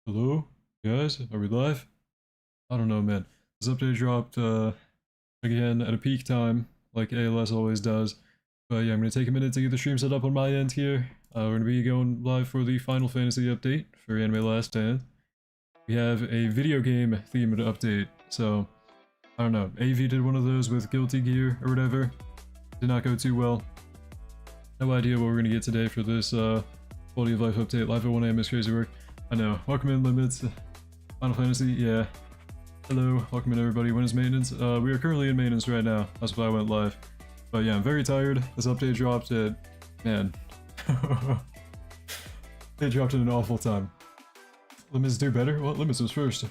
Hello? Guys? Are we live? I don't know, man. This update dropped, again at a peak time, like ALS always does. But yeah, I'm gonna take a minute to get the stream set up on my end here. We're gonna be going live for the Final Fantasy update for Anime Last Stand. We have a video game themed update, so I don't know. AV did one of those with Guilty Gear or whatever. Did not go too well. No idea what we're gonna get today for this quality of life update. Live at 1 AM is crazy work. I know. Welcome in, Limits. Final Fantasy, yeah. Hello, welcome in everybody. When is maintenance? We are currently in maintenance right now. That's why I went live. But yeah, I'm very tired. This update dropped at... man. It dropped at an awful time. Limits do better? Well, Limits was first.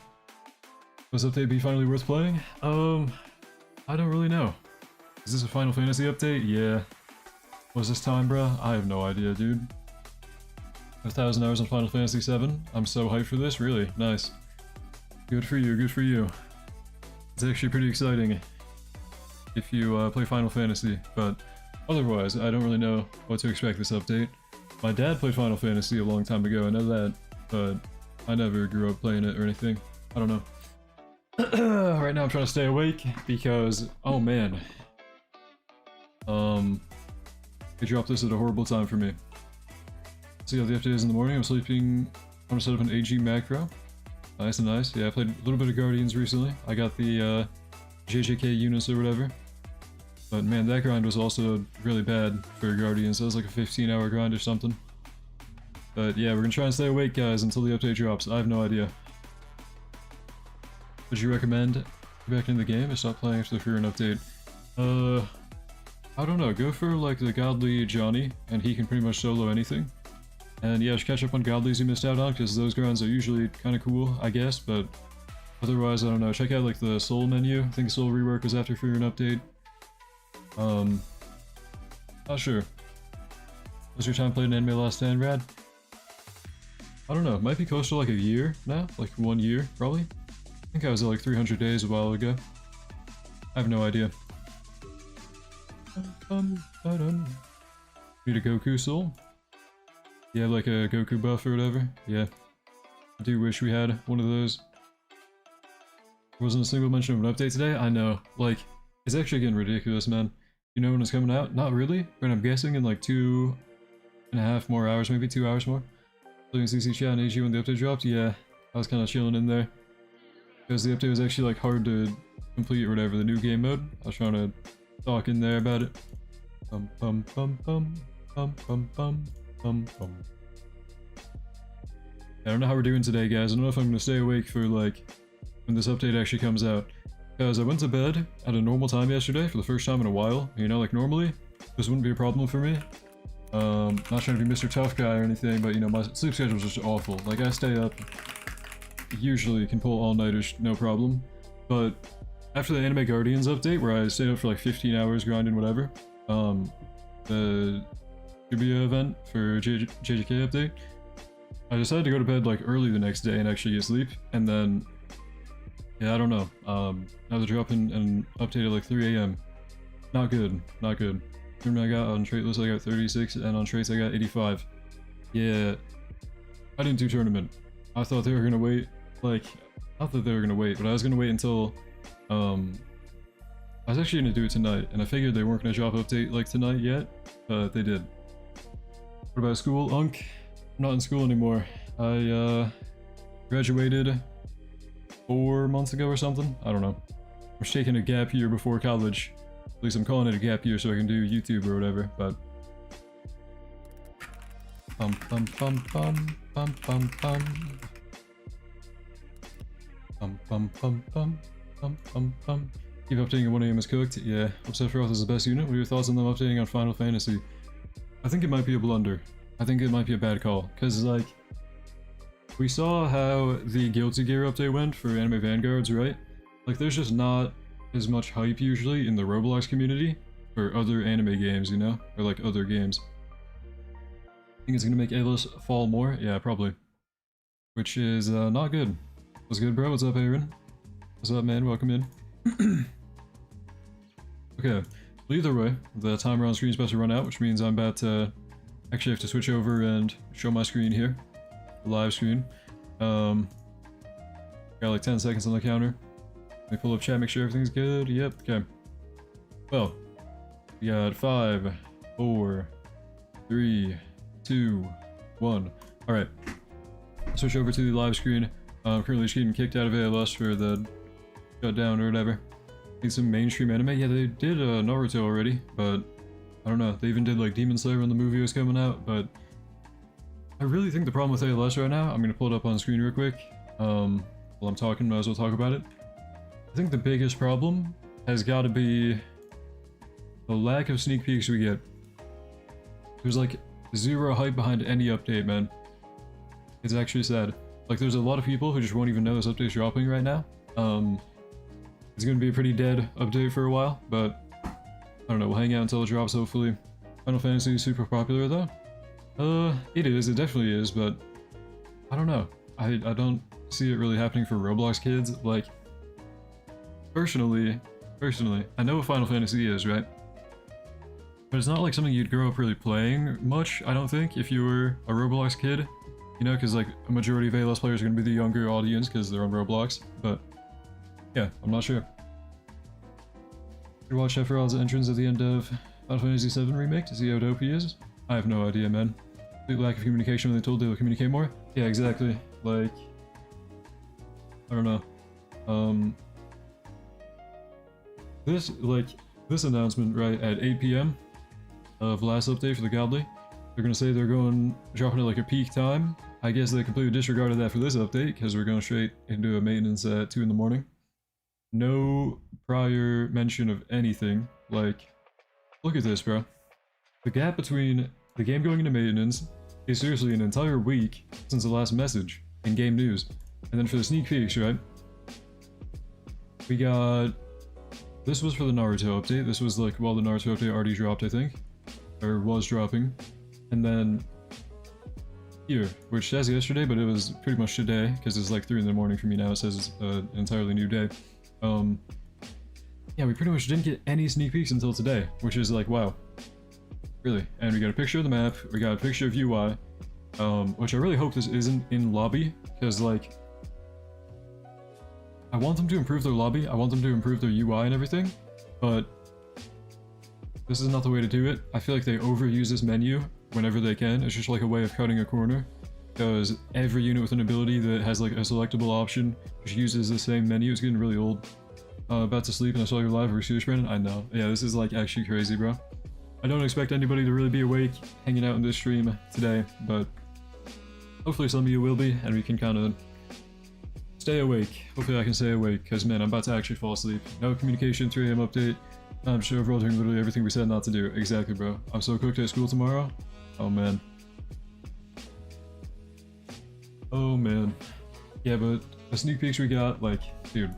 Was update be finally worth playing? I don't really know. Is this a Final Fantasy update? Yeah. Was this time, bruh? I have no idea, dude. 1,000 hours on Final Fantasy 7. I'm so hyped for this, really. Nice. Good for you, good for you. It's actually pretty exciting if you play Final Fantasy, but otherwise, I don't really know what to expect this update. My dad played Final Fantasy a long time ago, I know that, but I never grew up playing it or anything. I don't know. Right now I'm trying to stay awake because, oh man. They dropped this at a horrible time for me. See how the update is in the morning. I'm sleeping on a set of an AG macro. Nice and nice. Yeah, I played a little bit of Guardians recently. I got the JJK units or whatever. But man, that grind was also really bad for Guardians. That was like a 15-hour grind or something. But yeah, we're gonna try and stay awake, guys, until the update drops. I have no idea. Would you recommend get back into the game or stop playing after the free run update? I don't know. Go for like the godly Johnny, and he can pretty much solo anything. And yeah, just catch up on Godlies you missed out on, because those grinds are usually kind of cool, I guess, but otherwise, I don't know. Check out like the Soul menu. I think Soul rework was after free run update. Not sure. Was your time played in Anime Last Stand, Rad? I don't know. Might be close to like a year now, like 1 year, probably. I think I was at like 300 days a while ago. I have no idea. Need a Goku Soul? Yeah, like a Goku buff or whatever. Yeah. I do wish we had one of those. There wasn't a single mention of an update today? I know. Like, it's actually getting ridiculous, man. You know when it's coming out? Not really, but I'm guessing in like 2.5 more hours, maybe 2 hours more. Playing CC chat and AG when the update dropped? Yeah, I was kind of chilling in there. Because the update was actually like hard to complete or whatever, the new game mode. I was trying to talk in there about it. Bum bum bum bum bum bum bum. I don't know how we're doing today, guys. I don't know if I'm gonna stay awake for like when this update actually comes out, because I went to bed at a normal time yesterday for the first time in a while. You know, like normally this wouldn't be a problem for me. Not trying to be Mr. Tough Guy or anything, but you know, my sleep schedule is just awful. Like I stay up, usually can pull all-nighters no problem, but after the Anime Guardians update where I stayed up for like 15 hours grinding whatever, the Shibuya event for JJK update, I decided to go to bed like early the next day and actually get sleep, and then yeah, I don't know, now they're dropping an update at like 3 AM. Not good, not good. Remember I got on traitlist I got 36 and on traits I got 85. Yeah, I didn't do tournament. I thought they were gonna wait, like, not that they were gonna wait, but I was gonna wait until I was actually gonna do it tonight, and I figured they weren't gonna drop update like tonight yet, but they did. What about school, Unk? I'm not in school anymore. I graduated 4 months ago or something. I don't know. I'm just taking a gap year before college. At least I'm calling it a gap year so I can do YouTube or whatever, but... Bum bum bum bum bum bum bum. Bum bum bum bum bum bum bum. Keep updating when 1 AM is cooked. Yeah, Sephiroth is the best unit. What are your thoughts on them updating on Final Fantasy? I think it might be a blunder. I think it might be a bad call, because like, we saw how the Guilty Gear update went for Anime Vanguards, right? Like there's just not as much hype usually in the Roblox community for other anime games, you know? Or like other games. Think it's gonna make ALS fall more? Yeah, probably. Which is not good. What's good, bro? What's up, Aaron? What's up, man? Welcome in. Okay, well, either way, the timer on screen is about to run out, which means I'm about to actually have to switch over and show my screen here, the live screen. Got like 10 seconds on the counter. Let me pull up chat, make sure everything's good. Yep, okay. Well, we got 5, 4, 3, 2, 1. Alright. Switch over to the live screen. I'm currently just getting kicked out of ALS for the shutdown or whatever. Need some mainstream anime. Yeah, they did Naruto already, but I don't know. They even did like Demon Slayer when the movie was coming out, but I really think the problem with ALS right now, I'm gonna pull it up on screen real quick. While I'm talking, might as well talk about it. I think the biggest problem has got to be the lack of sneak peeks we get. There's like zero hype behind any update, man. It's actually sad. Like, there's a lot of people who just won't even know this update's dropping right now. It's gonna be a pretty dead update for a while, but I don't know, we'll hang out until it drops, hopefully. Final Fantasy is super popular, though. It is, it definitely is, but I don't know. I don't see it really happening for Roblox kids. Like, personally, I know what Final Fantasy is, right? But it's not like something you'd grow up really playing much, I don't think, if you were a Roblox kid. You know, because like a majority of ALS players are going to be the younger audience because they're on Roblox, but yeah, I'm not sure. You watch Sephiroth's entrance at the end of Final Fantasy VII Remake to see how dope he is? I have no idea, man. Complete lack of communication when they told they would communicate more? Yeah, exactly. Like, I don't know. This announcement, right, at 8 PM of last update for the Godly, they're gonna say they're dropping it like a peak time. I guess they completely disregarded that for this update, because we're going straight into a maintenance at 2 in the morning. No prior mention of anything. Like, look at this, bro. The gap between the game going into maintenance is seriously an entire week since the last message in game news. And then for the sneak peeks, right? We got... This was for the Naruto update. This was like, well, the Naruto update already dropped, I think. Or was dropping. And then here, which says yesterday, but it was pretty much today, because it's like 3 in the morning for me now. It says it's an entirely new day. Yeah, we pretty much didn't get any sneak peeks until today, which is like, wow. Really. And we got a picture of the map, we got a picture of UI, which I really hope this isn't in lobby, because like, I want them to improve their lobby, I want them to improve their UI and everything, but this is not the way to do it. I feel like they overuse this menu whenever they can. It's just like a way of cutting a corner, because every unit with an ability that has like a selectable option just uses the same menu. It's getting really old. About to sleep and I saw you live. Are you serious, Brandon? I know. Yeah, this is like actually crazy, bro. I don't expect anybody to really be awake hanging out in this stream today, but hopefully some of you will be, and we can kind of stay awake. Hopefully I can stay awake, because man, I'm about to actually fall asleep. No communication, 3 AM update. I'm sure overall doing literally everything we said not to do. Exactly, bro. I'm so cooked at school tomorrow. Oh, man. Oh, man. Yeah, but the sneak peeks we got, like, dude,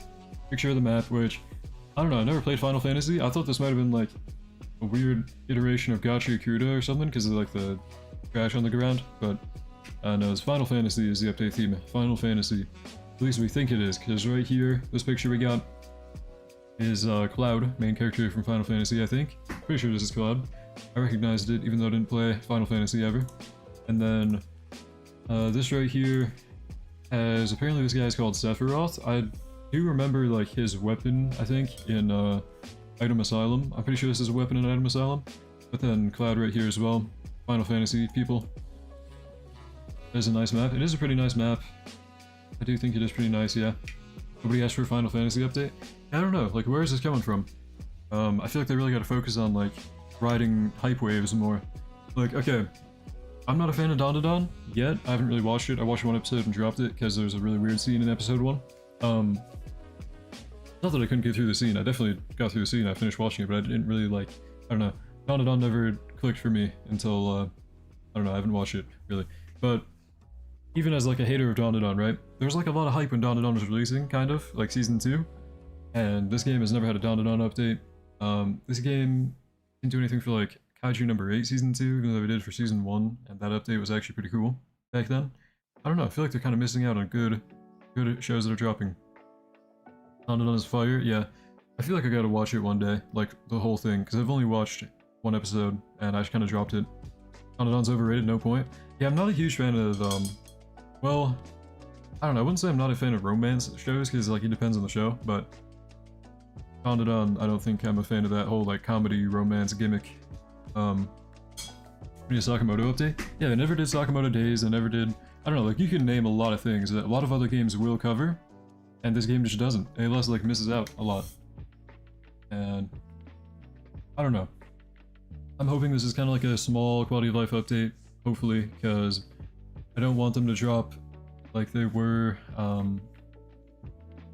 picture of the map, which, I don't know, I never played Final Fantasy. I thought this might have been, like, a weird iteration of Gacha Kuda or something, because of, like, the trash on the ground, but, no, it's Final Fantasy is the update theme. Final Fantasy. At least we think it is, because right here, this picture we got is Cloud, main character from Final Fantasy, I think. Pretty sure this is Cloud. I recognized it, even though I didn't play Final Fantasy ever. And then, this right here has, apparently this guy's called Sephiroth. I do remember, like, his weapon, I think, in, Item Asylum. I'm pretty sure this is a weapon in Item Asylum. But then Cloud right here as well. Final Fantasy people. There's a nice map. It is a pretty nice map. I do think it is pretty nice, yeah. Nobody asked for a Final Fantasy update? I don't know, like, where is this coming from? I feel like they really gotta focus on, like, riding hype waves more. Like, okay, I'm not a fan of Dandadan yet. I haven't really watched it. I watched 1 episode and dropped it because there's a really weird scene in episode 1. Not that I couldn't get through the scene. I definitely got through the scene. I finished watching it, but I didn't really, like, I don't know. Dandadan never clicked for me until, I don't know, I haven't watched it, really. But even as, like, a hater of Dandadan, right? There was, like, a lot of hype when Dandadan was releasing, kind of, like Season 2. And this game has never had a Dandadan update. This game didn't do anything for, like, Kaiju number 8 Season 2, even though we did for Season 1, and that update was actually pretty cool back then. I don't know, I feel like they're kind of missing out on good shows that are dropping. Dandadan is fire, yeah. I feel like I gotta watch it one day, like, the whole thing, because I've only watched 1 episode, and I just kind of dropped it. Dandadan's overrated, no point. Yeah, I'm not a huge fan of, well, I don't know, I wouldn't say I'm not a fan of romance shows, because, like, it depends on the show, but founded on, I don't think I'm a fan of that whole, like, comedy romance gimmick. Sakamoto update? Yeah, they never did Sakamoto Days, they never did, I don't know, like, you can name a lot of things that a lot of other games will cover, and this game just doesn't. ALS, like, misses out a lot. And I don't know. I'm hoping this is kind of like a small quality of life update, hopefully, because I don't want them to drop like they were, I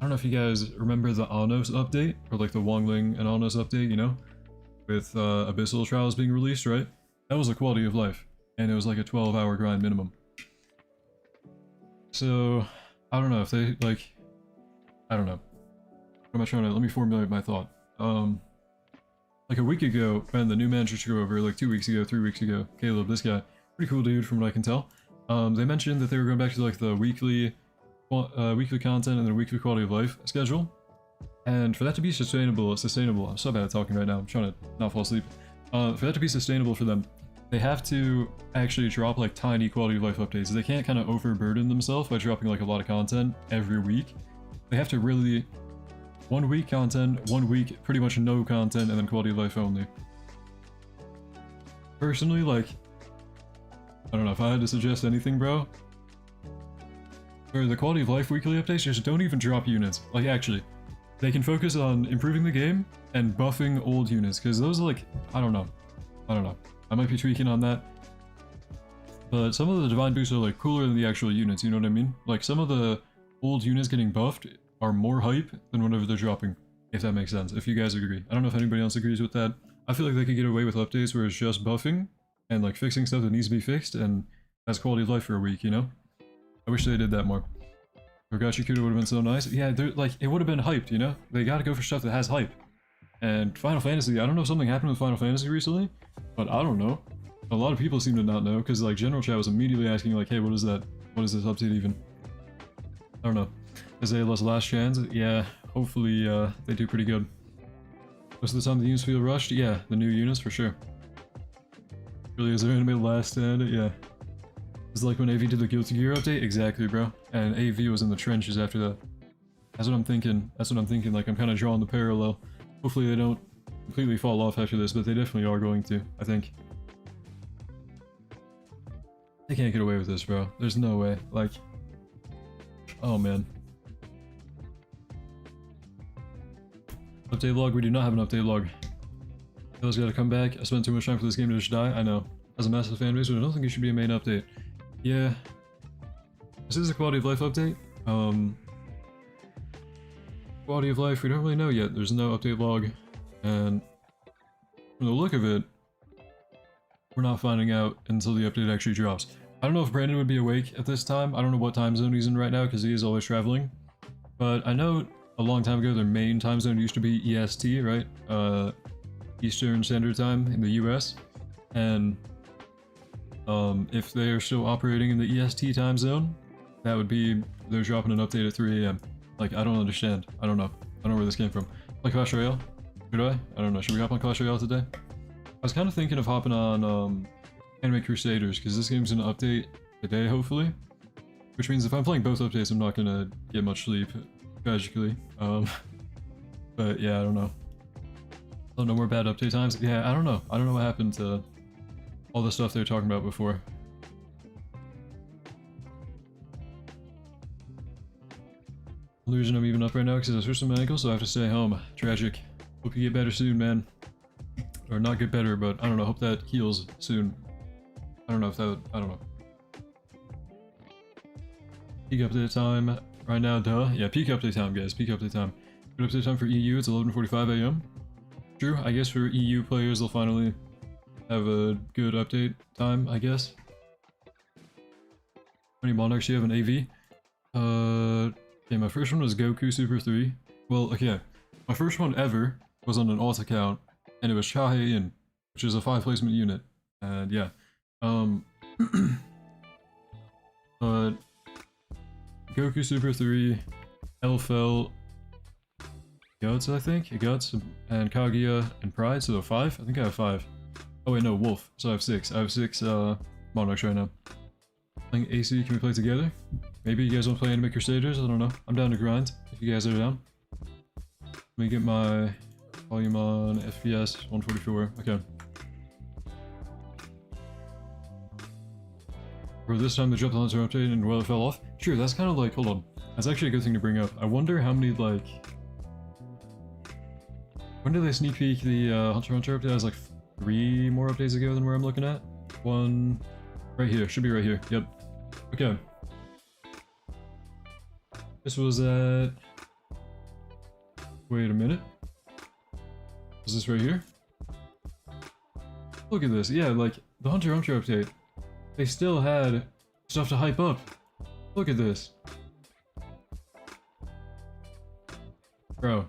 don't know if you guys remember the Anos update, or like the Wongling and Anos update, you know? With Abyssal Trials being released, right? That was a quality of life, and it was like a 12-hour grind minimum. So, I don't know if they, like, I don't know. What am I trying to, let me formulate my thought. Like a week ago, when the new manager took over, like 2 weeks ago, 3 weeks ago, Caleb, this guy, pretty cool dude from what I can tell. They mentioned that they were going back to like the weekly content and the weekly quality of life schedule. And for that to be sustainable, I'm so bad at talking right now, I'm trying to not fall asleep. For that to be sustainable for them, they have to actually drop like tiny quality of life updates. They can't kind of overburden themselves by dropping like a lot of content every week. They have to really, 1 week content, 1 week pretty much no content, and then quality of life only. Personally, like, I don't know, if I had to suggest anything, bro, for the quality of life weekly updates, just don't even drop units. Like, actually, they can focus on improving the game and buffing old units, because those are like, I don't know. I might be tweaking on that. But some of the divine boosts are like cooler than the actual units, you know what I mean? Like, some of the old units getting buffed are more hype than whenever they're dropping, if that makes sense, if you guys agree. I don't know if anybody else agrees with that. I feel like they could get away with updates where it's just buffing and like fixing stuff that needs to be fixed and has quality of life for a week, you know? I wish they did that more. Rogachi Kudo would have been so nice. Yeah, like, it would have been hyped, you know? They gotta go for stuff that has hype. And Final Fantasy, I don't know if something happened with Final Fantasy recently, but I don't know. A lot of people seem to not know, because like general chat was immediately asking like, hey, what is that? What is this update even? I don't know. Is ALS last chance? Yeah, hopefully they do pretty good. Most of the time the units feel rushed? Yeah, the new units for sure. Really, is there gonna be a last stand? Yeah. It's like when AV did the Guilty Gear update? Exactly, bro. And AV was in the trenches after that. That's what I'm thinking. Like, I'm kind of drawing the parallel. Hopefully they don't completely fall off after this, but they definitely are going to, I think. They can't get away with this, bro. There's no way. Like, oh man. Update log? We do not have an update log. Those gotta come back. I spent too much time for this game to just die. I know. As a massive fan base, but I don't think it should be a main update. Yeah. This is a quality of life update. Quality of life, we don't really know yet. There's no update log. And from the look of it, we're not finding out until the update actually drops. I don't know if Brandon would be awake at this time. I don't know what time zone he's in right now because he is always traveling. But I know a long time ago their main time zone used to be EST, right? Eastern Standard Time in the US. And if they are still operating in the EST time zone, that would be they're dropping an update at 3 AM. Like, I don't understand. I don't know. I don't know where this came from. Like Clash Royale? Should I? I don't know. Should we hop on Clash Royale today? I was kind of thinking of hopping on Anime Crusaders, because this game's gonna update today, hopefully. Which means if I'm playing both updates, I'm not gonna get much sleep, tragically. But yeah, I don't know. Oh, no more bad update times? Yeah, I don't know. I don't know what happened to all the stuff they were talking about before. The reason I'm even up right now because I twisted my ankle, so I have to stay home. Tragic. Hope you get better soon, man. Or not get better, but I don't know. Hope that heals soon. I don't know if that would, I don't know. Peak update time right now, duh. Yeah, peak update time, guys. Peak update time. Good update time for EU. It's 11:45 AM. True. I guess for EU players, they'll finally have a good update time, I guess. How many monarchs do you have in AV? Okay, my first one was Goku Super 3. Well, okay, my first one ever was on an alt account, and it was Chahe-in, which is a 5 placement unit, and yeah. But Goku Super 3, Elfel, Guts, I think? Guts, and Kaguya, and Pride, so 5? I think I have 5. Oh wait, no, Wolf, so I have 6. I have 6 monarchs right now. Playing AC, can we play together? Maybe you guys want to play Anime Crusaders? I don't know. I'm down to grind, if you guys are down. Let me get my volume on FPS 144. Okay. Bro, this time they dropped the Hunter update and well, it fell off. True, that's kind of like, hold on. That's actually a good thing to bring up. I wonder how many, like... When did they sneak peek the Hunter x Hunter update? That was like 3 more updates ago than where I'm looking at. One... Right here. Should be right here. Yep. Okay. This was at... Wait a minute. Was this right here? Look at this. Yeah, like, the Hunter x Hunter update. They still had stuff to hype up. Look at this. Bro.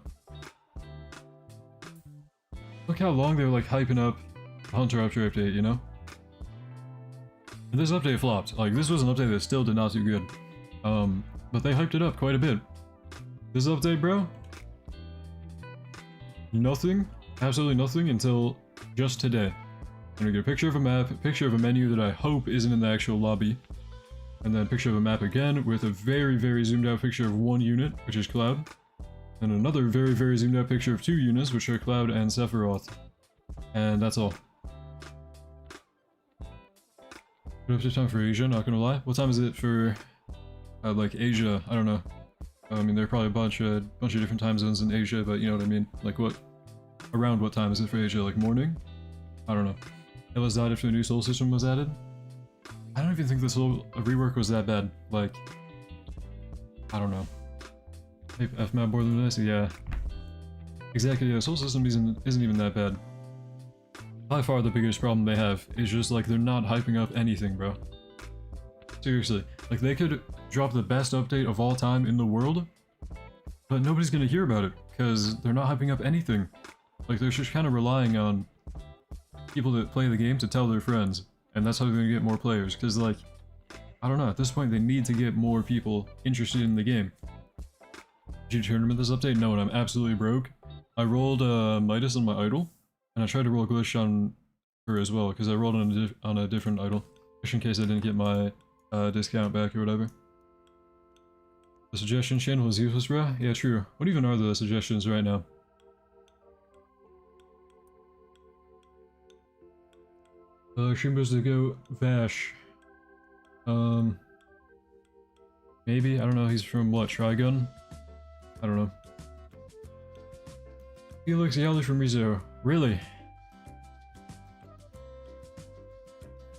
Look how long they were like hyping up the Hunter x Hunter update, you know? And this update flopped. Like, this was an update that still did not do good. But they hyped it up quite a bit. This update, bro? Nothing. Absolutely nothing until just today. And we get a picture of a map, a picture of a menu that I hope isn't in the actual lobby. And then a picture of a map again with a very, very zoomed out picture of one unit, which is Cloud. And another very, very zoomed out picture of 2 units, which are Cloud and Sephiroth. And that's all. Good update time for Asia, not gonna lie. What time is it for, like, Asia? I don't know. I mean, there are probably a bunch of different time zones in Asia, but you know what I mean? Like, what? Around what time is it for Asia? Like, morning? I don't know. It was died after the new soul system was added. I don't even think this whole rework was that bad. Like, I don't know. F-map more than this? Yeah. Exactly, yeah, soul system isn't even that bad. By far the biggest problem they have is just like they're not hyping up anything, bro. Seriously. Like, they could drop the best update of all time in the world, but nobody's gonna hear about it, because they're not hyping up anything. Like, they're just kind of relying on people that play the game to tell their friends, and that's how they're gonna get more players, because, like, I don't know, at this point they need to get more people interested in the game. Did you tournament this update? No, and I'm absolutely broke. I rolled Midas on my idol, and I tried to roll Glitch on her as well, because I rolled on a different idol, just in case I didn't get my discount back or whatever. The suggestion channel was useless, bro? Yeah, true. What even are the suggestions right now? Shimbos to go Vash. Maybe? I don't know, he's from what, Trigun? I don't know. Felix Yowley from Rizzo. Really?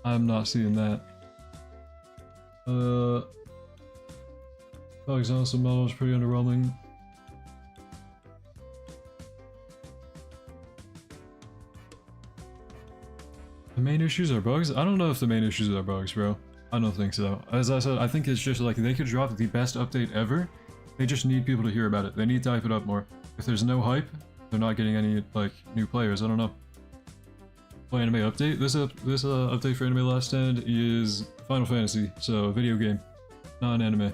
I'm not seeing that. Alexander Mello is pretty underwhelming. The main issues are bugs? I don't know if the main issues are bugs, bro. I don't think so. As I said, I think it's just like they could drop the best update ever. They just need people to hear about it. They need to hype it up more. If there's no hype, they're not getting any, like, new players. I don't know. Play anime update? This update for Anime Last Stand is Final Fantasy, so a video game, not an anime.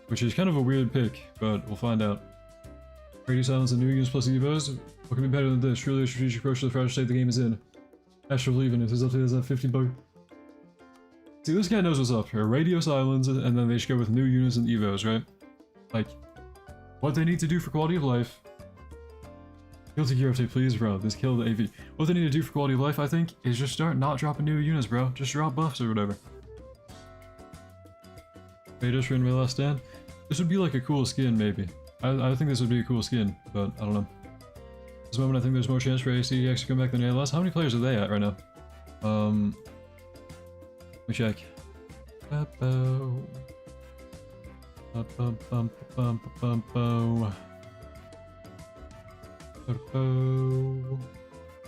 Which is kind of a weird pick, but we'll find out. Radio Silence and New Games plus Evos? What can be better than this? Truly a strategic approach to the fragile state the game is in. Astral leaving if this update has that 50 bug. See, this guy knows what's up here. Radio Silence, and then they should go with new units and Evos, right? Like, what they need to do for quality of life. Guilty Gear update, please, bro. This killed the AV. What they need to do for quality of life, I think, is just start not dropping new units, bro. Just drop buffs or whatever. Betas for Anime Last Stand? This would be like a cool skin, maybe. I think this would be a cool skin, but I don't know. At this moment, I think there's more chance for ACX to come back than ALS. How many players are they at right now? Let me check.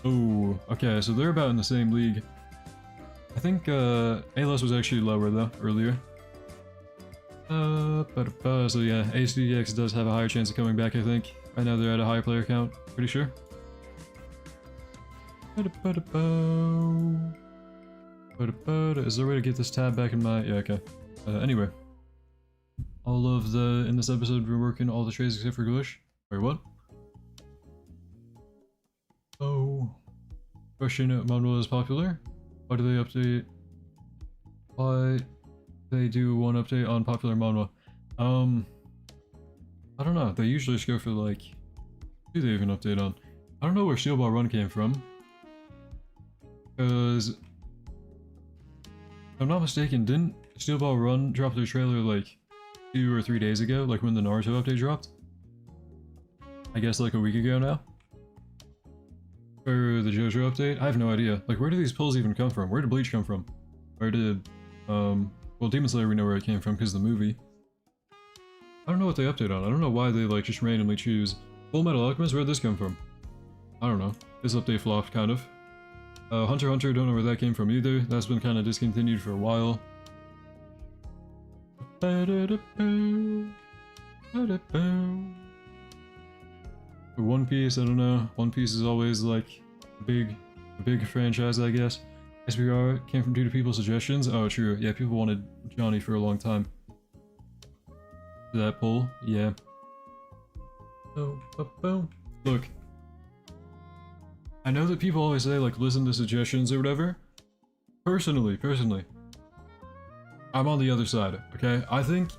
Oh, okay, so they're about in the same league. I think ALS was actually lower though, earlier. So yeah, ACX does have a higher chance of coming back, I think. Right now they're at a higher player count, pretty sure. Is there a way to get this tab back in my... Yeah, okay. Anyway. All of the... In this episode, we're working all the trades except for Glitch. Wait, what? Oh. Question, Manuel is popular? Why do they update? Why they do one update on popular manhwa. I don't know. They usually just go for like, who do they even update on? I don't know where Steel Ball Run came from. Because, if I'm not mistaken, didn't Steel Ball Run drop their trailer like 2 or 3 days ago, like when the Naruto update dropped? I guess like a week ago now? For the JoJo update? I have no idea. Like, where do these pulls even come from? Where did Bleach come from? Where did, well, Demon Slayer we know where it came from because of the movie. I don't know what they update on. I don't know why they like just randomly choose Full Metal Alchemist. Where'd this come from? I don't know. This update flopped, kind of. Hunter x Hunter, don't know where that came from either. That's been kind of discontinued for a while. For One Piece, I don't know. One Piece is always like a big franchise, I guess. SBR came from due to people's suggestions. Oh, true. Yeah, people wanted Johnny for a long time. That poll, yeah. Look, I know that people always say like listen to suggestions or whatever. Personally, I'm on the other side. Okay, I think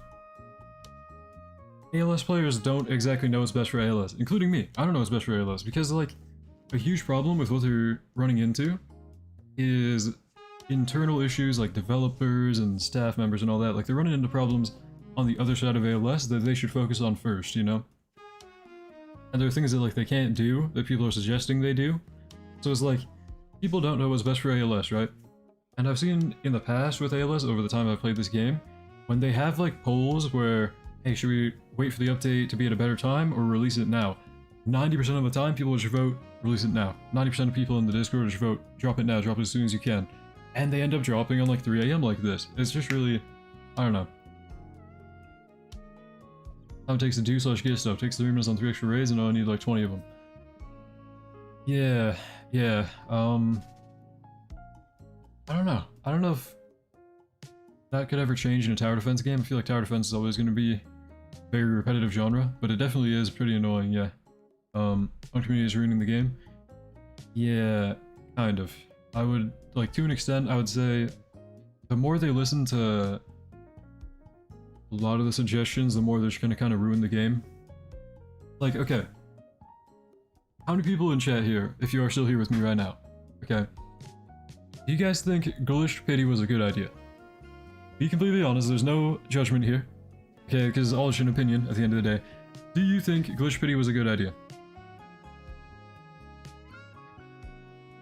ALS players don't exactly know what's best for ALS, including me. I don't know what's best for ALS because like a huge problem with what they're running into is internal issues like developers and staff members and all that. Like they're running into problems on the other side of ALS that they should focus on first, you know? And there are things that like they can't do that people are suggesting they do. So it's like, people don't know what's best for ALS, right? And I've seen in the past with ALS, over the time I've played this game, when they have like polls where, hey, should we wait for the update to be at a better time or release it now? 90% of the time, people just vote, release it now. 90% of people in the Discord just vote, drop it now, drop it as soon as you can. And they end up dropping on like 3 AM like this. It's just really, I don't know. How it takes to do / get stuff. Takes 3 minutes on 3 extra raids and I need like 20 of them. Yeah. I don't know. I don't know if that could ever change in a tower defense game. I feel like tower defense is always going to be a very repetitive genre, but it definitely is pretty annoying, yeah. Uncommunity is ruining the game. Yeah, kind of. I would, like, to an extent, I would say the more they listen to a lot of the suggestions, the more they're just gonna kind of ruin the game. Like, okay. How many people in chat here, if you are still here with me right now, okay? Do you guys think Glitched Pity was a good idea? Be completely honest, there's no judgment here. Okay, because it's all just an opinion at the end of the day. Do you think Glitched Pity was a good idea?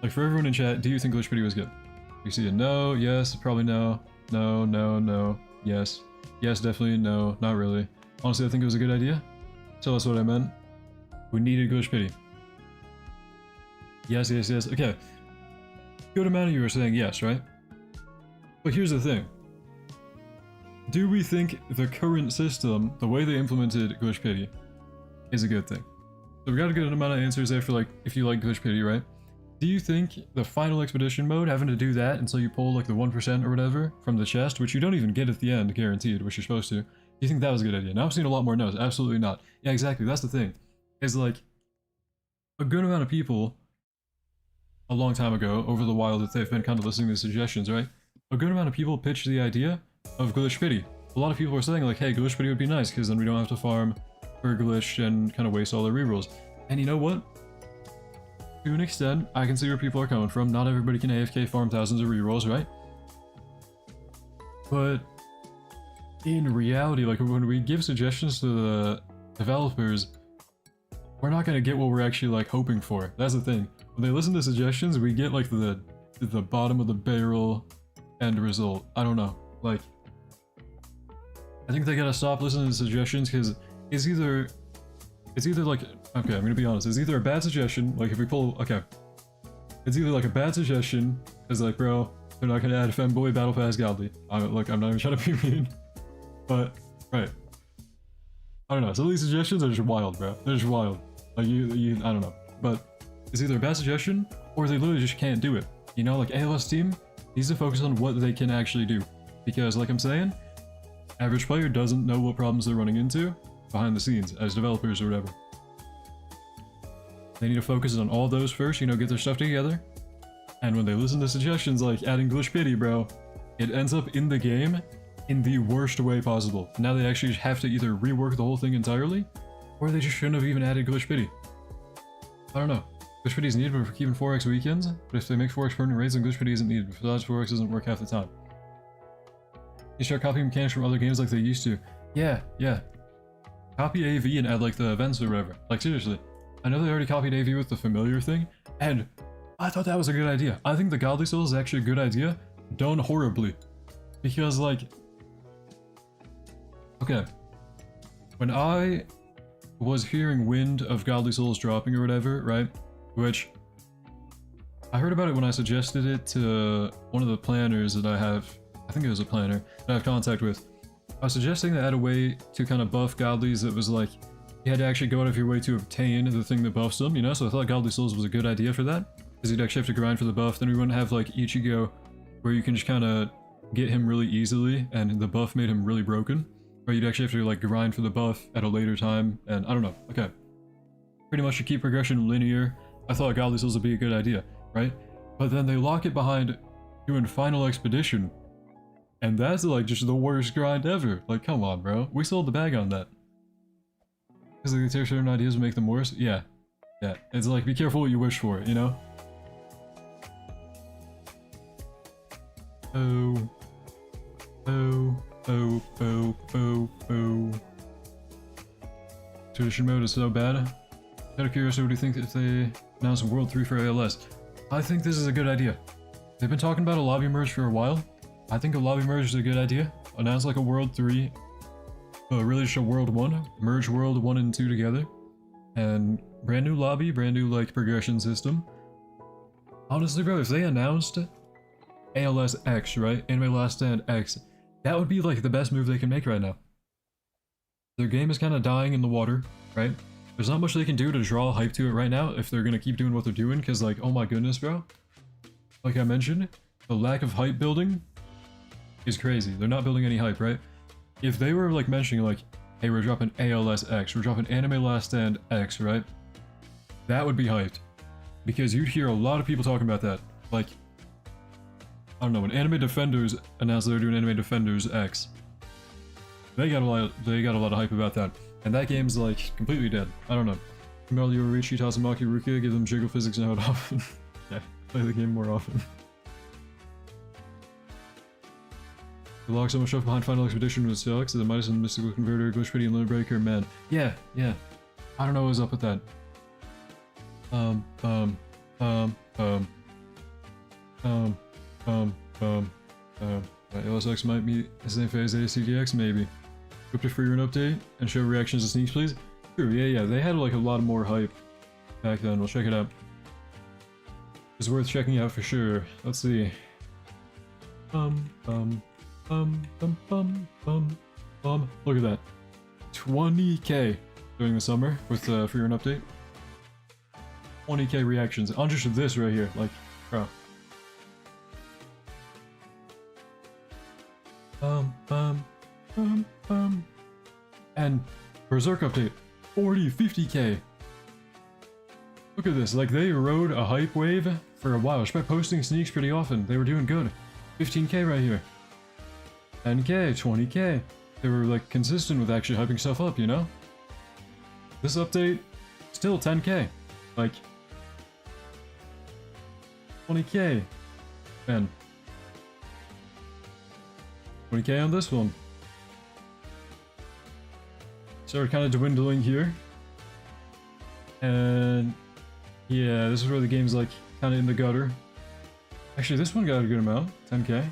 Like, for everyone in chat, do you think Glitched Pity was good? You see a no, yes, probably no, no, yes. Yes, definitely, no, not really. Honestly, I think it was a good idea. Tell us what I meant. We needed Glitched Pity. Yes. Okay. Good amount of you are saying yes, right? But here's the thing. Do we think the current system, the way they implemented Glitched Pity, is a good thing? So we got a good amount of answers there for like, if you like Glitched Pity, right? Do you think the final expedition mode, having to do that until you pull like the 1% or whatever from the chest, which you don't even get at the end, guaranteed, which you're supposed to, do you think that was a good idea? Now I've seen a lot more no's. Absolutely not. Yeah, exactly. That's the thing. Is like, a good amount of people, a long time ago, over the while that they've been kind of listening to suggestions, right? A good amount of people pitched the idea of Glitched Pity. A lot of people were saying like, hey, Glitched Pity would be nice, because then we don't have to farm for Glitch and kind of waste all the rerolls. And you know what? To an extent, I can see where people are coming from. Not everybody can AFK farm thousands of rerolls, right? But in reality, like when we give suggestions to the developers, we're not gonna get what we're actually like hoping for. That's the thing. When they listen to suggestions, we get like the bottom of the barrel end result. I don't know. Like, I think they gotta stop listening to suggestions because it's either like, okay, I'm gonna be honest, it's either a bad suggestion, like if we pull, okay, it's either like a bad suggestion, it's like, bro, they're not gonna add Femboy Battle Pass Godly. Look, I'm not even trying to be mean, but, right. I don't know, some of these suggestions are just wild, bro. They're just wild. Like, I don't know. But it's either a bad suggestion, or they literally just can't do it. You know, like, ALS team needs to focus on what they can actually do. Because, like I'm saying, average player doesn't know what problems they're running into behind the scenes as developers or whatever. They need to focus on all those first, you know, get their stuff together. And when they listen to suggestions like adding Glitched Pity, bro, it ends up in the game in the worst way possible. Now they actually have to either rework the whole thing entirely, or they just shouldn't have even added glitch pity. I don't know. Glitch pity is needed for keeping 4x weekends, but if they make 4x permanent raids, then glitch pity isn't needed. Besides, 4x doesn't work half the time. You start copying mechanics from other games like they used to. Yeah. Copy AV and add like the events or whatever. Like seriously. I know they already copied AV with the familiar thing, and I thought that was a good idea. I think the Godly Soul is actually a good idea, done horribly. Because like... Okay. When I was hearing wind of Godly Souls dropping or whatever, right? Which... I heard about it when I suggested it to one of the planners that I have... I think it was a planner that I have contact with. I was suggesting that I had a way to kind of buff Godlies that was like... You had to actually go out of your way to obtain the thing that buffs them, you know? So I thought Godly Souls was a good idea for that. Because you'd actually have to grind for the buff. Then we wouldn't have like Ichigo, where you can just kind of get him really easily, and the buff made him really broken. Or you'd actually have to like grind for the buff at a later time, and I don't know. Okay. Pretty much to keep progression linear, I thought Godly Souls would be a good idea, right? But then they lock it behind doing Final Expedition. And that's like just the worst grind ever. Like, come on, bro. We sold the bag on that. Because they take certain ideas and make them worse? Yeah. Yeah. It's like, be careful what you wish for, you know? Oh. Tradition mode is so bad. Out of curiosity, what do you think if they announce World 3 for ALS? I think this is a good idea. They've been talking about a lobby merge for a while. I think a lobby merge is a good idea. Announce like a World 3. Really just a World 1. Merge World 1 and 2 together. And brand new lobby, brand new like progression system. Honestly, bro, if they announced ALS X, right? Anime Last Stand X. That would be like the best move they can make right now. Their game is kind of dying in the water, right? There's not much they can do to draw hype to it right now if they're gonna keep doing what they're doing, because like, oh my goodness, bro. Like I mentioned, the lack of hype building is crazy. They're not building any hype, right? If they were like mentioning like, hey, we're dropping ALS X, we're dropping Anime Last Stand X, right? That would be hyped. Because you'd hear a lot of people talking about that. Like, I don't know, when Anime Defenders announced they were doing Anime Defenders X, they got a lot of hype about that. And that game's like completely dead. I don't know. Mel Yorichi, Tatsumaki Rukia, give them jiggle physics and how it often. Yeah, play the game more often. The log so much stuff behind Final Expedition was sucks. The Midas and Mystical Converter, Glitch Pity, and Limit Breaker, man. Yeah. I don't know what was up with that. LSX might meet the same phase as CDX, maybe. Hope to free an update and show reactions to sneaks, please. True, yeah, they had like a lot more hype back then. We'll check it out. It's worth checking out for sure. Let's see. Look at that. 20k during the summer with free run update. 20k reactions on just this right here, like, bro. And Berserk update, 50k. Look at this, like they rode a hype wave for a while. Just by posting sneaks pretty often, they were doing good. 15k right here. 10k, 20k. They were like consistent with actually hyping stuff up, you know? This update, still 10k. Like 20k. Man. 20k on this one. Started kind of dwindling here. And yeah, this is where the game's like kind of in the gutter. Actually, this one got a good amount, 10k.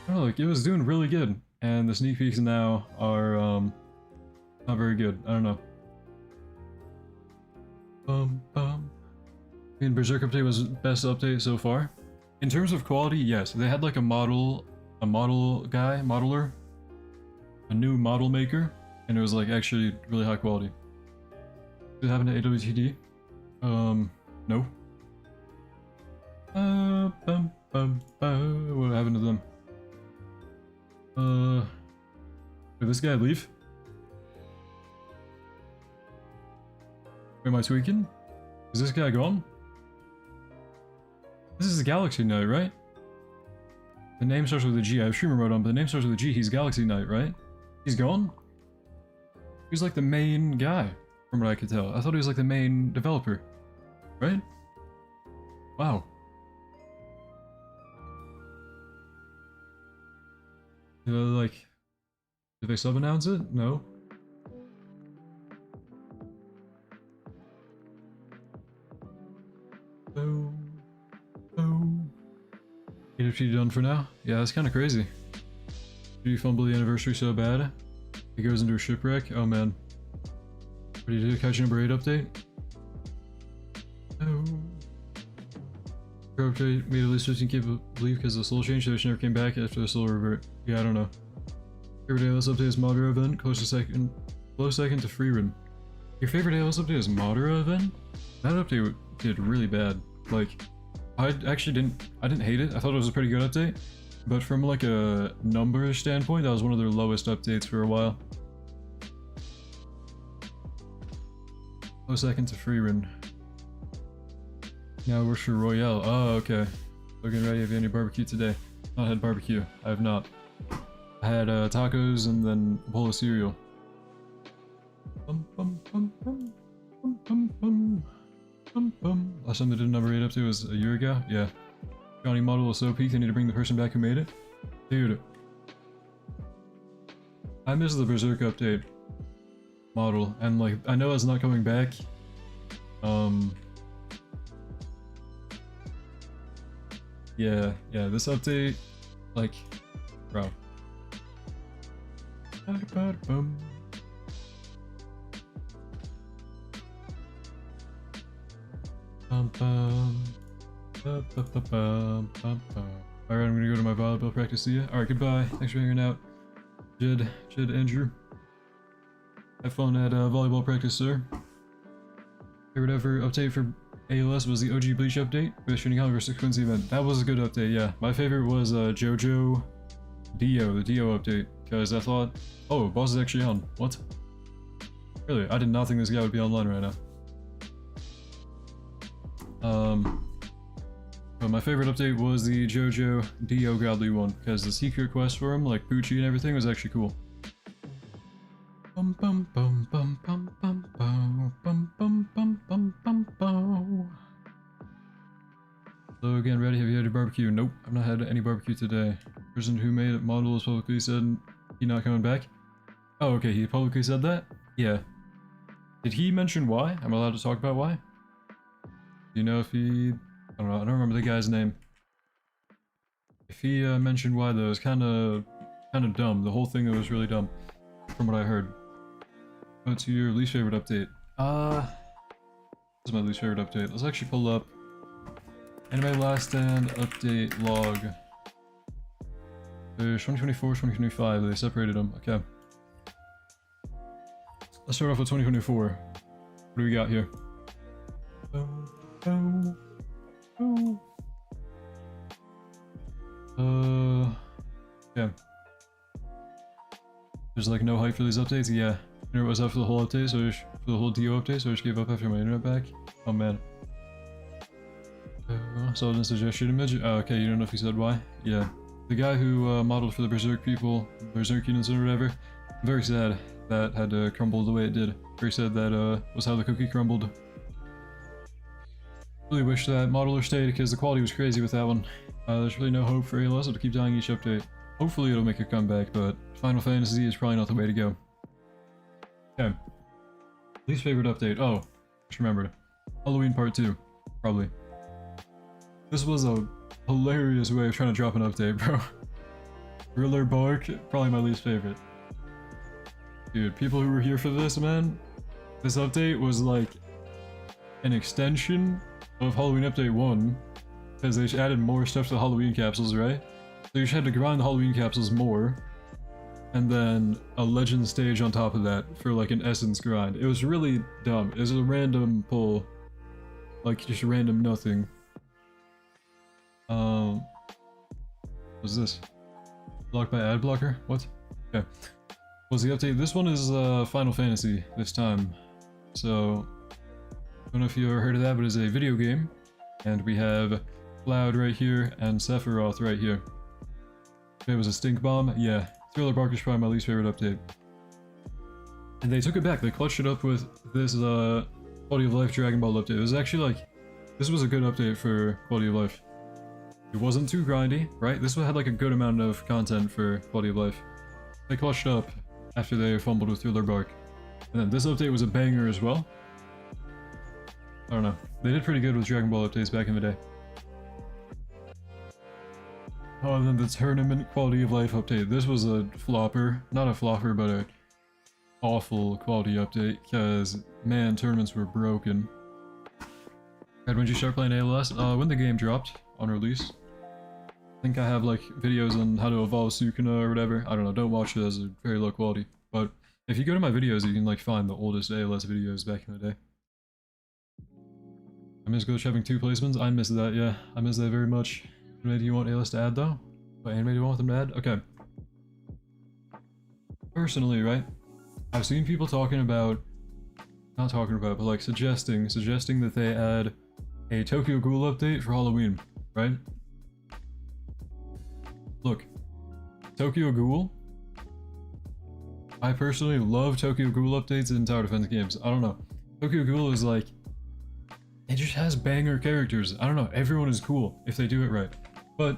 Oh, like it was doing really good. And the sneak peeks now are not very good. I don't know. I mean, Berserk update was best update so far. In terms of quality, yes, they had like a modeler, a new model maker, and it was like actually really high quality. Did it happen to AWTD? No. What happened to them? Did this guy leave? Am I tweaking? Is this guy gone? This is a Galaxy Knight, right? The name starts with a G. I have streamer mode on, but the name starts with a G. He's Galaxy Knight, right? He's gone? He's like the main guy, from what I could tell. I thought he was like the main developer, right? Wow. Like, did they sub-announce it? No. Oh. HFT done for now? Yeah, that's kind of crazy. Did you fumble the anniversary so bad? It goes into a shipwreck? Oh man. Ready to do Kaiji number 8 update? Oh. Pro update made at least 15k believe because the soul change, so never came back after the soul revert. Yeah, I don't know. Favorite ALS update is Madara event, close second to free run. Your favorite ALS update is Madara event? That update did really bad. Like, I didn't hate it. I thought it was a pretty good update. But from like a numbers standpoint, that was one of their lowest updates for a while. Close second to free run. Now we're for Royale. Oh, okay. So getting ready. Have you had any barbecue today? Not had barbecue. I have not. I had tacos and then a bowl of cereal. Last time they did a number 8 update was a year ago. Yeah. Johnny model is so peaked, they need to bring the person back who made it. Dude. I miss the Berserk update model, and like, I know it's not coming back. Yeah, this update, like, bro. Alright, I'm gonna go to my volleyball practice. See ya. Alright, goodbye. Thanks for hanging out. Jed, Andrew. Have fun at volleyball practice, sir. Favorite ever update for ALS was the OG Bleach update with the Shooting Calendar 6 Quincy event. That was a good update, yeah. My favorite was JoJo Dio, the Dio update, because I thought, oh, boss is actually on. What? Really? I did not think this guy would be online right now. But my favorite update was the JoJo Dio Godly one, because the secret quest for him, like Poochie and everything, was actually cool. So again, ready? Have you had your barbecue? Nope, I've not had any barbecue today. Person who made it model has publicly said he's not coming back. Oh, okay, he publicly said that? Yeah. Did he mention why? Am I allowed to talk about why? Do you know if he... I don't know, I don't remember the guy's name. If he mentioned why though, it was kinda dumb. The whole thing was really dumb, from what I heard. What's your least favorite update? This is my least favorite update. Let's actually pull up Anime Last Stand update log. There's 2024, 2025, they separated them, okay. Let's start off with 2024. What do we got here? Yeah. There's like no hype for these updates? Yeah. Internet was up for the whole update, so for the whole Dio update, so I just gave up after my internet back. Oh man. Saw it in a suggestion image. Oh, okay, you don't know if he said why? Yeah. The guy who modeled for the Berserk people, Berserk units or whatever, I'm very sad that had to crumble the way it did. Very sad that was how the cookie crumbled. Really wish that modeler stayed because the quality was crazy with that one. There's really no hope for ALS to keep dying each update. Hopefully it'll make a comeback, but Final Fantasy is probably not the way to go. Okay. Least favorite update. Oh, just remembered. Halloween Part 2. Probably. This was a hilarious way of trying to drop an update, bro. Riddler Bark, probably my least favorite. Dude, people who were here for this, man, this update was like an extension of Halloween Update 1, because they just added more stuff to the Halloween capsules, right? So you just had to grind the Halloween capsules more, and then a legend stage on top of that for like an essence grind. It was really dumb. It was a random pull, like just random nothing. What's this? Blocked by ad blocker? What? Okay. What's the update? This one is Final Fantasy this time. So, I don't know if you ever heard of that, but it's a video game. And we have Cloud right here and Sephiroth right here. It was a stink bomb. Yeah, Thriller Bark is probably my least favorite update. And they took it back. They clutched it up with this Quality of Life Dragon Ball update. It was actually like, this was a good update for Quality of Life. It wasn't too grindy, right? This one had like a good amount of content for Quality of Life. They clutched up after they fumbled with Thriller Bark. And then this update was a banger as well. I don't know. They did pretty good with Dragon Ball updates back in the day. Oh, and then the Tournament Quality of Life update. This was a flopper. Not a flopper, but a awful quality update, because, man, tournaments were broken. And when did you start playing ALS? When the game dropped on release. I think I have, like, videos on how to evolve Sukuna or whatever. I don't know, don't watch it as a very low quality. But if you go to my videos, you can, like, find the oldest ALS videos back in the day. I miss Glitch having 2 placements. I miss that, yeah. I miss that very much. Anime do you want ALS to add, though? What anime do you want them to add? Okay. Personally, right? I've seen people talking about... Not talking about, but like suggesting that they add a Tokyo Ghoul update for Halloween, right? Look. Tokyo Ghoul? I personally love Tokyo Ghoul updates in tower defense games. I don't know. Tokyo Ghoul is like... It just has banger characters. I don't know, everyone is cool if they do it right. But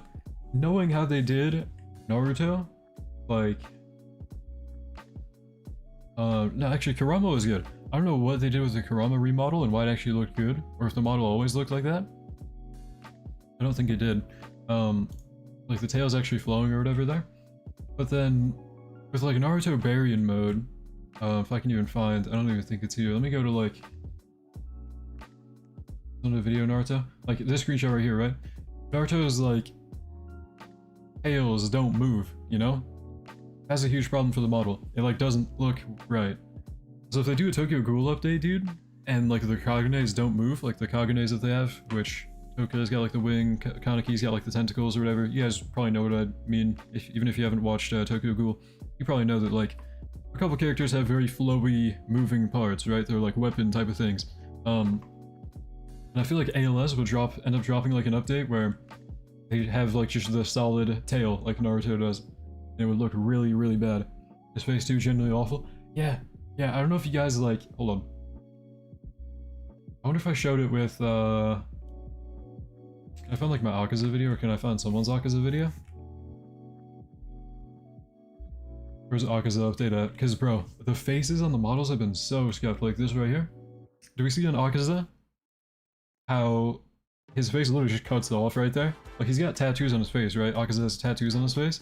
knowing how they did Naruto, like... no, actually Kurama was good. I don't know what they did with the Kurama remodel and why it actually looked good, or if the model always looked like that. I don't think it did. Like the tail's actually flowing or whatever there. But then, with like Naruto Baryon mode, if I can even find, I don't even think it's here. Let me go to like... on the video Naruto. Like this screenshot right here, right? Naruto is like... tails don't move, you know? That's a huge problem for the model. It like doesn't look right. So if they do a Tokyo Ghoul update, dude, and like the Kagenes don't move, like the Kagenes that they have, which Toka's got like the wing, Kanaki's got like the tentacles or whatever. You guys probably know what I mean, even if you haven't watched Tokyo Ghoul. You probably know that like a couple characters have very flowy moving parts, right? They're like weapon type of things. And I feel like ALS would end up dropping like an update where they have like just the solid tail like Naruto does. And it would look really, really bad. His face too, generally awful. Yeah, I don't know if you guys like... Hold on. I wonder if I showed it with, Can I find like my Akaza video, or can I find someone's Akaza video? Where's Akaza update at? Because bro, the faces on the models have been so scuffed. Like this right here. Do we see on Akaza how his face literally just cuts off right there? Like he's got tattoos on his face, right? Akaza has tattoos on his face.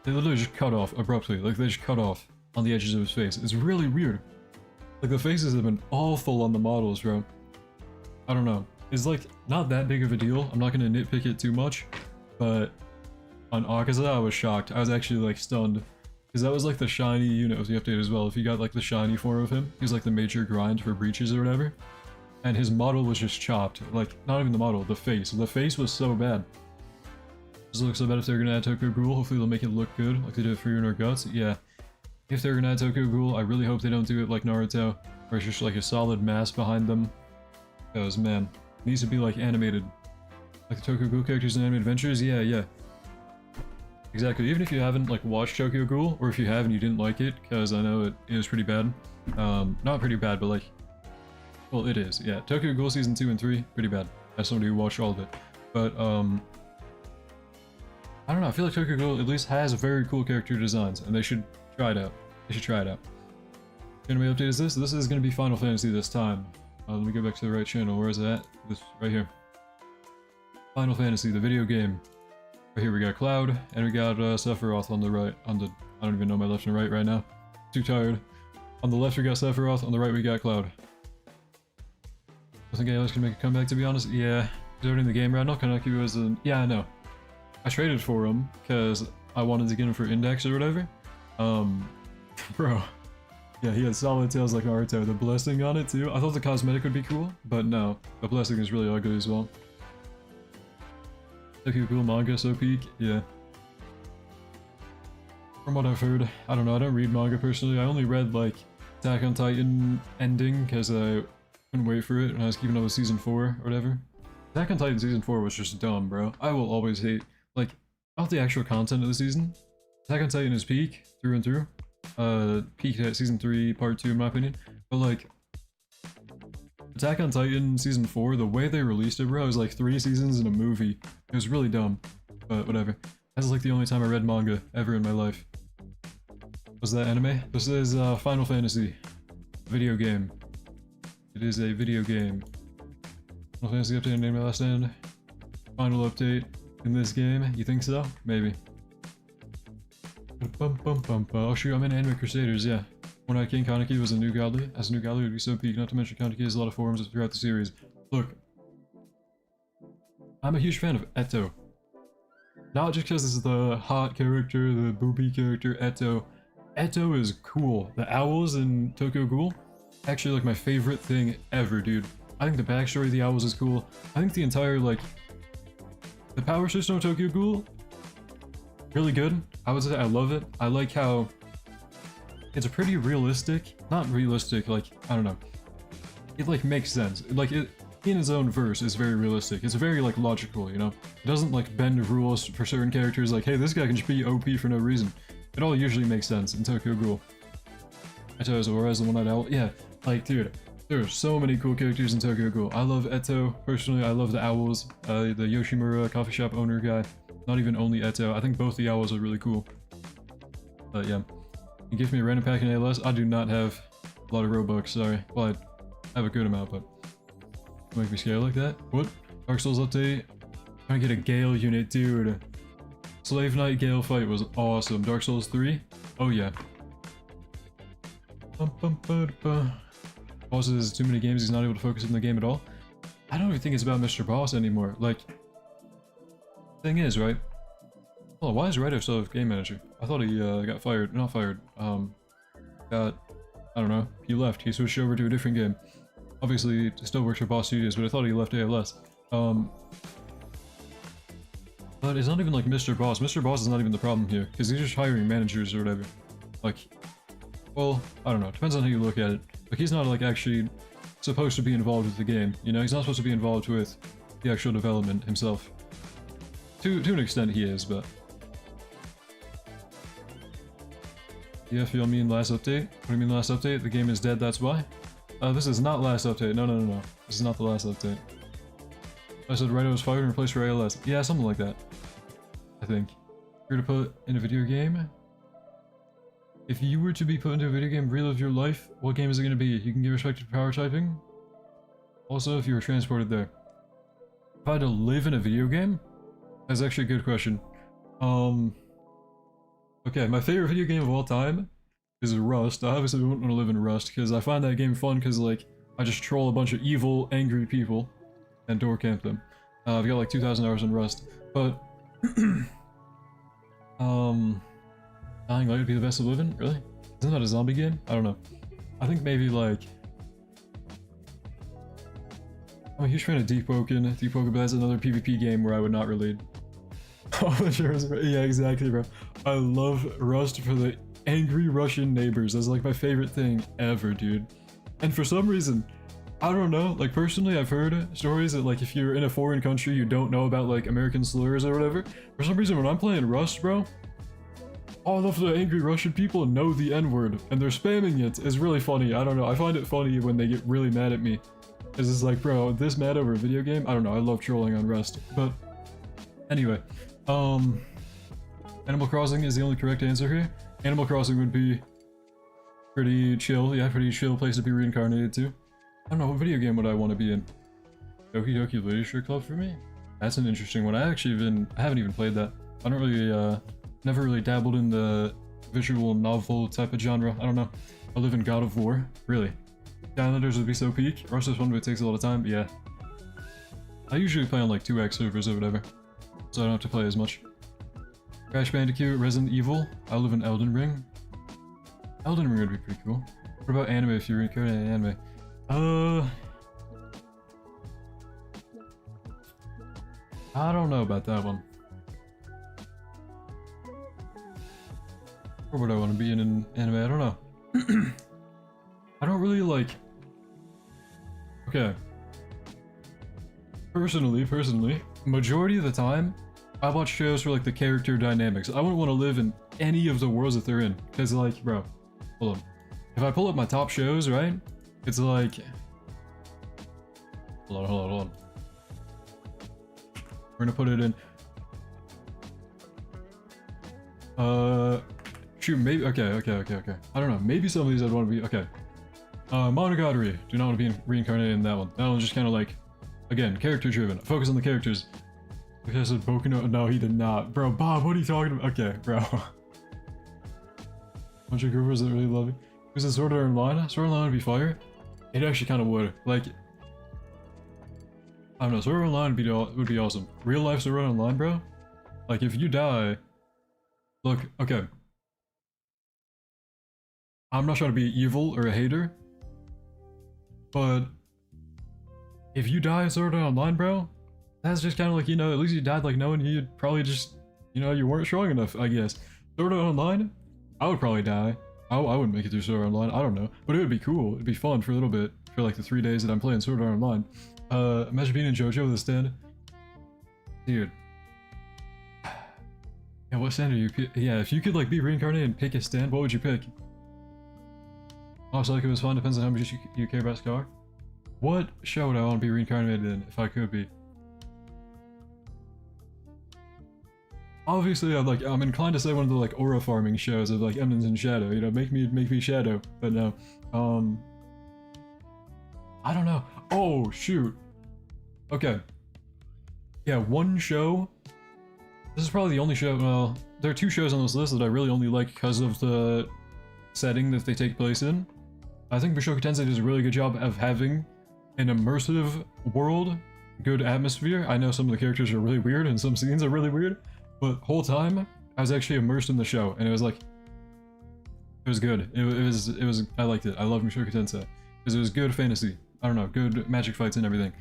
They literally just cut off abruptly. Like they just cut off on the edges of his face. It's really weird. Like the faces have been awful on the models, bro. I don't know. It's like not that big of a deal. I'm not gonna nitpick it too much, but on Akaza I was shocked. I was actually like stunned. Because that was like the shiny unit of the update as well. If you got like the shiny form of him, he was like the major grind for breaches or whatever. And his model was just chopped. Like, not even the model, the face. The face was so bad. Does it look so bad if they're gonna add Tokyo Ghoul? Hopefully they'll make it look good, like they did for Your Guts. Yeah. If they're gonna add Tokyo Ghoul, I really hope they don't do it like Naruto, where it's just like a solid mass behind them. Because, man, it needs to be like animated. Like the Tokyo Ghoul characters in Animated Adventures? Yeah. Exactly. Even if you haven't like watched Tokyo Ghoul, or if you have and you didn't like it, because I know it is pretty bad. Not pretty bad, but like... Well, it is, yeah. Tokyo Ghoul Season 2 and 3, pretty bad. As somebody who watched all of it. But, I don't know, I feel like Tokyo Ghoul at least has very cool character designs, and they should try it out. They should try it out. Anime update is this? This is going to be Final Fantasy this time. Let me go back to the right channel. Where is it at? This, right here. Final Fantasy, the video game. Right here we got Cloud, and we got Sephiroth on the right. I don't even know my left and right right now. Too tired. On the left we got Sephiroth, on the right we got Cloud. I think ALS can make a comeback, to be honest. Yeah, he's already in the game right now. Kaneki was an... Yeah, I know. I traded for him because I wanted to get him for Index or whatever. Bro. Yeah, he had solid tails like Naruto. The blessing on it too. I thought the cosmetic would be cool, but no. The blessing is really ugly as well. Tokyo Ghoul manga so peak? Yeah. From what I've heard, I don't know. I don't read manga personally. I only read like Attack on Titan ending because I couldn't wait for it and I was keeping up with Season 4 or whatever. Attack on Titan Season 4 was just dumb, bro. I will always hate, like, About the actual content of the season, Attack on Titan is peak through and through. Peaked at season 3, part 2 in my opinion. But like, Attack on Titan season 4, the way they released it, bro, was like 3 seasons in a movie. It was really dumb, but whatever. That's like the only time I read manga ever in my life. Was that anime? This is Final Fantasy, video game. It is a video game. Final Fantasy update, name my last end. Final update in this game. You think so? Maybe. Oh shoot, I'm in Anime Crusaders, yeah. When King Kaneki was a new godly. As a new godly, it would be so peak, not to mention Kaneki has a lot of forms throughout the series. Look, I'm a huge fan of Eto. Not just because this is the hot character, the booby character, Eto. Eto is cool. The owls in Tokyo Ghoul, actually like my favorite thing ever, dude. I think the backstory of the owls is cool. I think the entire, like, the power system of Tokyo Ghoul, really good. I would say I love it. I like how it's a pretty realistic, not realistic, like, I don't know. It like makes sense. Like it, in its own verse, is very realistic. It's very like logical, you know? It doesn't like bend rules for certain characters like, hey, this guy can just be OP for no reason. It all usually makes sense in Tokyo Ghoul. Eto as Aura as the One-Eyed Owl. Yeah, like dude, there are so many cool characters in Tokyo Ghoul. I love Eto, personally. I love the owls. The Yoshimura coffee shop owner guy. Not even only Eto. I think both the owls are really cool. Yeah. You give me a random pack in ALS. I do not have a lot of Robux, sorry. Well, I have a good amount, but don't make me scared like that. What? Dark Souls update? Trying to get a Gale unit, dude. Slave Knight Gale fight was awesome. Dark Souls 3? Oh yeah. Boss has too many games, he's not able to focus on the game at all. I don't even think it's about Mr. Boss anymore. Like, thing is, right? Oh, why is Ryder still a game manager? I thought he got fired. Not fired. I don't know. He left. He switched over to a different game. Obviously, he still works for Boss Studios, but I thought he left ALS. But it's not even like Mr. Boss. Mr. Boss is not even the problem here, because he's just hiring managers or whatever. Like, well, I don't know. Depends on how you look at it. But he's not like actually supposed to be involved with the game. You know, he's not supposed to be involved with the actual development himself. To an extent, he is, but. Yeah, if you mean last update? What do you mean last update? The game is dead, that's why? This is not last update. No. This is not the last update. I said Rido was fired and replaced for ALS. Yeah, something like that. I think. If you were to put in a video game? If you were to be put into a video game, relive your life, what game is it going to be? You can give respect to power typing. Also, if you were transported there. If I had to live in a video game? That's actually a good question. Okay, my favorite video game of all time is Rust. I obviously wouldn't want to live in Rust because I find that game fun because, like, I just troll a bunch of evil, angry people and door camp them. I've got like 2,000 hours in Rust, but Dying Light would be the best to live in? Really? Isn't that a zombie game? I don't know. I think maybe like I'm a huge fan of Deep Woken. Deep Woken, but that's another PvP game where I would not relate. Oh, sure. Yeah, exactly, bro. I love Rust for the angry Russian neighbors. That's like my favorite thing ever, dude. And for some reason, I don't know, like personally I've heard stories that like if you're in a foreign country you don't know about like American slurs or whatever. For some reason when I'm playing Rust, bro, all of the angry Russian people know the N-word and they're spamming it. It's really funny. I don't know. I find it funny when they get really mad at me. It's just like, bro, this mad over a video game? I don't know. I love trolling on Rust. But anyway, Animal Crossing is the only correct answer here. Animal Crossing would be pretty chill. Yeah, pretty chill place to be reincarnated to. I don't know, what video game would I want to be in? Doki Doki Literature Club for me? That's an interesting one. I haven't even played that. I don't really, never really dabbled in the visual novel type of genre. I don't know. I live in God of War. Really. Skylanders would be so peak. Rush this one, but it takes a lot of time. Yeah. I usually play on like 2x servers or whatever, so I don't have to play as much. Crash Bandicoot, Resident Evil. I live in Elden Ring. Elden Ring would be pretty cool. What about anime if you're reincarnated in anime? I don't know about that one. Or would I want to be in an anime? I don't know. I don't really like... Okay. Personally, majority of the time, I watch shows for like the character dynamics. I wouldn't want to live in any of the worlds that they're in. Because like, bro, hold on. If I pull up my top shows, right? It's like... Hold on. We're gonna put it in... Shoot, maybe... Okay. I don't know. Maybe some of these I'd want to be... Okay. Monogatari. Do not want to be reincarnated in that one. That one's just kind of like... Again, character driven. Focus on the characters. Because of Boku no... No, he did not. Bro, Bob, what are you talking about? Okay, bro. Bunch of groupers that really love you. Who's in Sword Art Online? Sword Art Online would be fire. It actually kind of would. Like... I don't know, Sword Art Online would be awesome. Real life Sword Art Online, bro? Like, if you die... Look, okay. I'm not trying to be evil or a hater. But... If you die in Sword Art Online, bro... That's just kind of like, you know, at least you died like knowing you'd probably just, you know, you weren't strong enough, I guess. Sword Art Online? I would probably die. I wouldn't make it through Sword Art Online, I don't know. But it would be cool, it'd be fun for a little bit, for like the 3 days that I'm playing Sword Art Online. Imagine being in JoJo with a stand. Dude. Yeah, what stand are you yeah, if you could like be reincarnated and pick a stand, what would you pick? Also, like it was fun, depends on how much you care about Scar. What show would I want to be reincarnated in if I could be? Obviously, I'm inclined to say one of the like aura farming shows of like Eminence and Shadow. You know, make me Shadow. But no, I don't know. Oh shoot. Okay. Yeah, one show. This is probably the only show. Well, there are 2 shows on this list that I really only like because of the setting that they take place in. I think Mushoku Tensei does a really good job of having an immersive world, good atmosphere. I know some of the characters are really weird and some scenes are really weird. But whole time, I was actually immersed in the show, and it was like, it was good. It was, I liked it. I love Mushoku Tensei, because it was good fantasy. I don't know, good magic fights and everything.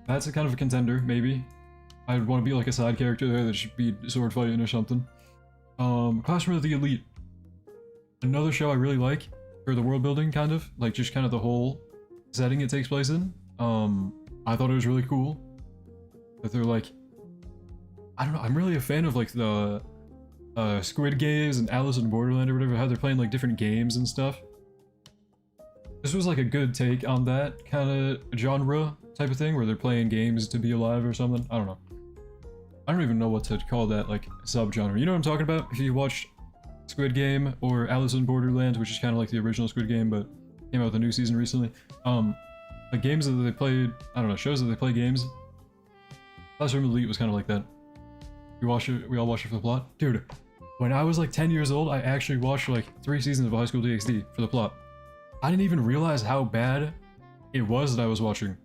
That's a kind of a contender, maybe. I'd want to be like a side character there that should be sword fighting or something. Classroom of the Elite. Another show I really like, for the world building, kind of. Like, just kind of the whole setting it takes place in. I thought it was really cool. That they're like, I don't know, I'm really a fan of like the Squid Games and Alice in Borderland or whatever, how they're playing like different games and stuff. This was like a good take on that kind of genre type of thing where they're playing games to be alive or something. I don't know. I don't even know what to call that like subgenre. You know what I'm talking about? If you watched Squid Game or Alice in Borderland, which is kind of like the original Squid Game but came out with a new season recently. The games that they played, I don't know, shows that they play games. Classroom Elite was kind of like that. We all watched it for the plot. Dude, when I was like 10 years old, I actually watched like 3 seasons of High School DxD for the plot. I didn't even realize how bad it was that I was watching.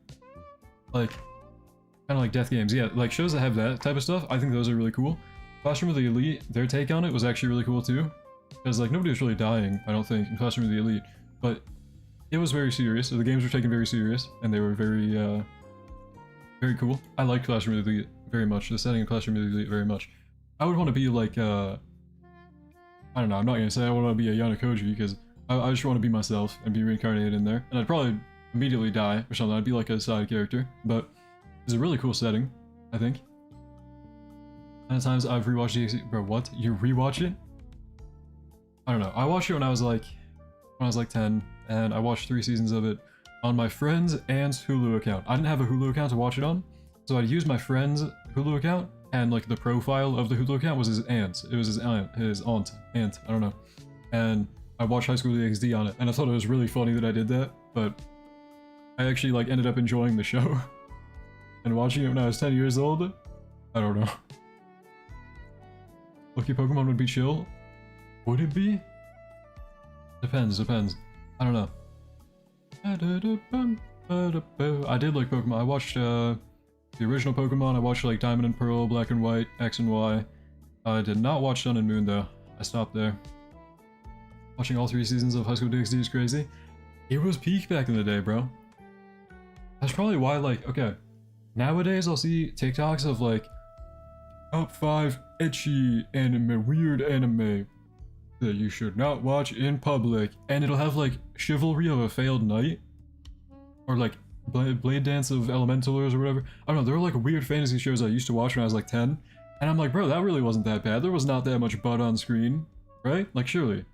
Like, kind of like Death Games. Yeah, like shows that have that type of stuff, I think those are really cool. Classroom of the Elite, their take on it was actually really cool too. Because like nobody was really dying, I don't think, in Classroom of the Elite. But it was very serious, so the games were taken very serious, and they were very, very cool. I liked Classroom of the Elite very much, the setting of Classroom of the Elite very much. I would want to be like, I don't know, I'm not going to say I want to be a Yanakoji, because I just want to be myself and be reincarnated in there. And I'd probably immediately die or something, I'd be like a side character, but it's a really cool setting, I think. And at times I've rewatched DxD. Bro, what? You rewatch it? I don't know, I watched it when I was like 10, and I watched 3 seasons of it on my friend's aunt's Hulu account. I didn't have a Hulu account to watch it on, so I'd use my friend's Hulu account, and like the profile of the Hulu account was his aunt's. It was his aunt, I don't know. And I watched High School DxD on it, and I thought it was really funny that I did that, but I actually like ended up enjoying the show. And watching it when I was 10 years old, I don't know. Lucky Pokemon would be chill? Would it be? Depends. I don't know. I did like Pokemon. I watched the original Pokemon. I watched like Diamond and Pearl, Black and White, X and Y. I did not watch Sun and Moon though. I stopped there. Watching all 3 seasons of High School DxD is crazy. It was peak back in the day, bro. That's probably why, like, okay. Nowadays I'll see TikToks of like top 5 ecchi anime, weird anime that you should not watch in public, and it'll have like Chivalry of a Failed Knight, or like Blade Dance of Elementalers or whatever. I don't know, there were like weird fantasy shows I used to watch when I was like 10. And I'm like, bro, that really wasn't that bad. There was not that much butt on screen, right? Like, surely.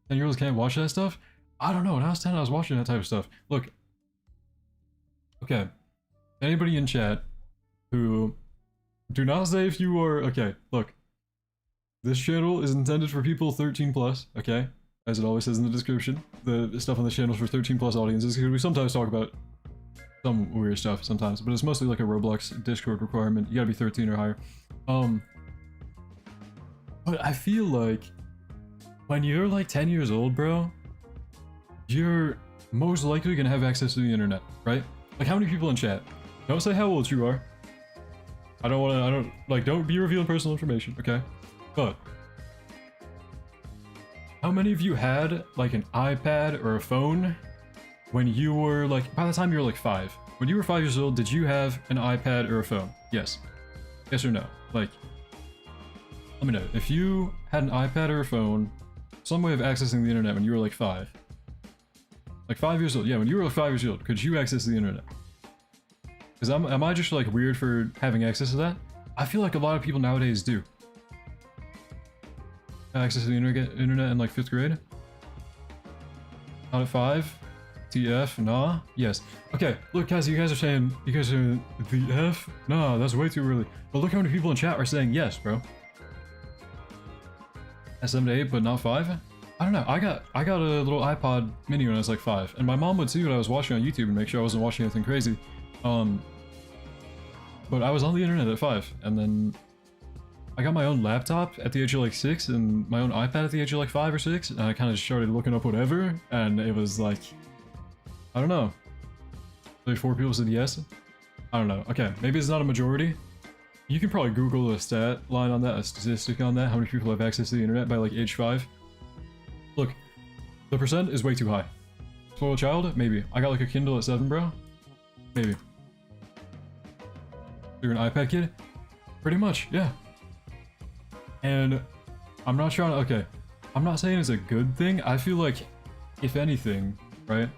10-year-olds can't watch that stuff? I don't know, when I was 10, I was watching that type of stuff. Look. Okay. Anybody in chat who... Do not say if you are... Okay, look. This channel is intended for people 13 plus, okay? As it always says in the description. The stuff on this channel is for 13 plus audiences, because we sometimes talk about some weird stuff sometimes, but it's mostly like a Roblox Discord requirement. You gotta be 13 or higher. But I feel like when you're like 10 years old, bro, you're most likely gonna have access to the internet, right? Like, how many people in chat? Don't say how old you are. Don't be revealing personal information, okay? But how many of you had like an iPad or a phone when you were like, by the time you were like 5? When you were 5 years old, did you have an iPad or a phone? Yes. Yes or no? Like, let me know. If you had an iPad or a phone, some way of accessing the internet when you were like 5. Like 5 years old. Yeah, when you were like 5 years old, could you access the internet? Because am I just like weird for having access to that? I feel like a lot of people nowadays do. Access to the internet in like 5th grade? Not at 5? TF? Nah? Yes. Okay, look guys, you guys are saying, you guys are the F? Nah, that's way too early. But look how many people in chat are saying yes, bro. At 7 to 8, but not 5? I don't know, I got a little iPod mini when I was like 5, and my mom would see what I was watching on YouTube and make sure I wasn't watching anything crazy. But I was on the internet at 5, and then I got my own laptop at the age of like 6, and my own iPad at the age of like 5 or 6, and I kind of started looking up whatever, and it was like, I don't know. Like 4 people said yes? I don't know. Okay, maybe it's not a majority. You can probably Google a stat line on that, a statistic on that, how many people have access to the internet by like age 5. Look, the percent is way too high. Spoiled child? Maybe. I got like a Kindle at 7, bro. Maybe. You're an iPad kid? Pretty much, yeah. And I'm not trying to, okay, I'm not saying it's a good thing. I feel like, if anything, right,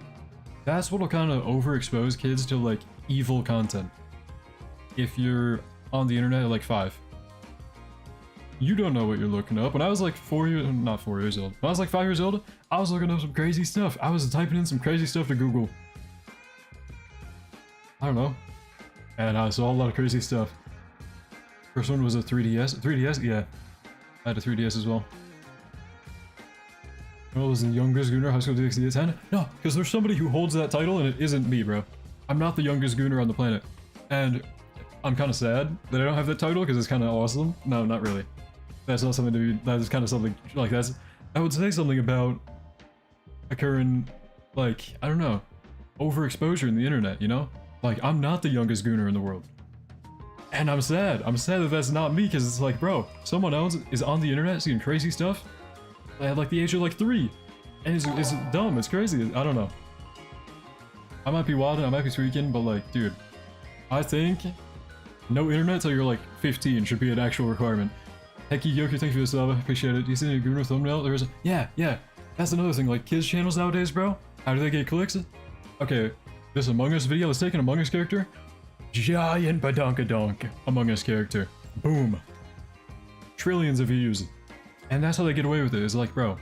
that's what'll kind of overexpose kids to like evil content. If you're on the internet at like 5, you don't know what you're looking up. When I was like not 4 years old, when I was like 5 years old, I was looking up some crazy stuff. I was typing in some crazy stuff to Google. I don't know. And I saw a lot of crazy stuff. First one was a 3DS. 3DS? Yeah. I had a 3DS as well. Well, was the youngest Gooner High School DxD at 10? No, because there's somebody who holds that title and it isn't me, bro. I'm not the youngest Gooner on the planet. And I'm kind of sad that I don't have that title because it's kind of awesome. No, not really. That's not something to be, that is kind of something, like that would say something about a current, like, I don't know, overexposure in the internet, you know? Like, I'm not the youngest Gooner in the world. And I'm sad. I'm sad that that's not me, because it's like, bro, someone else is on the internet seeing crazy stuff at like the age of like 3. And it's dumb, it's crazy, I don't know. I might be wilding, I might be tweaking, but like, dude, I think no internet till you're like 15 should be an actual requirement. Hecky Yoki, thank you for the sub, appreciate it. Do you see any Gooner thumbnail? There is a, yeah, that's another thing, like kids channels nowadays, bro, how do they get clicks? Okay, this Among Us video, let's take an Among Us character. Giant badonkadonk Among Us character. Boom. Trillions of views. And that's how they get away with it. It's like, bro,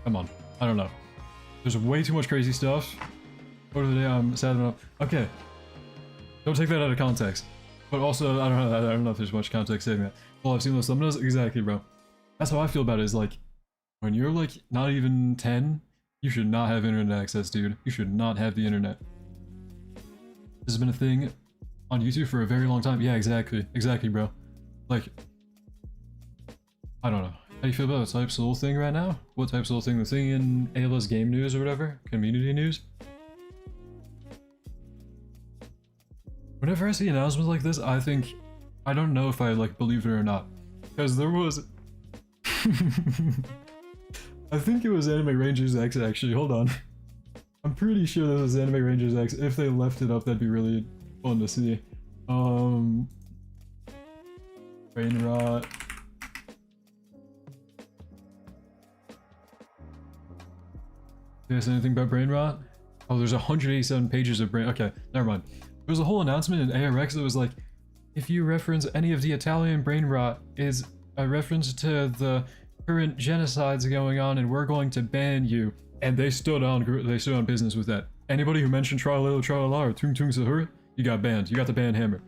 come on. I don't know. There's way too much crazy stuff. Photo of the day, I'm sad enough. Okay. Don't take that out of context. But also, I don't know if there's much context saying that. Well, I've seen those thumbnails. Exactly, bro. That's how I feel about it, is like, when you're like not even 10, you should not have internet access, dude. You should not have the internet. This has been a thing on YouTube for a very long time. Yeah, exactly, bro. Like, I don't know. How do you feel about the Type Soul thing right now? What Type Soul thing? The thing in Ayla's game news or whatever? Community news? Whenever I see announcements like this, I think, I don't know if I like believe it or not. Because there was... I think it was Anime Rangers X actually, hold on. I'm pretty sure this was Anime Rangers X. If they left it up, that'd be really fun to see. Brain rot. Did I say anything about brain rot? Oh, there's 187 pages of brain. Okay, never mind. There was a whole announcement in ARX that was like, if you reference any of the Italian brain rot, is a reference to the current genocides going on, and we're going to ban you. And they stood on business with that. Anybody who mentioned Tralala or Tung Tung Sahur, you got banned. You got the ban hammer.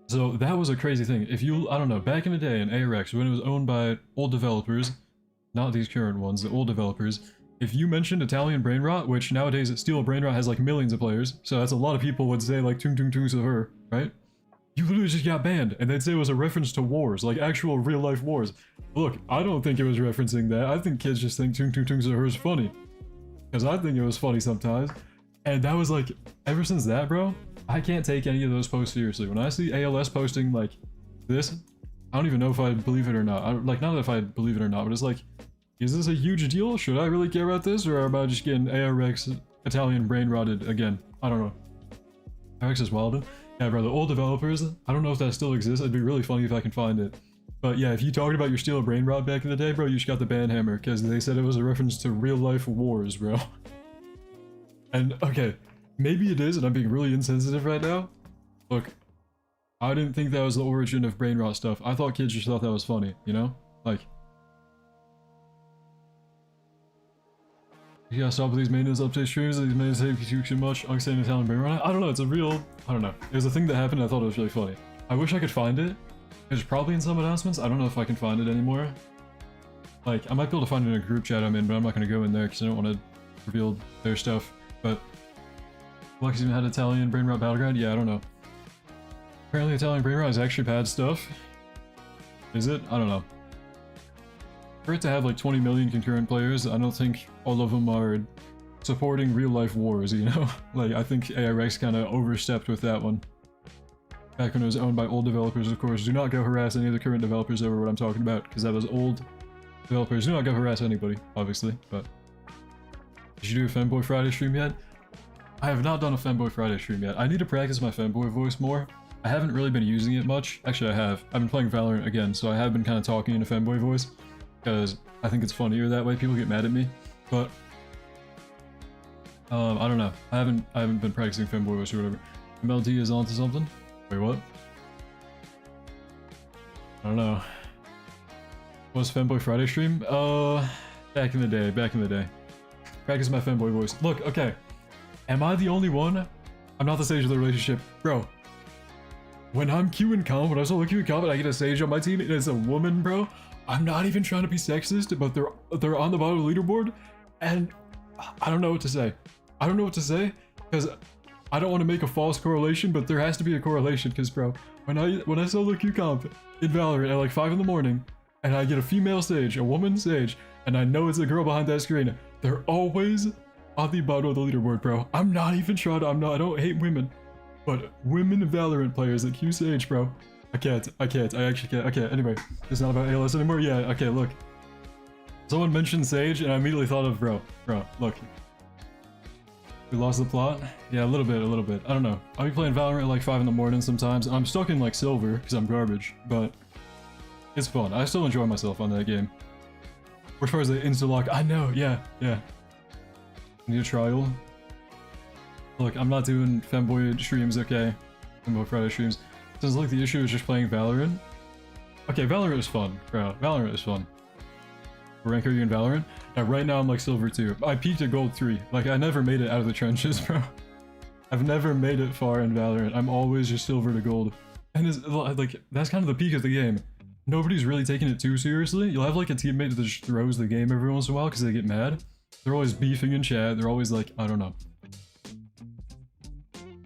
So that was a crazy thing. If you, I don't know, back in the day in ARX, when it was owned by old developers, not these current ones, the old developers, if you mentioned Italian brain rot, which nowadays Steel Brain Rot has like millions of players, so that's a lot of people would say like Tung Tung Tung Sahur, right? You literally just got banned, and they'd say it was a reference to wars, like actual real-life wars. Look, I don't think it was referencing that. I think kids just think Tung Tung Tung Sahur is funny. Because I think it was funny sometimes. And that was like, ever since that, bro, I can't take any of those posts seriously. When I see ALS posting like this, I don't even know if I believe it or not. Like, not if I believe it or not, but it's like, is this a huge deal? Should I really care about this? Or am I just getting ARX Italian brain rotted again? I don't know. ARX is wildin'. Yeah, bro, the old developers, I don't know if that still exists. It'd be really funny if I can find it. But yeah, if you talked about your Steel Brain Rot back in the day, bro, you just got the ban hammer, because they said it was a reference to real-life wars, bro. And, okay, maybe it is, and I'm being really insensitive right now. Look, I didn't think that was the origin of brain rot stuff. I thought kids just thought that was funny, you know? Like, you gotta stop with these maintenance update streams. These maintenance take too much. Understand Italian brain rot. I don't know. It's a real. I don't know. It was a thing that happened. And I thought it was really funny. I wish I could find it. It's probably in some announcements. I don't know if I can find it anymore. Like, I might be able to find it in a group chat I'm in, but I'm not gonna go in there because I don't want to reveal their stuff. But Lux even had Italian brain rot battleground. Yeah, I don't know. Apparently, Italian brain rot is actually bad stuff. Is it? I don't know. For it to have like 20 million concurrent players, I don't think all of them are supporting real-life wars, you know? Like, I think ARX kind of overstepped with that one. Back when it was owned by old developers, of course. Do not go harass any of the current developers over what I'm talking about, because that was old developers. Do not go harass anybody, obviously, but... Did you do a Femboy Friday stream yet? I have not done a Femboy Friday stream yet. I need to practice my Femboy voice more. I haven't really been using it much. Actually, I have. I've been playing Valorant again, so I have been kind of talking in a Femboy voice. Because I think it's funnier that way. People get mad at me, but I don't know. I haven't been practicing Femboy voice or whatever. MLD is onto something. Wait, what? I don't know. What's Femboy Friday stream? Back in the day. Practice my Femboy voice. Look, okay. Am I the only one? I'm not the sage of the relationship, bro. When I'm queuing comp, when I solo queuing comp, and I get a sage on my team, and it's a woman, bro. I'm not even trying to be sexist, but they're on the bottom of the leaderboard, and I don't know what to say. I don't know what to say, because I don't want to make a false correlation, but there has to be a correlation, because bro, when I solo queue comp in Valorant at like 5 in the morning, and I get a female sage, a woman sage, and I know it's a girl behind that screen, they're always on the bottom of the leaderboard, bro. I'm not even trying to, I don't hate women, but women Valorant players that queue sage, bro. I actually can't. Okay, anyway, it's not about ALS anymore. Yeah, okay, look. Someone mentioned Sage, and I immediately thought of bro, look. We lost the plot? Yeah, a little bit. I don't know. I'll be playing Valorant at like 5 in the morning sometimes, and I'm stuck in like silver, because I'm garbage, but it's fun. I still enjoy myself on that game. As far as the insta-lock, I know, yeah. Need a trial. Look, I'm not doing Femboy streams, okay? Femboy Friday streams. Since like the issue is just playing Valorant. Okay, Valorant is fun, bro. Valorant is fun. What rank are you in Valorant? Now, right now I'm like silver 2. I peaked at gold 3. Like, I never made it out of the trenches, bro. I've never made it far in Valorant. I'm always just silver to gold. And it's like, that's kind of the peak of the game. Nobody's really taking it too seriously. You'll have like a teammate that just throws the game every once in a while because they get mad. They're always beefing in chat. They're always like, I don't know.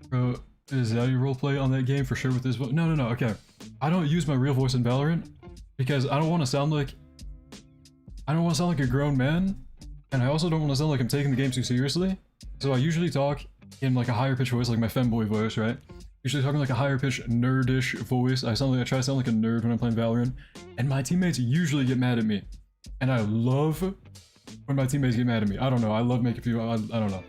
Bro, is that your roleplay on that game for sure with this? No, okay. I don't use my real voice in Valorant because I don't want to sound like a grown man, and I also don't want to sound like I'm taking the game too seriously. So I usually talk in like a higher pitch voice, like my femboy voice, right? Usually talking like a higher pitch nerdish voice. I try to sound like a nerd when I'm playing Valorant, and my teammates usually get mad at me. And I love when my teammates get mad at me. I don't know. I love making people. I don't know.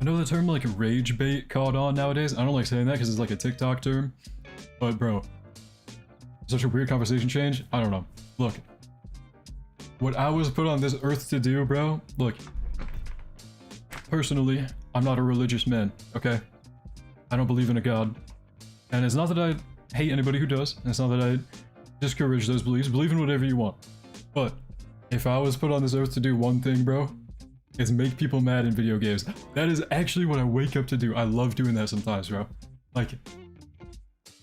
I know the term like rage bait caught on nowadays. I don't like saying that because it's like a TikTok term. But bro, such a weird conversation change. I don't know. Look, what I was put on this earth to do, bro. Look, personally, I'm not a religious man, okay? I don't believe in a god. And it's not that I hate anybody who does, and it's not that I discourage those beliefs. Believe in whatever you want. But if I was put on this earth to do one thing, bro, it's make people mad in video games. That is actually what I wake up to do. I love doing that sometimes, bro. Like,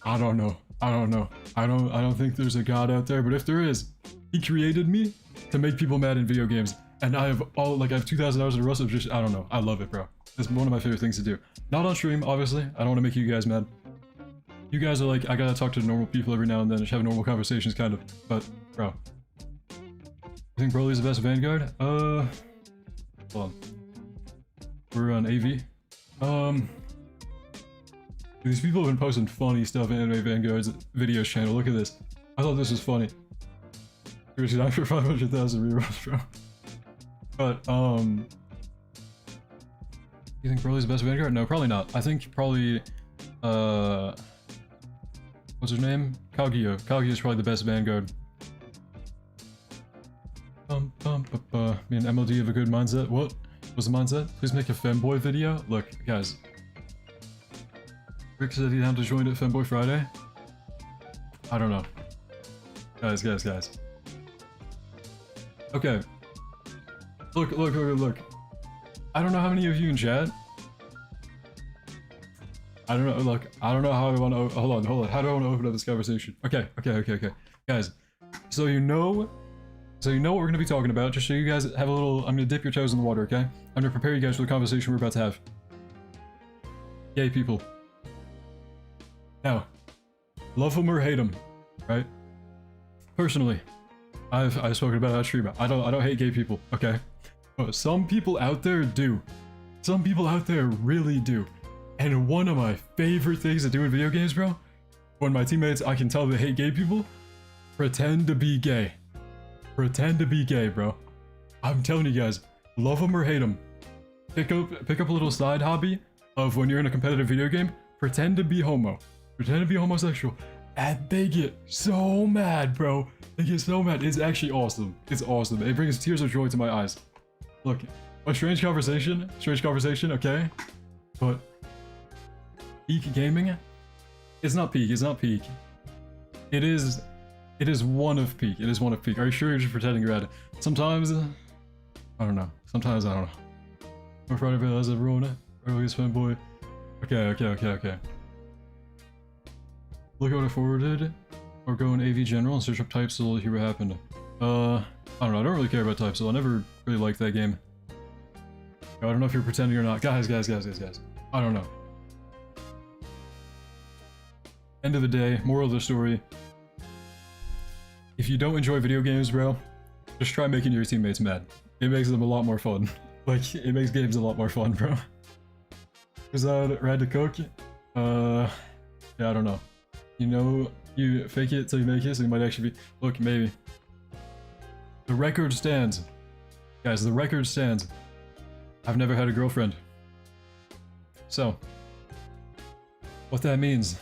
I don't know. I don't think there's a god out there, but if there is, he created me to make people mad in video games. And I have 2,000 hours of Rust of just, I don't know. I love it, bro. It's one of my favorite things to do. Not on stream, obviously. I don't want to make you guys mad. You guys are like, I gotta talk to normal people every now and then, just have normal conversations, kind of. But, bro. You think Broly's the best Vanguard? Hold on. We're on AV. These people have been posting funny stuff in Anime Vanguard's videos channel. Look at this. I thought this was funny. Seriously, I'm for 500,000 rerolls, bro. But, you think Broly's the best Vanguard? No, probably not. I think probably, what's her name? Kaguya. Kaguya's probably the best Vanguard. Me and MLD have a good mindset. What was the mindset? Please make a femboy video? Look, guys. Rick said he'd have to join at Femboy Friday. I don't know. Guys. Okay. Look. I don't know how many of you in chat. I don't know, look, I don't know how I want to, hold on. How do I want to open up this conversation? Okay. Guys, so you know what we're going to be talking about, just so you guys have a little, I'm going to dip your toes in the water, okay? I'm going to prepare you guys for the conversation we're about to have. Gay people. Now, love them or hate them, right? Personally, I've spoken about it on stream. I don't hate gay people, okay? But some people out there do. Some people out there really do. And one of my favorite things to do in video games, bro, when my teammates, I can tell they hate gay people, pretend to be gay. Pretend to be gay, bro. I'm telling you guys, love them or hate them. Pick up a little side hobby of when you're in a competitive video game, pretend to be homo. Pretend to be homosexual. And they get so mad, bro. They get so mad. It's actually awesome. It's awesome. It brings tears of joy to my eyes. Look, a strange conversation, okay? But peak gaming? It's not peak. It is one of peak. Are you sure you're just pretending you're at it? Sometimes, I don't know. More Friday Vale as everyone. Earliest fanboy. Okay. Look at what I forwarded. Or go in AV general and search up types so we'll hear what happened. I don't know. I don't really care about types, so I never really liked that game. I don't know if you're pretending or not. Guys. I don't know. End of the day, moral of the story. If you don't enjoy video games, bro, just try making your teammates mad. It makes them a lot more fun. Like, it makes games a lot more fun, bro. Is that rad to cook? Yeah, I don't know. You know, you fake it till you make it, so you might actually be... Look, maybe. The record stands. Guys, the record stands. I've never had a girlfriend. So, what that means,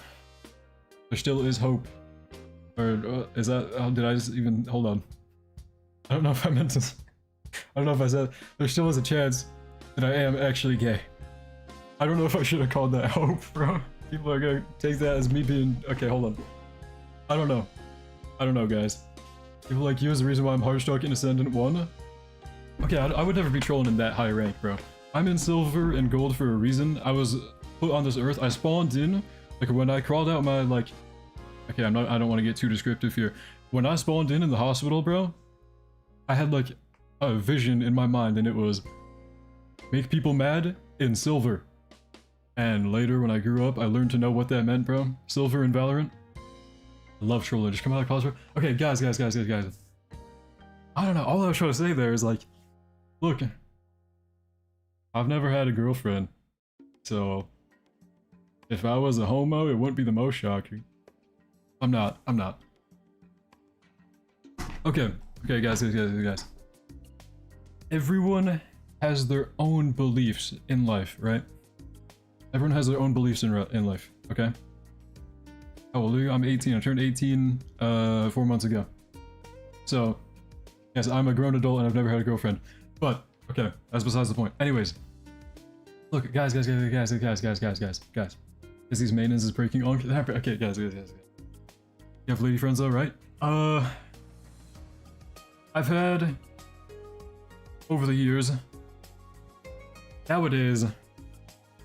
there still is hope. Or, is that... did I just even... Hold on. I don't know if I meant to... I don't know if I said... There still is a chance that I am actually gay. I don't know if I should have called that hope, bro. People are gonna take that as me being... Okay, hold on. I don't know, guys. People like you is the reason why I'm Heartstruck in Ascendant 1. Okay, I would never be trolling in that high rank, bro. I'm in silver and gold for a reason. I was put on this earth. I spawned in... Like, when I crawled out my, like... Okay, I don't want to get too descriptive here. When I spawned in the hospital, bro, I had, like, a vision in my mind, and it was... Make people mad in silver. And later, when I grew up, I learned to know what that meant, bro. Silver in Valorant. I love trolling. Just come out of closet. Okay, guys. I don't know. All I was trying to say there is, like... Look. I've never had a girlfriend. So... If I was a homo, it wouldn't be the most shocking. I'm not. Okay, guys. Everyone has their own beliefs in life, right? Everyone has their own beliefs in life, okay? How old are you? I'm 18. I turned 18 4 months ago. So, yes, I'm a grown adult and I've never had a girlfriend. But, okay, that's besides the point. Anyways, Look, guys. Is these maintenance is breaking on? Okay, guys. You have lady friends though, right? I've had over the years. Nowadays,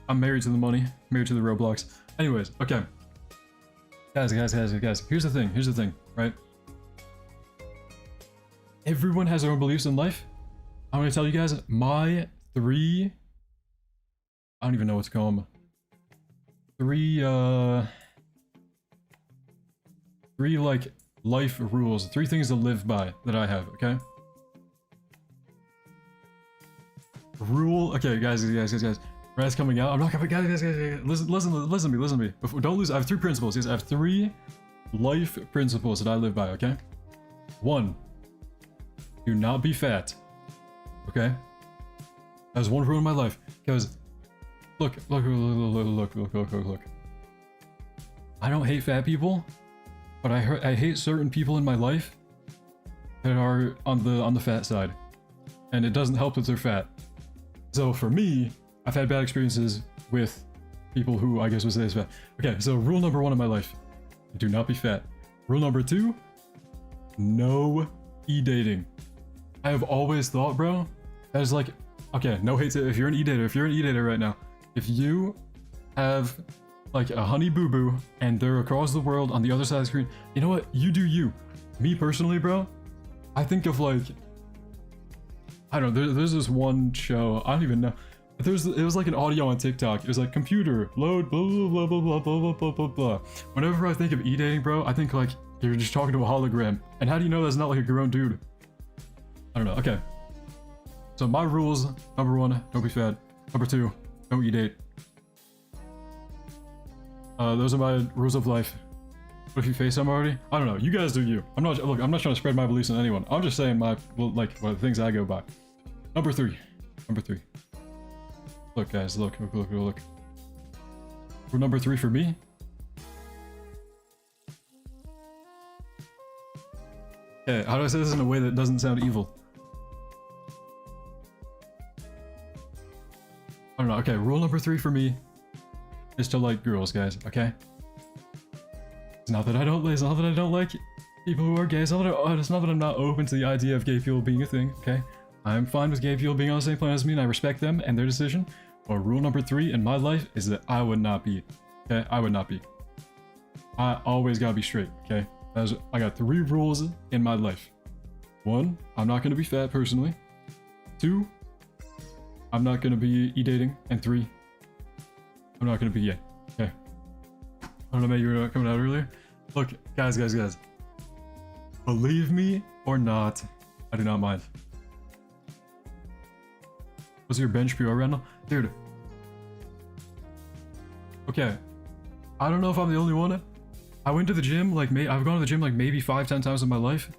I'm married to the money, married to the Roblox. Anyways, okay. Guys. Here's the thing, right? Everyone has their own beliefs in life. I'm gonna tell you guys my three. I don't even know what to call them. Three like life rules, 3 things to live by that I have, okay? Okay, guys. Rad's coming out. I'm not coming, guys. Listen to me. Before, don't lose. I have 3 principles. Yes, I have 3 life principles that I live by, okay? 1, do not be fat, okay? That was 1 rule in my life, because look. I don't hate fat people, but I hate certain people in my life that are on the fat side, and it doesn't help that they're fat. So for me, I've had bad experiences with people who I guess would say is fat. Okay, so rule number 1 in my life, do not be fat. Rule number 2, no e-dating. I have always thought, bro, that is like, okay, no hate to, if you're an e-dater right now, if you have like a honey boo-boo and they're across the world on the other side of the screen, you know what, you do you. Me personally, bro, I think of like, I don't know, there's this one show, I don't even know, it was like an audio on TikTok. It was like, computer, load, blah, blah, blah, blah, blah, blah, blah, blah, blah. Whenever I think of e-dating, bro, I think like, you're just talking to a hologram. And how do you know that's not like a grown dude? I don't know, okay. So my rules, number 1, don't be fat. Number 2, don't e-date. Those are my rules of life. What if you face them already? I don't know, you guys do you. I'm not trying to spread my beliefs on anyone. I'm just saying what the things I go by. Number 3. Look, guys, look. Rule number 3 for me. Okay, how do I say this in a way that doesn't sound evil? I don't know. Okay, rule number 3 for me is to like girls, guys. Okay. It's not that I don't like people who are gay. It's not that I'm not open to the idea of gay people being a thing. Okay, I'm fine with gay people being on the same planet as me, and I respect them and their decision. But rule number 3 in my life is that I would not be. Okay, I would not be. I always gotta be straight. Okay, I got 3 rules in my life. 1, I'm not gonna be fat personally. 2, I'm not gonna be e-dating, and 3, I'm not gonna be gay. Okay. I don't know, maybe you were coming out earlier. Look, guys. Believe me or not, I do not mind. What's your bench PR, Randall? Dude. Okay. I don't know if I'm the only one. I went to the gym, like, I've gone to the gym like maybe 5-10 times in my life.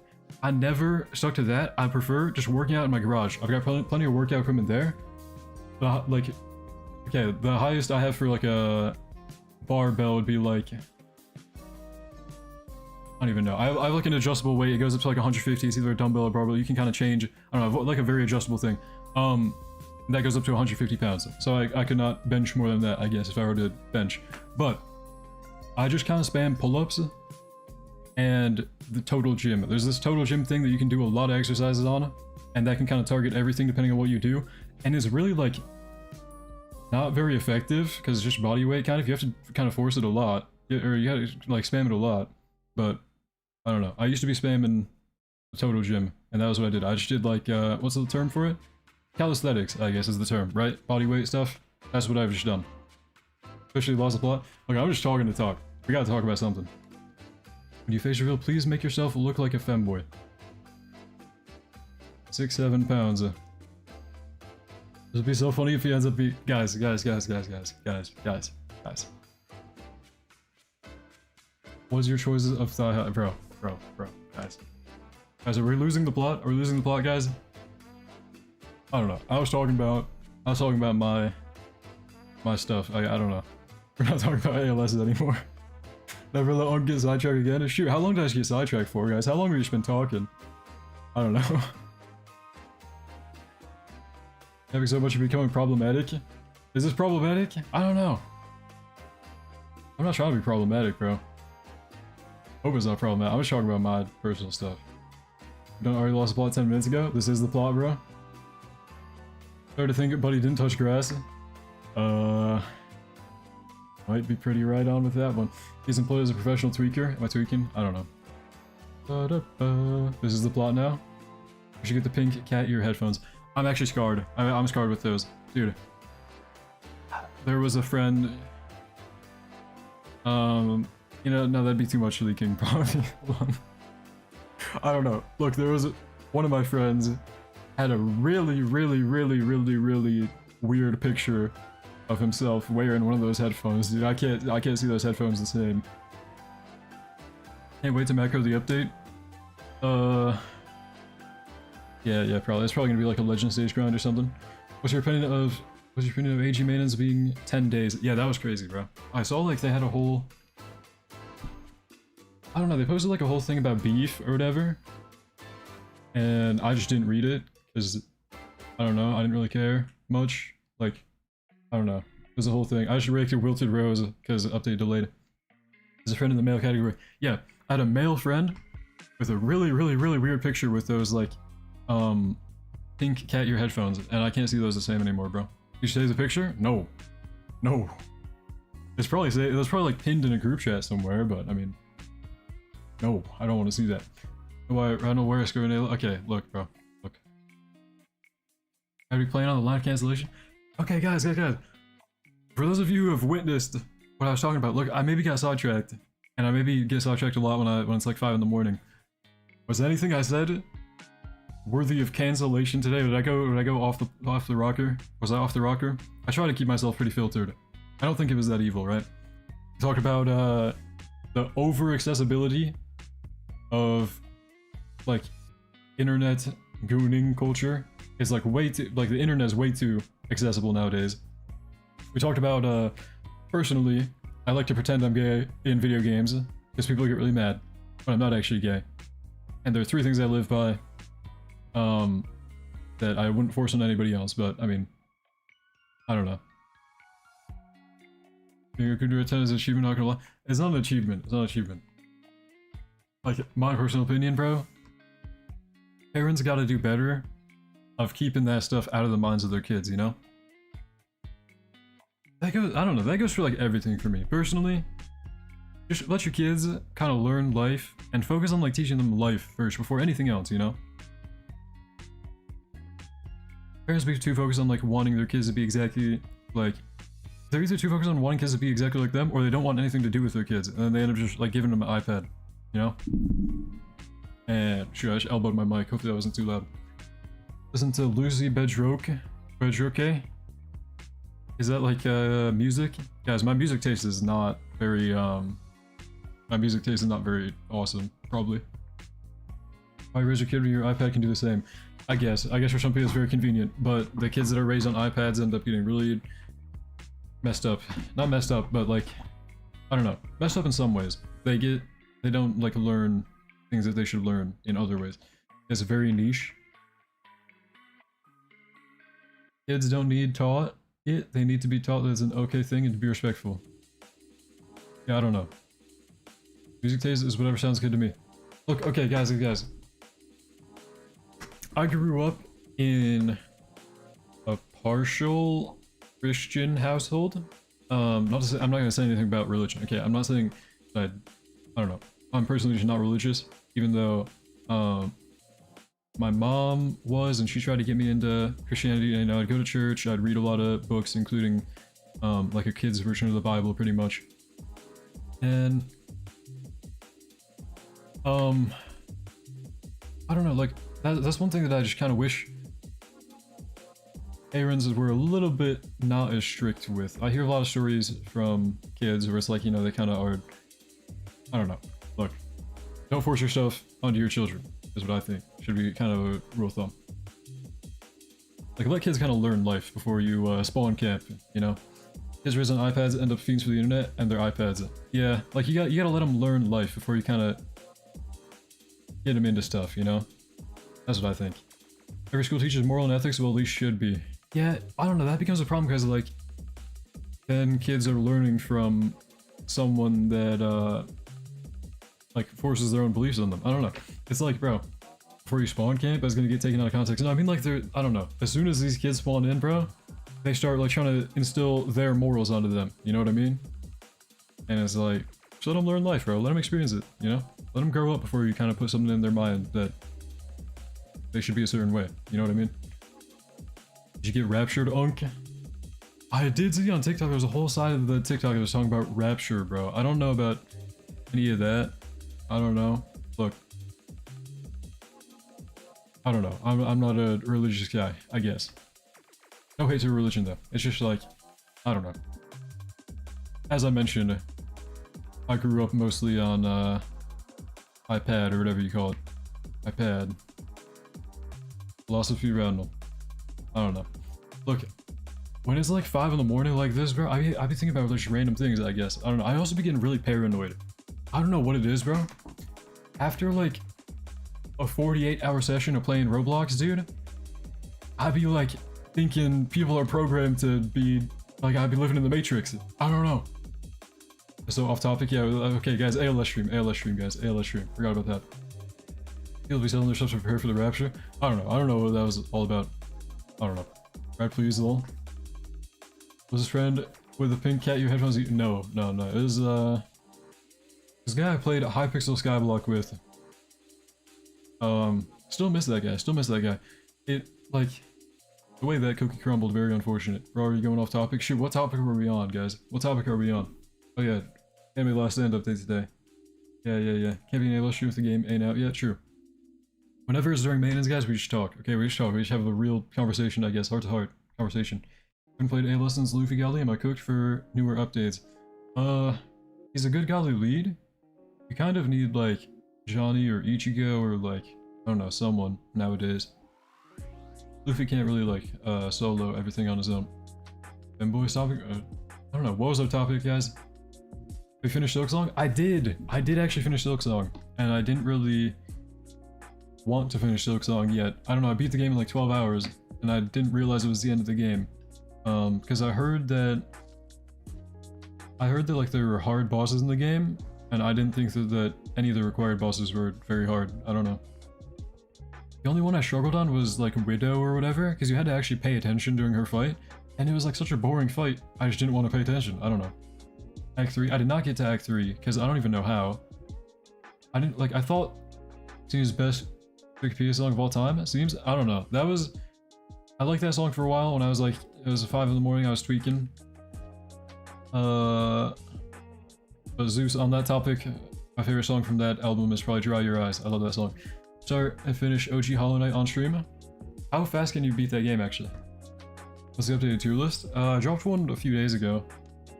I never stuck to that. I prefer just working out in my garage. I've got plenty of workout equipment there. But, like, okay, the highest I have for like a barbell would be like, I don't even know. I have like an adjustable weight. It goes up to like 150. It's either a dumbbell or barbell. You can kind of change. I don't know, like a very adjustable thing. That goes up to 150 pounds. So I could not bench more than that, I guess, if I were to bench. But I just kind of spam pull-ups and the total gym. There's this total gym thing that you can do a lot of exercises on, and that can kind of target everything depending on what you do. And it's really like not very effective because it's just body weight kind of. You have to kind of force it a lot, or you gotta like spam it a lot. But I don't know. I used to be spamming the total gym, and that was what I did. I just did like what's the term for it? Calisthenics, I guess is the term, right? Body weight stuff. That's what I've just done. Especially lost the plot. Look, I'm just talking to talk. We gotta talk about something. When you face reveal, please make yourself look like a femboy. 6-7 pounds. This would be so funny if he ends up be guys. What's your choices of thigh high, bro, guys? Guys, are we losing the plot? Are we losing the plot, guys? I don't know. I was talking about my stuff. I don't know. We're not talking about ALSs anymore. Never let on get sidetracked again. Shoot, how long did I get sidetracked for, guys? How long have we just been talking? I don't know. Having so much of becoming problematic. Is this problematic? I don't know. I'm not trying to be problematic, bro. Hope it's not problematic. I'm just talking about my personal stuff. Don't already lost the plot 10 minutes ago? This is the plot, bro. Sorry to think Buddy didn't touch grass. Might be pretty right on with that one. He's employed as a professional tweaker. Am I tweaking? I don't know. This is the plot now. We should get the pink cat ear headphones. I'm actually scarred. I'm scarred with those. Dude. There was a friend... you know, no, that'd be too much leaking, probably. Hold on. I don't know. Look, there was one of my friends had a really weird picture of himself wearing one of those headphones. Dude, I can't see those headphones the same. Can't wait to macro the update. Yeah, probably. It's probably gonna be like a legend stage grind or something. What's your opinion of AG maintenance being 10 days? Yeah, that was crazy, bro. I saw like they had a whole... I don't know, they posted like a whole thing about beef or whatever. And I just didn't read it, because, I don't know, I didn't really care much. Like, I don't know. It was a whole thing. I just reacted Wilted Rose, because update delayed. There's a friend in the male category. Yeah, I had a male friend with a really weird picture with those, like, pink cat ear headphones, and I can't see those the same anymore, bro. You save the picture? No. No. It was probably like pinned in a group chat somewhere, but I mean... No, I don't want to see that. Why, I don't know where it's going. Okay, look, bro. Look. Are we playing on the line cancellation? Okay, guys. For those of you who have witnessed what I was talking about, look, I maybe got sidetracked. And I maybe get sidetracked a lot when it's like 5 in the morning. Was anything I said worthy of cancellation today? Did I go off the rocker? Was I off the rocker? I try to keep myself pretty filtered. I don't think it was that evil, right? We talked about the over accessibility of like internet gooning culture. It's like way too, like the internet is way too accessible nowadays. We talked about personally, I like to pretend I'm gay in video games because people get really mad, but I'm not actually gay. And there are 3 things I live by that I wouldn't force on anybody else, but I mean, I don't know. Being a good attend is an achievement, not gonna lie. It's not an achievement, it's not an achievement. Like, my personal opinion, bro, parents gotta do better of keeping that stuff out of the minds of their kids, you know? That goes, I don't know, that goes for like everything for me. Personally, just let your kids kind of learn life and focus on like teaching them life first before anything else, you know? Parents be too focused on like wanting their kids to be exactly like... They're either too focused on wanting kids to be exactly like them, or they don't want anything to do with their kids, and then they end up just like giving them an iPad, you know? And shoot, I just elbowed my mic, hopefully that wasn't too loud. Listen to Lucy Bedroke? Is that like music? Guys, my music taste is not very awesome, probably. Why raise your kid when your iPad can do the same? I guess for some people it's very convenient, but the kids that are raised on iPads end up getting really messed up. Not messed up, but like, I don't know, messed up in some ways. They don't like learn things that they should learn in other ways. It's very niche. Kids don't need taught it, they need to be taught that it's an okay thing and to be respectful. Yeah, I don't know. Music taste is whatever sounds good to me. Look, okay, guys. I grew up in a partial Christian household. I'm not gonna say anything about religion. Okay, I'm not saying that I don't know. I'm personally just not religious, even though my mom was, and she tried to get me into Christianity. And I'd go to church, I'd read a lot of books, including like a kid's version of the Bible, pretty much. And I don't know, like that's one thing that I just kind of wish parents were a little bit not as strict with. I hear a lot of stories from kids where it's like, you know, they kind of are, I don't know. Look, don't force your stuff onto your children, is what I think. Should be kind of a rule of thumb. Like, let kids kind of learn life before you spawn camp, you know? Kids raised on iPads end up fiends for the internet and their iPads. Yeah, like you gotta let them learn life before you kind of get them into stuff, you know? That's what I think. Every school teaches moral and ethics, well, at least should be. Yeah, I don't know, that becomes a problem because, like, then kids are learning from someone that like forces their own beliefs on them. I don't know. It's like, bro, before you spawn camp, that's gonna get taken out of context. No, I mean like they're, I don't know. As soon as these kids spawn in, bro, they start like trying to instill their morals onto them. You know what I mean? And it's like, just let them learn life, bro. Let them experience it, you know? Let them grow up before you kind of put something in their mind that they should be a certain way. You know what I mean? Did you get raptured, Unk? I did see on TikTok, there was a whole side of the TikTok that was talking about rapture, bro. I don't know about any of that. I don't know. Look. I don't know. I'm not a religious guy, I guess. No hate to religion, though. It's just like, I don't know. As I mentioned, I grew up mostly on iPad or whatever you call it. iPad. Philosophy random. I don't know. Look, when it's like 5 in the morning like this, bro, I be thinking about just random things, I guess. I don't know. I also be getting really paranoid. I don't know what it is, bro. After like a 48-hour session of playing Roblox, dude, I'd be like thinking people are programmed to be like, I'd be living in the Matrix. I don't know. So off topic, yeah, okay guys, ALS stream guys, ALS stream, forgot about that. People be selling their stuff to prepare for the rapture. I don't know what that was all about. I don't know. Right, please, lol. Was this friend with the pink cat you headphones? No. It was this guy I played Hypixel Skyblock with. Still miss that guy. It, like, the way that cookie crumbled, very unfortunate. We're already going off topic. Shoot, what topic were we on, guys? What topic are we on? Oh yeah, Can't be last stand update today. Yeah. Can't be able to shoot if the game ain't out yet. True. Whenever it's during maintenance, guys, we just talk. Okay, we just talk. We just have a real conversation, I guess. Heart-to-heart conversation. Haven't played A lessons Luffy Galley. Am I cooked for newer updates? He's a good Galley lead. You kind of need, like, Johnny or Ichigo or, like, I don't know, someone nowadays. Luffy can't really, like, solo everything on his own. Femboy's topic? I don't know. What was our topic, guys? We finished Silksong? I did actually finish Silksong. And I didn't really want to finish Silksong yet. I don't know, I beat the game in like 12 hours, and I didn't realize it was the end of the game. Because I heard that like there were hard bosses in the game, and I didn't think that any of the required bosses were very hard. I don't know. The only one I struggled on was like Widow or whatever, because you had to actually pay attention during her fight, and it was like such a boring fight, I just didn't want to pay attention. I don't know. Act 3, I did not get to Act 3, because I don't even know how. I thought Seems best Wikipedia song of all time, it seems. I don't know. I liked that song for a while when I was like, it was 5 in the morning, I was tweaking. But Zeus, on that topic, my favorite song from that album is probably Dry Your Eyes. I love that song. Start and finish OG Hollow Knight on stream. How fast can you beat that game, actually? What's the updated tier list? I dropped one a few days ago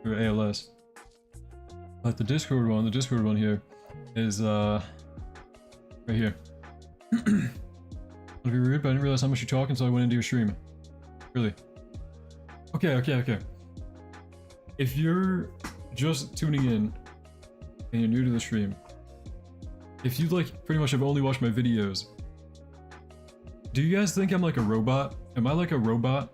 for ALS. But the Discord one here is, right here. I'll be rude, but I didn't realize how much you talk until I went into your stream. Really? Okay. If you're just tuning in and you're new to the stream, if you like pretty much have only watched my videos, do you guys think I'm like a robot? Am I like a robot?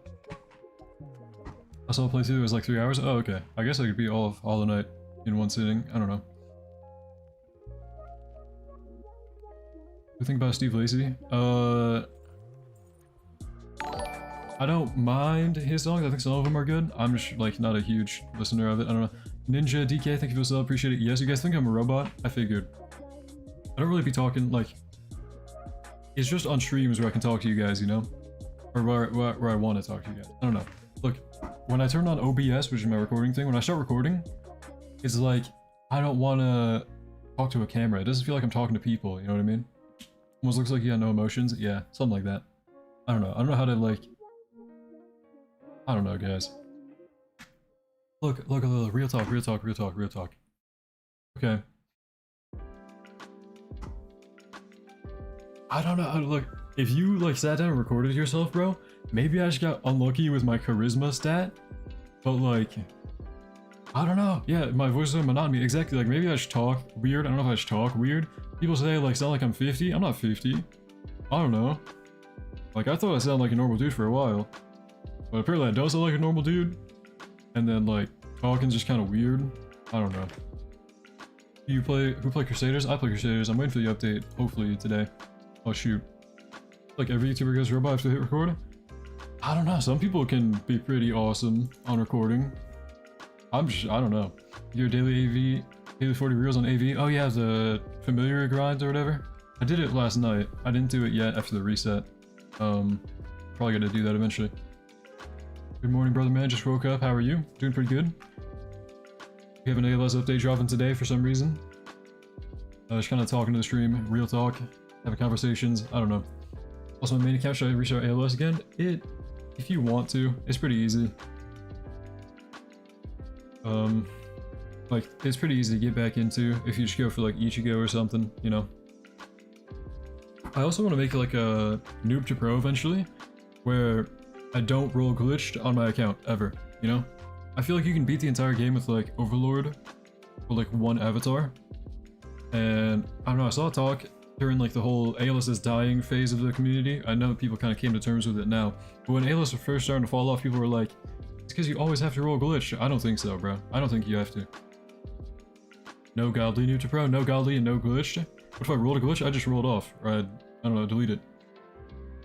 I saw a playthrough, it was like 3 hours. Oh, okay. I guess I could beat all the night in one sitting. I don't know. What do you think about Steve Lacy? I don't mind his songs. I think some of them are good. I'm just like not a huge listener of it. I don't know. Ninja DK, thank you for the sub. Appreciate it. Yes, you guys think I'm a robot? I figured. I don't really be talking like. It's just on streams where I can talk to you guys, you know, or where I want to talk to you guys. I don't know. Look, when I turn on OBS, which is my recording thing, when I start recording, it's like I don't want to talk to a camera. It doesn't feel like I'm talking to people. You know what I mean? Almost looks like you got no emotions. Yeah, something like that. I don't know. I don't know how to like. I don't know, guys. Look, real talk. Okay. I don't know. Look, if you like sat down and recorded yourself, bro, maybe I just got unlucky with my charisma stat, but like, I don't know. Yeah, my voice is monotony. Exactly. Like maybe I just talk weird. I don't know if I just talk weird. People say like sound like I'm 50. I'm not 50. I don't know. Like I thought I sounded like a normal dude for a while. But apparently I don't sound like a normal dude. and then like talking's just kind of weird. I don't know. Who play Crusaders? I play Crusaders. I'm waiting for the update, hopefully today. Oh shoot. Like every YouTuber goes robot after hit record? I don't know, some people can be pretty awesome on recording. I don't know. Your daily daily 40 reels on AV? Oh yeah, the familiar grind or whatever. I did it last night. I didn't do it yet after the reset. Probably gonna do that eventually. Good morning, brother man. Just woke up. How are you? Doing pretty good. We have an ALS update dropping today for some reason. Just kind of talking to the stream, real talk, having conversations. I don't know. Also, my main account, should I restart ALS again? If you want to, it's pretty easy. Like, it's pretty easy to get back into if you just go for like Ichigo or something, you know. I also want to make like a noob to pro eventually, where I don't roll glitched on my account ever, you know? I feel like you can beat the entire game with like Overlord or like one avatar. And I don't know, I saw a talk during like the whole ALS is dying phase of the community. I know people kind of came to terms with it now, but when ALS was first starting to fall off, people were like, it's because you always have to roll glitch. I don't think so, bro. I don't think you have to. No godly noob to pro, no godly and no glitched. What if I rolled a glitch? I just rolled off, or I don't know, delete it.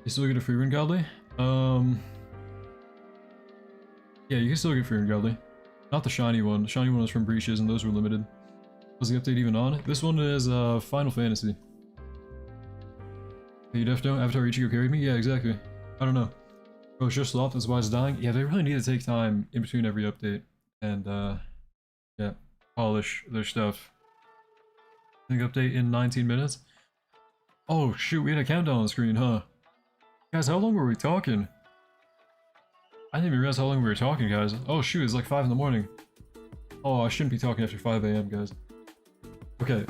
You still get a free run godly? Yeah, you can still get free run godly. Not the shiny one. The shiny one was from breaches and those were limited. Was the update even on? This one is Final Fantasy. Hey, you def don't? Avatar Ichigo carried me? Yeah, exactly. I don't know. Oh, it's just sloth, that's why it's dying? Yeah, they really need to take time in between every update and yeah, polish their stuff. I think update in 19 minutes. Oh shoot, we had a countdown on the screen, huh? Guys, how long were we talking? I didn't even realize how long we were talking, guys. Oh shoot, it's like 5 in the morning. Oh, I shouldn't be talking after 5 AM, guys. Okay,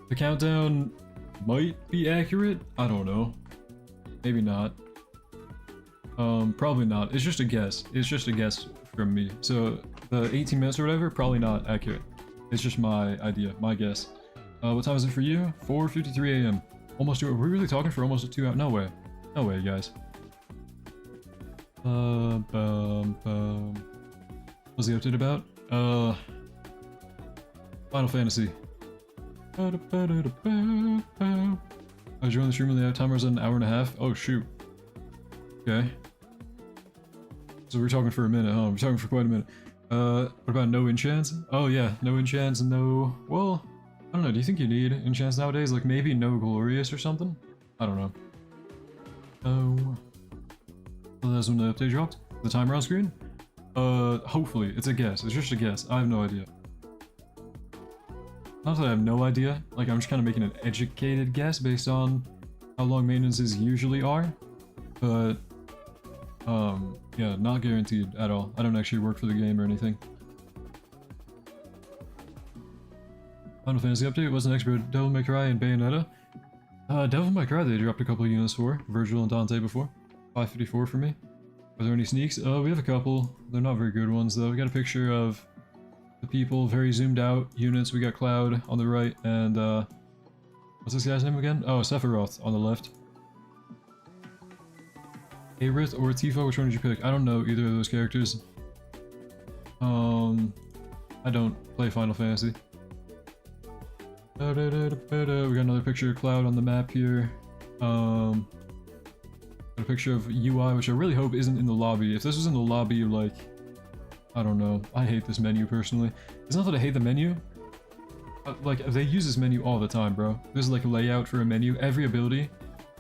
the countdown might be accurate? I don't know. Maybe not. Probably not. It's just a guess. It's just a guess from me. So, the 18 minutes or whatever, probably not accurate. It's just my idea, my guess. What time is it for you? 4:53 AM. Almost 2 hours. Are we really talking for almost a 2 hour? No way. No way, guys. What's the update about? Final Fantasy. I joined the stream when the timer's at 1.5 hours. Oh shoot. Okay. So we're talking for a minute, huh? We're talking for quite a minute. What about no enchants? Oh yeah, no enchants and no... Well, I don't know, do you think you need enchants nowadays? Like maybe no glorious or something? I don't know. Oh... Well, that's when the update dropped? The timer on screen? Hopefully. It's a guess. It's just a guess. I have no idea. Not that I have no idea. Like, I'm just kind of making an educated guess based on how long maintenances usually are. But, yeah, not guaranteed at all. I don't actually work for the game or anything. Final Fantasy update was an expert Devil May Cry and Bayonetta. Devil May Cry they dropped a couple of units for. Virgil and Dante before. 554 for me. Are there any sneaks? We have a couple. They're not very good ones though. We got a picture of the people, very zoomed out units. We got Cloud on the right and what's this guy's name again? Oh, Sephiroth on the left. Aerith or Tifa, which one did you pick? I don't know either of those characters. I don't play Final Fantasy. We got another picture of Cloud on the map here. A picture of UI, which I really hope isn't in the lobby. If this was in the lobby, like, I don't know. I hate this menu personally. It's not that I hate the menu. Like, they use this menu all the time, bro. This is like a layout for a menu. Every ability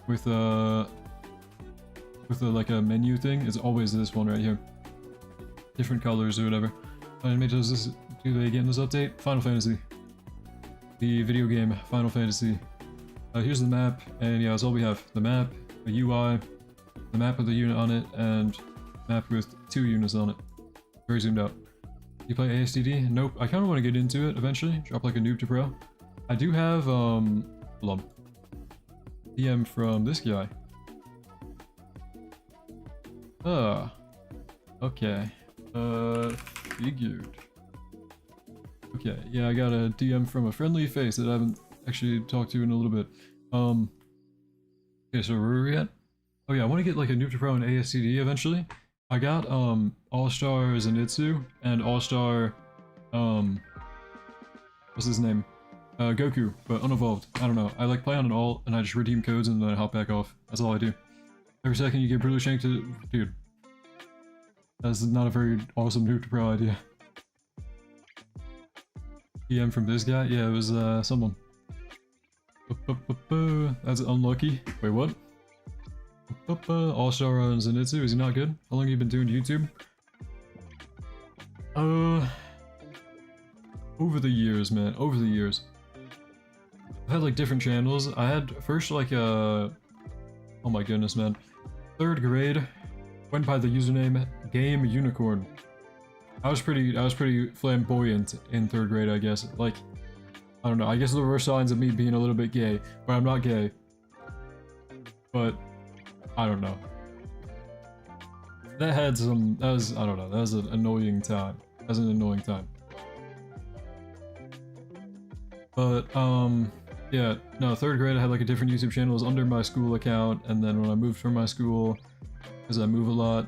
with like a menu thing is always this one right here. Different colors or whatever. Do they get in this update? Final Fantasy. The video game, Final Fantasy. Here's the map, and yeah, that's all we have. The map, the UI, the map with a unit on it, and map with 2 units on it. Very zoomed out. You play ASTD? Nope. I kind of want to get into it eventually. Drop like a noob to pro. I do have, DM from this guy. Okay. Figured. Okay, yeah, I got a DM from a friendly face that I haven't actually talked to in a little bit. Okay, so where are we at? Oh yeah, I want to get like a noob to pro and ASCD eventually. I got All-Star Zenitsu and All-Star what's his name? Goku, but unevolved. I don't know. I like play on an alt and I just redeem codes and then I hop back off. That's all I do. Every second you get brutally shanked to... Dude. That's not a very awesome nuke to pro idea. PM from this guy? Yeah, it was someone. That's unlucky. Wait, what? All-Star on Zenitsu, is he not good? How long have you been doing YouTube? Over the years, man. Over the years. I've had like different channels. I had first like oh my goodness, man. 3rd grade, went by the username Game Unicorn. I was pretty flamboyant in 3rd grade, I guess. Like, I don't know. I guess there were signs of me being a little bit gay, but I'm not gay. But I don't know. That had some. That was, I don't know. That was an annoying time. That was an annoying time. But yeah, no, 3rd grade I had like a different YouTube channel. It was under my school account, and then when I moved from my school, because I move a lot,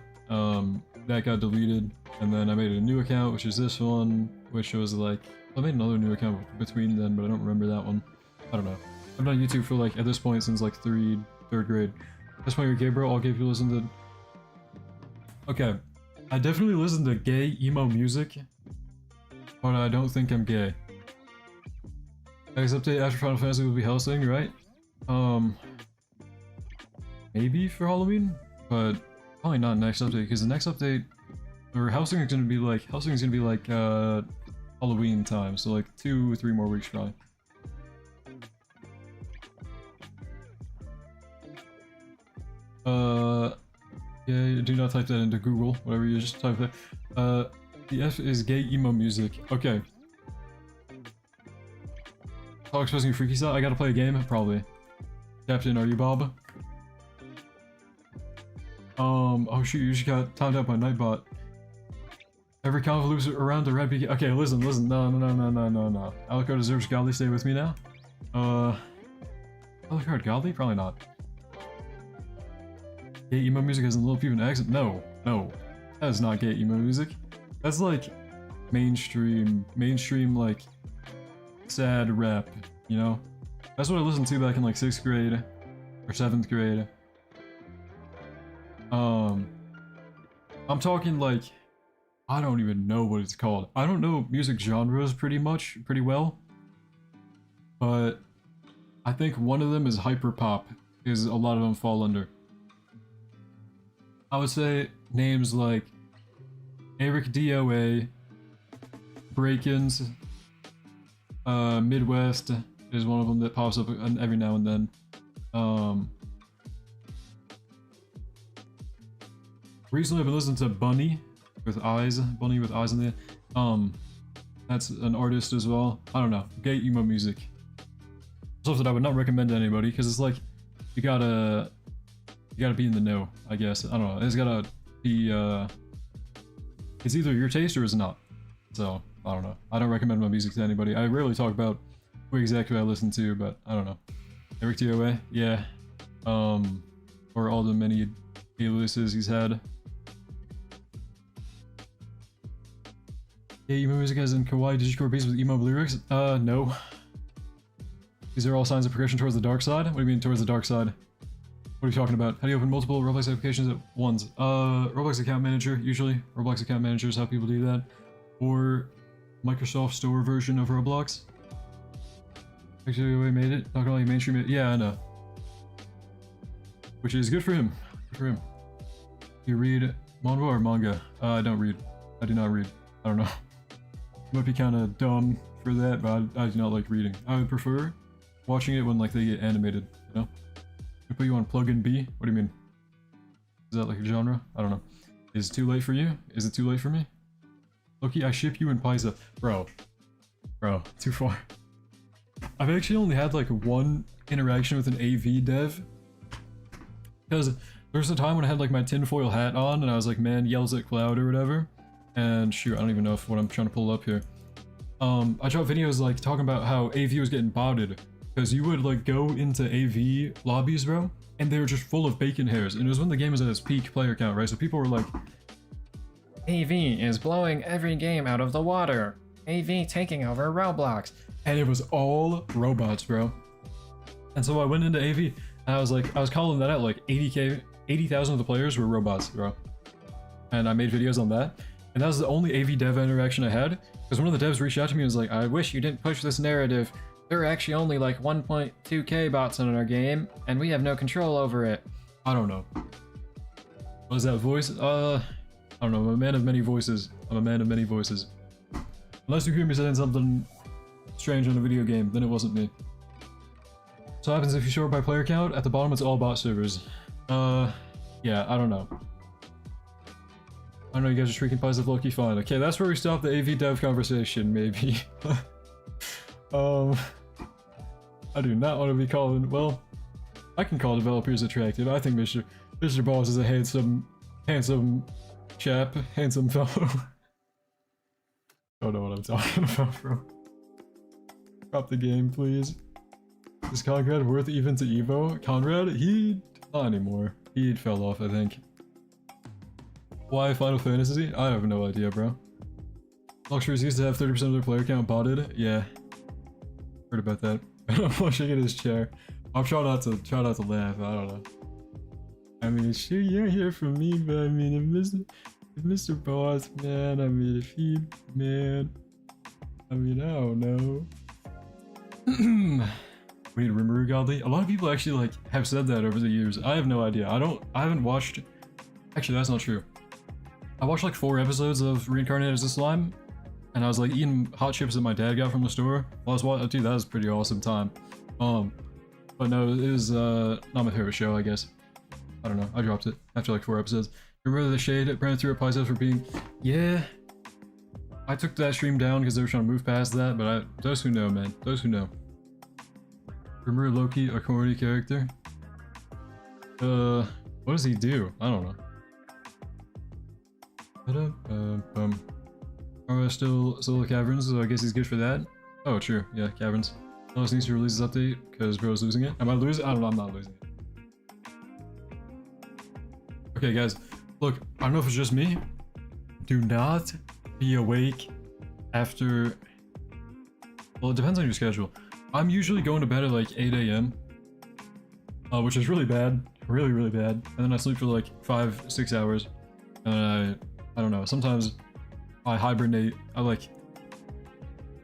that got deleted, and then I made a new account, which is this one, which was like, I made another new account between then, but I don't remember that one. I don't know. I've done YouTube for like, at this point, since like 3rd grade. At this point, you're gay, bro. All gay people listen to... Okay. I definitely listen to gay emo music, but I don't think I'm gay. Next update after Final Fantasy will be Hellsing, right? Maybe for Halloween, but probably not next update, because the next update, or Hellsing is gonna be like, Halloween time, so like 2 or 3 more weeks probably. Yeah, do not type that into Google, whatever, you just type that. The F is gay emo music. Okay. Talk expressing your freaky side? I gotta play a game? Probably. Captain, are you Bob? Oh shoot, you just got timed out by Nightbot. Every convo loops around the red beacon. Okay, listen, no. Alucard deserves godly, stay with me now. Alucard godly? Probably not. Gay emo music has a little peep in accent? No. That is not gay emo music. That's like mainstream like sad rap, you know? That's what I listened to back in like 6th grade or 7th grade. I'm talking like, I don't even know what it's called. I don't know music genres pretty well, but I think one of them is hyperpop, because a lot of them fall under. I would say names like Eric DOA, Break-ins, Midwest is one of them that pops up every now and then. Recently I've been listening to Bunny with eyes in the that's an artist as well. I don't know, gay emo music. Stuff that I would not recommend to anybody, because it's like, you gotta be in the know, I guess. I don't know, it's gotta be, it's either your taste or it's not. So, I don't know. I don't recommend my music to anybody. I rarely talk about who exactly I listen to, but I don't know. Eric TOA? Yeah. Or all the many aliases he's had. Yeah, emo music as in kawaii digicore beats with emo lyrics? No. These are all signs of progression towards the dark side? What do you mean towards the dark side? What are you talking about? How do you open multiple Roblox applications at once? Roblox account manager, usually. Roblox account manager is how people do that. Or Microsoft Store version of Roblox. Actually, we made it. Not gonna let you mainstream it. Yeah, I know. Which is good for him. Good for him. You read manhwa or manga? I don't read. I do not read. I don't know. Might be kind of dumb for that, but I do not like reading. I would prefer watching it when like they get animated, you know? I put you on plugin B? What do you mean? Is that like a genre? I don't know. Is it too late for you? Is it too late for me? Loki, I ship you and Paisa. Bro, too far. I've actually only had like one interaction with an AV dev. Because there was a time when I had like my tinfoil hat on and I was like, man, yells at cloud or whatever. And shoot, I don't even know what I'm trying to pull up here. I dropped videos like talking about how AV was getting botted. Because you would like go into AV lobbies, bro, and they were just full of bacon hairs. And it was when the game was at its peak player count, right? So people were like AV is blowing every game out of the water. AV taking over Roblox. And it was all robots, bro. And so I went into AV and I was calling that out, like 80,000 of the players were robots, bro. And I made videos on that. And that was the only AV dev interaction I had. Because one of the devs reached out to me and was like, I wish you didn't push this narrative. There are actually only like 1.2k bots in our game, and we have no control over it. I don't know. What is that voice? I don't know. I'm a man of many voices. I'm a man of many voices. Unless you hear me saying something strange on a video game, then it wasn't me. So what happens if you sort by player count? At the bottom, it's all bot servers. Yeah, I don't know. I don't know, you guys are shrieking pies of Loki, fine. Okay, that's where we stop the AV dev conversation, maybe. I do not want to be calling, well, I can call developers attractive. I think Mr. Boss is a handsome chap, handsome fellow. Don't know what I'm talking about, bro. Drop the game, please. Is Conrad worth even to Evo? Conrad? Not anymore. He fell off, I think. Why Final Fantasy? I have no idea, bro. Luxuries used to have 30% of their player count botted. Yeah. Heard about that. I'm pushing in his chair. I'm trying not to laugh. I don't know. I mean, sure, you're here for me, but I mean, if Mr. Boss, man, I mean, if he, man, I mean, I don't know. We need Rimuru Godly. A lot of people actually like have said that over the years. I have no idea. I haven't watched. Actually, that's not true. I watched like 4 episodes of Reincarnated as a Slime, and I was like eating hot chips that my dad got from the store while I was watching. Dude, that was a pretty awesome time. But no, it was not my favorite show, I guess. I don't know. I dropped it after like 4 episodes. Remember the shade it ran through at Paizo for being? Yeah. I took that stream down because they were trying to move past that, but those who know, man. Those who know. Remember Loki, a corny character? What does he do? I don't know. Still the Caverns, so I guess he's good for that. Oh, true. Yeah, Caverns. Unless needs to release his update because bro's losing it. Am I losing? I don't know. I'm not losing it. Okay, guys. Look, I don't know if it's just me. Do not be awake after. Well, it depends on your schedule. I'm usually going to bed at like 8 a.m. Which is really bad. Really, really bad. And then I sleep for like 5-6 hours. And I don't know, sometimes I hibernate, and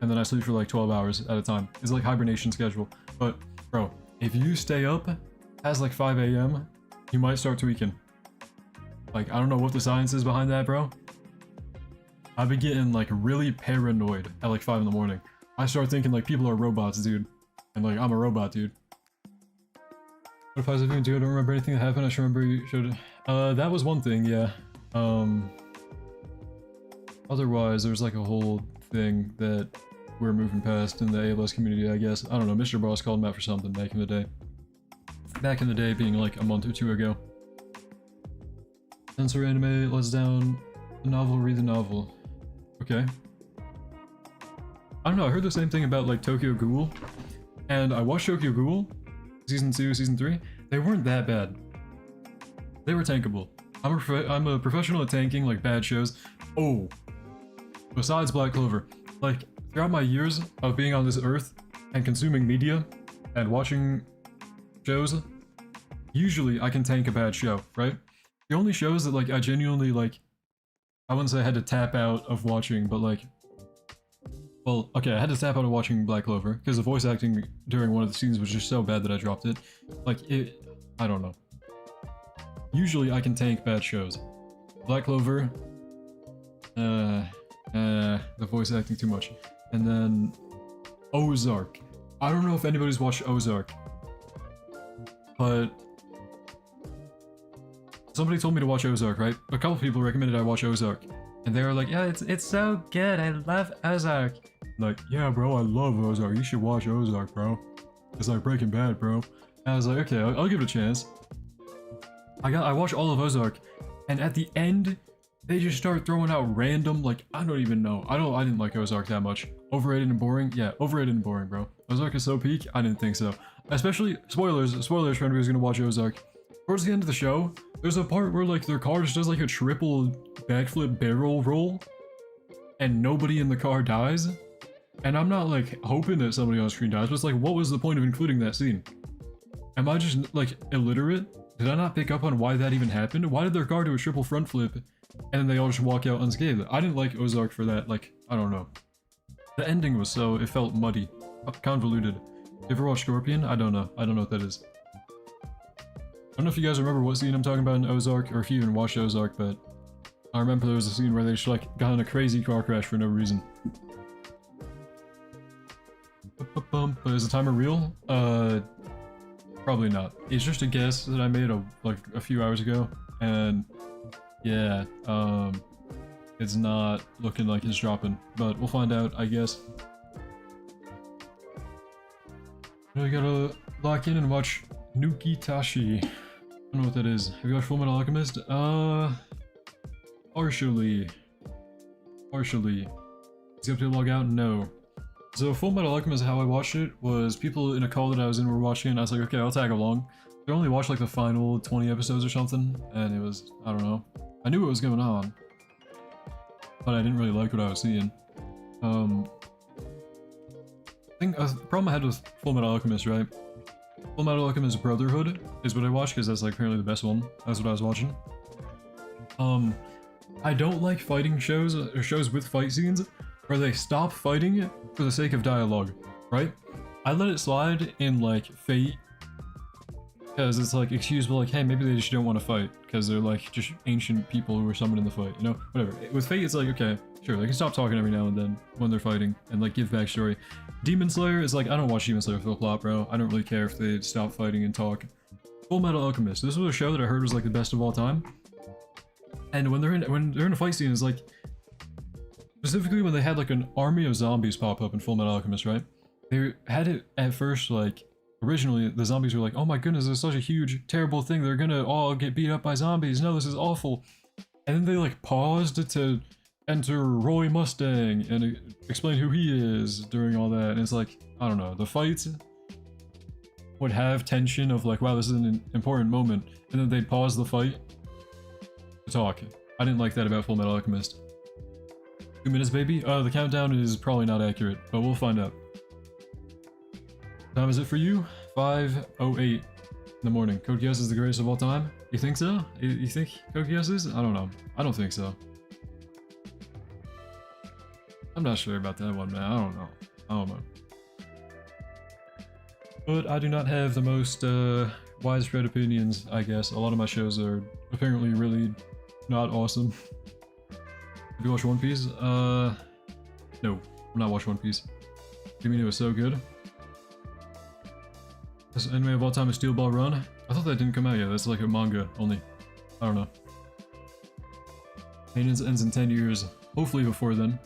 then I sleep for like 12 hours at a time. It's like hibernation schedule. But bro, if you stay up past like 5 a.m., you might start tweaking. Like, I don't know what the science is behind that, bro. I've been getting like really paranoid at like 5 in the morning. I start thinking like people are robots, dude. And like, I'm a robot, dude. What if I was doing? I don't remember anything that happened. I just remember you showed. That was one thing, yeah. Otherwise, there's like a whole thing that we're moving past in the ALS community, I guess. I don't know, Mr. Boss called him out for something back in the day. Back in the day being like a month or 2 ago. Censor anime, let's down the novel, read the novel. Okay. I don't know, I heard the same thing about like Tokyo Ghoul. And I watched Tokyo Ghoul, Season 2, Season 3. They weren't that bad. They were tankable. I'm a professional at tanking like bad shows. Oh, besides Black Clover, like throughout my years of being on this earth and consuming media and watching shows, usually I can tank a bad show, right? The only shows that like I genuinely like, I wouldn't say I had to tap out of watching, but like, well, okay, I had to tap out of watching Black Clover because the voice acting during one of the scenes was just so bad that I dropped it. Like I don't know. Usually I can tank bad shows. Black Clover, the voice acting too much. And then Ozark. I don't know if anybody's watched Ozark, but somebody told me to watch Ozark, right? A couple people recommended I watch Ozark, and they were like, yeah, it's so good, I love Ozark. Like, yeah, bro, I love Ozark, you should watch Ozark, bro. It's like Breaking Bad, bro. And I was like, okay, I'll give it a chance. I watched all of Ozark, and at the end, they just start throwing out random, like, I don't even know. I didn't like Ozark that much. Overrated and boring? Yeah, overrated and boring, bro. Ozark is so peak? I didn't think so. Especially, spoilers for anybody who's gonna watch Ozark. Towards the end of the show, There's a part where like their car just does like a triple backflip barrel roll and nobody in the car dies. And I'm not like hoping that somebody on screen dies, but it's like, what was the point of including that scene? Am I just like illiterate? Did I not pick up on why that even happened? Why did their car do a triple front flip and then they all just walk out unscathed? I didn't like Ozark for that, like, I don't know. The ending was so, it felt muddy, convoluted. You ever watch Scorpion? I don't know what that is. I don't know if you guys remember what scene I'm talking about in Ozark, or if you even watched Ozark, but I remember there was a scene where they just like got in a crazy car crash for no reason. But is the timer real? Probably not. It's just a guess that I made like a few hours ago, and yeah, it's not looking like it's dropping, but we'll find out, I guess. Now we gotta lock in and watch Nuki Tashi. I don't know what that is. Have you watched Fullmetal Alchemist? Partially. Is it up to log out? No. So Fullmetal Alchemist, how I watched it was people in a call that I was in were watching it, and I was like, okay, I'll tag along. I only watched like the final 20 episodes or something, and it was, I don't know. I knew what was going on, but I didn't really like what I was seeing. I think the problem I had with Fullmetal Alchemist, right? Fullmetal Alchemist Brotherhood is what I watched because that's like apparently the best one. That's what I was watching. I don't like fighting shows or shows with fight scenes where they stop fighting for the sake of dialogue, right? I let it slide in like Fate because it's like excusable, like, hey, maybe they just don't want to fight because they're like just ancient people who were summoned in the fight, you know, whatever. With Fate, it's like, okay, sure, they can stop talking every now and then when they're fighting and like give backstory. Demon Slayer is like, I don't watch Demon Slayer for the plot, bro. I don't really care if they stop fighting and talk. Fullmetal Alchemist, this was a show that I heard was like the best of all time. And when they're in a fight scene, it's like, specifically when they had like an army of zombies pop up in Fullmetal Alchemist, right? They had it at first like, originally the zombies were like, oh my goodness, this is such a huge, terrible thing. They're gonna all get beat up by zombies. No, this is awful. And then they like paused to enter Roy Mustang and explain who he is during all that. And it's like, I don't know, the fights would have tension of like, wow, this is an important moment. And then they'd pause the fight to talk. I didn't like that about Fullmetal Alchemist. 2 minutes, baby? The countdown is probably not accurate, but we'll find out. What time is it for you? 5:08 in the morning. Code Geass is the greatest of all time? You think so? You think Code Geass is? I don't know. I don't think so. I'm not sure about that one, man. I don't know. But I do not have the most widespread opinions, I guess. A lot of my shows are apparently really not awesome. Have you watched One Piece? No. I'm not watching One Piece. You mean it was so good? This anime of all time is Steel Ball Run? I thought that didn't come out yet. That's like a manga only. I don't know. Maintenance ends in 10 years. Hopefully before then.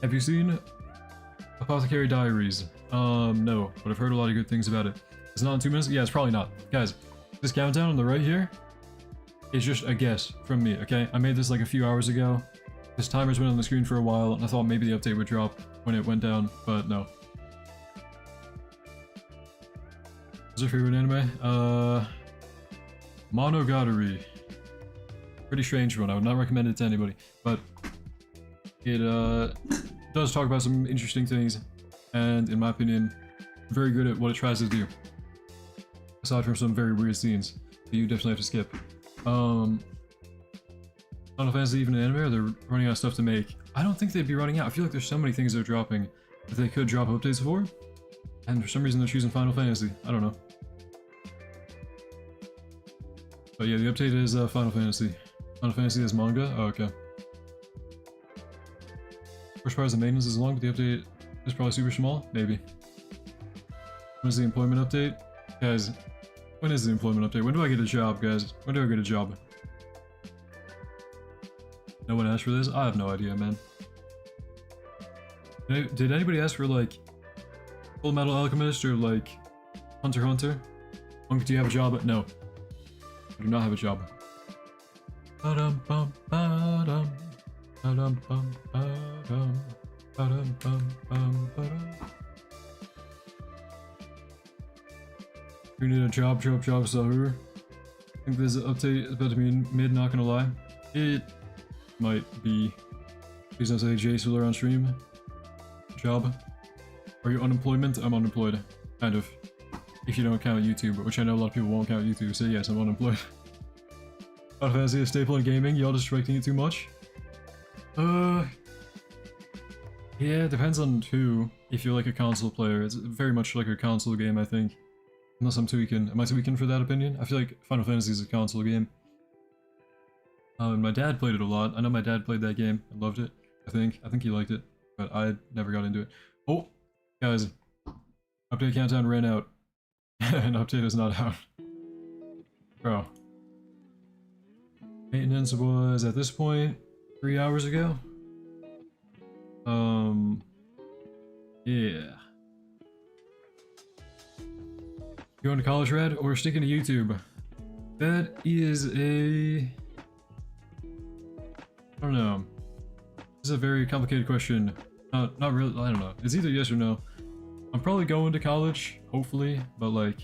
Have you seen Apothecary Diaries? No, but I've heard a lot of good things about it. It's not in 2 minutes? Yeah, it's probably not. Guys, this countdown on the right here is just a guess from me, okay? I made this like a few hours ago. This timer's been on the screen for a while, and I thought maybe the update would drop when it went down, but no. What's your favorite anime? Monogatari. Pretty strange one. I would not recommend it to anybody, but it does talk about some interesting things, and in my opinion, very good at what it tries to do. Aside from some very weird scenes that you definitely have to skip. Final Fantasy even an anime, or they're running out of stuff to make? I don't think they'd be running out. I feel like there's so many things they're dropping that they could drop updates for, and for some reason they're choosing Final Fantasy. I don't know. But yeah, the update is Final Fantasy. Final Fantasy is manga? Oh, okay. First part is the maintenance is long, but the update is probably super small? Maybe. When is the employment update? Guys, when is the employment update? When do I get a job, guys? When do I get a job? No one asked for this? I have no idea, man. Did anybody ask for, like, Fullmetal Alchemist or, like, Hunter x Hunter? Do you have a job? No. I do not have a job. Ba-dum bum ba-dum. Ba-dum bum ba-dum. Ba-dum bum bum ba-dum. You need a job, Sahur. I think this update is about to be mid, not gonna lie. It might be. Please don't say Jace Wheeler on stream. Job. Are you unemployment? I'm unemployed. Kind of. If you don't count YouTube, which I know a lot of people won't count YouTube, so yes, I'm unemployed. Final Fantasy is staple in gaming, y'all distracting it too much? Yeah, it depends on who. If you're like a console player, it's very much like a console game, I think. Unless I'm tweaking. Am I tweaking for that opinion? I feel like Final Fantasy is a console game. My dad played it a lot. I know my dad played that game and loved it. I think he liked it, but I never got into it. Oh, guys, update countdown ran out, and update is not out. Bro, maintenance was at this point 3 hours ago. Yeah. Going to college, Rad, or sticking to YouTube? That is I don't know. This is a very complicated question. Not really, I don't know. It's either yes or no. I'm probably going to college, hopefully, but like,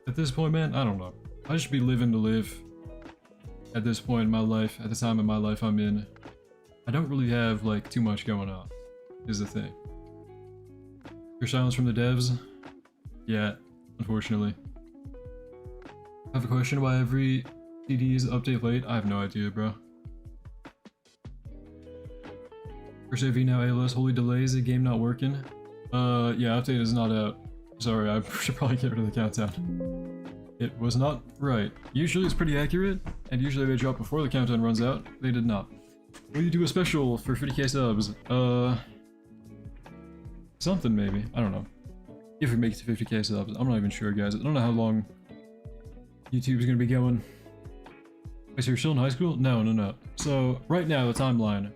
at this point, man, I don't know. I just be living to live at this point in my life, at the time in my life I'm in. I don't really have like too much going on, is the thing. Your silence from the devs? Yeah, unfortunately. I have a question, why every CD's update late? I have no idea, bro. First AV now ALS, holy delays, the game not working? Yeah, update is not out. Sorry, I should probably get rid of the countdown. It was not right. Usually it's pretty accurate, and usually they drop before the countdown runs out. They did not. Will you do a special for 50k subs? Something maybe. I don't know. If we make it to 50k subs. I'm not even sure, guys. I don't know how long YouTube's gonna be going. Wait, so you're still in high school? No. So, right now, the timeline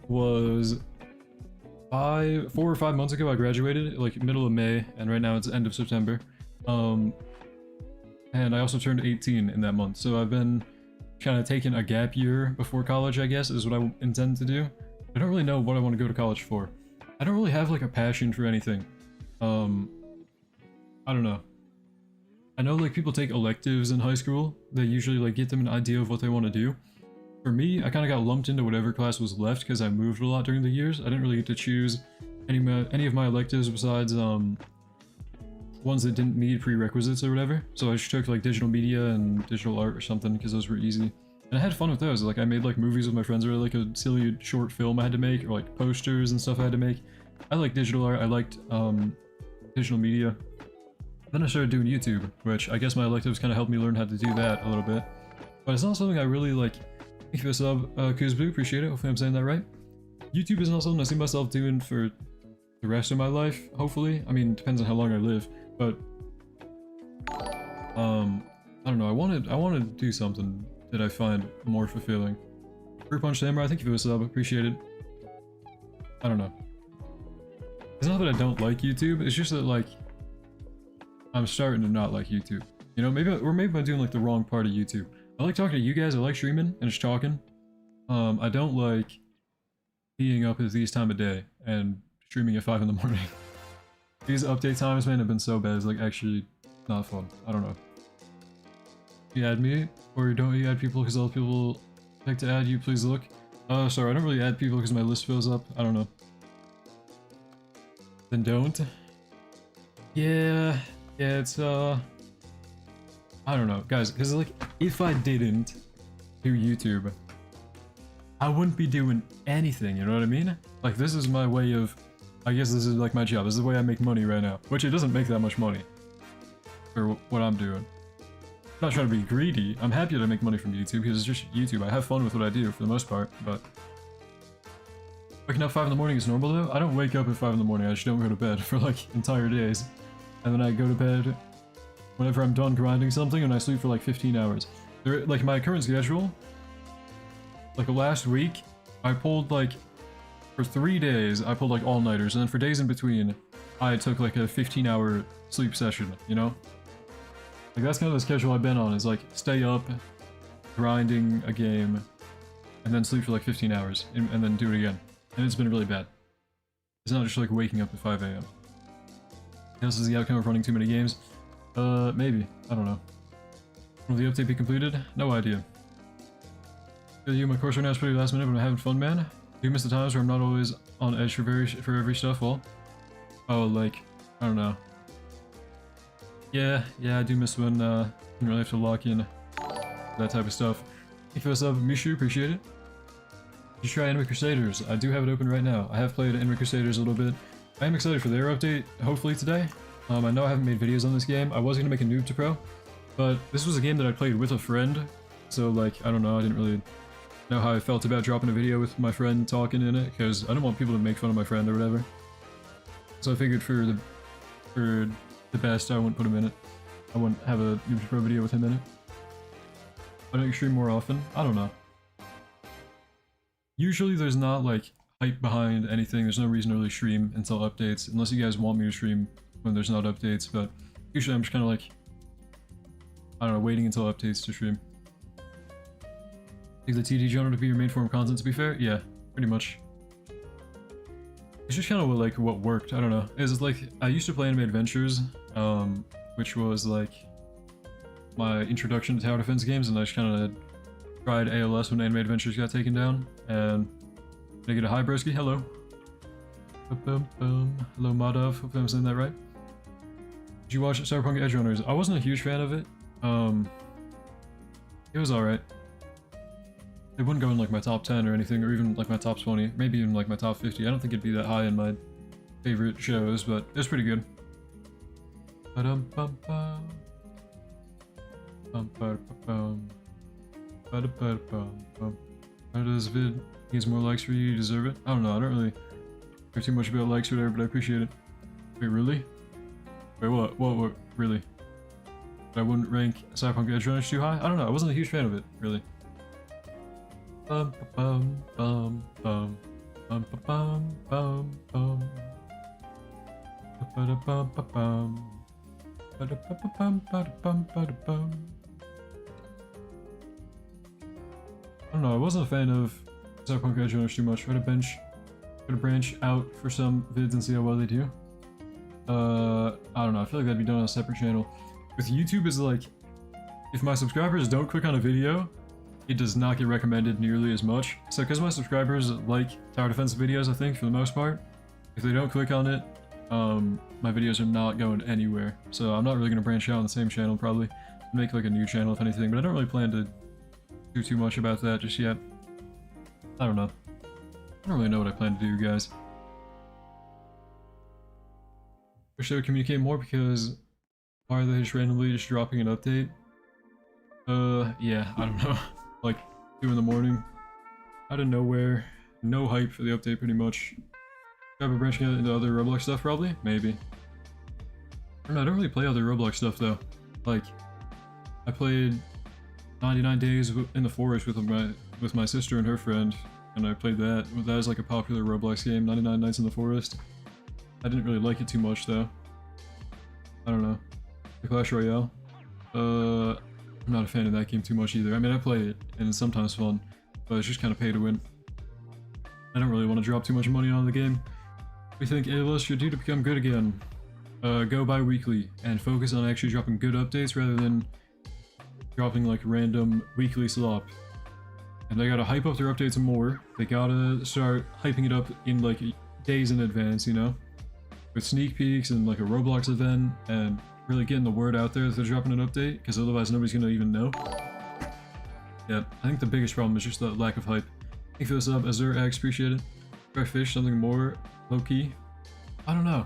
was 4 or 5 months ago I graduated, like middle of May, and right now it's end of September. And I also turned 18 in that month, so I've been kind of taking a gap year before college, I guess, is what I intend to do. I don't really know what I want to go to college for. I don't really have like a passion for anything. I don't know. I know like people take electives in high school. They usually like get them an idea of what they want to do. For me, I kind of got lumped into whatever class was left because I moved a lot during the years. I didn't really get to choose any of my electives besides ones that didn't need prerequisites or whatever. So I just took like digital media and digital art or something because those were easy. And I had fun with those. Like I made like movies with my friends, or like a silly short film I had to make, or like posters and stuff I had to make. I like digital art. I liked digital media. Then I started doing YouTube, which I guess my electives kind of helped me learn how to do that a little bit. But it's not something I really like. Thank you for the sub, Kuzbu, appreciate it. Hopefully I'm saying that right. YouTube is not something I see myself doing for the rest of my life, hopefully. I mean, depends on how long I live, but I don't know, I wanted to do something that I find more fulfilling. Fruit Punch Samurai, thank you for the sub, appreciate it. I don't know. It's not that I don't like YouTube, it's just that like I'm starting to not like YouTube. You know, maybe I'm doing like the wrong part of YouTube. I like talking to you guys, I like streaming and just talking. I don't like being up at these time of day and streaming at 5 in the morning. These update times, man, have been so bad, it's like actually not fun. I don't know. You add me, or don't you add people because other people like to add you, please look. Sorry, I don't really add people because my list fills up, I don't know. Then don't. Yeah, it's I don't know, guys, because like, if I didn't do YouTube, I wouldn't be doing anything, you know what I mean? Like, this is my way of, I guess this is like my job, this is the way I make money right now, which it doesn't make that much money for what I'm doing. I'm not trying to be greedy, I'm happy that I make money from YouTube because it's just YouTube, I have fun with what I do for the most part, but waking up 5 in the morning is normal though? I don't wake up at 5 in the morning, I just don't go to bed for like entire days, and then I go to bed whenever I'm done grinding something, and I sleep for like 15 hours. Like my current schedule, like last week, I pulled like, for 3 days, I pulled like all-nighters, and then for days in between, I took like a 15-hour sleep session, you know? Like that's kind of the schedule I've been on, is like stay up, grinding a game, and then sleep for like 15 hours, and then do it again. And it's been really bad. It's not just like waking up at 5 a.m. This is the outcome of running too many games. Maybe. I don't know. Will the update be completed? No idea. You, my course right now is pretty last minute, but I'm having fun, man. Do you miss the times where I'm not always on edge for every stuff? Well, oh, like, I don't know. Yeah, I do miss when you really have to lock in that type of stuff. Thank you for the sub, Mishu, appreciate it. You try Enemy Crusaders. I do have it open right now. I have played Enemy Crusaders a little bit. I am excited for their update, hopefully today. I know I haven't made videos on this game. I was going to make a noob to pro, but this was a game that I played with a friend, so like, I don't know, I didn't really know how I felt about dropping a video with my friend talking in it, because I don't want people to make fun of my friend or whatever. So I figured for the best, I wouldn't put him in it. I wouldn't have a noob to pro video with him in it. Why don't you stream more often? I don't know. Usually there's not like hype behind anything. There's no reason to really stream until updates, unless you guys want me to stream when there's not updates, but usually I'm just kind of like, I don't know, waiting until updates to stream. Think the TD genre to be your main form of content, to be fair? Yeah, pretty much. It's just kind of what worked, I don't know. It's like, I used to play Anime Adventures, which was like my introduction to tower defense games, and I just kind of tried ALS when Anime Adventures got taken down, and did I get a hi broski? Hello. Hello Madov, hope I'm saying that right. Did you watch Cyberpunk Edge Runners? I wasn't a huge fan of it. It was alright. It wouldn't go in like my top 10 or anything, or even like my top 20, maybe even like my top 50. I don't think it'd be that high in my favorite shows, but it was pretty good. How does vid needs more likes for you? You deserve it? I don't know, I don't really care too much about likes or whatever, but I appreciate it. Wait, really? Wait, what, really? I wouldn't rank Cyberpunk Edge Runners too high? I don't know, I wasn't a huge fan of it, really. Bum bum bum bum bum bum bum bum bum bum bum. I don't know, I wasn't a fan of Cyberpunk Edge Runners too much. Try to branch out for some vids and see how well they do. I don't know, I feel like that'd be done on a separate channel. With YouTube, is like, if my subscribers don't click on a video, it does not get recommended nearly as much. So because my subscribers like tower defense videos, I think, for the most part, if they don't click on it, my videos are not going anywhere. So I'm not really going to branch out on the same channel, probably. Make like a new channel, if anything, but I don't really plan to do too much about that just yet. I don't know. I don't really know what I plan to do, guys. Wish they would communicate more, because why are they just randomly just dropping an update? Yeah, I don't know. Like 2 in the morning, out of nowhere, no hype for the update pretty much. Probably branching out into other Roblox stuff, probably? Maybe. I don't know, I don't really play other Roblox stuff though. Like, I played 99 Days in the Forest with my sister and her friend, and I played that. That is like a popular Roblox game, 99 Nights in the Forest. I didn't really like it too much though. I don't know. The Clash Royale. I'm not a fan of that game too much either. I mean, I play it, and it's sometimes fun, but it's just kind of pay to win. I don't really want to drop too much money on the game. What do you think ALS should do to become good again? Go bi-weekly, and focus on actually dropping good updates rather than dropping like random weekly slop. And they gotta hype up their updates more. They gotta start hyping it up in like days in advance, you know? With sneak peeks and like a Roblox event, and really getting the word out there that they're dropping an update, because otherwise nobody's gonna even know. Yeah, I think the biggest problem is just the lack of hype. Thank you for the sub, Azure X, appreciate it. Try fish, something more low-key. I don't know.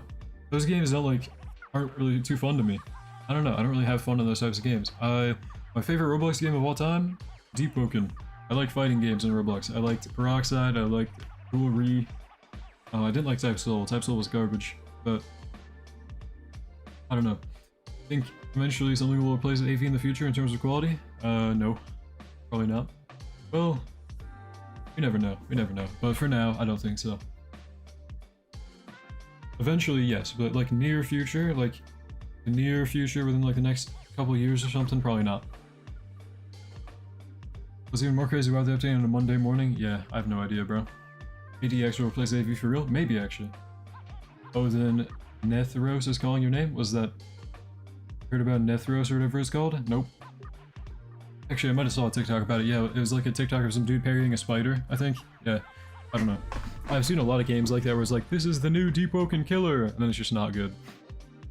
Those games aren't really too fun to me. I don't know, I don't really have fun in those types of games. My favorite Roblox game of all time? Deep Woken. I like fighting games in Roblox. I liked Peroxide, I liked Jewelry. I didn't like Type Soul. Type Soul was garbage, but I don't know. I think eventually something will replace AV in the future in terms of quality? No. Probably not. Well, we never know. We never know. But for now, I don't think so. Eventually, yes, but like near future, like the near future within like the next couple years or something, probably not. Was even more crazy about the update on a Monday morning? Yeah, I have no idea, bro. ADX will replace AV for real? Maybe, actually. Oh, then Nethros is calling your name? Was that... Heard about Nethros or whatever it's called? Nope. Actually, I might have saw a TikTok about it. Yeah, it was like a TikTok of some dude parrying a spider, I think. Yeah, I don't know. I've seen a lot of games like that where it's like, this is the new Deep Woken killer, and then it's just not good.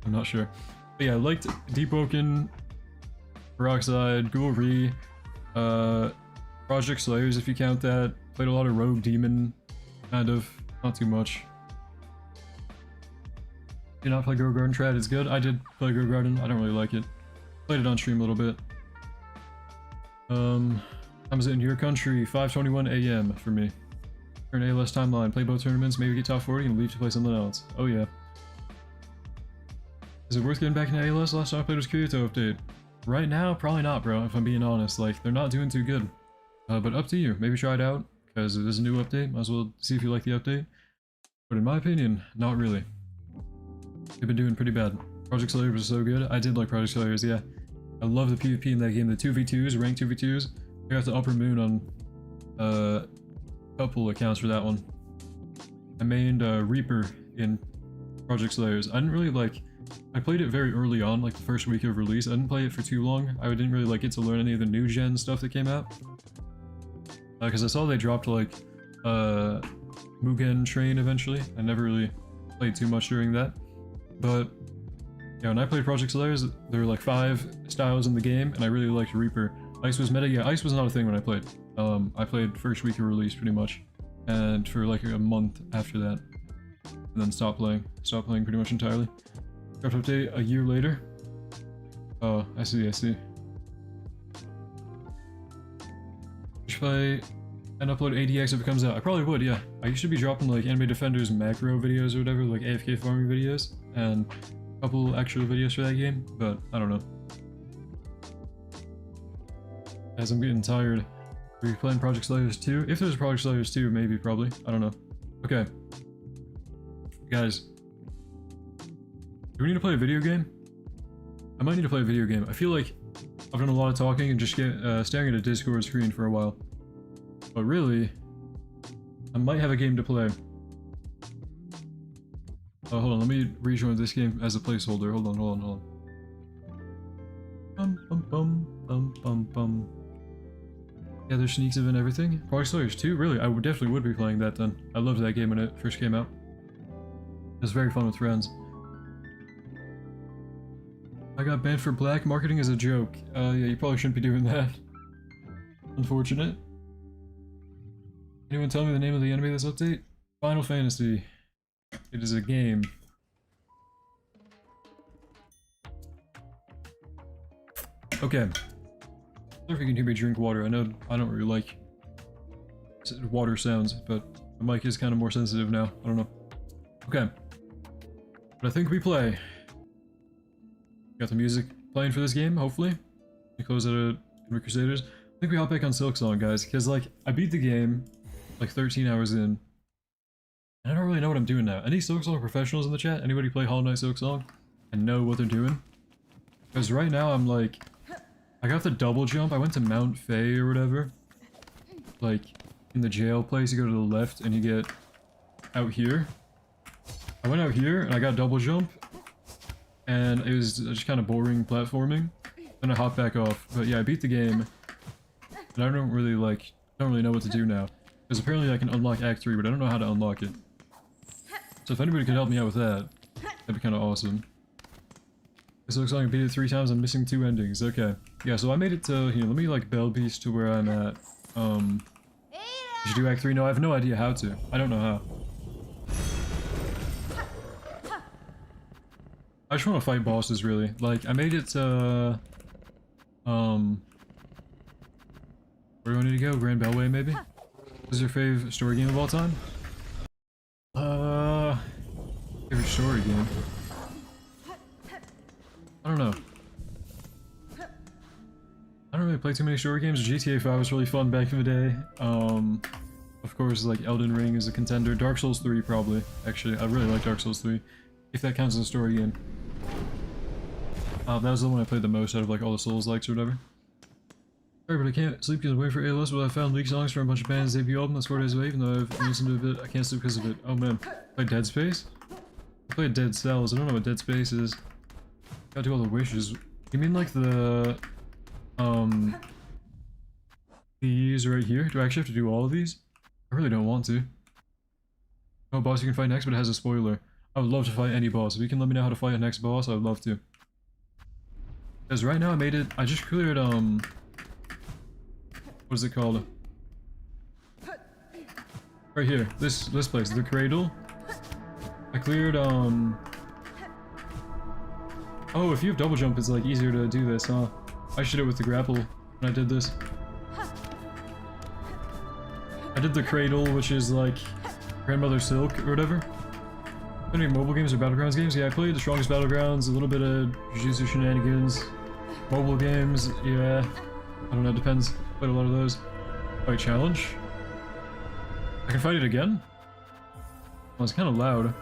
I'm not sure. But yeah, I liked Deep Woken, Peroxide, Ghoul Re, Project Slayers if you count that. Played a lot of Rogue Demon, kind of. Not too much. Did not play Grow Garden Trad, it's good. I did play Grow Garden, I don't really like it. Played it on stream a little bit. Time is it in your country? 5:21 AM for me. Turn ALS timeline, play both tournaments, maybe get top 40 and leave to play something else. Oh yeah. Is it worth getting back into ALS? Last time I played was Kyoto update. Right now, probably not, bro, if I'm being honest. Like, they're not doing too good. But up to you. Maybe try it out, because it is a new update. Might as well see if you like the update. But in my opinion, not really. They've been doing pretty bad. Project Slayers was so good. I did like Project Slayers, yeah. I love the PvP in that game. The 2v2s, ranked 2v2s. I got the upper moon on a couple accounts for that one. I mained Reaper in Project Slayers. I didn't really like... I played it very early on, like the first week of release. I didn't play it for too long. I didn't really like get to learn any of the new gen stuff that came out. Because I saw they dropped like Mugen Train eventually. I never really played too much during that. But yeah, when I played Project Slayers, there were like 5 styles in the game, and I really liked Reaper. Ice was meta. Yeah, Ice was not a thing when I played. I played first week of release pretty much, and for like a month after that, and then stopped playing. Stopped playing pretty much entirely. Draft update a year later. Oh, I see, I see. Should I and upload ADX if it comes out? I probably would, yeah. I used to be dropping like Anime Defenders macro videos or whatever, like AFK farming videos, and a couple actual videos for that game, but I don't know. As I'm getting tired. Are you playing Project Slayers 2? If there's Project Slayers 2, maybe, probably. I don't know. Okay. Guys. Do we need to play a video game? I might need to play a video game. I feel like I've done a lot of talking and just staring at a Discord screen for a while. But really, I might have a game to play. Oh, hold on. Let me rejoin this game as a placeholder. Hold on, hold on, hold on. Bum, bum, bum, bum, bum, bum. Yeah, there's sneaks of and everything. Project Slayers 2? Really? I would definitely would be playing that then. I loved that game when it first came out. It was very fun with friends. I got banned for black marketing as a joke. Yeah, you probably shouldn't be doing that. Unfortunate. Anyone tell me the name of the enemy of this update? Final Fantasy. It is a game. Okay. I don't know if you can hear me drink water. I know I don't really like water sounds, but the mic is kind of more sensitive now. I don't know. Okay. But I think we play. Got the music playing for this game, hopefully. We close it at Crusaders. I think we hop back on Silksong, guys, because like I beat the game like 13 hours in. And I don't really know what I'm doing now. Any Silksong professionals in the chat? Anybody play Hollow Knight Silksong and know what they're doing? Because right now I'm like, I got the double jump. I went to Mount Faye or whatever. Like in the jail place, you go to the left and you get out here. I went out here and I got double jump. And it was just kind of boring platforming. Then I hopped back off. But yeah, I beat the game. And I don't really know what to do now. Because apparently I can unlock Act 3, but I don't know how to unlock it. So if anybody could help me out with that, that'd be kind of awesome. This looks like I beat it 3 times, I'm missing 2 endings. Okay. Yeah, so I made it to, let me like bell beast to where I'm at. Did you do Act 3? No, I have no idea how to. I don't know how. I just want to fight bosses, really. Like, I made it to... where do I need to go? Grand Bellway, maybe? What is your favorite story game of all time? Favorite story game? I don't know. I don't really play too many story games. GTA 5 was really fun back in the day. Of course, like, Elden Ring is a contender. Dark Souls 3, probably. Actually, I really like Dark Souls 3. If that counts as a story game. That was the one I played the most out of like all the Souls-likes or whatever. Sorry, but I can't sleep because I'm waiting for ALS, but I found leaked songs from a bunch of bands' debut album that's 4 days away, even though I've listened to a bit. I can't sleep because of it. Oh man. Played Dead Space? I played Dead Cells. I don't know what Dead Space is. Gotta do all the wishes. You mean like the these right here. Do I actually have to do all of these? I really don't want to. Oh, boss you can fight next, but it has a spoiler. I would love to fight any boss. If you can let me know how to fight a next boss, I would love to. Because right now I made it, I just cleared, what is it called? Right here, this place, the cradle. I cleared, oh, if you have double jump, it's like easier to do this, huh? I should do it with the grapple when I did this. I did the cradle, which is like Grandmother Silk or whatever. Any mobile games or Battlegrounds games? Yeah, I played the Strongest Battlegrounds, a little bit of Jujutsu Shenanigans. Mobile games, yeah. I don't know, depends. Played a lot of those. Fight challenge. I can fight it again? Well, it's kind of loud.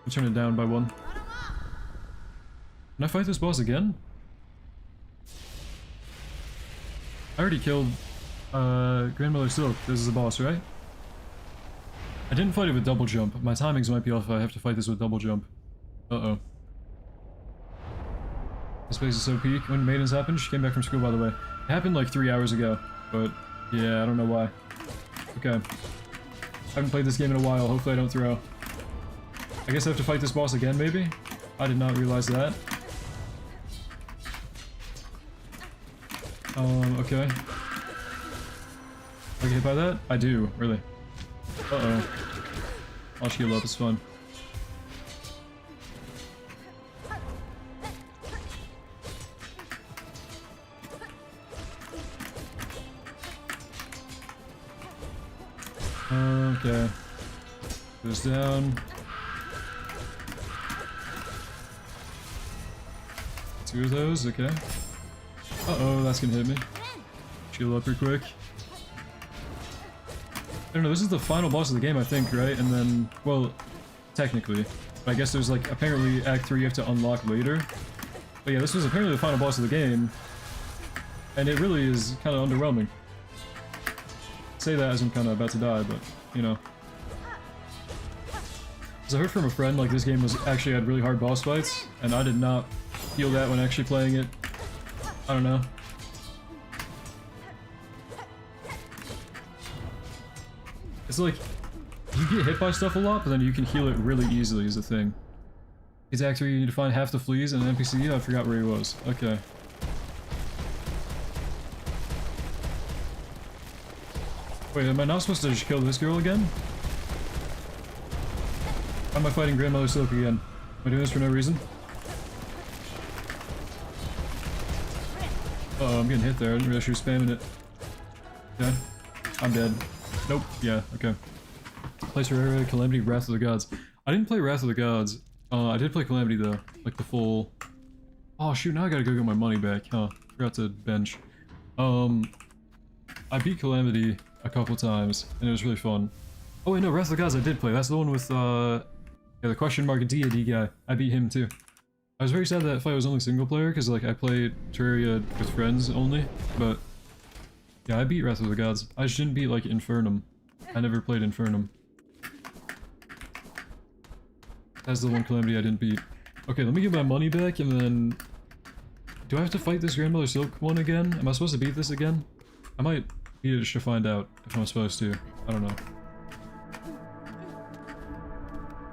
I'll turn it down by 1. Can I fight this boss again? I already killed Grandmother Silk. This is a boss, right? I didn't fight it with double jump. My timings might be off if I have to fight this with double jump. Uh-oh. This place is so peak. When Maidens happened, she came back from school, by the way. It happened like 3 hours ago, but yeah, I don't know why. Okay. I haven't played this game in a while. Hopefully I don't throw. I guess I have to fight this boss again, maybe? I did not realize that. Okay. Do I get hit by that? I do, really. Uh-oh. I'll shield up, it's fun. Okay. Goes down. 2 of those, okay. Uh-oh, that's gonna hit me. Shield up real quick. I don't know, this is the final boss of the game, I think, right? And then, well, technically. But I guess there's like, apparently Act 3 you have to unlock later. But yeah, this was apparently the final boss of the game. And it really is kind of underwhelming. Say that as I'm kind of about to die, but, you know. Because I heard from a friend, like, this game was actually had really hard boss fights, and I did not feel that when actually playing it. I don't know. It's like, you get hit by stuff a lot, but then you can heal it really easily is the thing. These Act 3, you need to find half the fleas and an NPC, I forgot where he was. Okay. Wait, am I not supposed to just kill this girl again? Why am I fighting Grandmother Silk again? Am I doing this for no reason? Uh-oh, I'm getting hit there. I didn't realize she was spamming it. Okay. I'm dead. Nope. Yeah, okay. Place for area, Calamity, Wrath of the Gods. I didn't play Wrath of the Gods. I did play Calamity though. Like the full... Oh shoot, now I gotta go get my money back, huh? Forgot to bench. I beat Calamity a couple times, and it was really fun. Oh wait, no, Wrath of the Gods I did play. That's the one with, yeah, the question mark DAD guy. I beat him too. I was very sad that fight was only single player, because like I played Terraria with friends only, but yeah, I beat Wrath of the Gods. I just didn't beat like Infernum. I never played Infernum. That's the one Calamity I didn't beat. Okay, let me get my money back and then... Do I have to fight this Grandmother Silk one again? Am I supposed to beat this again? I might beat it just to find out if I'm supposed to. I don't know.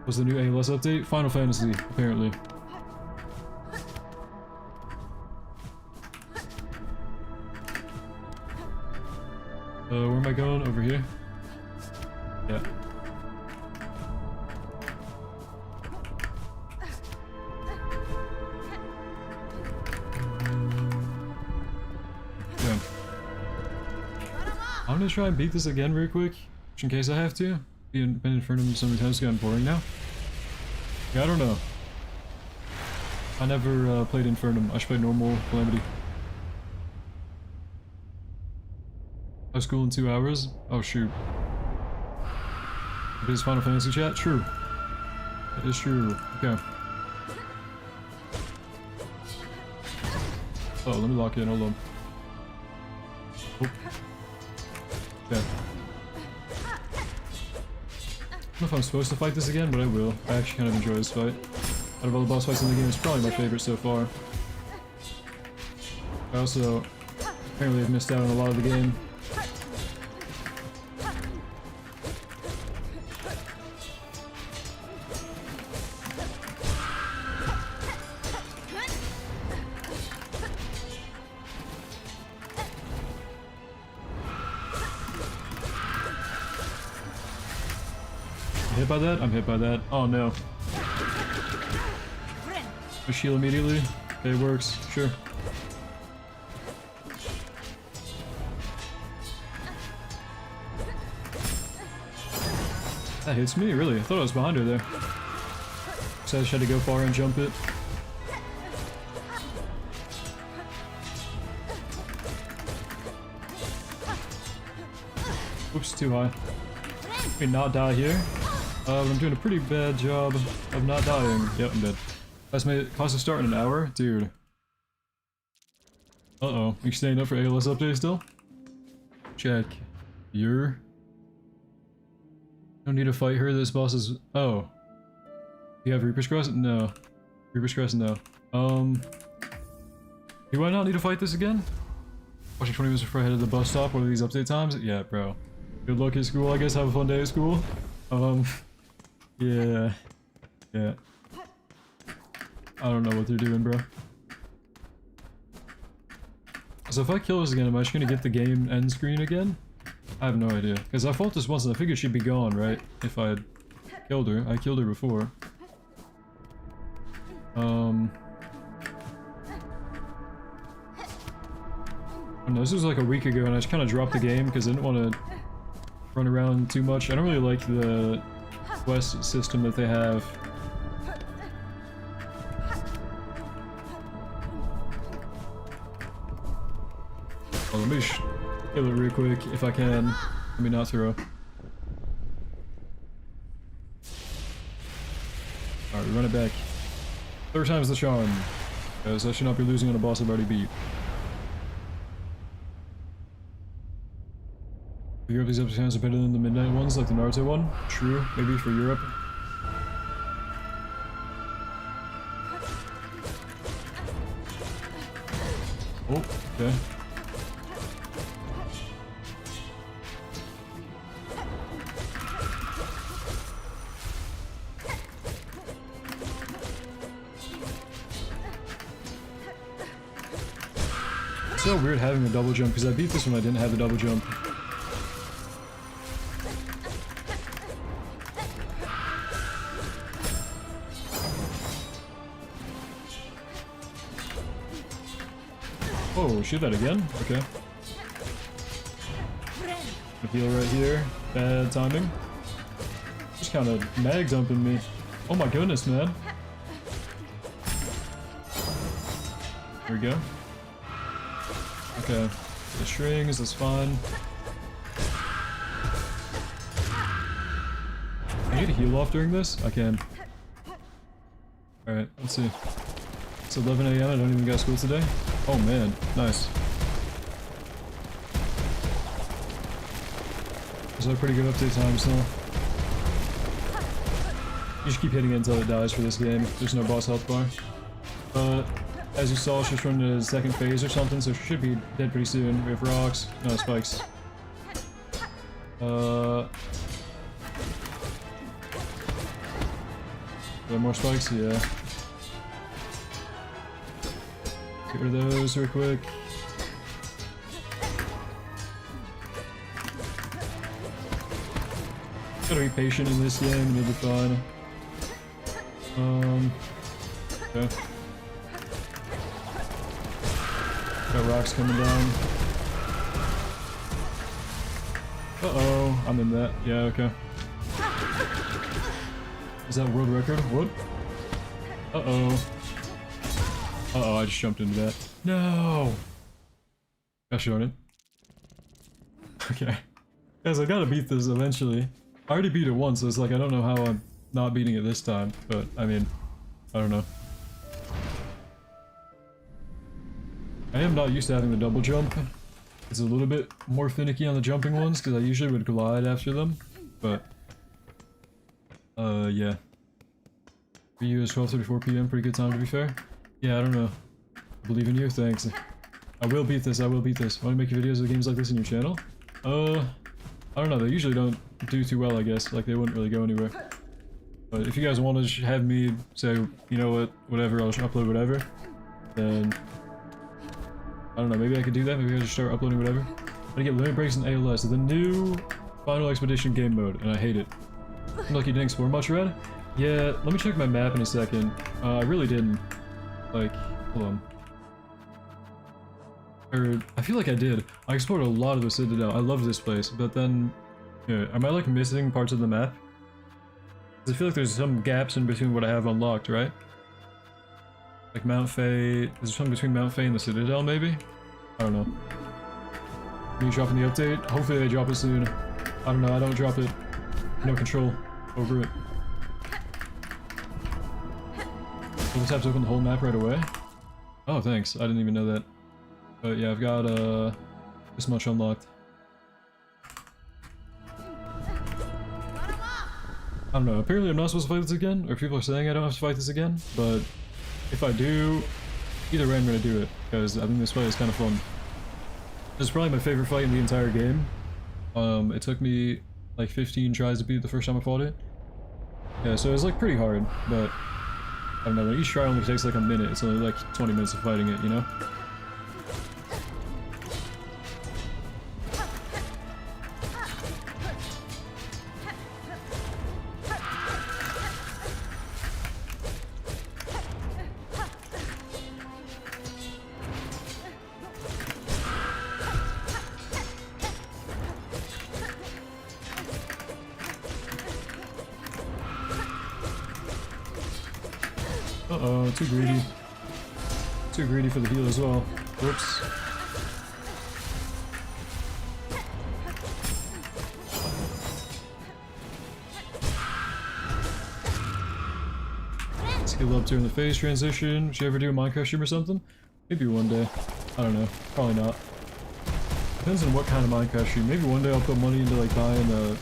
Was the new ALS update? Final Fantasy, apparently. Where am I going? Over here? Yeah. Yeah. I'm gonna try and beat this again real quick, just in case I have to. Been in front of him so many times, it's gotten boring now. Yeah, I don't know. I never played Infernum. I should play normal Calamity. I school in 2 hours? Oh shoot. It is Final Fantasy chat? True. It is true. Okay. Oh, let me lock in, hold on. Oh. Okay. I don't know if I'm supposed to fight this again, but I will. I actually kind of enjoy this fight. Out of all the boss fights in the game, it's probably my favorite so far. I also Apparently I've missed out on a lot of the game. Hit by that? I'm hit by that. Oh no. I shield immediately. Okay, it works. Sure. That hits me? Really? I thought I was behind her there. So I just had to go far and jump it. Oops, too high. Let me not die here. But I'm doing a pretty bad job of not dying. Yep, I'm dead. That's my cost of start in an hour? Dude. Uh-oh. You staying up for ALS update still? Check. You're... Don't need to fight her, this boss is... Oh. You have Reaper's Crest? No. Reaper's Crest? No. Do I not need to fight this again? Watching 20 minutes before I head to the bus stop, what are these update times? Yeah, bro. Good luck at school, I guess. Have a fun day at school. Yeah. Yeah. I don't know what they're doing, bro. So if I kill this again, am I just gonna get the game end screen again? I have no idea. Because I fought this once and I figured she'd be gone, right? If I had killed her. I killed her before. Oh no, this was like a week ago and I just kind of dropped the game because I didn't want to run around too much. I don't really like the quest system that they have. Oh, let me just kill it real quick if I can. Let me not throw. Alright, we run it back. Third time's the charm. Because I should not be losing on a boss I've already beat. For Europe, these episodes are better than the midnight ones, like the Naruto one. True, maybe for Europe. Oh, okay. It's so weird having a double jump, because I beat this when I didn't have the double jump. Oh, shoot that again? Okay. Heal right here. Bad timing. Just kind of mag dumping me. Oh my goodness, man. Here we go. Okay. The strings, that's fine. I need to heal off during this? I can. Alright, let's see. It's 11 AM, I don't even got school today. Oh man, nice. Those are pretty good update times now. You should keep hitting it until it dies for this game. There's no boss health bar. But as you saw, she's running to the second phase or something, so she should be dead pretty soon. We have rocks. No, spikes. Are there more spikes? Yeah. Get rid of those real quick. Gotta be patient in this game and you'll be fine. Okay. Got rocks coming down. Uh-oh, I'm in that. Yeah, okay. Is that world record? What? Uh-oh. Uh-oh, I just jumped into that. No! Gosh darn it. Okay. Guys, I gotta beat this eventually. I already beat it once, so it's like I don't know how I'm not beating it this time, but I mean, I don't know. I am not used to having the double jump. It's a little bit more finicky on the jumping ones, because I usually would glide after them, but... yeah. For you, it's 12:34 PM, pretty good time to be fair. Yeah, I don't know. I believe in you, thanks. I will beat this, I will beat this. Want to make videos of games like this in your channel? I don't know, they usually don't do too well, I guess. Like, they wouldn't really go anywhere. But if you guys want to have me say, you know what, whatever, I'll upload whatever, then... I don't know, maybe I could do that, maybe I should start uploading whatever. I get limit breaks in ALS, the new Final Expedition game mode, and I hate it. Seemed like you didn't explore much, Red? Yeah, let me check my map in a second. I really didn't. Like, hold on. I feel like I did. I explored a lot of the Citadel. I love this place, but then... Yeah, am I like missing parts of the map? 'Cause I feel like there's some gaps in between what I have unlocked, right? Like Mount Faye... Is there something between Mount Faye and the Citadel, maybe? I don't know. Are you dropping the update? Hopefully they drop it soon. I don't know, I don't drop it. No control over it. We'll just have to open the whole map right away. Oh, thanks. I didn't even know that. But yeah, I've got this much unlocked. I don't know, apparently I'm not supposed to fight this again, or people are saying I don't have to fight this again, but if I do, either way I'm gonna do it, because I think this fight is kind of fun. This is probably my favorite fight in the entire game. It took me like 15 tries to beat it the first time I fought it. Yeah, so it's like pretty hard, but I don't know, each try only takes like a minute, it's only like 20 minutes of fighting it, you know? Uh-oh, too greedy. Too greedy for the heal as well. Whoops. Skill up during the phase transition. Should you ever do a Minecraft stream or something? Maybe one day. I don't know. Probably not. Depends on what kind of Minecraft stream. Maybe one day I'll put money into like buying a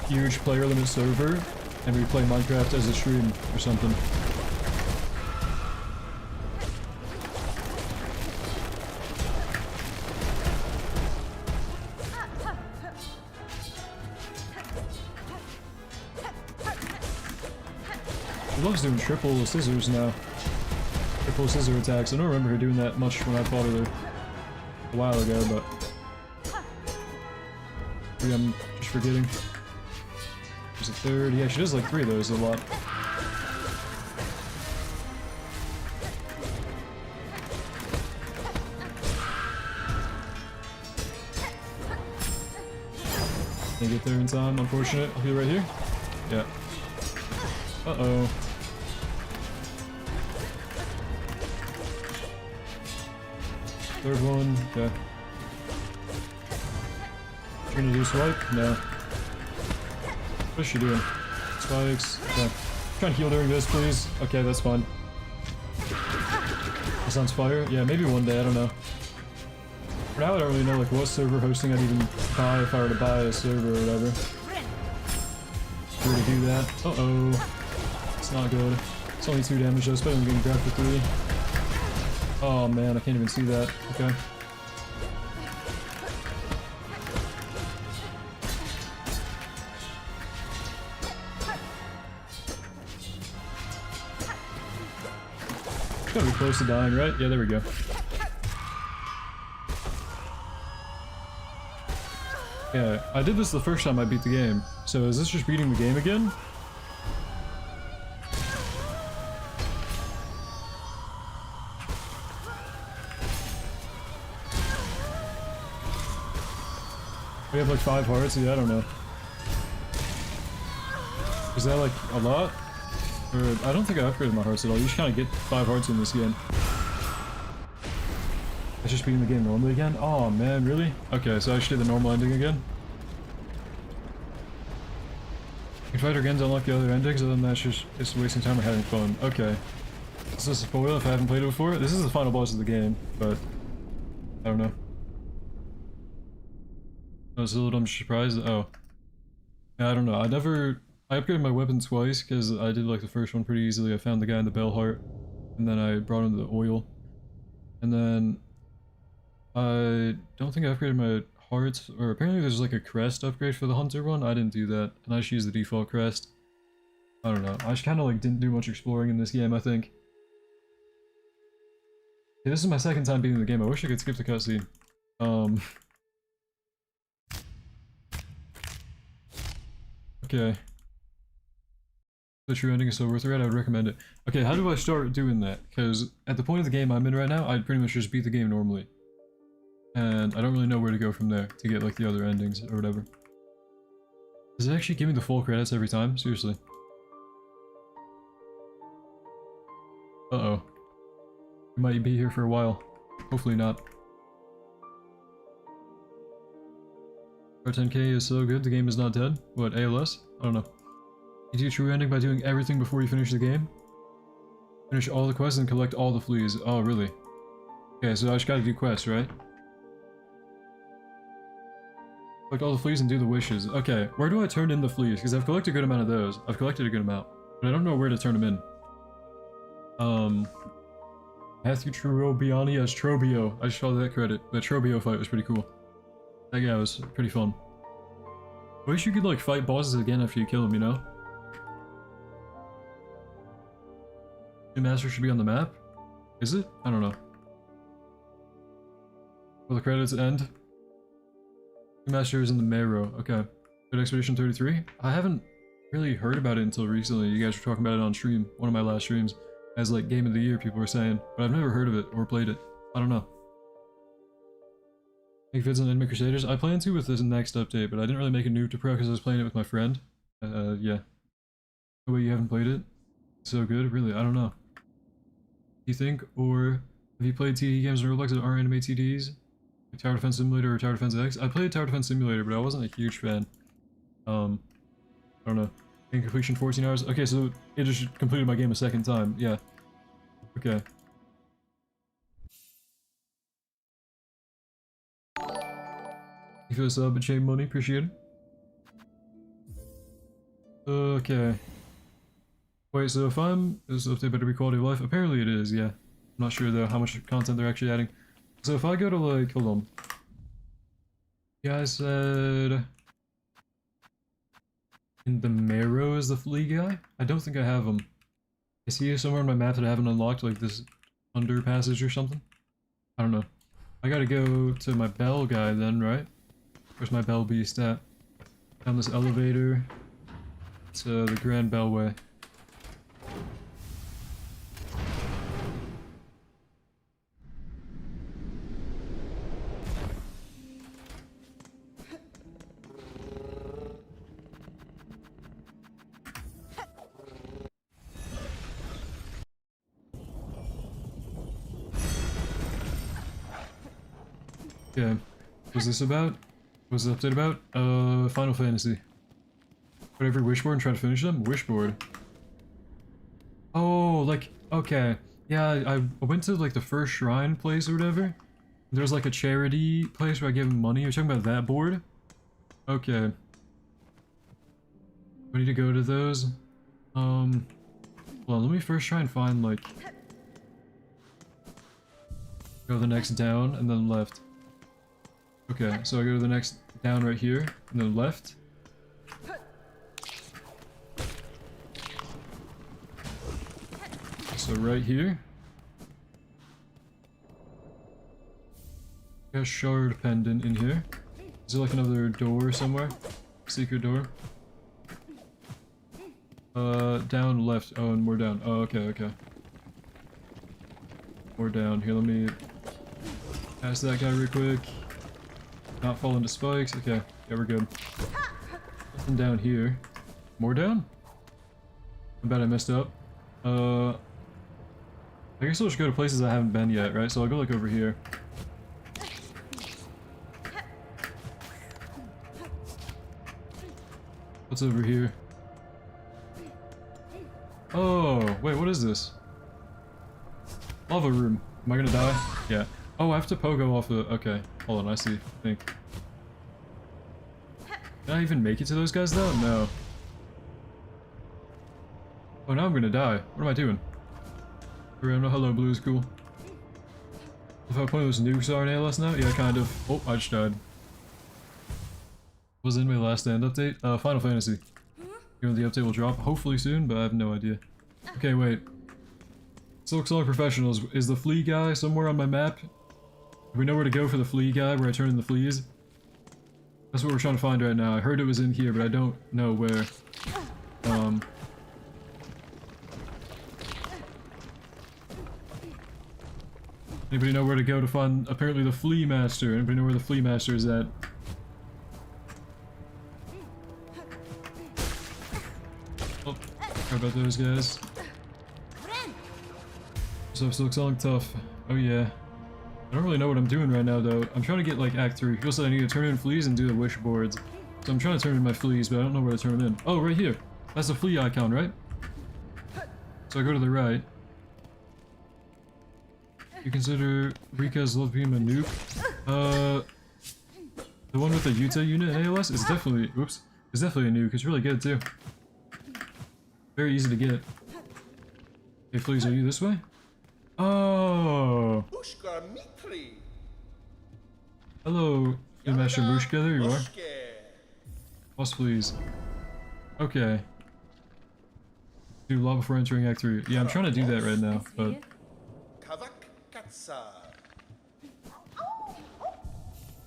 huge player limit server and we play Minecraft as a stream or something. She loves doing triple scissors now. Triple scissor attacks. I don't remember her doing that much when I fought her a while ago, but maybe I'm just forgetting. There's a third. Yeah, she does like 3 of those a lot. Can't get there in time, unfortunate. I'll be right here. Yeah. Uh-oh. Third one, okay. You're gonna do swipe? No. What's she doing? Spikes? Okay. Try and heal during this, please. Okay, that's fine. That sounds fire. Yeah, maybe one day, I don't know. For now, I don't really know like what server hosting I'd even buy if I were to buy a server or whatever. Where to do that? Uh-oh. It's not good. It's only 2 damage though, it's better than getting grabbed for 3. Oh man, I can't even see that. Okay. Gotta be close to dying, right? Yeah, there we go. Yeah, I did this the first time I beat the game. So is this just beating the game again? We have like 5 hearts? Yeah, I don't know. Is that like a lot? Or, I don't think I upgraded my hearts at all. You just kind of get 5 hearts in this game. It's just beating the game normally again? Oh man, really? Okay, so I should do the normal ending again. You can fight her again to unlock the other endings, other than that it's wasting time or having fun. Okay. This is a spoil if I haven't played it before. This is the final boss of the game, but I don't know. I was a little I'm surprised. Oh. Yeah, I don't know. I upgraded my weapon twice because I did like the first one pretty easily. I found the guy in the bell heart, and then I brought him the oil. And then I don't think I upgraded my hearts, or apparently there's like a crest upgrade for the hunter one. I didn't do that, and I just used the default crest. I don't know. I just kind of like didn't do much exploring in this game, I think. Yeah, this is my second time beating the game. I wish I could skip the cutscene. Okay. The true ending is so worth it, I would recommend it. Okay, how do I start doing that? Because at the point of the game I'm in right now, I'd pretty much just beat the game normally. And I don't really know where to go from there to get like the other endings or whatever. Does it actually give me the full credits every time? Seriously. Uh-oh. We might be here for a while. Hopefully not. Our 10k is so good, the game is not dead. What, ALS? I don't know. You do true ending by doing everything before you finish the game? Finish all the quests and collect all the fleas. Oh, really? Okay, so I just gotta do quests, right? Collect all the fleas and do the wishes. Okay, where do I turn in the fleas? Because I've collected a good amount of those. I've collected a good amount. But I don't know where to turn them in. Matthew Trobiani as Trobio. I just saw that credit. The Trobio fight was pretty cool. That guy was pretty fun. I wish you could like fight bosses again after you kill them, you know? New master should be on the map? Is it? I don't know. Will the credits end? New master is in the Marrow. Okay. Good Expedition 33? I haven't really heard about it until recently. You guys were talking about it on stream. One of my last streams. As like game of the year, people were saying. But I've never heard of it or played it. I don't know. Make vids on Enemy Crusaders? I plan to with this next update, but I didn't really make a noob to pro because I was playing it with my friend. Yeah. No way you haven't played it? So good? Really? I don't know. Do you think, or have you played TD games in Roblox that aren't anime TDs? Like Tower Defense Simulator or Tower Defense X? I played Tower Defense Simulator, but I wasn't a huge fan. I don't know. In completion 14 hours? Okay, so it just completed my game a second time. Yeah. Okay. You feel sub and chain money, appreciate it. Okay. Wait, so if is the update better be quality of life? Apparently it is, yeah. I'm not sure though how much content they're actually adding. So if I go to like, hold on. Yeah, I said... In the Marrow is the flea guy? I don't think I have him. Is he somewhere on my map that I haven't unlocked, like this under passage or something? I don't know. I gotta go to my bell guy then, right? Where's my bell beast at? Down this elevator to the Grand Bellway. Okay, what's this about? What's the update about? Final Fantasy. Put every wishboard and try to finish them? Wishboard. Oh, like, okay. Yeah, I went to like the first shrine place or whatever. There's like a charity place where I give them money. You're talking about that board? Okay. I need to go to those. Well, let me first try and find like... Go the next down and then left. Okay, so I go to the next down right here, and then left. So right here. Got a shard pendant in here. Is there like another door somewhere? Secret door? Down left. Oh, and more down. Oh, okay, okay. More down. Here, let me pass that guy real quick. Not fall into spikes. Okay, yeah, we're good. Nothing down here. More down? I bet I messed up. I guess I'll just go to places I haven't been yet, right? So I'll go like over here. What's over here? Oh, wait, what is this? Lava room. Am I gonna die? Yeah. Oh, I have to pogo off the... Okay, hold on, I see. I think. Can I even make it to those guys though? No. Oh, now I'm gonna die. What am I doing? No, hello, blue is cool. If I play those nukes are in ALS now? Yeah, kind of. Oh, I just died. Was in my last stand update? Final Fantasy. You know the update will drop hopefully soon, but I have no idea. Okay, wait. Silk Song Professionals. Is the flea guy somewhere on my map? Do we know where to go for the flea guy, where I turn in the fleas? That's what we're trying to find right now. I heard it was in here, but I don't know where. Anybody know where to go to find, apparently, the Flea Master? Anybody know where the Flea Master is at? Oh, sorry about those guys. So Silk Song tough. Oh yeah. I don't really know what I'm doing right now though. I'm trying to get like Act 3. People said I need to turn in fleas and do the wish boards. So I'm trying to turn in my fleas, but I don't know where to turn them in. Oh, right here. That's a flea icon, right? So I go to the right. You consider Rika's Love Beam a nuke? The one with the Yuta unit in ALS is definitely, oops, is definitely a nuke. It's really good too. Very easy to get. Hey, fleas, are you this way? Oh! Hello, Master Bushka, there you are. Boss, please. Okay. Do law before entering Act 3. Yeah, I'm trying to do that right now, but...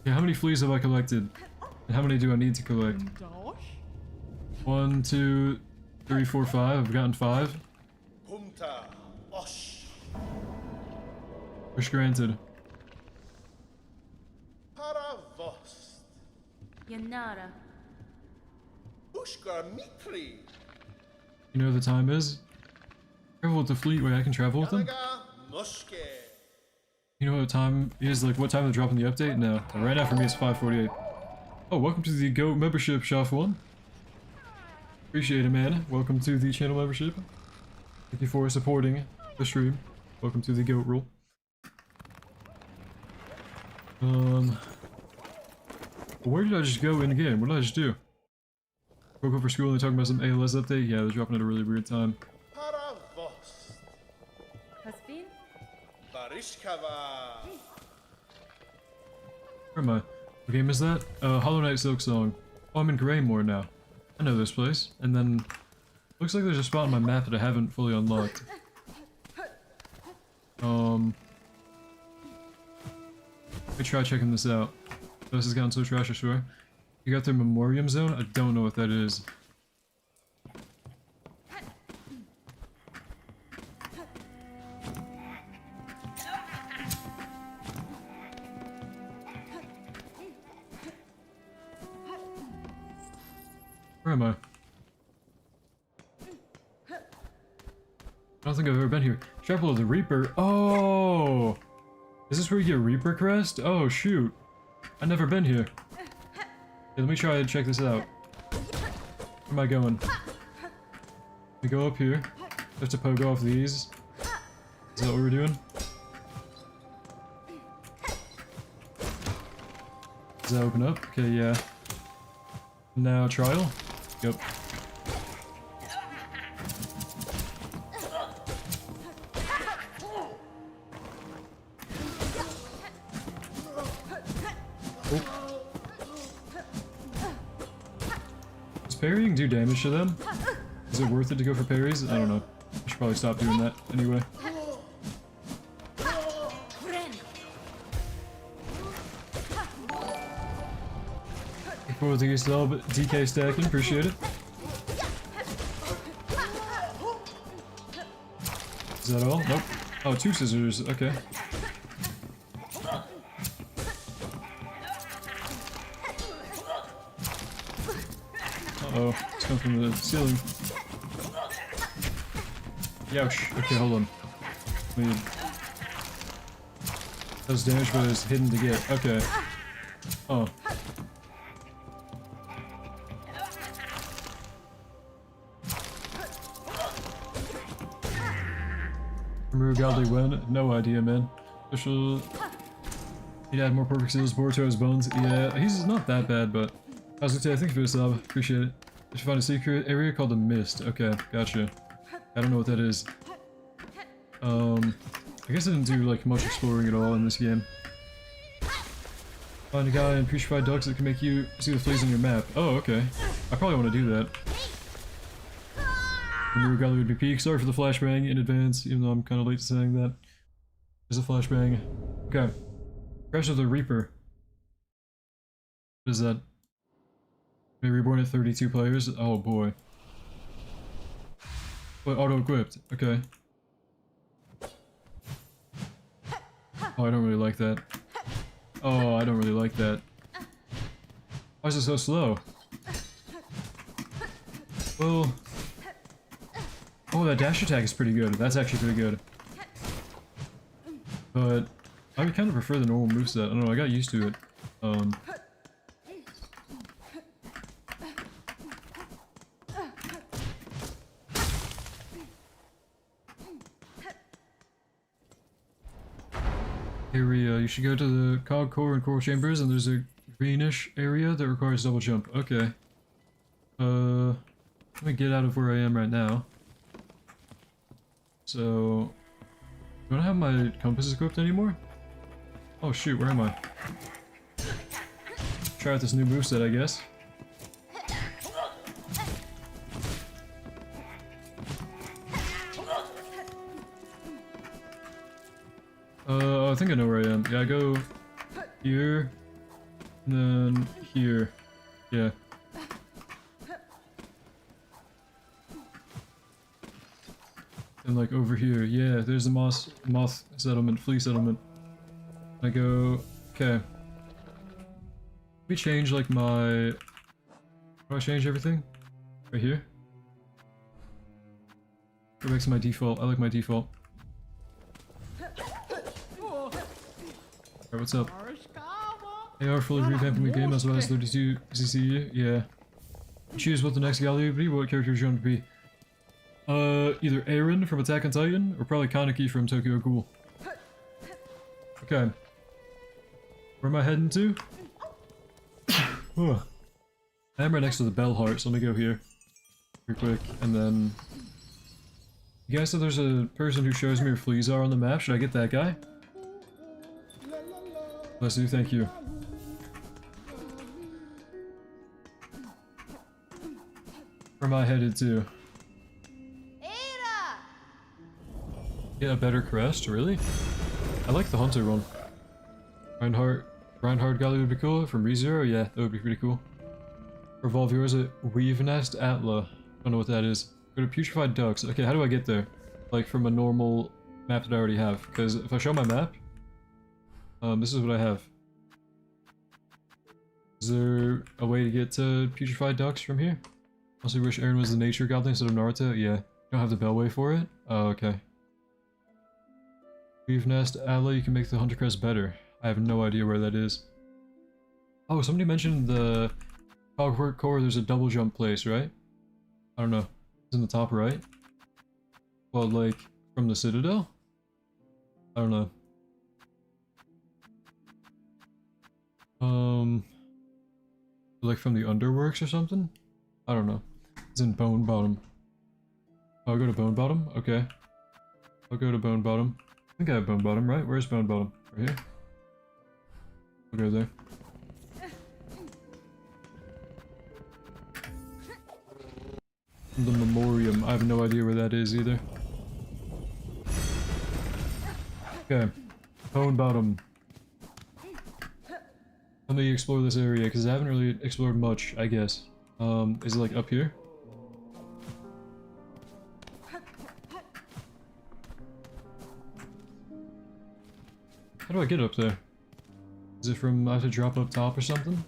Yeah, how many fleas have I collected? And how many do I need to collect? 1, 2, 3, 4, 5. I've gotten 5. Wish granted. Yanara. You know what the time is? Travel with the fleet where I can travel with them? You know what time is, like what time they're dropping the update? No. Right now for me it's 5:48. Oh, welcome to the GOAT membership, Shaf1. Appreciate it, man. Welcome to the channel membership. Thank you for supporting the stream. Welcome to the GOAT rule. Where did I just go in game? What did I just do? Woke up for school and they're talking about some ALS update? Yeah, they're dropping at a really weird time. Where am I? What game is that? Hollow Knight Silk Song. Oh, I'm in Greymore now. I know this place. And then... looks like there's a spot on my map that I haven't fully unlocked. Let me try checking this out. This has gotten so trash, I swear. You got their Memoriam Zone? I don't know what that is. Where am I? I don't think I've ever been here. Chapel of the Reaper. Oh! Is this where you get Reaper Crest? Oh, shoot. I've never been here. Okay, let me try and check this out. Where am I going? We go up here. Have to poke off these. Is that what we're doing? Does that open up? Okay, yeah. Now trial? Yep. Oh. Does parrying do damage to them? Is it worth it to go for parries? I don't know. I should probably stop doing that anyway. Look forward to your sub, DK stacking, appreciate it. Is that all? Nope. Oh, 2 scissors, okay. Uh-oh, it's coming from the ceiling. Youch. Okay, hold on. That was damage, but it's hidden to get. Okay. Oh. Remember Godly when? No idea, man. Special... He'd add more perfect skills, Boruto's bones. Yeah, he's not that bad, but... I was gonna say, thank you for the sub. Appreciate it. I should find a secret area called the Mist. Okay, gotcha. I don't know what that is. I guess I didn't do like much exploring at all in this game. Find a guy and putrefied ducks that can make you see the fleas on your map. Oh, okay. I probably want to do that. The new gallery would be peak. Sorry for the flashbang in advance, even though I'm kind of late to saying that. There's a flashbang. Okay. Crash of the Reaper. What is that? Maybe reborn at 32 players? Oh boy. But auto-equipped. Okay. Oh, I don't really like that. Oh, I don't really like that. Why is it so slow? Well... Oh, that dash attack is pretty good. That's actually pretty good. But I would kind of prefer the normal moveset. I don't know, I got used to it. Area. You should go to the cog core and coral chambers, and there's a greenish area that requires double jump. Okay. Let me get out of where I am right now. So, do I have my compasses equipped anymore? Oh shoot, where am I? Try out this new moveset, I guess. I think I know where I am. Yeah, I go here, and then here. Yeah. And like over here. Yeah, there's the moth settlement, flea settlement. I go, okay. Let me change like my... Do I change everything? Right here? Go back to my default. I like my default. Alright, what's up? AR fully revamping the game as well as 32 CCE. Yeah. Choose what the next gallery would be. What character would you want to be? Either Aaron from Attack on Titan, or probably Kaneki from Tokyo Ghoul. Okay. Where am I heading to? I am right next to the bell heart, so let me go here. Real quick, and then... You guys said there's a person who shows me where fleas are on the map. Should I get that guy? Bless you, thank you. Where am I headed to? Get a better crest, really? I like the hunter one. Reinhardt Galley would be cool. From ReZero, yeah, that would be pretty cool. Revolve yours at Weave Nest Atla. Don't know what that is. Go to Putrefied Ducks. Okay, how do I get there? Like from a normal map that I already have. Because if I show my map, this is what I have. Is there a way to get to Putrefied Ducks from here? Also wish Aaron was the nature godling instead of Naruto. Yeah. Don't have the bellway for it? Oh, okay. Weave Nest, Atla, you can make the Hunter Crest better. I have no idea where that is. Oh, somebody mentioned the Cogwork Core, there's a double jump place, right? I don't know. It's in the top right? Well, like, from the Citadel? I don't know. Like from the Underworks or something? I don't know. It's in Bone Bottom. Oh, I'll go to Bone Bottom? Okay. I'll go to Bone Bottom. I think I have Bone Bottom, right? Where's Bone Bottom? Right here? I'll go there. The Memoriam. I have no idea where that is either. Okay. Bone Bottom. Let me explore this area, because I haven't really explored much, I guess. Is it like up here? How do I get up there? Is it from I have to drop up top or something?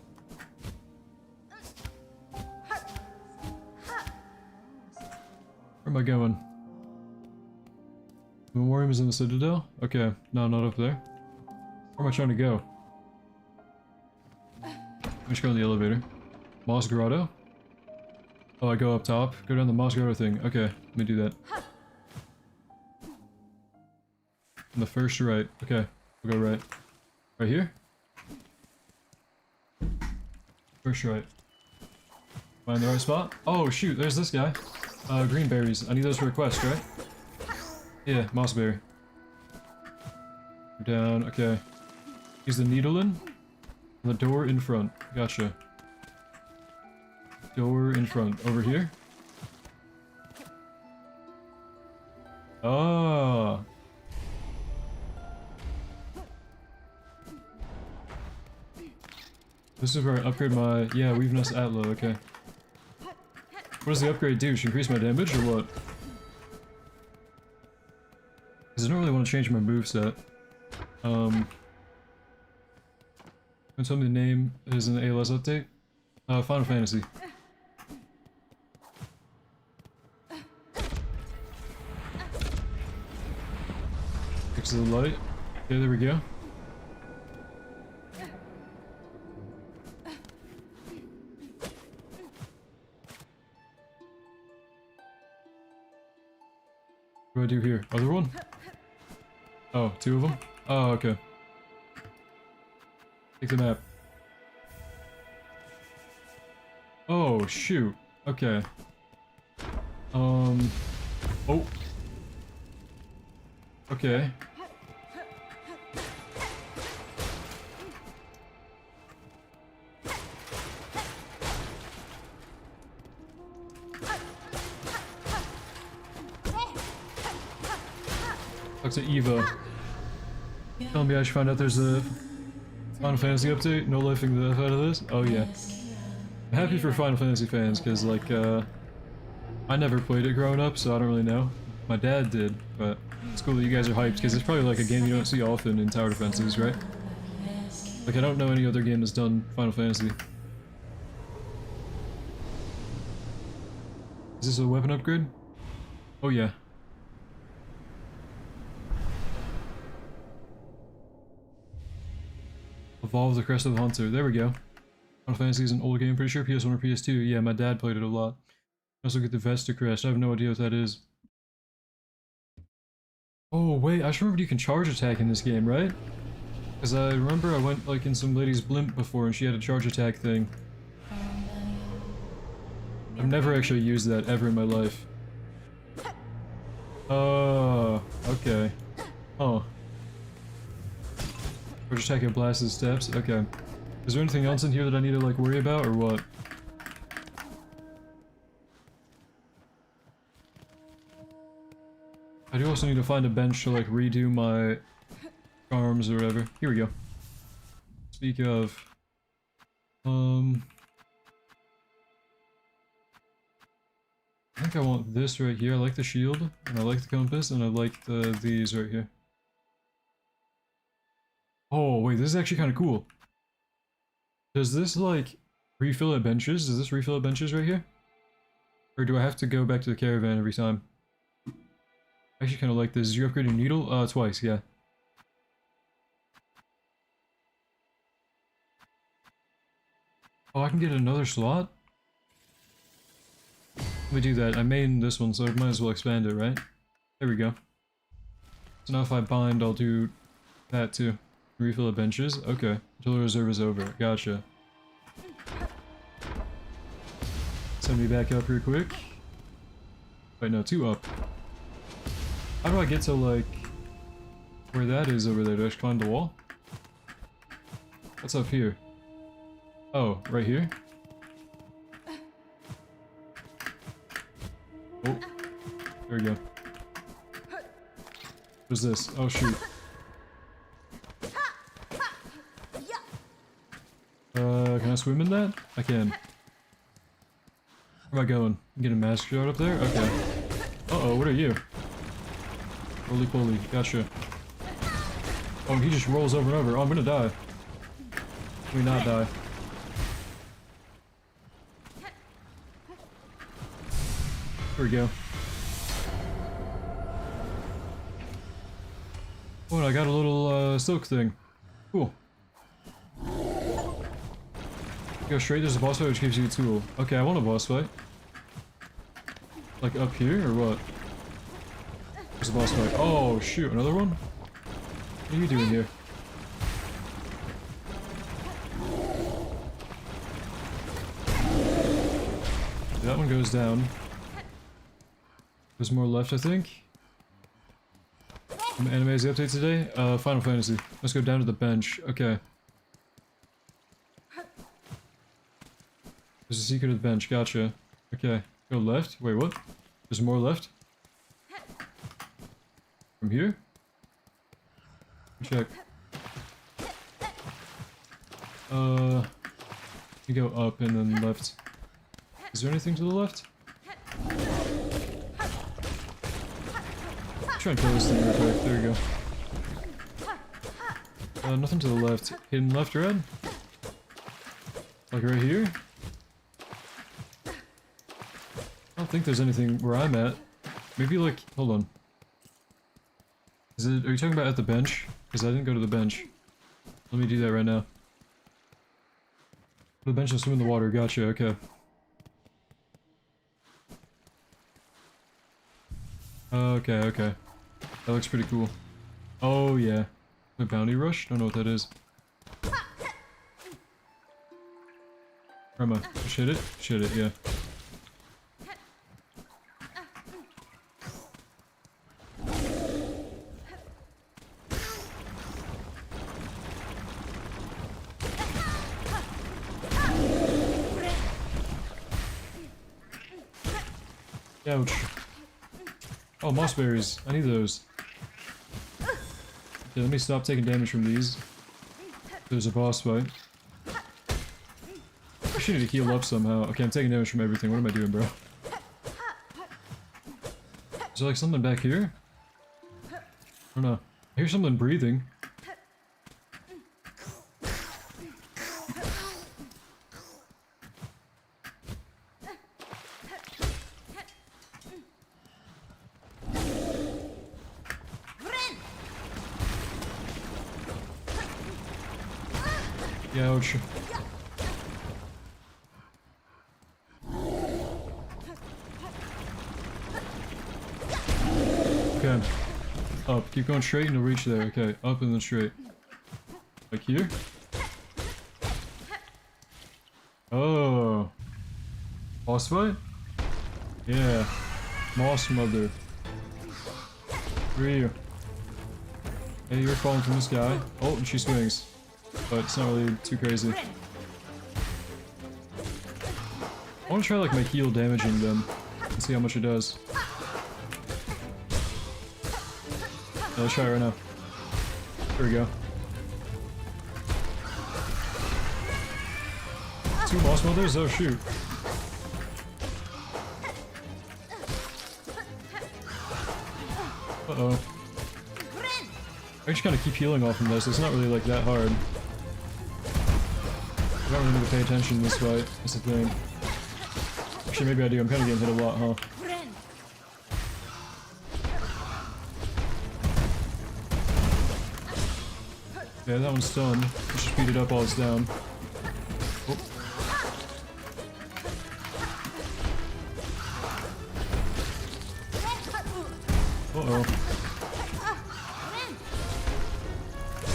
Where am I going? The Memoriam is in the Citadel? Okay, no, not up there. Where am I trying to go? I'm just going in the elevator. Moss Grotto? Oh, I go up top? Go down the Moss Grotto thing. Okay, let me do that. On the first right. Okay, we'll go right. Right here? First right. Am I in the right spot? Oh shoot, there's this guy. Green berries. I need those for a quest, right? Yeah, mossberry. down. Okay. Use the needle in. The door in front. Gotcha. Door in front. Over here. Ah. This is where I upgrade my... Yeah, Weaveness Atla, okay. What does the upgrade do? Should increase my damage or what? Because I don't really want to change my moveset. Can you tell me the name is in the ALS update? Final Fantasy. Fix the light. Okay, there we go. What do I do here? Other one? Oh, two of them? Oh, okay. Take the map. Oh, shoot. Okay. Oh. Okay. Talk to Eva. Telling me I should find out there's a Final Fantasy update. No lifting the F out of this. Oh yeah. I'm happy for Final Fantasy fans because like I never played it growing up, so I don't really know. My dad did, but it's cool that you guys are hyped because it's probably like a game you don't see often in tower defenses, right? Like I don't know any other game that's done Final Fantasy. Is this a weapon upgrade? Oh yeah. Evolve the Crest of the Hunter. There we go. Final Fantasy is an old game, pretty sure PS1 or PS2. Yeah, my dad played it a lot. Also get the Vesta Crest. I have no idea what that is. Oh wait, I just remembered you can charge attack in this game, right? Because I remember I went like in some lady's blimp before and she had a charge attack thing. I've never actually used that ever in my life. Oh, okay. Oh. Charge attack and blast his steps? Okay. Is there anything else in here that I need to like worry about or what? I do also need to find a bench to like redo my arms or whatever. Here we go. Speak of... I think I want this right here. I like the shield, and I like the compass, and I like these right here. Oh wait, this is actually kind of cool. Does this like refill at benches? Does this refill at benches right here? Or do I have to go back to the caravan every time? I actually kind of like this. Did you upgrade your needle? Twice, yeah. Oh, I can get another slot? Let me do that. I made this one, so I might as well expand it, right? There we go. So now if I bind, I'll do that too. Refill the benches? Okay. Until the reserve is over. Gotcha. Send me back up real quick. Wait, no, 2 up. How do I get to, like, where that is over there? Do I just climb the wall? What's up here? Oh, right here? Oh. There we go. What's this? Oh, shoot. Can I swim in that? I can. Where am I going? I'm getting a mask shot up there? Okay. Uh-oh, what are you? Roly poly, gotcha. Oh, he just rolls over and over. Oh, I'm gonna die. Let me not die. There we go. Oh, and I got a little, silk thing. Cool. Go straight, there's a boss fight which gives you a tool. Okay, I want a boss fight. Like up here, or what? There's a boss fight. Oh, shoot, another one? What are you doing here? That one goes down. There's more left, I think. Some animes update today? Final Fantasy. Let's go down to the bench. Okay. There's a secret of the bench. Gotcha. Okay. Go left. Wait, what? There's more left? From here? Check. You go up and then left. Is there anything to the left? Try and kill this thing real quick. There we go. Nothing to the left. Hidden left or right? Like right here? I don't think there's anything where I'm at. Maybe like, hold on. Is it, are you talking about at the bench? Because I didn't go to the bench. Let me do that right now. The bench and swim in the water. Gotcha, okay. Okay, okay. That looks pretty cool. Oh, yeah. The bounty rush? Don't know what that is. Where am I? Just hit it? Just hit it, yeah. Ouch. Oh, moss berries. I need those. Okay, let me stop taking damage from these. There's a boss fight. I should need to heal up somehow. Okay, I'm taking damage from everything. What am I doing, bro? Is there like something back here? I don't know. I hear something breathing. Ouch. Okay. Up. Keep going straight and you'll reach there. Okay. Up and then straight. Like here? Oh. Boss fight? Yeah. Moss mother. Where are you? Hey, you're falling from this guy. Oh, and she swings. But it's not really too crazy. I want to try like my heal damaging them and see how much it does. Yeah, let's try it right now. There we go. 2 boss mothers? Oh shoot. Uh-oh. I just kind of keep healing off from this. It's not really like that hard. I don't really need to pay attention in this fight. That's the thing. Actually, maybe I do. I'm kind of getting hit a lot, huh? Yeah, that one's stunned. Let's just beat it up while it's down. Oh. Uh-oh.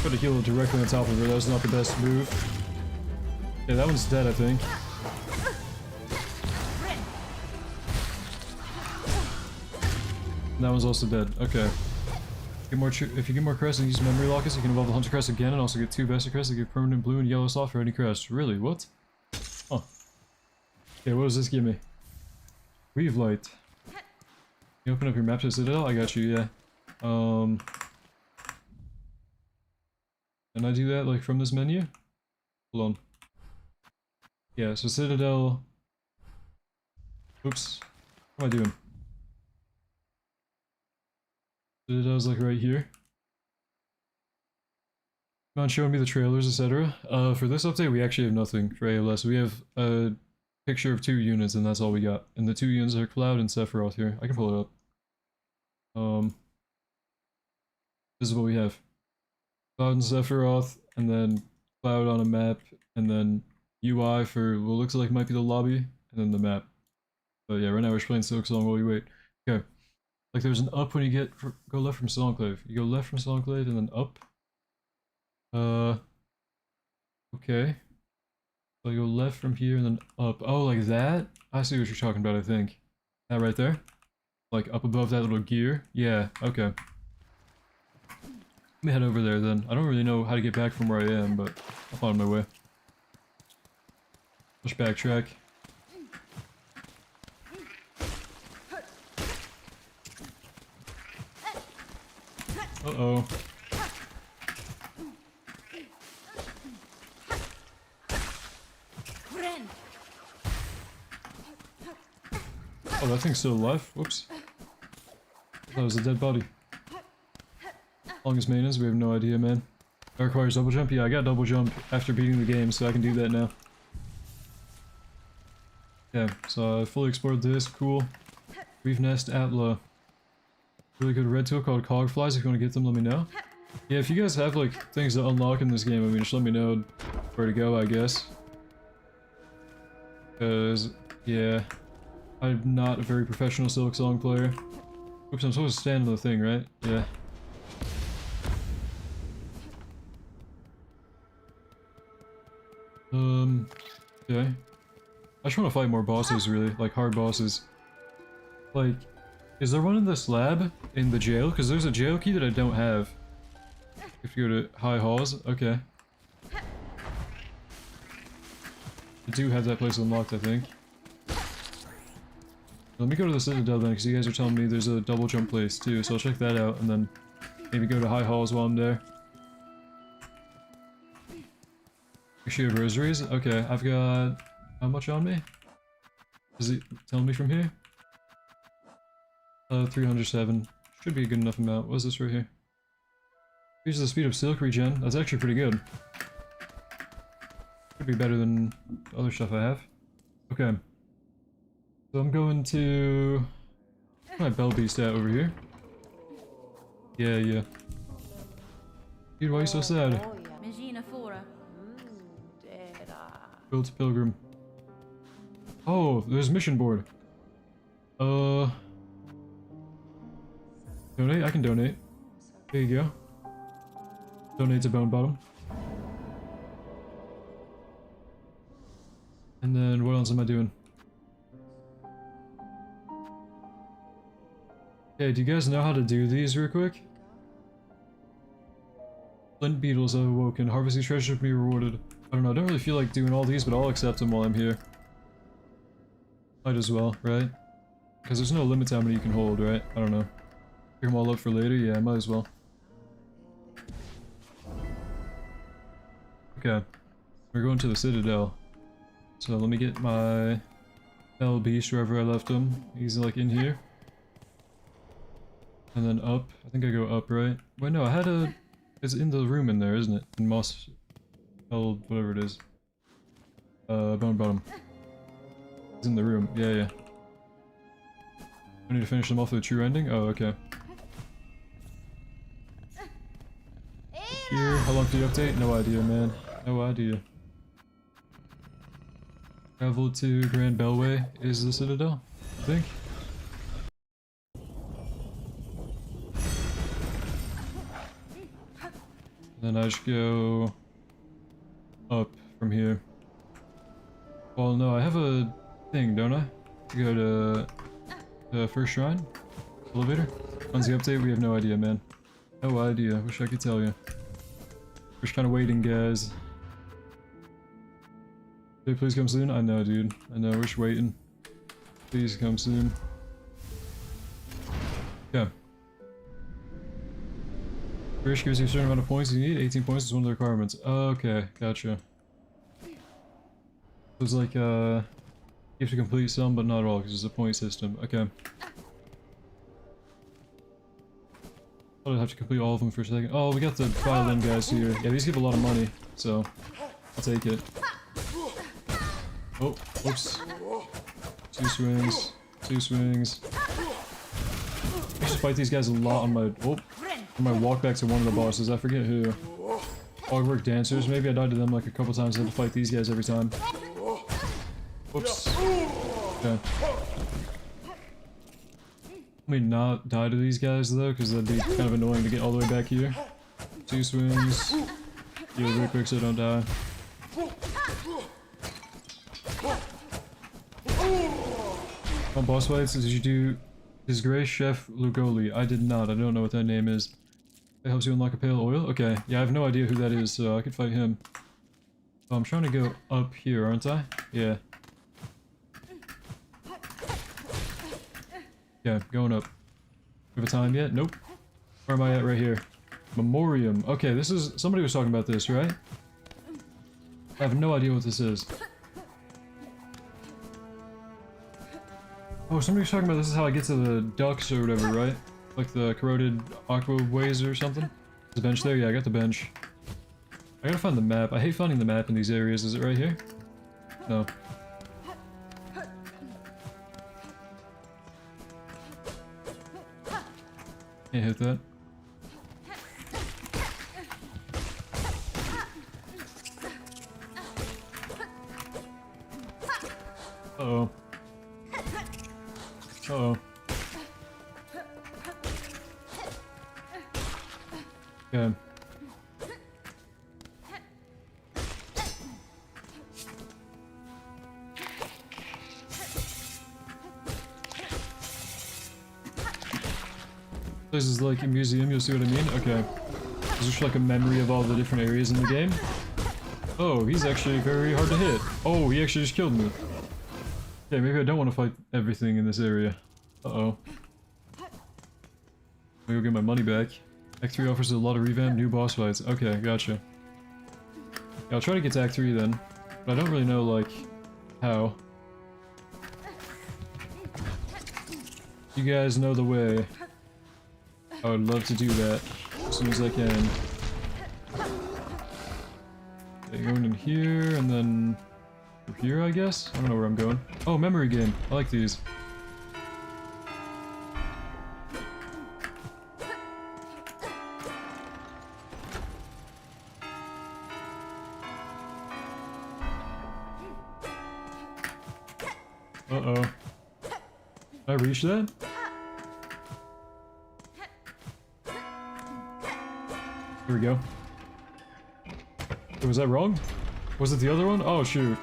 Try to heal it directly on top of her. That was not the best move. Yeah, that one's dead, I think. And that one's also dead. Okay. Get more if you get more crests and use memory lockets, you can evolve the hunter crest again and also get 2 Vesta crests that give permanent blue and yellow slots for any crest. Really? What? Huh. Okay, what does this give me? Weave light. You open up your map to Citadel? I got you, yeah. Can I do that, like, from this menu? Hold on. Yeah, so Citadel... Oops. What am I doing? Citadel's, like, right here. Come on, showing me the trailers, etc. For this update, we actually have nothing for ALS. We have a picture of 2 units, and that's all we got. And the 2 units are Cloud and Sephiroth here. I can pull it up. This is what we have. Cloud and Sephiroth, and then Cloud on a map, and then UI for what looks like might be the lobby, and then the map. But yeah, right now we're just playing Silk Song while we wait. Okay. Like there's an up when you get go left from Soul Enclave. You go left from Soul Enclave and then up. Okay. So you go left from here and then up. Oh, like that? I see what you're talking about, I think. That right there? Like up above that little gear? Yeah, okay. Let me head over there then. I don't really know how to get back from where I am, but I'll find my way. Let's backtrack. Uh-oh. Oh, that thing's still alive? Whoops. That was a dead body. Longest maintenance, we have no idea, man. That requires double jump? Yeah, I got double jump after beating the game, so I can do that now. Yeah, so I fully explored this, cool. Reef Nest Atla. Really good red tool called Cogflies, if you want to get them, let me know. Yeah, if you guys have like things to unlock in this game, I mean, just let me know where to go, I guess. Because, yeah, I'm not a very professional Silk Song player. Oops, I'm supposed to stand on the thing, right? Yeah. Okay. I just want to fight more bosses, really. Like, hard bosses. Like, is there one in this lab? In the jail? Because there's a jail key that I don't have. If you go to High Halls. Okay. I do have that place unlocked, I think. Let me go to the Citadel then, because you guys are telling me there's a double jump place too, so I'll check that out, and then maybe go to High Halls while I'm there. Issue of rosaries? Okay, I've got... how much on me? Is it telling me from here? 307. Should be a good enough amount. What is this right here? Here's the speed of silk regen. That's actually pretty good. Could be better than the other stuff I have. Okay. So I'm going to... where's my bell beast at over here? Yeah, yeah. Dude, why are you so sad? Build to Pilgrim. Oh, there's mission board. Donate? I can donate. There you go. Donate to Bone Bottom. And then what else am I doing? Okay, do you guys know how to do these real quick? Flint beetles have awoken. Harvesting treasure to be rewarded. I don't know, I don't really feel like doing all these, but I'll accept them while I'm here. Might as well, right? Because there's no limit to how many you can hold, right? I don't know. Pick them all up for later? Yeah, might as well. Okay. We're going to the Citadel. So let me get my Bell Beast wherever I left him. He's like in here. And then up. I think I go up, right? Wait, no, I had a... it's in the room in there, isn't it? In Moss... held, whatever it is. Bone Bottom. It's in the room. Yeah, yeah. I need to finish them off with a true ending? Oh, okay. Here, how long did you update? No idea, man. No idea. Travel to Grand Bellway is the Citadel, I think. Then I just go up from here. Well, no, I have a thing, don't I? To go to the first shrine? Elevator? When's the update? We have no idea, man. No idea. Wish I could tell you. We're just kind of waiting, guys. Hey, please come soon? I know, dude. I know, we're just waiting. Please come soon. Yeah. Rish gives you a certain amount of points you need. 18 points is one of the requirements. Okay, gotcha. So it's like, you have to complete some, but not all, because it's a point system. Okay. I'd have to complete all of them for a second. Oh, we got the violin guys here. Yeah, these give a lot of money, so I'll take it. Oh, whoops. Two swings. Two swings. I should fight these guys a lot on my... oh, on my walk back to one of the bosses. I forget who. Hogwork Dancers. Maybe I died to them like a couple times. I had to fight these guys every time. Whoops. Okay. Let me not die to these guys though, because that'd be kind of annoying to get all the way back here. Two swings. Yeah, real quick so I don't die. On boss fights, did you do Disgrace Chef Lugoli? I did not. I don't know what that name is. It helps you unlock a pale oil? Okay, yeah, I have no idea who that is, so I could fight him. Oh, I'm trying to go up here, aren't I? Yeah. Yeah, going up. We have a time yet? Nope. Where am I at right here? Memoriam. Okay, this is... Somebody was talking about this, right? I have no idea what this is. Oh, somebody was talking about this is how I get to the ducks or whatever, right? Like the corroded aqua ways or something? There's a bench there? Yeah, I got the bench. I gotta find the map. I hate finding the map in these areas. Is it right here? No. Can't hit that. Uh-oh. Uh-oh. Yeah. This is like a museum, you'll see what I mean? Okay. It's just like a memory of all the different areas in the game. Oh, he's actually very hard to hit. Oh, he actually just killed me. Okay, maybe I don't want to fight everything in this area. Uh-oh. Maybe I'll get my money back. Act 3 offers a lot of revamp, new boss fights. Okay, gotcha. Yeah, I'll try to get to Act 3 then. But I don't really know, like, how. You guys know the way. I would love to do that as soon as I can. Okay, going in here, and then... over here, I guess? I don't know where I'm going. Oh, memory game. I like these. Uh-oh. Did I reach that? Here we go. Wait, was that wrong? Was it the other one? Oh, shoot.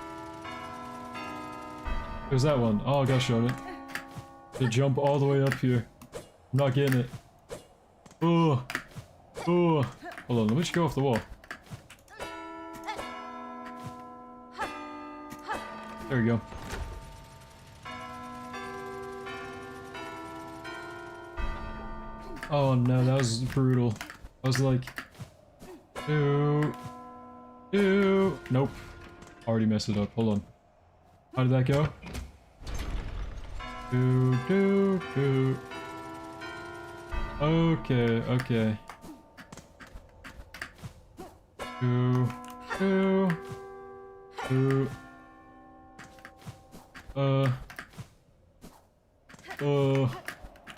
It was that one. Oh, gosh darn it. To jump all the way up here. I'm not getting it. Oh. Oh. Hold on, let me just go off the wall. There we go. Oh no, that was brutal. I was like... Ew. Ew. Nope. Already messed it up. Hold on. How did that go? Do. Okay, okay. Do.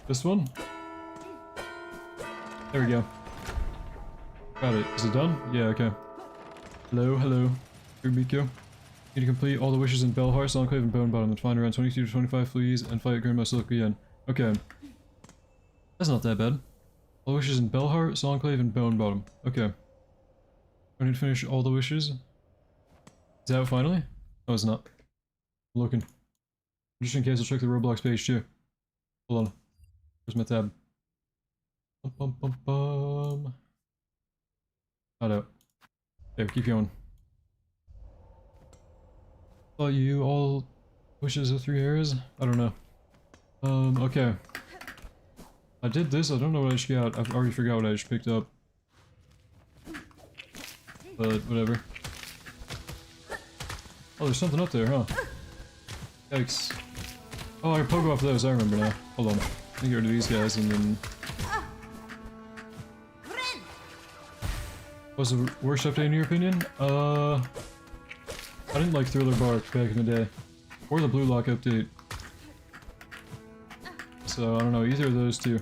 This one? There we go. Got it. Is it done? Yeah, okay. Hello, hello. Rumiko. Need to complete all the wishes in Belheart, Enclave, and Bone Bottom, and find around 22 to 25 fleas, and fight Grandma Silk again. Okay. That's not that bad. All the wishes in Belheart, Enclave, and Bone Bottom. Okay. I need to finish all the wishes. Is that out finally? No, it's not. I'm looking. Just in case, I'll check the Roblox page too. Hold on. Where's my tab? Not out. Okay, keep going. Thought you all wishes of 3 areas? I don't know. Okay. I did this, I don't know what I just got. I've already forgot what I just picked up. But, whatever. Oh, there's something up there, huh? Yikes. Oh, I can poke off those, I remember now. Hold on. Let me get rid of these guys and then... What was the worst update in your opinion? I didn't like Thriller Bark back in the day. Or the Blue Lock update. So, I don't know, either of those two.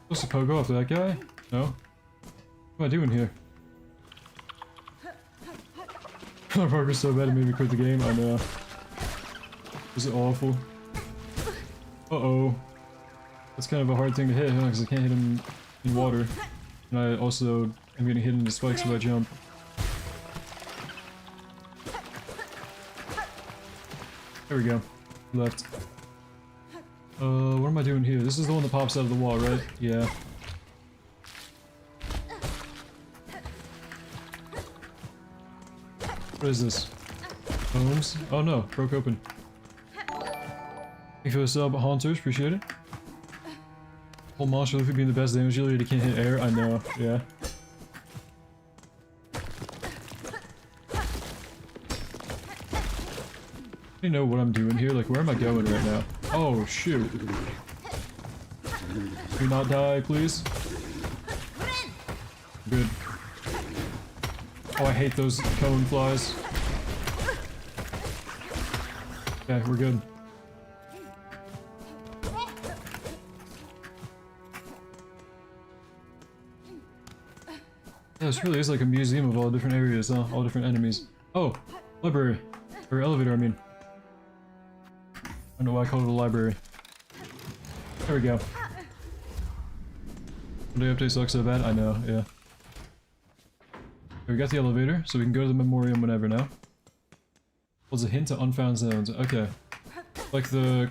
Supposed to poke off that guy? No? What am I doing here? Parker's so bad it made me quit the game, I know. This is awful. Uh-oh. That's kind of a hard thing to hit, huh? Because I can't hit him in water. And I also I'm getting hit into spikes if I jump. There we go. Left. What am I doing here? This is the one that pops out of the wall, right? Yeah. What is this? Bones? Oh no, broke open. Thank you for the sub, Haunters, appreciate it. Whole monster Luffy being the best damage dealer, he can't hit air, I know, yeah. I don't know what I'm doing here, like where am I going right now? Oh shoot. Do not die, please. Good. Oh, I hate those cone flies. Okay, we're good. Yeah, this really is like a museum of all different areas, huh? All different enemies. Oh, library. Or elevator, I mean. I don't know why I called it a library. There we go. One day update sucks so bad? I know, yeah. We got the elevator, so we can go to the memoriam whenever now. Holds a hint to unfound zones. Okay. Like the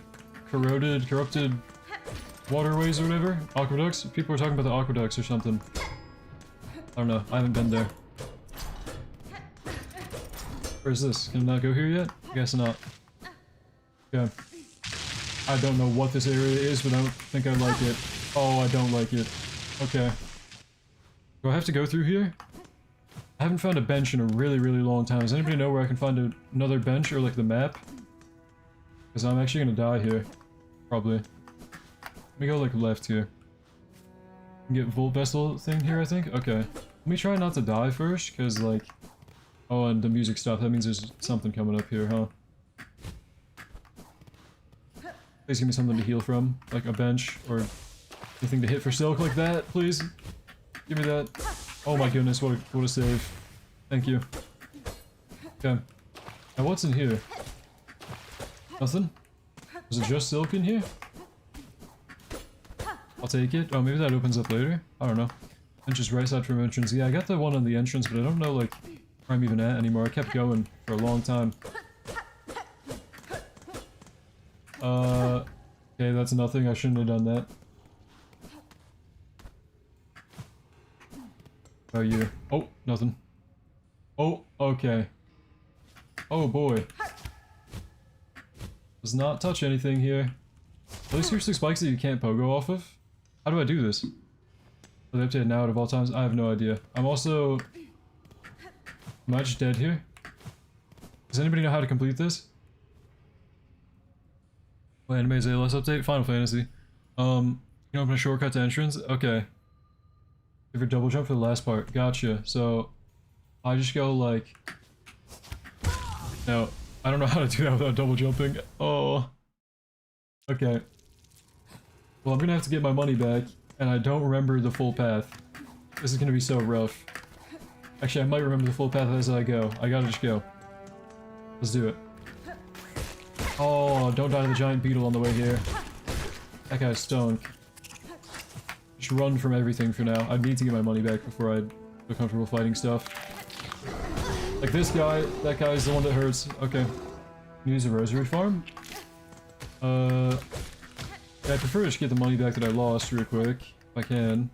corrupted waterways or whatever? Aqueducts? People were talking about the aqueducts or something. I don't know. I haven't been there. Where is this? Can I not go here yet? I guess not. Okay. I don't know what this area is, but I don't think I like it. Oh, I don't like it. Okay. Do I have to go through here? I haven't found a bench in a really, really long time. Does anybody know where I can find another bench or like the map? Because I'm actually gonna die here. Probably. Let me go like left here. Get Volt Vessel thing here, I think? Okay. Let me try not to die first, because like... Oh, and the music stopped. That means there's something coming up here, huh? Please give me something to heal from. Like a bench, or anything to hit for silk like that, please. Give me that. Oh my goodness, what a save. Thank you. Okay. Now what's in here? Nothing? Was it just silk in here? I'll take it. Oh, maybe that opens up later? I don't know. And just right side from entrance. Yeah, I got the one on the entrance, but I don't know, like, where I'm even at anymore. I kept going for a long time. Okay, that's nothing. I shouldn't have done that. Oh, you. Oh, nothing. Oh, okay. Oh, boy. Does not touch anything here. Are these seriously spikes that you can't pogo off of? How do I do this? Are they updated now out of all times? I have no idea. I'm also... Am I just dead here? Does anybody know how to complete this? Well, Anime's ALS update? Final Fantasy. You can open a shortcut to entrance? Okay. Give her double jump for the last part. Gotcha. So, I just go like... No, I don't know how to do that without double jumping. Oh. Okay. Well, I'm gonna have to get my money back, and I don't remember the full path. This is gonna be so rough. Actually, I might remember the full path as I go. I gotta just go. Let's do it. Oh, don't die to the giant beetle on the way here. That guy's stunk. Just run from everything for now. I need to get my money back before I feel comfortable fighting stuff. Like this guy, that guy's the one that hurts. Okay. Use a rosary farm? Yeah, I prefer to just get the money back that I lost real quick, if I can.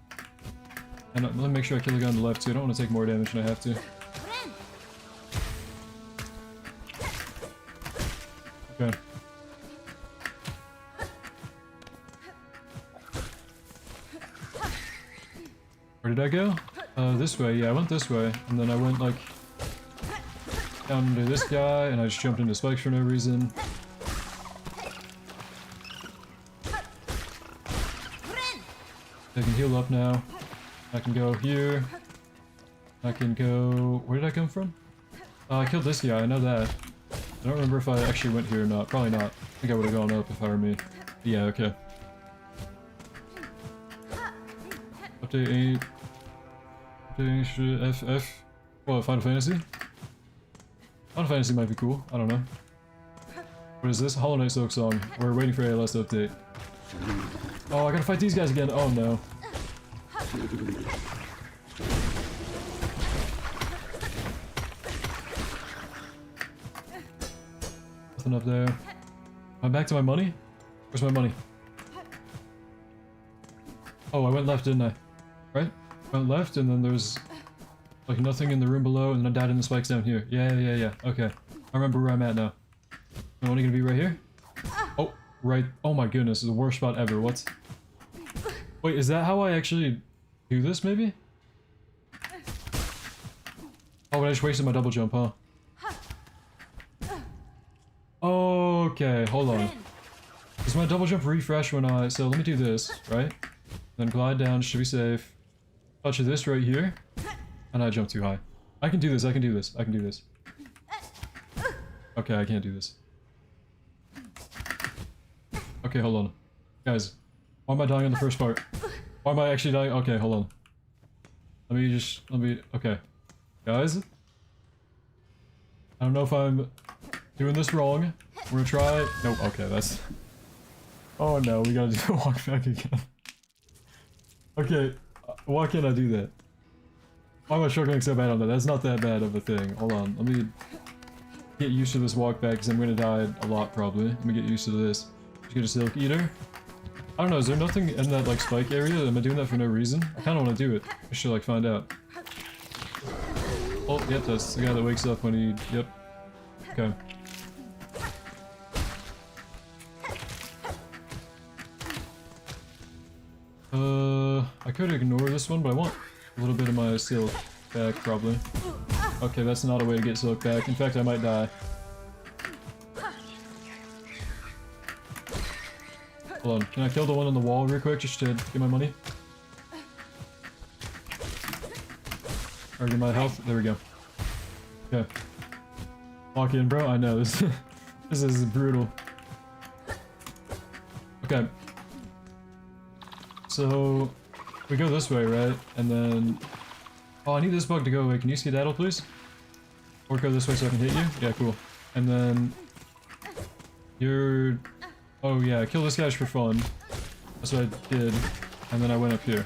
And let me make sure I kill the guy on the left too. I don't want to take more damage than I have to. Okay. Where did I go? This way. Yeah, I went this way. And then I went, like, down into this guy, and I just jumped into spikes for no reason. I can heal up now. I can go here. I can go... Where did I come from? I killed this guy, I know that. I don't remember if I actually went here or not. Probably not. I think I would have gone up if I were me. Yeah, okay. Update 8. Update FF. What, Final Fantasy? Final Fantasy might be cool. I don't know. What is this? Hollow Knight Silk Song. We're waiting for ALS to update. Oh, I gotta fight these guys again. Oh no. Nothing up there. Am I back to my money? Where's my money? Oh, I went left, didn't I? Right? Went left, and then there's like nothing in the room below, and then I died in the spikes down here. Yeah. Okay. I remember where I'm at now. I'm only gonna be right here? Oh, right. Oh my goodness, the worst spot ever. What? Wait, is that how I actually do this, maybe? Oh, but I just wasted my double jump, huh? Okay, hold on. Does my double jump refresh when I... So let me do this, right? Then glide down, should be safe. Touch this right here. And I jump too high. I can do this, I can do this, I can do this. Okay, I can't do this. Okay, hold on. Guys, why am I dying on the first part? Why am I actually dying? Okay, hold on. Let me, okay. Guys? I don't know if I'm doing this wrong. We're gonna try... Nope, okay, that's... Oh no, we gotta do walk back again. Okay, why can't I do that? Why am I struggling so bad on that? That's not that bad of a thing. Hold on, let me get used to this walk back because I'm gonna die a lot probably. Let me get used to this. Just get a silk eater. I don't know, is there nothing in that like spike area? Am I doing that for no reason? I kinda wanna do it. I should like find out. Oh, yep, that's the guy that wakes up when he... Yep. Okay. I could ignore this one, but I want a little bit of my silk back, probably. Okay, that's not a way to get silk back. In fact, I might die. Hold on, can I kill the one on the wall real quick just to get my money? Or get my health? There we go. Okay. Walk in, bro. I know, this, this is brutal. Okay. So, we go this way, right? And then... Oh, I need this bug to go away. Can you skedaddle, please? Or go this way so I can hit you? Yeah, cool. And then... You're... Oh yeah, kill this guy for fun. That's what I did. And then I went up here.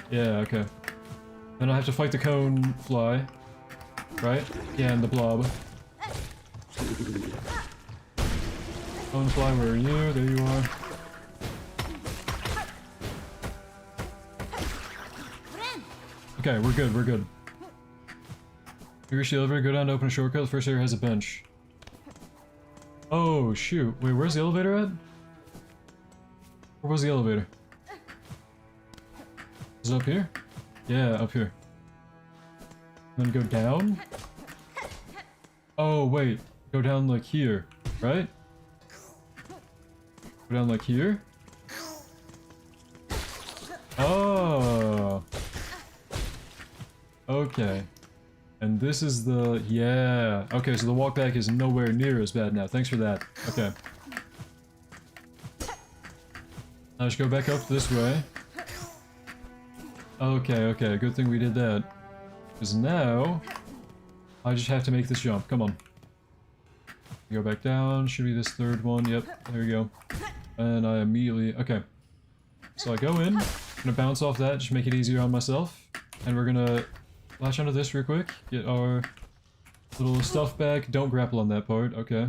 Yeah, okay. Then I have to fight the cone fly. Right? Yeah, and the blob. Cone fly, where are you? There you are. Okay, we're good, we're good. You reach the elevator, go down to open a shortcut. The first area has a bench. Oh, shoot. Wait, where's the elevator at? Where was the elevator? Is it up here? Yeah, up here. And then go down? Oh, wait. Go down like here, right? Go down like here? Oh. Okay. And this is the... Yeah. Okay, so the walk back is nowhere near as bad now. Thanks for that. Okay. Now just go back up this way. Okay, okay. Good thing we did that. Because now... I just have to make this jump. Come on. Go back down. Should be this third one. Yep. There we go. And I immediately... Okay. So I go in. I'm gonna bounce off that. Just make it easier on myself. And we're gonna... Latch onto this real quick, get our little stuff back. Don't grapple on that part, okay.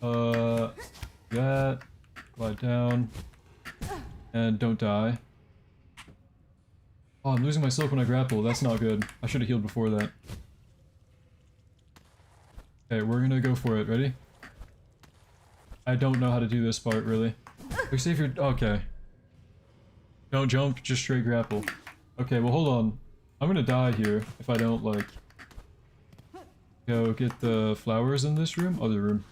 That, glide down, and don't die. Oh, I'm losing my silk when I grapple, that's not good. I should have healed before that. Okay, we're gonna go for it, ready? I don't know how to do this part, really. We say if you're, okay. Don't jump, just straight grapple. Okay, well hold on. I'm gonna die here if I don't, like, go get the flowers in this room. Other room.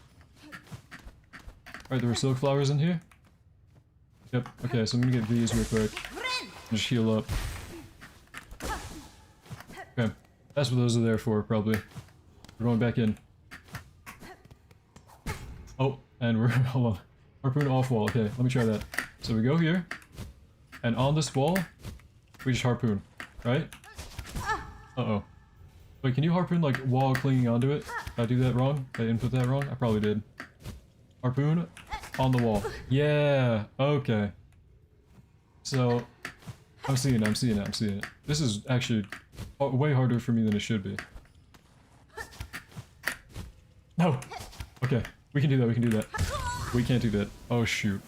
Alright, there were silk flowers in here? Yep, okay, so I'm gonna get these real quick. Just heal up. Okay, that's what those are there for, probably. We're going back in. Oh, and we're, hold on. Harpoon off wall, okay, let me try that. So we go here, and on this wall, we just harpoon, right? Uh-oh. Wait, can you harpoon, like, while clinging onto it? Did I do that wrong? Did I input that wrong? I probably did. Harpoon on the wall. Yeah! Okay. So, I'm seeing it. This is actually way harder for me than it should be. No! Okay, we can do that, we can do that. We can't do that. Oh shoot.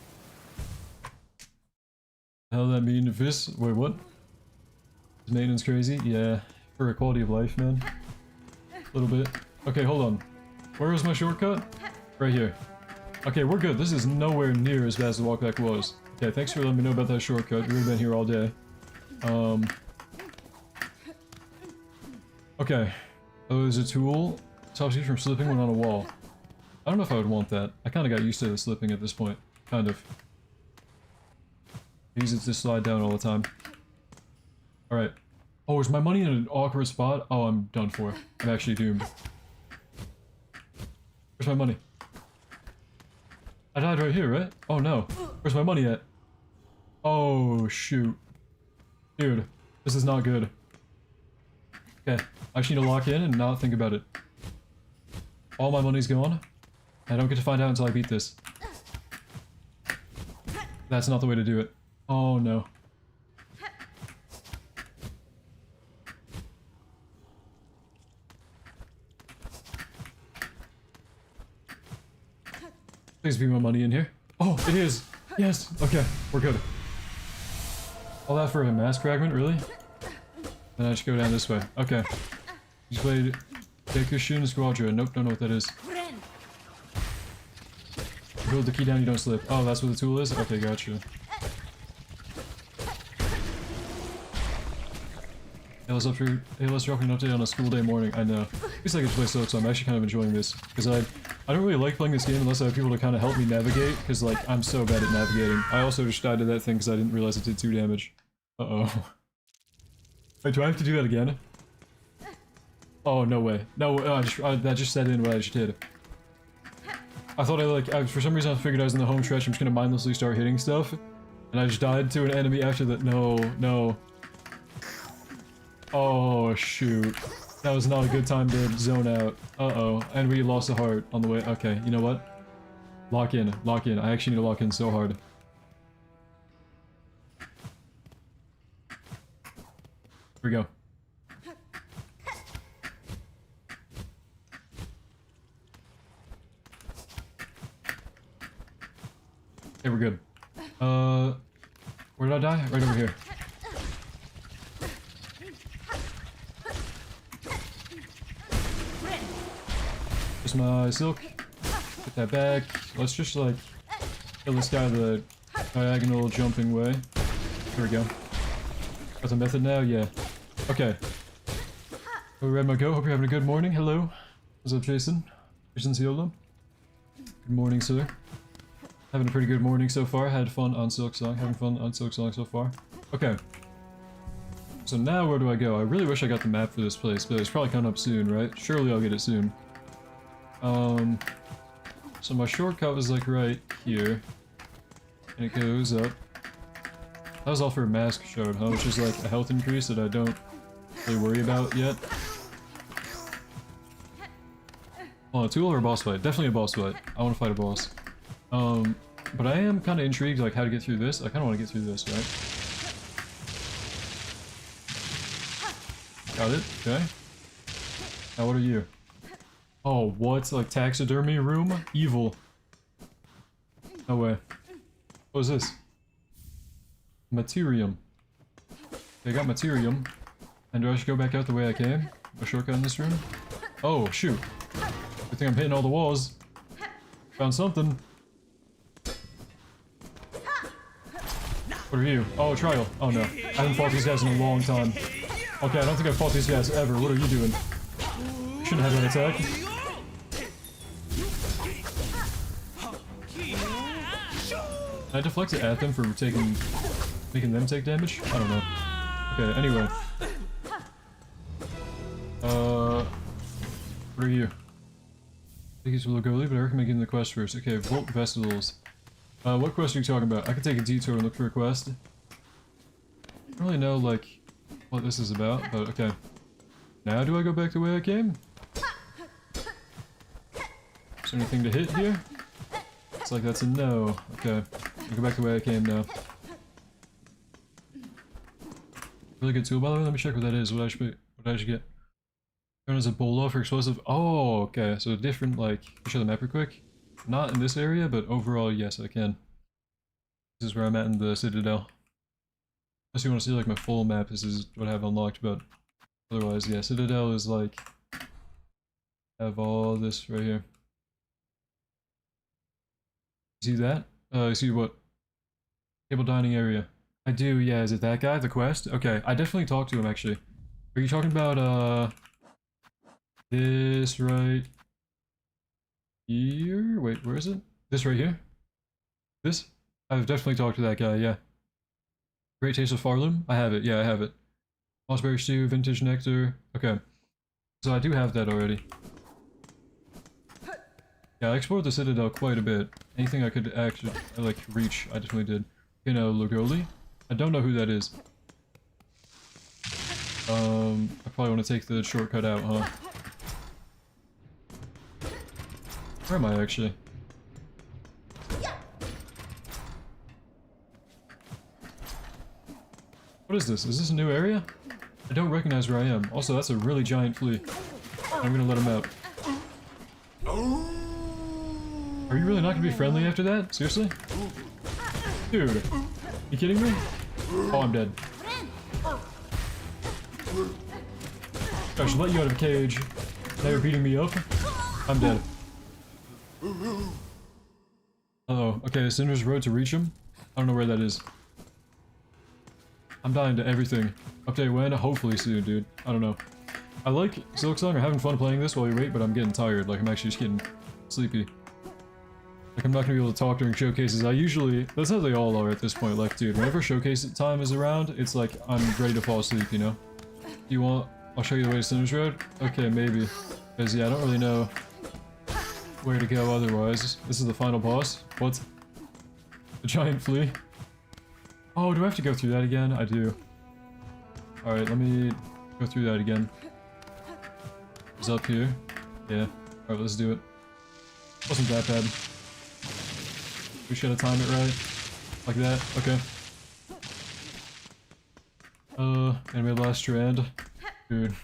Hell that mean this? Wait, what? Is maintenance crazy? Yeah, for a quality of life, man. A little bit. Okay, hold on. Where was my shortcut? Right here. Okay, we're good. This is nowhere near as bad as the walkback was. Okay, thanks for letting me know about that shortcut. You would have been here all day. Okay. Oh, there's a tool. Stops you from slipping when on a wall. I don't know if I would want that. I kind of got used to the slipping at this point. Kind of. I use it to slide down all the time. Alright. Oh, is my money in an awkward spot? Oh, I'm done for. I'm actually doomed. Where's my money? I died right here, right? Oh no. Where's my money at? Oh, shoot. Dude, this is not good. Okay, I actually need to lock in and not think about it. All my money's gone. I don't get to find out until I beat this. That's not the way to do it. Oh no. Please be my money in here. Oh, it is! Yes! Okay, we're good. All that for a mask fragment, really? Then I just go down this way. Okay. You played Dekushin Squadra. Nope, don't know what that is. You hold the key down, you don't slip. Oh, that's what the tool is? Okay, gotcha. Hey, let's drop an update on a school day morning. I know. At least I get to play solo, so I'm actually kind of enjoying this. Because I don't really like playing this game unless I have people to kind of help me navigate, because, like, I'm so bad at navigating. I also just died to that thing because I didn't realize it did 2 damage. Uh-oh. Wait, do I have to do that again? Oh, no way. No, that just set in what I just did. I thought for some reason I figured I was in the home stretch, I'm just gonna mindlessly start hitting stuff. And I just died to an enemy after that. No, no. Oh, shoot. That was not a good time to zone out. Uh-oh. And we lost a heart on the way. Okay, you know what? Lock in. Lock in. I actually need to lock in so hard. Here we go. Okay, we're good. Where did I die? Right over here. There's my silk. Get that back. Let's just, like, kill this guy the diagonal jumping way. Here we go. Got the method now? Yeah. Okay. We ready to go? Hope you're having a good morning. Hello. What's up, Jason? Jason Ciolo. Good morning, sir. Having a pretty good morning so far. Had fun on Silk Song. Having fun on Silk Song so far. Okay. So now where do I go? I really wish I got the map for this place, but it's probably coming up soon, right? Surely I'll get it soon. So my shortcut was like right here. And it goes up. That was all for a mask shard, huh? Which is like a health increase that I don't really worry about yet. Oh, a tool or a boss fight? Definitely a boss fight. I want to fight a boss. But I am kind of intrigued, like, how to get through this. I kind of want to get through this, right? Got it. Okay. Now, what are you? Oh, what? Like, taxidermy room? Evil. No way. What is this? Materium. Okay, I got materium. And do I just go back out the way I came? A shortcut in this room? Oh, shoot. Good thing I'm hitting all the walls. Found something. What are you? Oh, trial. Oh no. I haven't fought these guys in a long time. Okay, I don't think I've fought these guys ever. What are you doing? Shouldn't have an attack. Can I deflect it at them for making them take damage? I don't know. Okay, anyway. What are you? I think it's a little girly, but I recommend getting the quest first. Okay, Volt Vestivals. What quest are you talking about? I could take a detour and look for a quest. I don't really know, like, what this is about, but okay. Now do I go back the way I came? Is there anything to hit here? It's like that's a no. Okay. I'll go back the way I came now. Really good tool, by the way. Let me check what that is. What I should get. Turn as a bola for explosive. Oh, okay. So different, like, show the map real quick. Not in this area, but overall, yes, I can. This is where I'm at in the Citadel. Unless you want to see, like, my full map, this is what I have unlocked, but otherwise, yeah, Citadel is, like, have all this right here. See that? See what? Table dining area. I do, yeah, is it that guy? The quest? Okay, I definitely talked to him, actually. Are you talking about, this right here? Wait, where is it? This right here? This? I've definitely talked to that guy, yeah. Great Taste of Farloom? I have it, yeah, I have it. Mossberry Stew, Vintage Nectar. Okay. So I do have that already. Yeah, I explored the Citadel quite a bit. Anything I could actually, like, reach, I definitely did. You know, Lugoli? I don't know who that is. I probably want to take the shortcut out, huh? Where am I, actually? What is this? Is this a new area? I don't recognize where I am. Also, that's a really giant flea. I'm gonna let him out. Are you really not gonna be friendly after that? Seriously? Dude, you kidding me? Oh, I'm dead. I should let you out of a cage. Now you're beating me up? I'm dead. Uh-oh. Okay, Cinder's road to reach him? I don't know where that is. I'm dying to everything. Update when? Hopefully soon, dude. I don't know. I like Silksong, I'm having fun playing this while you wait, but I'm getting tired. Like, I'm actually just getting sleepy. Like, I'm not gonna be able to talk during showcases. I usually... That's how they all are at this point. Like, dude, whenever showcase time is around, it's like, I'm ready to fall asleep, you know? You want... I'll show you the way to Cinder's Road? Okay, maybe. Because, yeah, I don't really know where to go otherwise. This is the final boss. What? The giant flea? Oh, do I have to go through that again? I do. Alright, let me go through that again. It's up here. Yeah. Alright, let's do it. Wasn't that bad. We should have timed it right. Like that. Okay. Enemy last strand. Dude.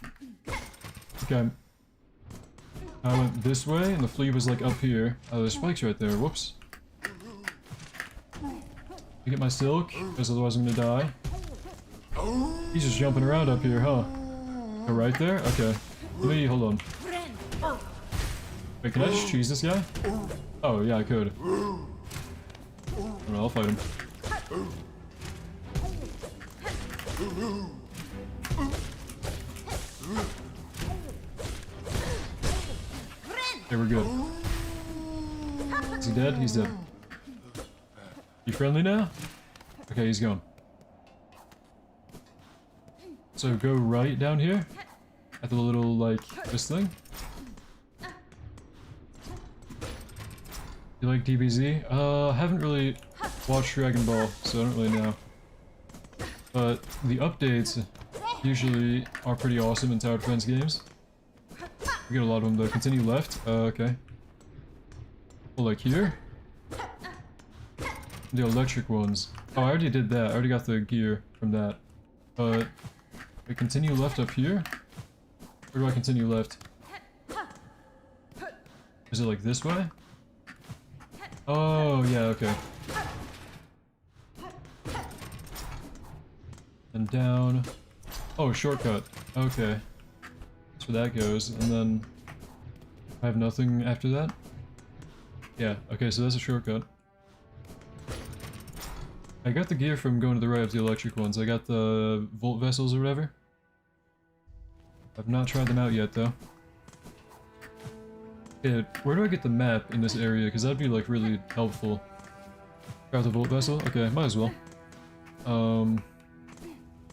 Okay. I went this way, and the flea was like up here. Oh, there's spikes right there. Whoops. I get my silk, because otherwise I'm gonna die. He's just jumping around up here, huh? Oh, right there? Okay. Let me, hold on. Wait, can I just cheese this guy? Oh, yeah, I could. I'll fight him. Okay, we're good. Is he dead? He's dead. You friendly now? Okay, he's gone. So go right down here? At the little, like, this thing? You like DBZ? Haven't really watched Dragon Ball, so I don't really know. But the updates usually are pretty awesome in Tower Defense games. We get a lot of them though. Continue left? Okay. Well, like here? The electric ones. Oh, I already did that. I already got the gear from that. But... we continue left up here? Where do I continue left? Is it like this way? Oh, yeah, okay. And down. Oh, shortcut. Okay. That's where that goes. And then... I have nothing after that? Yeah, okay, so that's a shortcut. I got the gear from going to the right of the electric ones. I got the volt vessels or whatever. I've not tried them out yet, though. Yeah, where do I get the map in this area? Because that'd be, like, really helpful. Grab the volt vessel? Okay, might as well.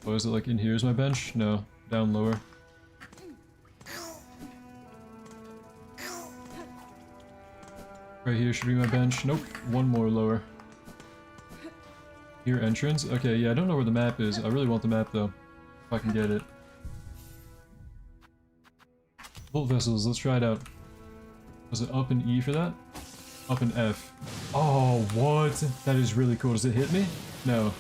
What is it, like, in here is my bench? No, down lower. Right here should be my bench. Nope, one more lower. Here, entrance? Okay, yeah, I don't know where the map is. I really want the map, though. If I can get it. Volt vessels, let's try it out. Was it up and E for that? Up and F. Oh, what? That is really cool. Does it hit me? No.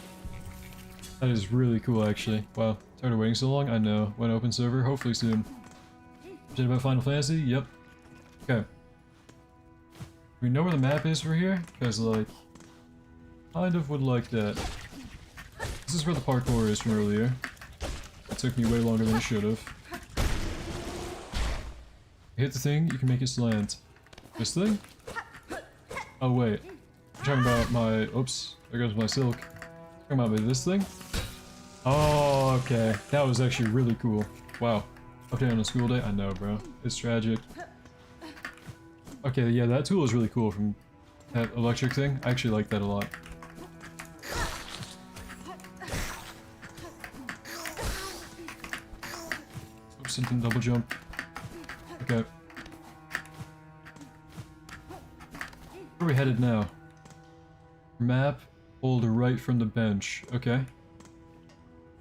That is really cool, actually. Wow. Tired of waiting so long? I know. When open server? Hopefully soon. Shit about Final Fantasy? Yep. Okay. We know where the map is for here? Because, like, kind of would like that. This is where the parkour is from earlier. It took me way longer than it should have. Hit the thing, you can make it slant. This thing? Oh wait. You're talking about my... Oops. There goes my silk. Talking about this thing? Oh, okay. That was actually really cool. Wow. Update on a school day? I know, bro. It's tragic. Okay, yeah, that tool is really cool from that electric thing. I actually like that a lot. Oops, something double jump. Okay. Where are we headed now? Map, hold right from the bench. Okay.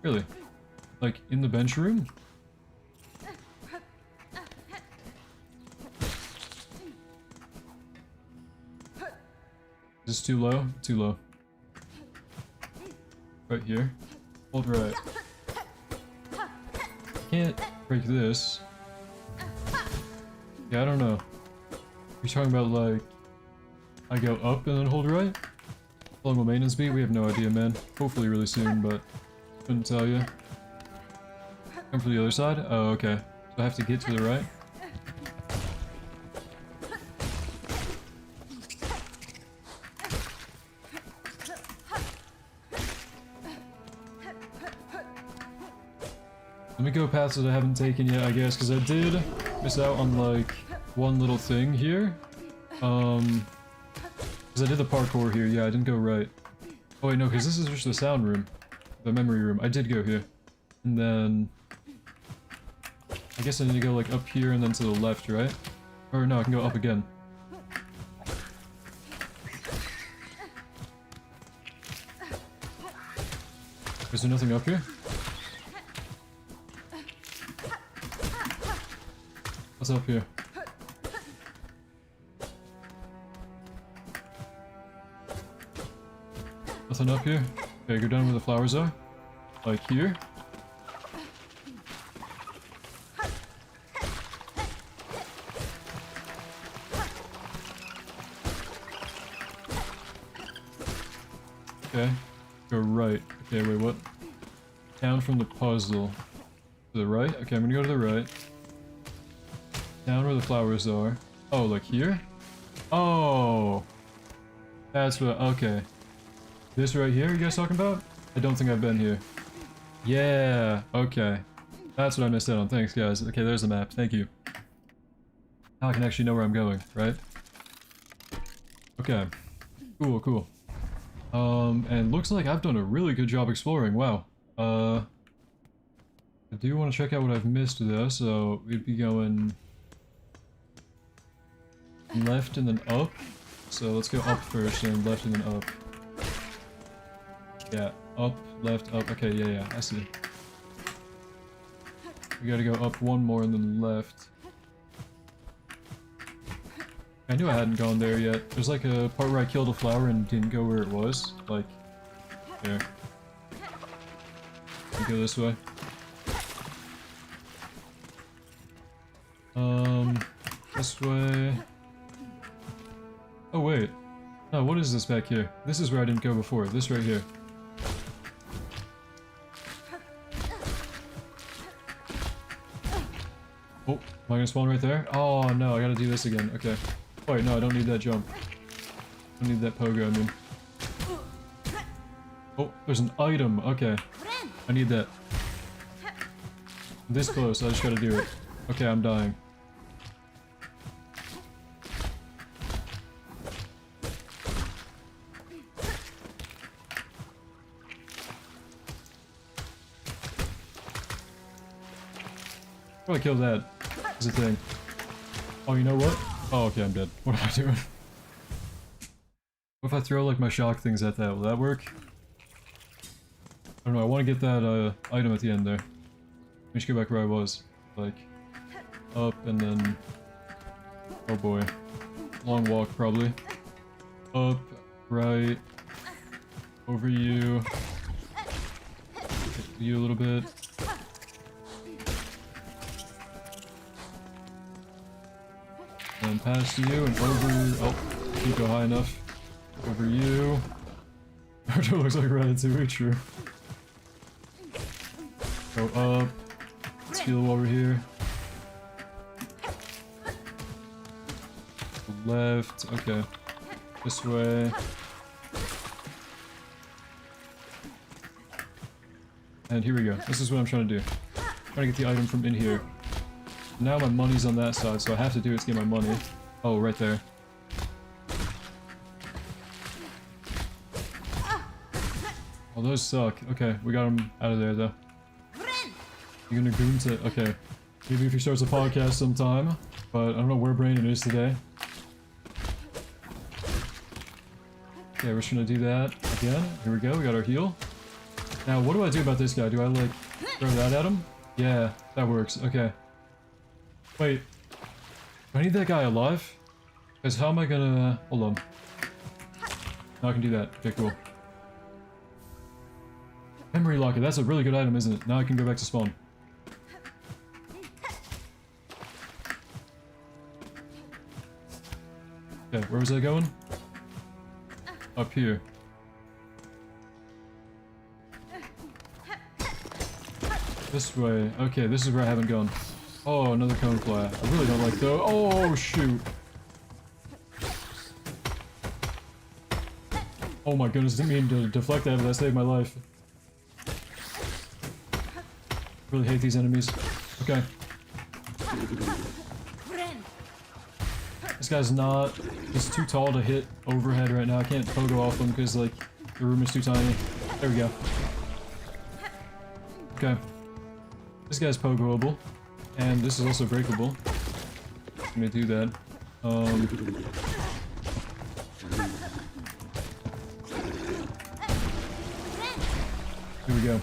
Really? Like, in the bench room? Is this too low? Too low. Right here. Hold right. Can't break this. Yeah, I don't know. You're talking about, like, I go up and then hold right? How long will maintenance be? We have no idea, man. Hopefully really soon, but couldn't tell you. Come for the other side? Oh, okay. So I have to get to the right? Let me go paths that I haven't taken yet, I guess, because I did miss out on, like, one little thing here. Because I did the parkour here. Yeah, I didn't go right. Oh wait, no, because this is just the sound room. The memory room. I did go here. And then... I guess I need to go, like, up here and then to the left, right? Or no, I can go up again. Is there nothing up here? What's up here? Nothing up here? Okay, go down where the flowers are. Like here. Okay. Go right. Okay, wait, what? Down from the puzzle. To the right? Okay, I'm gonna go to the right. Down where the flowers are. Oh, like here? Oh! That's what- okay. This right here you guys talking about? I don't think I've been here. Yeah, okay. That's what I missed out on. Thanks, guys. Okay, there's the map. Thank you. Now I can actually know where I'm going, right? Okay. Cool, cool. And looks like I've done a really good job exploring. Wow. I do want to check out what I've missed though, so we'd be going... left and then up. So let's go up first and left and then up. Yeah, up, left, up. Okay, yeah, I see. We gotta go up one more and then left. I knew I hadn't gone there yet. There's like a part where I killed a flower and didn't go where it was. Like, here. We go this way. This way. Oh wait. No, what is this back here? This is where I didn't go before. This right here. Oh, am I gonna spawn right there? Oh no, I gotta do this again. Okay. Oh, wait, no, I don't need that jump. I don't need that pogo, I mean. Oh, there's an item. Okay. I need that. This close, I just gotta do it. Okay, I'm dying. Probably kill that. Is the thing. Oh, you know what? Oh, okay, I'm dead. What am I doing? What if I throw, like, my shock things at that? Will that work? I don't know, I want to get that, item at the end there. Let me just go back where I was. Like, up and then... oh boy. Long walk, probably. Up, right, over you. Hit you a little bit. And past you and over. Oh, didn't go high enough. Over you. It looks like Ratatouille, true. Go up. Let's heal over here. Left. Okay. This way. And here we go. This is what I'm trying to do. I'm trying to get the item from in here. Now my money's on that side, so I have to do it to get my money. Oh, right there. Oh, those suck. Okay, we got him out of there, though. You're gonna goon to... Okay. Maybe if he starts a podcast sometime. But I don't know where Brandon is today. Okay, we're just gonna do that again. Here we go, we got our heal. Now, what do I do about this guy? Do I, like, throw that at him? Yeah, that works. Okay. Wait. Do I need that guy alive? Because how am I gonna... Hold on. Now I can do that. Okay, cool. Memory locket. That's a really good item, isn't it? Now I can go back to spawn. Okay, where was I going? Up here. This way. Okay, this is where I haven't gone. Oh, another cone fly. I really don't like those. Oh, shoot. Oh my goodness, didn't mean to deflect that, but that saved my life. Really hate these enemies. Okay. This guy's not... He's too tall to hit overhead right now. I can't pogo off him because, like, the room is too tiny. There we go. Okay. This guy's pogoable. And this is also breakable. I'm gonna do that. Here we go.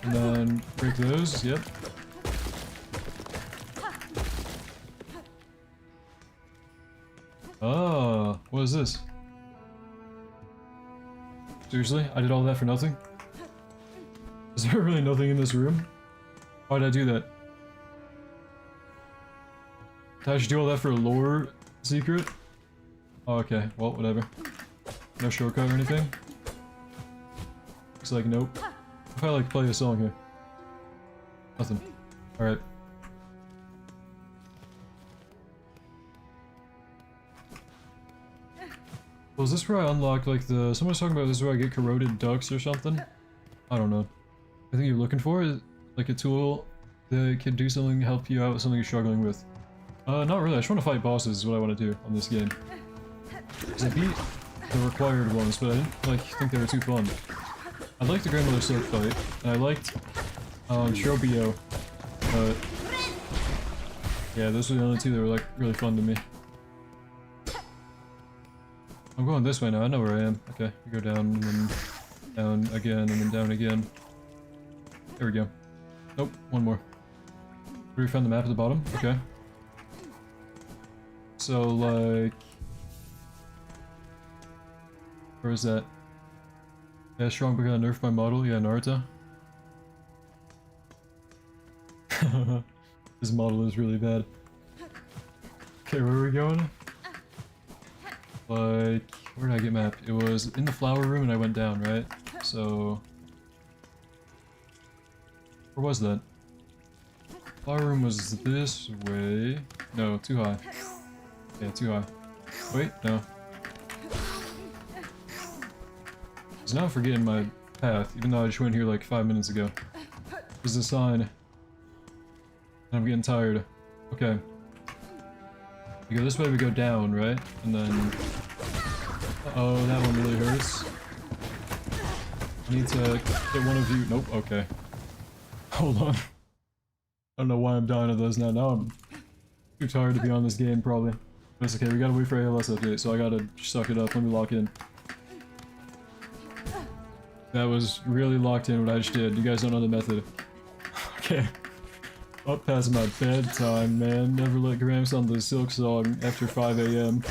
And then break those, yep. Oh, what is this? Seriously? I did all that for nothing? Is there really nothing in this room? Why did I do that? Did I just do all that for a lore secret? Oh, okay, well, whatever. No shortcut or anything? Looks like nope. If I like play a song here. Nothing. Alright. Well, is this where I unlock like the... Someone was talking about this is where I get corroded ducks or something? I don't know. I think you're looking for is like a tool that can do something, help you out with something you're struggling with. Not really. I just want to fight bosses is what I want to do on this game. Because I beat the required ones, but I didn't like think they were too fun. I liked the Grandmother Silk fight, and I liked Shrobio, but yeah, those were the only two that were like really fun to me. I'm going this way now. I know where I am. Okay, we go down and then down again and then down again. There we go. Nope, one more. We found the map at the bottom? Okay. So, like... Where is that? Yeah, strong but got nerfed by model. Yeah, Naruto. This model is really bad. Okay, where are we going? Like... Where did I get mapped? It was in the flower room and I went down, right? So... Where was that? Flower room was this way. No, too high. Yeah, too high. Wait, no. So now I'm forgetting my path, even though I just went here like 5 minutes ago. There's a sign. And I'm getting tired. Okay. We go this way, we go down, right? And then... Uh-oh, that one really hurts. I need to get one of you... Nope, okay. Hold on. I don't know why I'm dying of those now. Now I'm too tired to be on this game, probably. But it's okay, we gotta wait for ALS update, so I gotta suck it up. Let me lock in. That was really locked in what I just did. You guys don't know the method. Okay. Up past my bedtime, man. Never let Gramps on the Silk song after 5 AM.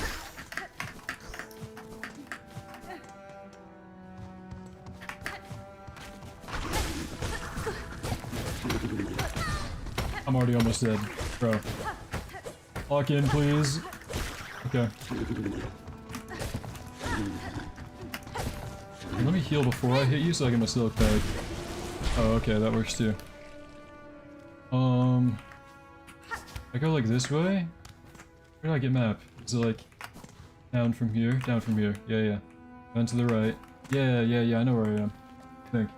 I'm already almost dead, bro. Lock in, please. Okay. And let me heal before I hit you so I get my silk bag. Oh, okay, that works too. I go like this way? Where did I get map? Is it like down from here? Down from here. Yeah, yeah. Down to the right. Yeah, yeah, yeah, I know where I am. I think.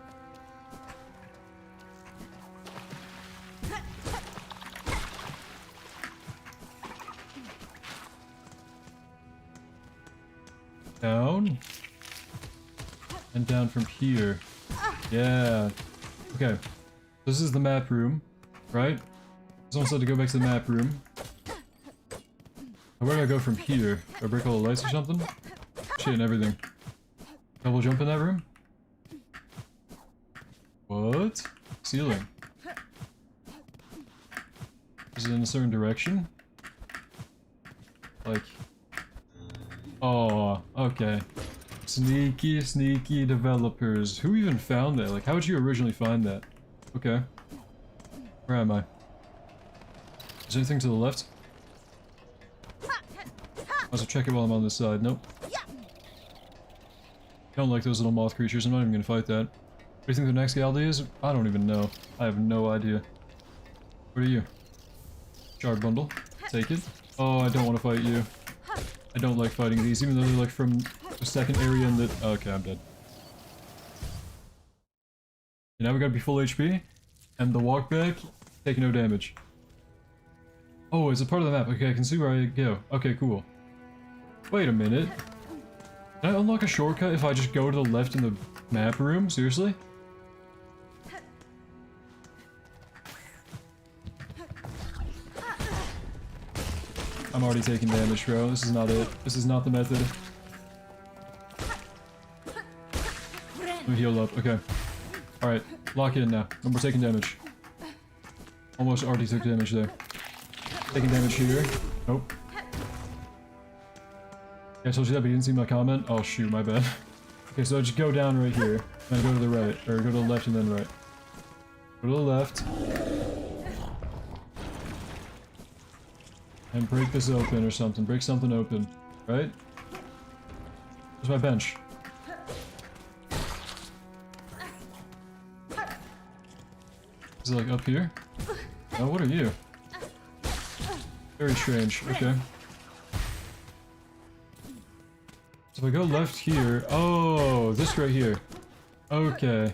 Down. And down from here. Yeah. Okay. This is the map room, right? Someone said to go back to the map room. Where do I go from here? Do I break all the lights or something? Shit and everything. Double jump in that room? What? Ceiling. Is it in a certain direction? Like... Oh, okay. Sneaky, sneaky developers. Who even found that? Like, how would you originally find that? Okay. Where am I? Is there anything to the left? I'll also check it while I'm on this side. Nope. Don't like those little moth creatures. I'm not even gonna fight that. What do you think the next Galdi is? I don't even know. I have no idea. What are you? Shard bundle. Take it. Oh, I don't want to fight you. I don't like fighting these, even though they're like from the second area in the... Okay, I'm dead. And now we gotta be full HP, and the walk back, take no damage. Oh, it's a part of the map. Okay, I can see where I go. Okay, cool. Wait a minute. Can I unlock a shortcut if I just go to the left in the map room? Seriously? I'm already taking damage, bro. This is not it. This is not the method. Let me heal up. Okay. Alright. Lock it in now. No more taking damage. Almost already took damage there. Taking damage here. Nope. Yeah, I told you that, but you didn't see my comment? Oh shoot, my bad. Okay, so I just go down right here. Then go to the right. Or go to the left and then right. Go to the left. And break this open or something. Break something open. Right? Where's my bench? Is it like up here? Oh, what are you? Very strange. Okay. So if I go left here... Oh, this right here. Okay.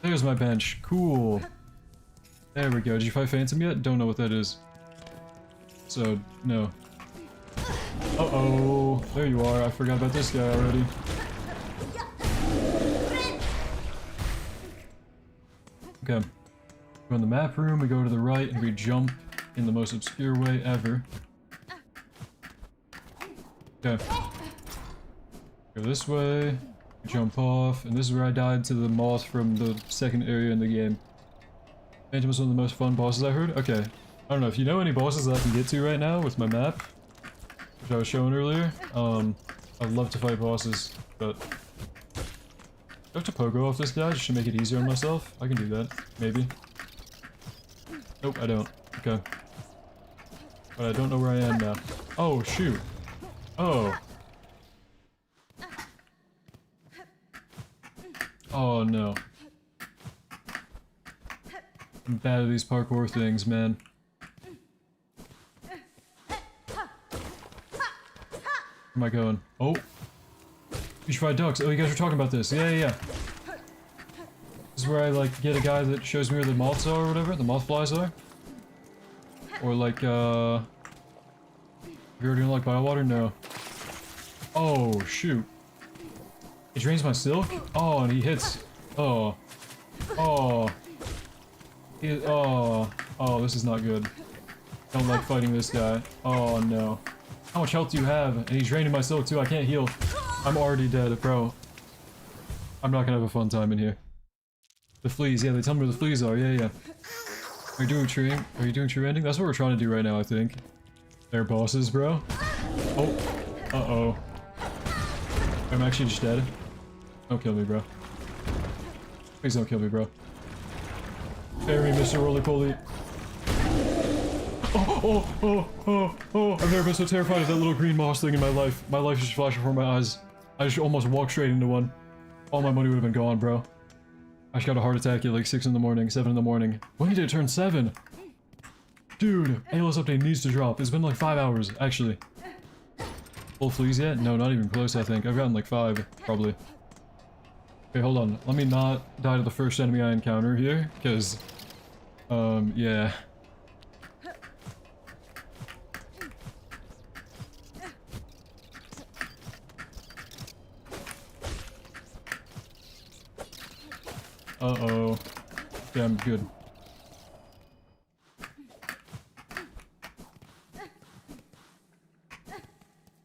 There's my bench. Cool. There we go. Did you fight Phantom yet? Don't know what that is. So, no. Uh-oh. There you are. I forgot about this guy already. Okay. Go in the map room, we go to the right, and we jump in the most obscure way ever. Okay. Go this way. Jump off, and this is where I died to the moth from the second area in the game. Phantom was one of the most fun bosses I heard? Okay. I don't know, if you know any bosses that I can get to right now with my map, which I was showing earlier, I'd love to fight bosses, but... Do I have to pogo off this guy just to make it easier on myself? I can do that, maybe. Nope, I don't. Okay. But I don't know where I am now. Oh, shoot. Oh. Oh no. I'm bad at these parkour things, man. Where am I going? Oh! You should fight ducks. Oh, you guys were talking about this. Yeah, yeah, yeah. This is where I, like, get a guy that shows me where the moths are or whatever, the moth flies are. Or, like, you already unlocked Biowater? No. Oh, shoot. He drains my silk? Oh, and he hits. Oh. Oh. Oh. Oh, this is not good. Don't like fighting this guy. Oh, no. How much health do you have? And he's draining my silk, too. I can't heal. I'm already dead, bro. I'm not gonna have a fun time in here. The fleas. Yeah, they tell me where the fleas are. Yeah, yeah. Are you doing tree? Are you doing tree ending? That's what we're trying to do right now, I think. They're bosses, bro. Oh. Uh-oh. I'm actually just dead. Don't kill me, bro. Please don't kill me, bro. Spare me, Mr. Roly-Poly. I've never been so terrified of that little green moss thing in my life. My life just flashed before my eyes. I just almost walked straight into one. All my money would have been gone, bro. I just got a heart attack at like 6 in the morning, 7 in the morning. When did it turn 7? Dude, ALS update needs to drop. It's been like 5 hours, actually. Full fleas yet? No, not even close, I think. I've gotten like 5, probably. Okay, hold on. Let me not die to the first enemy I encounter here, because... yeah. Uh-oh. Yeah, I'm good.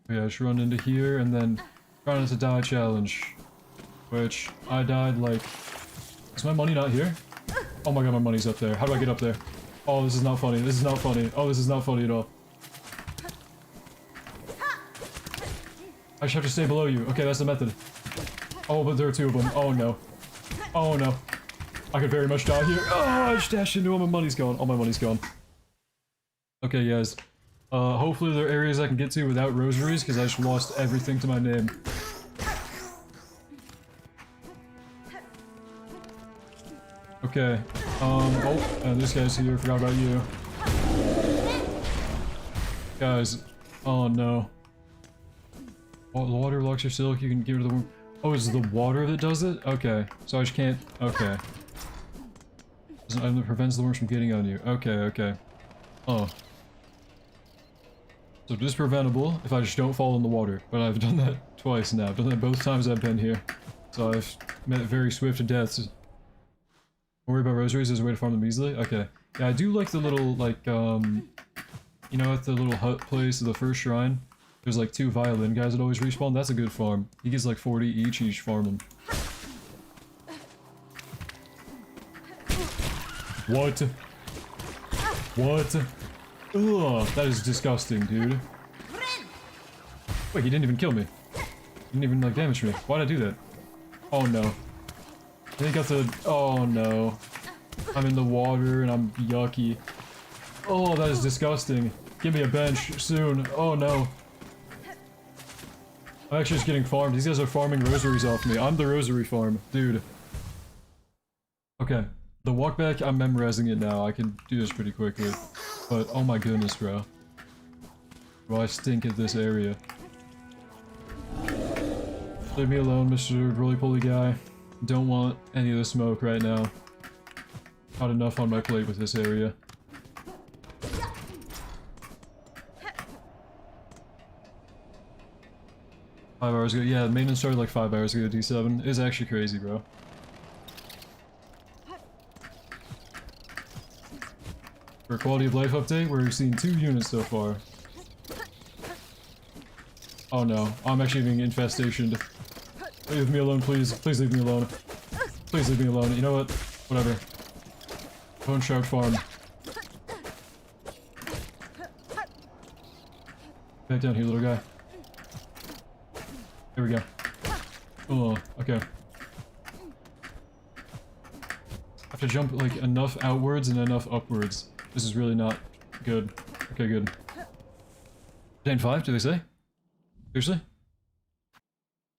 Yeah, just run into here and then run into die challenge. Which, I died like... Is my money not here? Oh my god, my money's up there. How do I get up there? Oh, this is not funny. This is not funny. Oh, this is not funny at all. I just have to stay below you. Okay, that's the method. Oh, but there are 2 of them. Oh no. Oh no. I could very much die here. Oh, I just dashed into him. My money's gone. All my money's gone. Okay, guys. Hopefully there are areas I can get to without rosaries, because I just lost everything to my name. Okay. Oh, and this guy's here. Forgot about you. Guys. Oh no. Water locks your silk. You can give it to the worm. Oh, is it the water that does it? Okay. So I just can't... Okay. It's an item that prevents the worms from getting on you. Okay, okay. Oh. So it is preventable if I just don't fall in the water. But I've done that twice now. I've done that both times I've been here. So I've met very swift deaths. Don't worry about rosaries, there's a way to farm them easily? Okay. Yeah, I do like the little, like, you know, at the little hut place of the first shrine, there's like 2 violin guys that always respawn. That's a good farm. He gets like 40 each farm them. What? What? Ugh, that is disgusting, dude. Wait, he didn't even kill me. He didn't even, like, damage me. Why'd I do that? Oh, no. I think that's a... Oh, no. I'm in the water, and I'm yucky. Oh, that is disgusting. Give me a bench, soon. Oh, no. I'm actually just getting farmed. These guys are farming rosaries off me. I'm the rosary farm. Dude. Okay. The walk back, I'm memorizing it now. I can do this pretty quickly. But, oh my goodness, bro. Bro, I stink at this area. Leave me alone, Mr. Roly-Poly guy. Don't want any of the smoke right now. Not enough on my plate with this area. Five hours ago. Yeah, maintenance started like 5 hours ago, D7. It's actually crazy, bro. For a quality of life update, we're seeing 2 units so far. Oh no, I'm actually being infestationed. Leave me alone, please. Please leave me alone. Please leave me alone. You know what? Whatever. Bone Shark Farm. Back down here, little guy. Here we go. Oh, okay. I have to jump, like, enough outwards and enough upwards. This is really not good. Okay, good. Day 5, did they say? Seriously?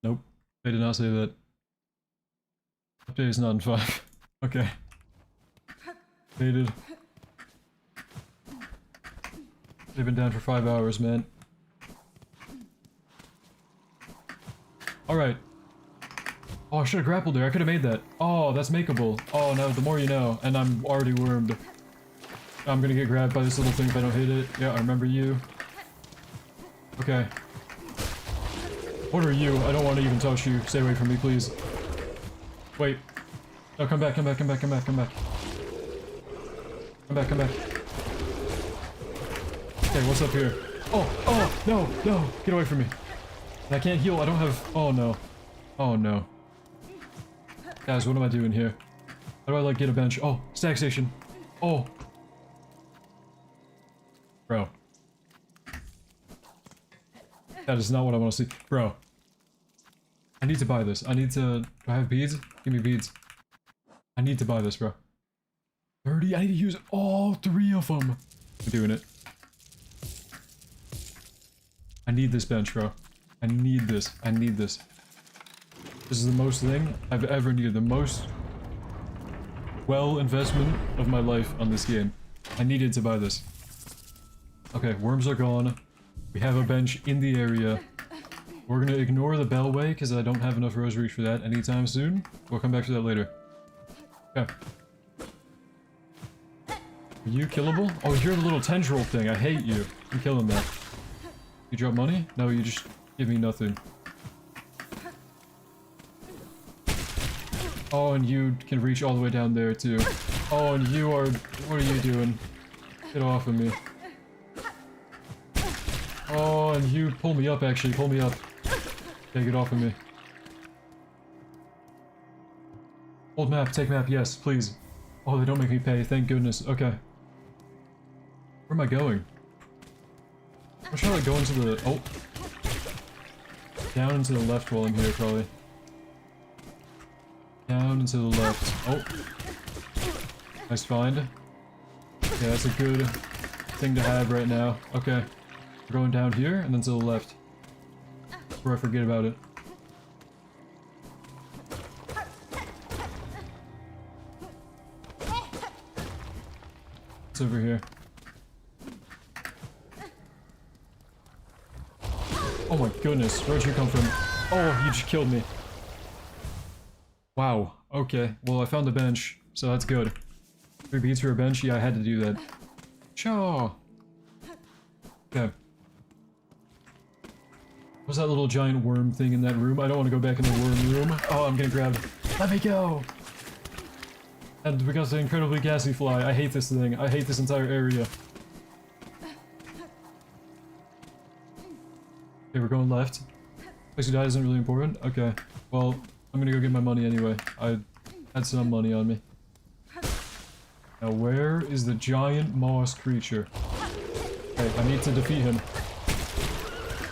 Nope. They did not say that. Update is not in 5. Okay. Dated. They've been down for 5 hours, man. Alright. Oh, I should have grappled her. I could have made that. Oh, that's makeable. Oh, no, the more you know. And I'm already wormed. I'm gonna get grabbed by this little thing if I don't hit it. Yeah, I remember you. Okay. What are you? I don't want to even touch you. Stay away from me, please. Wait. No, come back, come back, come back, come back, come back. Come back, come back. Okay, what's up here? Oh, oh, no, no, get away from me. I can't heal, I don't have... Oh, no. Oh, no. Guys, what am I doing here? How do I, like, get a bench? Oh, stack station. Oh. Bro. That is not what I want to see. Bro. I need to buy this. I need to... Do I have beads? Give me beads. I need to buy this, bro. 30? I need to use all 3 of them. I'm doing it. I need this bench, bro. I need this. I need this. This is the most thing I've ever needed. The most investment of my life on this game. I needed to buy this. Okay, worms are gone. We have a bench in the area. We're gonna ignore the bellway because I don't have enough rosaries for that anytime soon. We'll come back to that later. Okay. Are you killable? Oh, you're the little tendril thing. I hate you. I'm killing that. You drop money? No, you just give me nothing. Oh, and you can reach all the way down there too. Oh, and you are... What are you doing? Get off of me. Oh, and you pull me up actually. Pull me up. Okay, get off of me. Hold map, take map, yes, please. Oh, they don't make me pay, thank goodness. Okay. Where am I going? I'm trying to like go into the... Oh. Down into the left while I'm here, probably. Down into the left. Oh. Nice find. Yeah, that's a good thing to have right now. Okay. We're going down here and then to the left. Before I forget about it. It's over here. Oh my goodness, where'd you come from? Oh, you just killed me. Wow, okay. Well, I found the bench, so that's good. 3 beats for a bench? Yeah, I had to do that. Shaw! Okay. What's that little giant worm thing in that room? I don't want to go back in the worm room. Oh, I'm getting grabbed. Let me go! And because the incredibly gassy fly, I hate this thing. I hate this entire area. Okay, we're going left. Place you died isn't really important? Okay. Well, I'm gonna go get my money anyway. I had some money on me. Now where is the giant moss creature? Okay, I need to defeat him.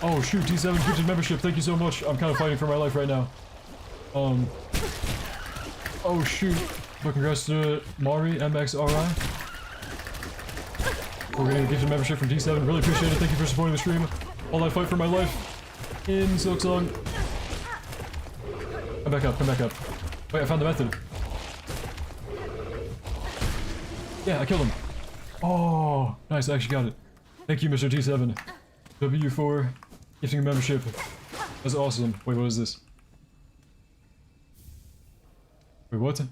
Oh shoot, D7 gifted membership, thank you so much. I'm kind of fighting for my life right now. Oh shoot. But congrats to Mari, MXRI. We're getting a gifted membership from D7, really appreciate it, thank you for supporting the stream. While I fight for my life in Silksong. Come back up, come back up. Wait, I found the method. Yeah, I killed him. Oh, nice, I actually got it. Thank you, Mr. T7. W4, gifting a membership. That's awesome. Wait, what is this? Wait, what?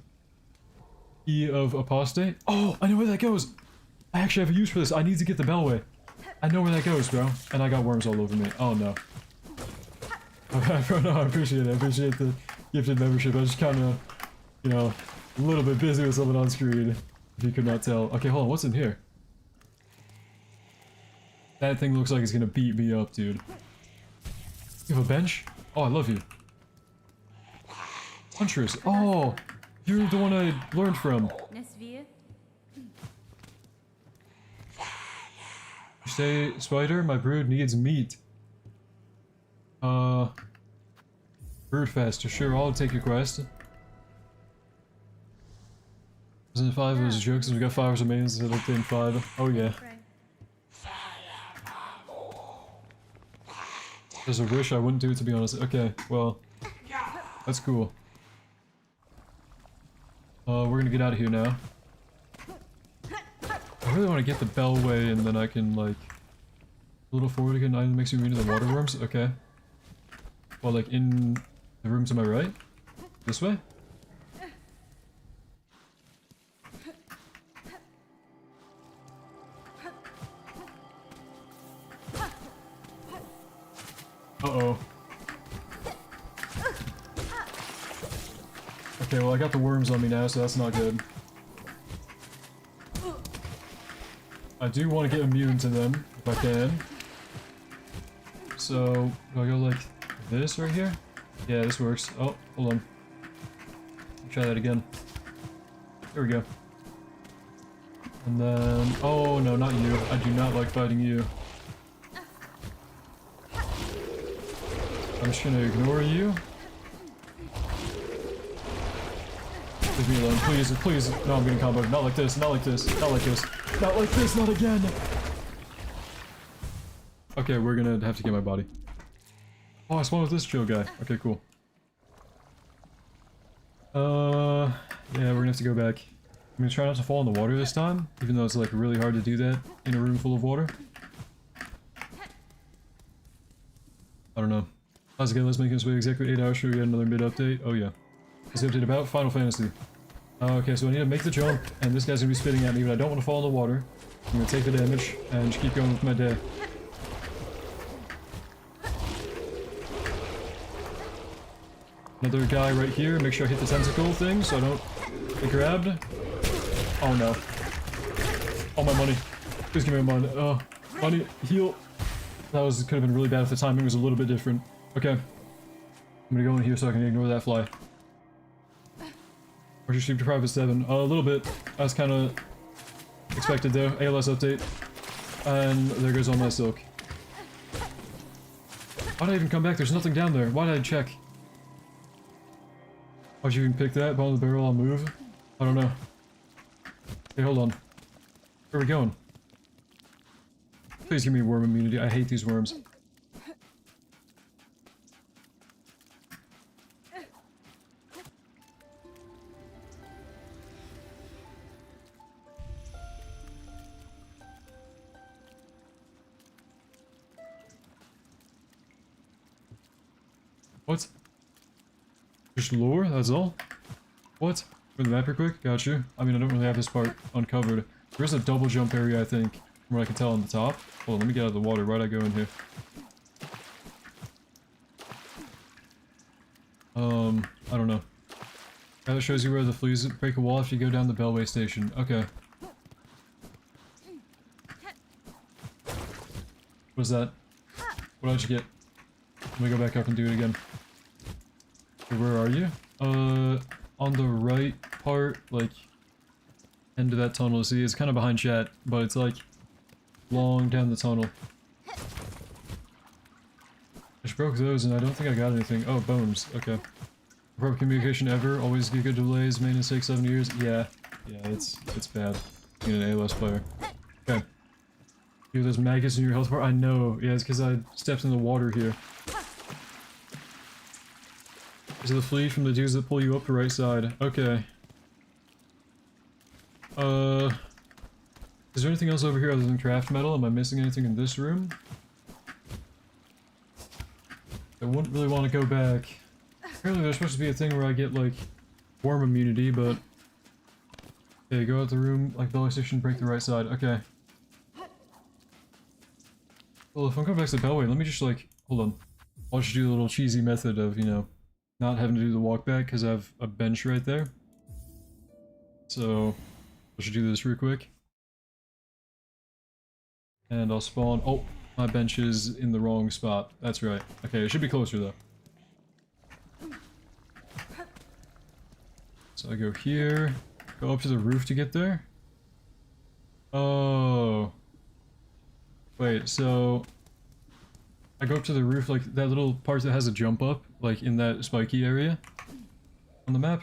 E of Apostate? Oh, I know where that goes! I actually have a use for this. I need to get the bellway. I know where that goes, bro. And I got worms all over me. Oh, no. Okay, bro, no, I appreciate it. I appreciate the gifted membership. I was just kind of, you know, a little bit busy with something on screen. If you could not tell. Okay, hold on. What's in here? That thing looks like it's gonna beat me up, dude. You have a bench? Oh, I love you. Huntress. Oh, you're the one I learned from. You say, Spider, my brood needs meat. Brood fest. Sure, I'll take your quest. Wasn't it 5? It was a joke, since we got 5 hours remaining instead of 5. Oh yeah. There's a wish I wouldn't do, to be honest. Okay, well, that's cool. We're gonna get out of here now. I really want to get the bellway and then I can, like, a little forward again. It makes me immune to the water worms. Okay. Well, like, in the room to my right? This way? Uh-oh. Okay, well I got the worms on me now, so that's not good. I do want to get immune to them, if I can. So, do I go like this right here? Yeah, this works. Oh, hold on. Try that again. There we go. And then... Oh, no, not you. I do not like fighting you. I'm just gonna ignore you. Because Leave me alone. Please, please. No, I'm getting comboed. Not like this, not like this, not like this. Not like this, not again! Okay, we're gonna have to get my body. Oh, I spawned with this chill guy. Okay, cool. Yeah, we're gonna have to go back. I'm gonna try not to fall in the water this time, even though it's like really hard to do that in a room full of water. I don't know. How's it going? Let's make this wait exactly 8 hours. Should we get another mid-update? Oh yeah. This update about Final Fantasy. Okay, so I need to make the jump, and this guy's gonna be spitting at me, but I don't want to fall in the water. I'm gonna take the damage, and just keep going with my day. Another guy right here. Make sure I hit the tentacle thing, so I don't get grabbed. Oh no. Oh, my money. Please give me my money. Oh, money. Heal. That could have been really bad if the timing was a little bit different. Okay. I'm gonna go in here so I can ignore that fly. Where's your sleep deprived at 7? A little bit. That's kind of expected though. ALS update. And there goes all my silk. Why did I even come back? There's nothing down there. Why did I check? Why'd you even pick that? Bottom of the barrel, I'll move? I don't know. Okay, hold on. Where are we going? Please give me worm immunity. I hate these worms. What? Just lore? That's all? What? For the map real quick? Got you. I mean, I don't really have this part uncovered. There's a double jump area, I think, from what I can tell on the top. Hold on, let me get out of the water. Why'd I go in here? I don't know. That shows you where the fleas break a wall if you go down the Bellway station. Okay. What is that? What did you get? Let me go back up and do it again. Okay, where are you? On the right part, like, end of that tunnel. See, it's kind of behind chat, but it's like long down the tunnel. I just broke those and I don't think I got anything. Oh, bones. Okay. Proper communication ever. Always get good delays. Maintenance takes 7 years. Yeah. Yeah, it's bad. Being an ALS player. Okay. Hear those maggots in your health bar? I know. Yeah, it's because I stepped in the water here. These are the fleas from the dudes that pull you up the right side. Okay. Is there anything else over here other than craft metal? Am I missing anything in this room? I wouldn't really want to go back. Apparently there's supposed to be a thing where I get, like, worm immunity, but... Okay, go out the room, like, Bellway station, break the right side. Okay. Well, if I'm going back to the Bellway, let me just, like... Hold on. I'll just do the little cheesy method of, you know, not having to do the walk back, because I have a bench right there. So... I should do this real quick. And I'll spawn... Oh! My bench is in the wrong spot. That's right. Okay, it should be closer, though. So I go here, go up to the roof to get there. Oh. Wait, so... I go up to the roof, like, that little part that has a jump up, like, in that spiky area on the map.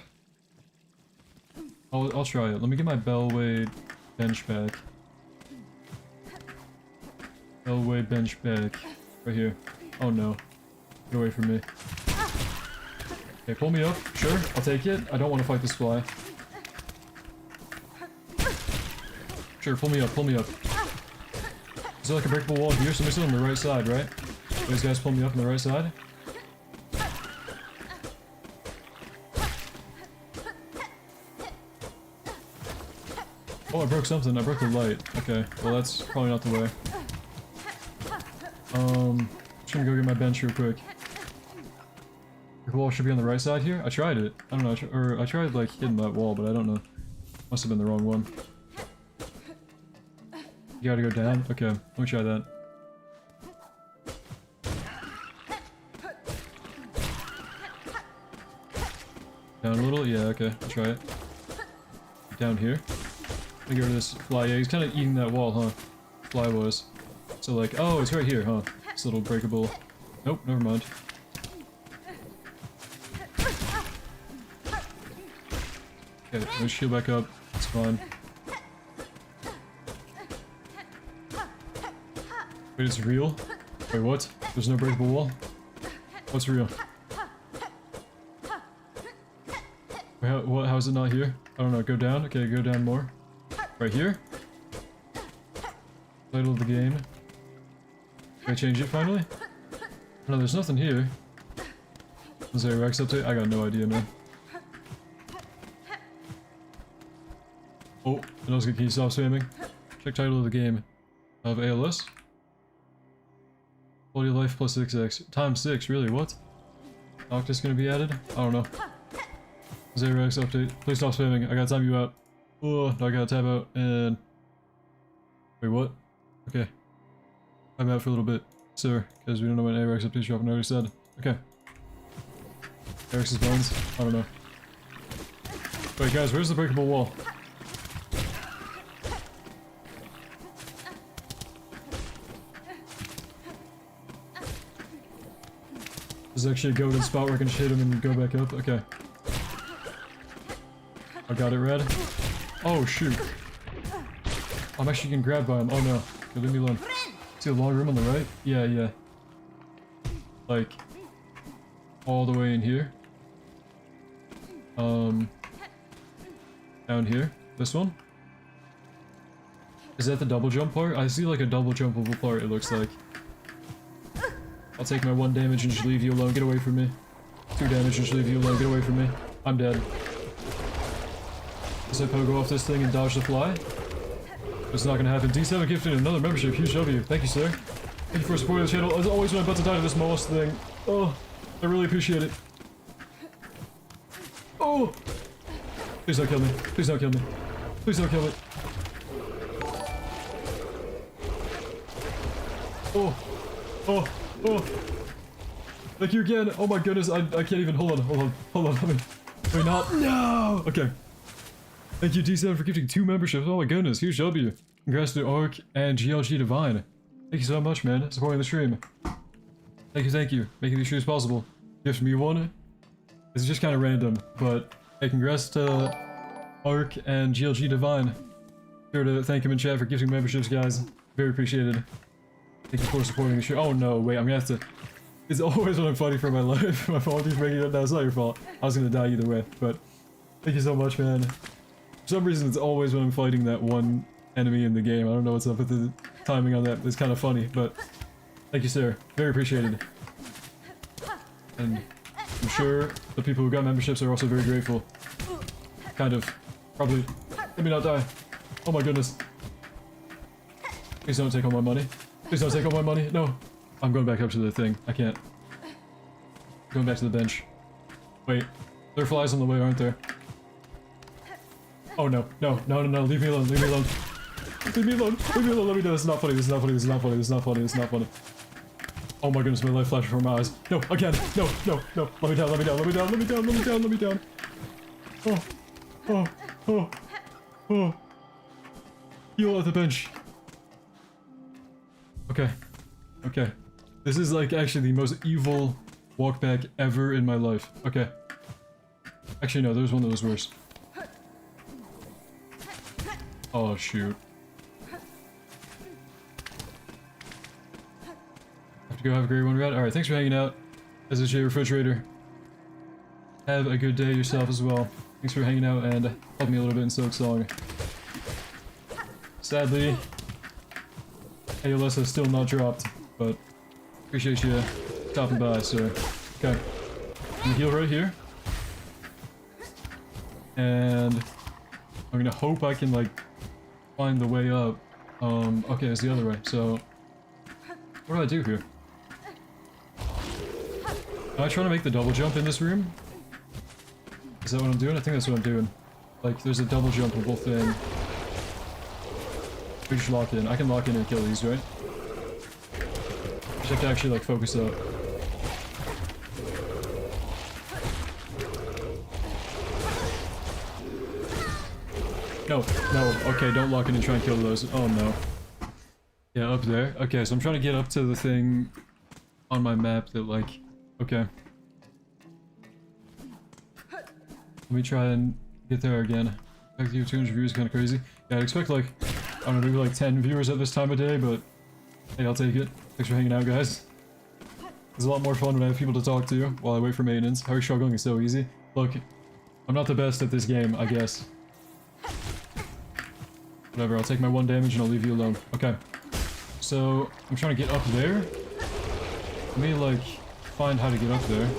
I'll try it. Let me get my Bellway bench back. Bellway bench back. Right here. Oh no. Get away from me. Okay, pull me up. Sure, I'll take it. I don't want to fight this fly. Sure, pull me up, pull me up. Is there like a breakable wall here? Somebody's still on the right side, right? These guys pull me up on the right side? Oh, I broke something. I broke the light. Okay, well that's probably not the way. Just gonna go get my bench real quick. The wall should be on the right side here? I tried it. I don't know, I tried like hitting that wall, but I don't know. Must have been the wrong one. You gotta go down? Okay, let me try that. Down a little? Yeah, okay, I'll try it. Down here. Let me get rid of this fly. Yeah, he's kind of eating that wall, huh? Fly was. So like, oh, it's right here, huh? This little breakable... Nope, never mind. Okay, let's heal back up. It's fine. Wait, it's real? Wait, what? There's no breakable wall? What's real? Wait, how is it not here? I don't know, go down? Okay, go down more. Right here? Title of the game. Can I change it finally? No, there's nothing here. Is there a Rex update? I got no idea, man. Oh, and also can you stop spamming? Check title of the game. Of ALS? Quality of life plus 6x. Times 6, really? What? Noctis gonna be added? I don't know. Zero X update. Please stop spamming. I gotta time you out. Oh, I gotta tab out and... Wait, what? Okay. I'm out for a little bit, sir, because we don't know when ARX updates drop, and I already said. Okay. ARX's bones? I don't know. Wait, guys, where's the breakable wall? There's actually a golden spot where I can just hit him and go back up. Okay. I got it, red. Oh, shoot. I'm actually getting grabbed by him. Oh, no. Okay, leave me alone. See a long room on the right? Yeah, yeah. Like, all the way in here. Down here. This one? Is that the double jump part? I see like a double jumpable part, it looks like. I'll take my 1 damage and just leave you alone. Get away from me. 2 damage and just leave you alone. Get away from me. I'm dead. Does I pogo off this thing and dodge the fly? It's not gonna happen. D7 gifted another membership. Huge W. Thank you, sir. Thank you for supporting the channel. As always, when I'm about to die to this mollusk thing. Oh, I really appreciate it. Oh! Please don't kill me. Please don't kill me. Please don't kill me. Oh! Oh! Oh! Thank you again! Oh my goodness, I can't even- hold on. Wait, not- No! Okay. Thank you, D7, for gifting 2 memberships. Oh my goodness, huge W. Congrats to Ark and GLG Divine. Thank you so much, man, supporting the stream. Thank you. Making these streams possible. Gift me 1. It's just kind of random, but hey, congrats to Ark and GLG Divine. Sure to thank him in chat for gifting memberships, guys. Very appreciated. Thank you for supporting the stream. Oh no, wait, I'm gonna have to... It's always when I'm fighting for my life. My fault keeps making it. No, it's not your fault. I was gonna die either way, but thank you so much, man. For some reason, it's always when I'm fighting that one enemy in the game. I don't know what's up with the timing on that. It's kind of funny, but thank you, sir. Very appreciated. And I'm sure the people who got memberships are also very grateful. Kind of. Probably. Let me not die. Oh my goodness. Please don't take all my money. Please don't take all my money. No. I'm going back up to the thing. I can't. Going back to the bench. Wait. There are flies on the way, aren't there? Oh no. No. Leave me alone. Leave me alone. Leave me alone. Leave me alone. Let me know. This is not funny. This is not funny. This is not funny. This is not funny. This is not funny. Oh my goodness, my life flashed before my eyes. No, again. No. Let me down. Let me down. Oh. Heal at the bench. Okay. This is like actually the most evil walkback ever in my life. Okay. Actually, no, there's one that was worse. Oh, shoot. Have to go have a great one, Red. Alright, thanks for hanging out. SSJ Refrigerator. Have a good day yourself as well. Thanks for hanging out and helping me a little bit in Silk Song. Sadly, ALS has still not dropped, but appreciate you stopping by, sir. Okay. I'm gonna heal right here. And I'm gonna hope I can, like, find the way up. Okay, it's the other way, so... What do I do here? Am I trying to make the double jump in this room? Is that what I'm doing? I think that's what I'm doing. Like, there's a double jumpable thing. We just lock in. I can lock in and kill these, right? Just have to actually, like, focus up. No. Okay, don't lock in and try and kill those. Oh, no. Yeah, up there. Okay, so I'm trying to get up to the thing on my map that, like... Okay. Let me try and get there again. Expect you 200 views, kind of crazy. Yeah, I'd expect like, I don't know, maybe like 10 viewers at this time of day, but hey, I'll take it. Thanks for hanging out, guys. It's a lot more fun when I have people to talk to while I wait for maintenance. How are you struggling? It's so easy. Look, I'm not the best at this game, I guess. Whatever, I'll take my 1 damage and I'll leave you alone. Okay. So, I'm trying to get up there. Let me, like, find how to get up there.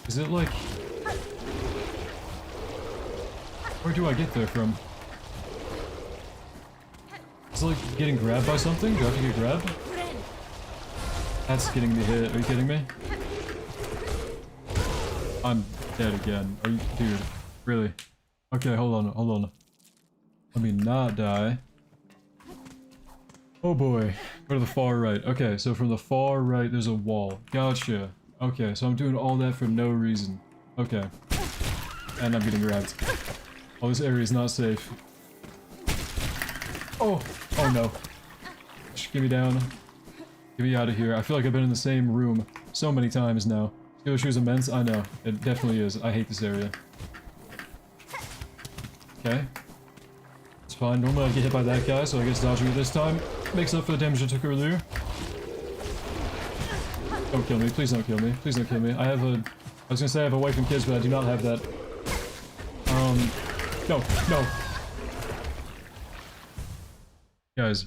Is it, like... Where do I get there from? Is it, like, getting grabbed by something? Do I have to get grabbed? That's getting me hit. Are you kidding me? I'm dead again. Are you... Dude. Really? Okay, hold on. Let me not die. Oh boy. Go to the far right. Okay, so from the far right, there's a wall. Gotcha. Okay, so I'm doing all that for no reason. Okay. And I'm getting grabbed. Oh, this area is not safe. Oh! Oh no. Just get me down. Get me out of here. I feel like I've been in the same room so many times now. Skill issue is immense? I know. It definitely is. I hate this area. Okay. It's fine. Normally I get hit by that guy, so I guess dodging it this time makes up for the damage I took earlier. Don't kill me. Please don't kill me. Please don't kill me. I was gonna say I have a wife and kids, but I do not have that. No. No. Guys,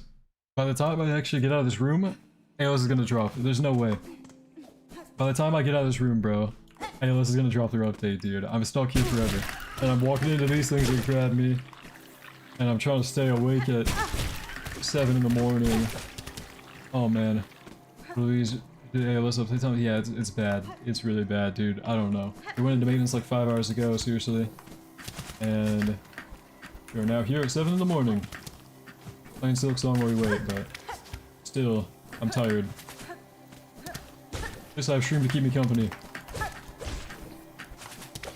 by the time I actually get out of this room, ALS is gonna drop. There's no way. By the time I get out of this room, bro, ALS is gonna drop their update, dude. I'm stuck here forever. And I'm walking into these things that grab me. And I'm trying to stay awake at 7 in the morning. Oh man. Please, did ALS update time? Yeah, it's bad. It's really bad, dude. I don't know. We went into maintenance like 5 hours ago, seriously. And we're now here at 7 in the morning. Playing Silk Song while we wait, but still, I'm tired. At least I have stream to keep me company.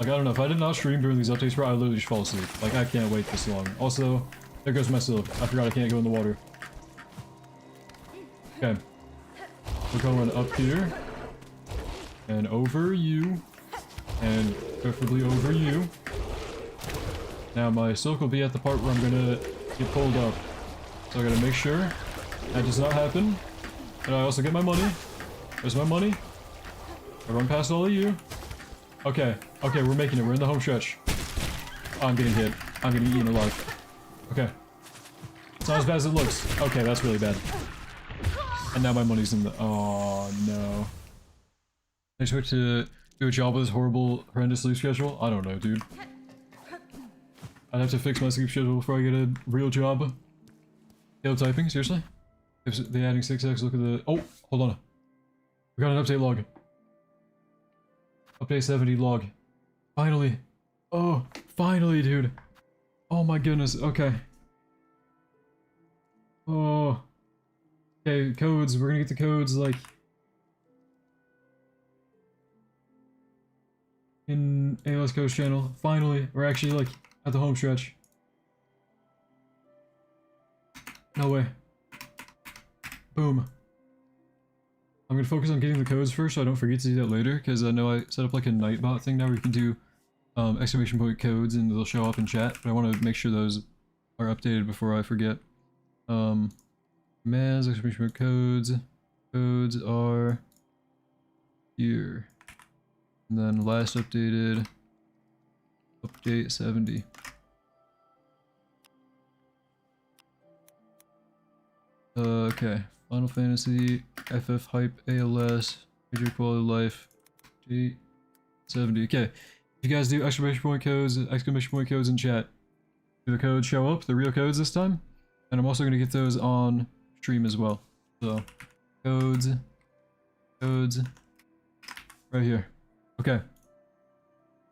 Like, I don't know, if I did not stream during these updates, bro, I literally just fall asleep. Like, I can't wait this long. Also, there goes my silk. I forgot I can't go in the water. Okay. We're going up here. And over you. And preferably over you. Now, my silk will be at the part where I'm gonna get pulled up. So I gotta make sure that does not happen. And I also get my money. There's my money. I run past all of you. Okay, okay, we're making it. We're in the home stretch. Oh, I'm getting hit. I'm getting eaten alive. Okay. It's not as bad as it looks. Okay, that's really bad. And now my money's in the... Oh, no. I expect to do a job with this horrible, horrendous sleep schedule? I don't know, dude. I'd have to fix my sleep schedule before I get a real job. Yo, typing? Seriously? If they're adding 6x, look at the... Oh, hold on. We got an update log. Update 70 log. Finally. Oh, finally, dude. Oh my goodness. Okay. Oh. Okay, codes. We're gonna get the codes, like... in ALS Codes channel. Finally. We're actually, like, at the home stretch. No way. Boom. I'm gonna focus on getting the codes first so I don't forget to do that later, because I know I set up like a Nightbot thing now where you can do exclamation point codes and they'll show up in chat, but I want to make sure those are updated before I forget. Commands, exclamation point codes. Codes are here. And then last updated, update 70. Okay. Final Fantasy, FF Hype, ALS, Major Quality of Life, G70. Okay. If you guys do exclamation point codes in chat, do the codes show up? The real codes this time? And I'm also going to get those on stream as well. So, codes, right here. Okay.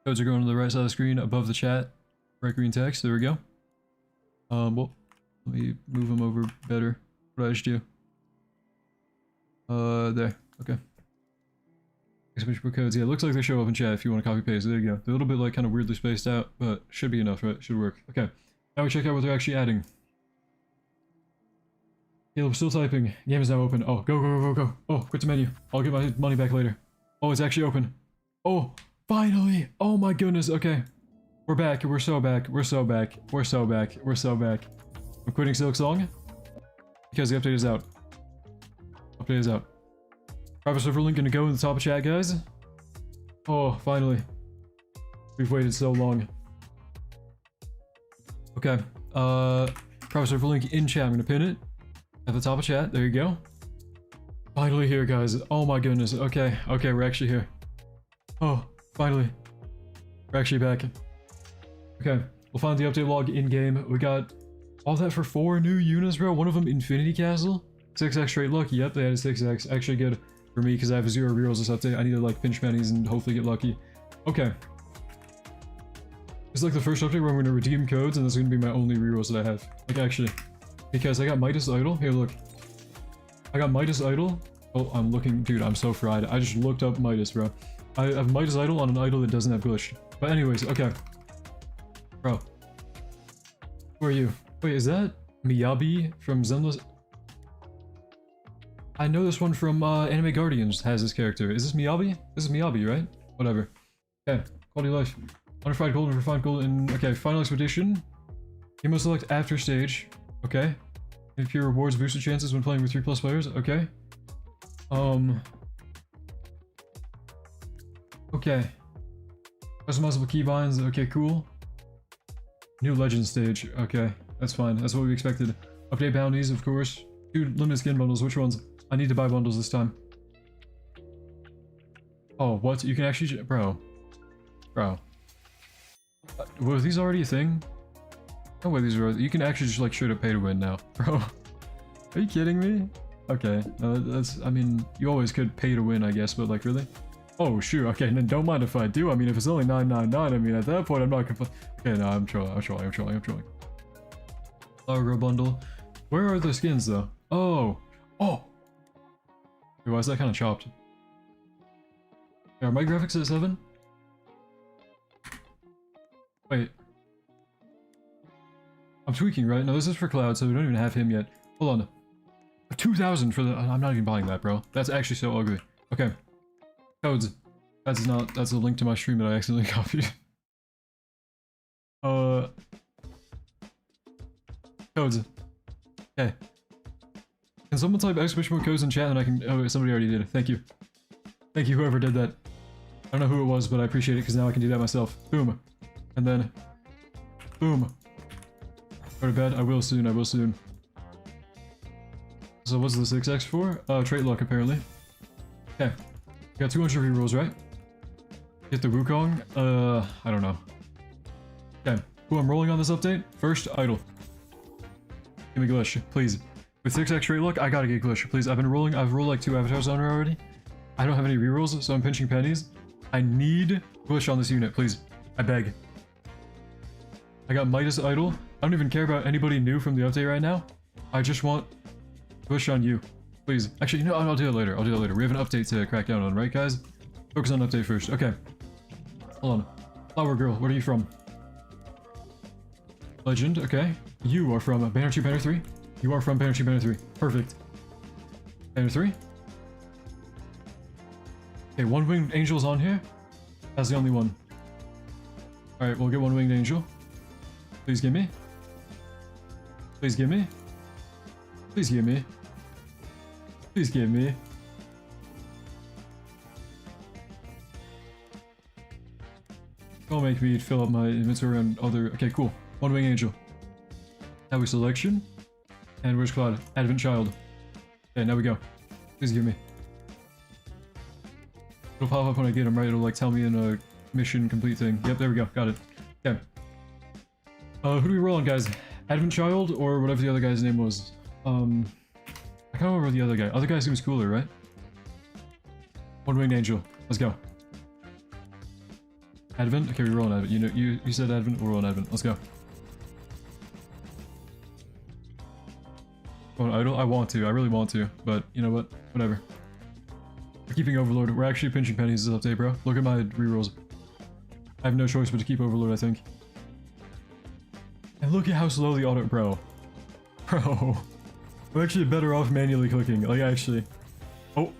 Codes are going to the right side of the screen above the chat. Bright green text. There we go. Well, let me move them over better. What did I just do? There. Okay. Exclamation point codes. Yeah, it looks like they show up in chat if you want to copy paste. There you go. They're a little bit like kind of weirdly spaced out, but should be enough, right? Should work. Okay. Now we check out what they're actually adding. Caleb, still typing. Game is now open. Oh, go. Oh, quit the menu. I'll get my money back later. Oh, it's actually open. Oh, Finally! Oh my goodness, okay. We're back, we're so back, we're so back, we're so back, we're so back. I'm quitting Silk Song because the update is out. Update is out. Private server link gonna go in the top of chat, guys. Oh, finally. We've waited so long. Okay, private server link in chat. I'm gonna pin it at the top of chat. There you go. Finally here, guys. Oh my goodness. Okay, okay, we're actually here. Oh, finally. We're actually back. Okay, we'll find the update log in-game. We got all that for 4 new units, bro. One of them, Infinity Castle. 6x straight luck. Yep, they added 6x. Actually good for me because I have 0 rerolls this update. I need to like pinch pennies and hopefully get lucky. Okay. It's like the first update where I'm going to redeem codes and that's going to be my only rerolls that I have. Like actually. Because I got Midas Idol. Here, look. I got Midas Idol. Oh, I'm looking. Dude, I'm so fried. I just looked up Midas, bro. I have Midas Idol on an idol that doesn't have glitch. But anyways, okay. Bro. Who are you? Wait, is that Miyabi from Zenless? I know this one from Anime Guardians has this character. Is this Miyabi? This is Miyabi, right? Whatever. Okay, quality life. Unrefined gold and refined gold and okay, final expedition. You must select after stage. Okay. If your rewards boost your chances when playing with 3+ players. Okay. Okay. Customizable keybinds. Okay, cool. New legend stage. Okay, that's fine. That's what we expected. Update bounties, of course. Dude, limited skin bundles. Which ones? I need to buy bundles this time. Oh, what? You can actually... Bro. Bro. Were these already a thing? No way these are... You can actually just like straight up pay to win now. Bro. Are you kidding me? Okay. That's... I mean, you always could pay to win, I guess, but like, really? Oh, shoot. Okay, then don't mind if I do. I mean, if it's only 999, I mean, at that point, I'm not complaining. Okay, no, I'm trolling. Flower bundle. Where are the skins, though? Oh. Oh! Wait, why is that kind of chopped? Are my graphics at 7? Wait. I'm tweaking, right? No, this is for Cloud, so we don't even have him yet. Hold on. 2,000 for the... I'm not even buying that, bro. That's actually so ugly. Okay. Codes. That's not... That's a link to my stream that I accidentally copied. Codes. Okay. Can someone type exclamation mark codes in chat and I can... Oh, somebody already did. Thank you. Thank you, whoever did that. I don't know who it was, but I appreciate it because now I can do that myself. Boom. And then... Boom. Go to bed. I will soon. I will soon. So what's the 6x for? Trait luck, apparently. Okay. Got 200 rerolls, right? Get the Wukong? I don't know. Okay. Who I'm rolling on this update? First, Idol. Give me Glitch, please. With 6x trait luck, I gotta get Glitch, please. I've rolled like 2 avatars on her already. I don't have any rerolls, so I'm pinching pennies. I need Glitch on this unit, please. I beg. I got Midas Idol. I don't even care about anybody new from the update right now. I just want Glitch on you. Please. Actually, you know, I'll do it later. I'll do it later. We have an update to crack down on, right, guys? Focus on update first. Okay. Hold on. Flower Girl, where are you from? Legend, okay. You are from Banner 2, Banner 3? You are from Banner 2, Banner 3. Perfect. Banner 3? Okay, one winged angel's on here. That's the only one. Alright, we'll get one winged angel. Please give me. Please give me. Please give me. Please give me. Don't make me fill up my inventory on other... Okay, cool. One wing angel. Now we selection. And where's Cloud? Advent Child. Okay, now we go. Please give me. It'll pop up when I get him, right? It'll like tell me in a mission complete thing. Yep, there we go. Got it. Okay. Who do we roll on, guys? Advent Child or whatever the other guy's name was? I can't remember the other guy. Other guy seems cooler, right? One winged angel. Let's go. Advent? Okay, we roll on Advent. You know, you said Advent, we're rolling Advent. Let's go. Oh, Idol? I want to. I really want to. But, you know what? Whatever. We're keeping Overlord. We're actually pinching pennies this update, bro. Look at my rerolls. I have no choice but to keep Overlord, I think. And look at how slow the auto... Bro. Bro. I'm actually better off manually clicking. Like, actually. Oh.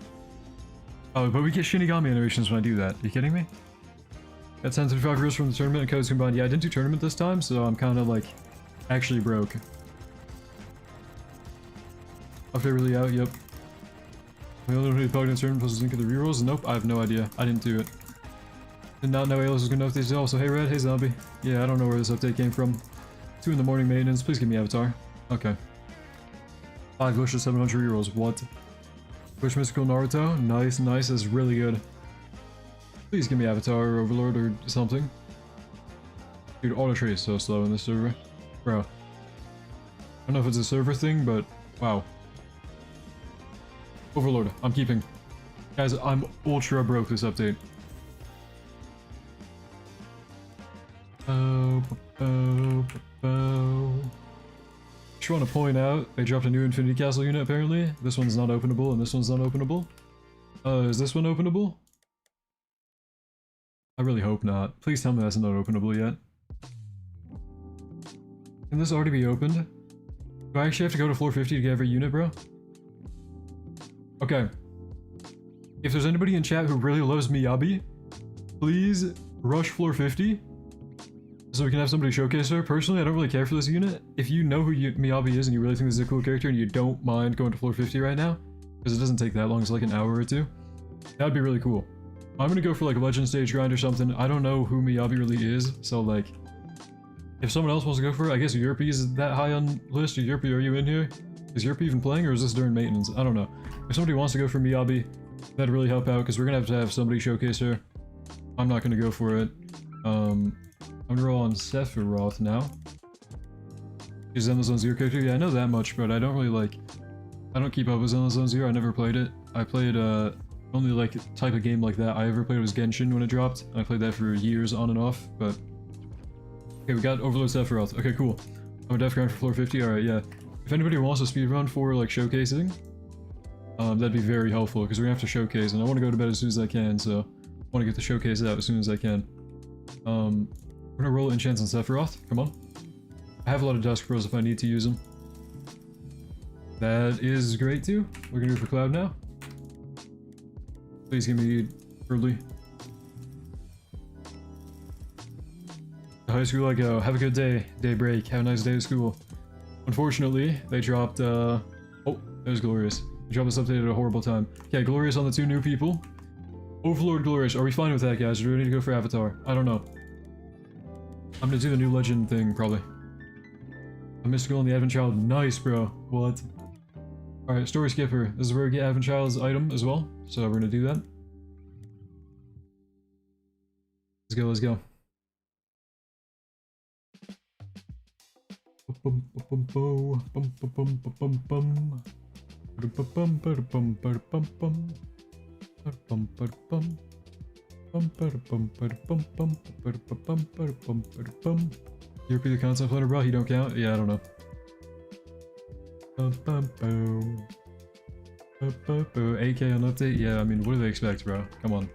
Oh, but we get Shinigami animations when I do that. Are you kidding me? Got 1035 euros from the tournament and codes combined. Yeah, I didn't do tournament this time, so I'm kind of like actually broke. Update really out, yep. We only know who plugged in tournament plus the link of the rerolls? Nope, I have no idea. I didn't do it. Did not know ALS was going to update today. Also, hey Red, hey Zombie. Yeah, I don't know where this update came from. 2 in the morning maintenance. Please give me Avatar. Okay. 5 wishes, 700 rerolls. What? Wish Mystical Naruto? Nice, nice. That's really good. Please give me Avatar or Overlord or something. Dude, auto trade is so slow in this server. Bro. I don't know if it's a server thing, but wow. Overlord, I'm keeping. Guys, I'm ultra broke this update. Just want to point out, they dropped a new Infinity Castle unit apparently. This one's not openable and this one's not openable. Is this one openable? I really hope not. Please tell me that's not openable yet. Can this already be opened? Do I actually have to go to floor 50 to get every unit, bro? Okay. If there's anybody in chat who really loves Miyabi, please rush floor 50 so we can have somebody showcase her. Personally, I don't really care for this unit. If you know who Miyabi is and you really think this is a cool character and you don't mind going to floor 50 right now, because it doesn't take that long, it's like an hour or two, that would be really cool. I'm gonna go for like a legend stage grind or something. I don't know who Miyabi really is, so like, if someone else wants to go for it, I guess Europe is that high on list. Or Europe, are you in here? Is Europe even playing, or is this during maintenance? I don't know. If somebody wants to go for Miyabi, that'd really help out, because we're gonna have somebody showcase her. I'm not gonna go for it. I'm gonna roll on Sephiroth now. Is Zenless Zone Zero character? Yeah, I know that much, but I don't really like... I don't keep up with Zenless Zone Zero. I never played it. I played, only like type of game like that I ever played was Genshin when it dropped. I played that for years on and off, but... Okay, we got Overlord Sephiroth. Okay, cool. I'm a def grind for floor 50. Alright, yeah. If anybody wants a speedrun for, like, showcasing, that'd be very helpful, because we're gonna have to showcase, and I want to go to bed as soon as I can, so I want to get the showcase out as soon as I can. We're gonna roll enchants on Sephiroth. Come on. I have a lot of Dusk Pros if I need to use them. That is great, too. We're gonna go for Cloud now. Please give me early. High school I go. Have a good day. Day break. Have a nice day at school. Unfortunately, they dropped, oh, there's Glorious. They dropped this update at a horrible time. Okay, Glorious on the 2 new people. Overlord Glorious. Are we fine with that, guys? Or do we need to go for Avatar? I don't know. I'm gonna do the new legend thing, probably. A mystical and the Advent Child. Nice, bro. What? Alright, Story Skipper. This is where we get Advent Child's item as well. So we're gonna do that. Let's go, let's go. You repeat the concept letter, bro? You don't count? Yeah, I don't know. AK on update? Yeah, I mean, what do they expect, bro? Come on.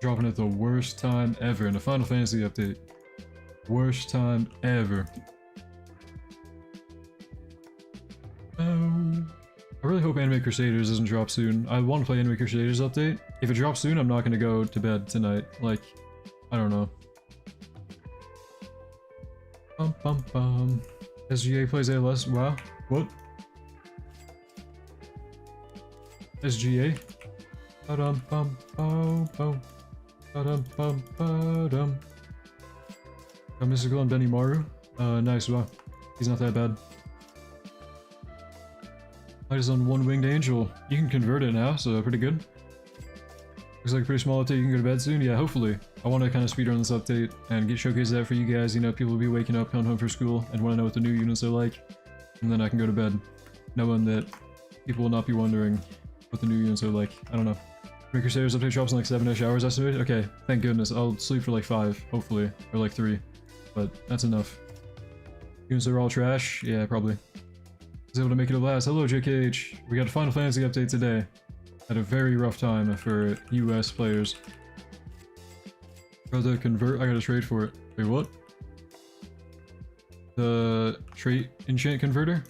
Dropping at the worst time ever in the Final Fantasy update. Worst time ever. I really hope Anime Crusaders doesn't drop soon. I want to play Anime Crusaders update. If it drops soon, I'm not going to go to bed tonight. Like, I don't know. SGA plays ALS. Wow. What? SGA? Got Mystical and Benny Maru. Nice. Wow. He's not that bad. Light is on One Winged Angel. You can convert it now, so pretty good. Looks like a pretty small update. You can go to bed soon. Yeah, hopefully. I want to kind of speedrun this update and get showcase that for you guys. You know, people will be waking up, coming home from school, and want to know what the new units are like. And then I can go to bed, knowing that people will not be wondering what the new units are like. I don't know. Make Crusaders update drops in like 7-ish hours estimated? Okay, thank goodness. I'll sleep for like 5, hopefully. Or like 3. But that's enough. Units are all trash? Yeah, probably. Was able to make it last. Hello, JKH. We got a Final Fantasy update today. Had a very rough time for US players. Bro, the convert, I gotta trade for it. Wait, what? The trait enchant converter?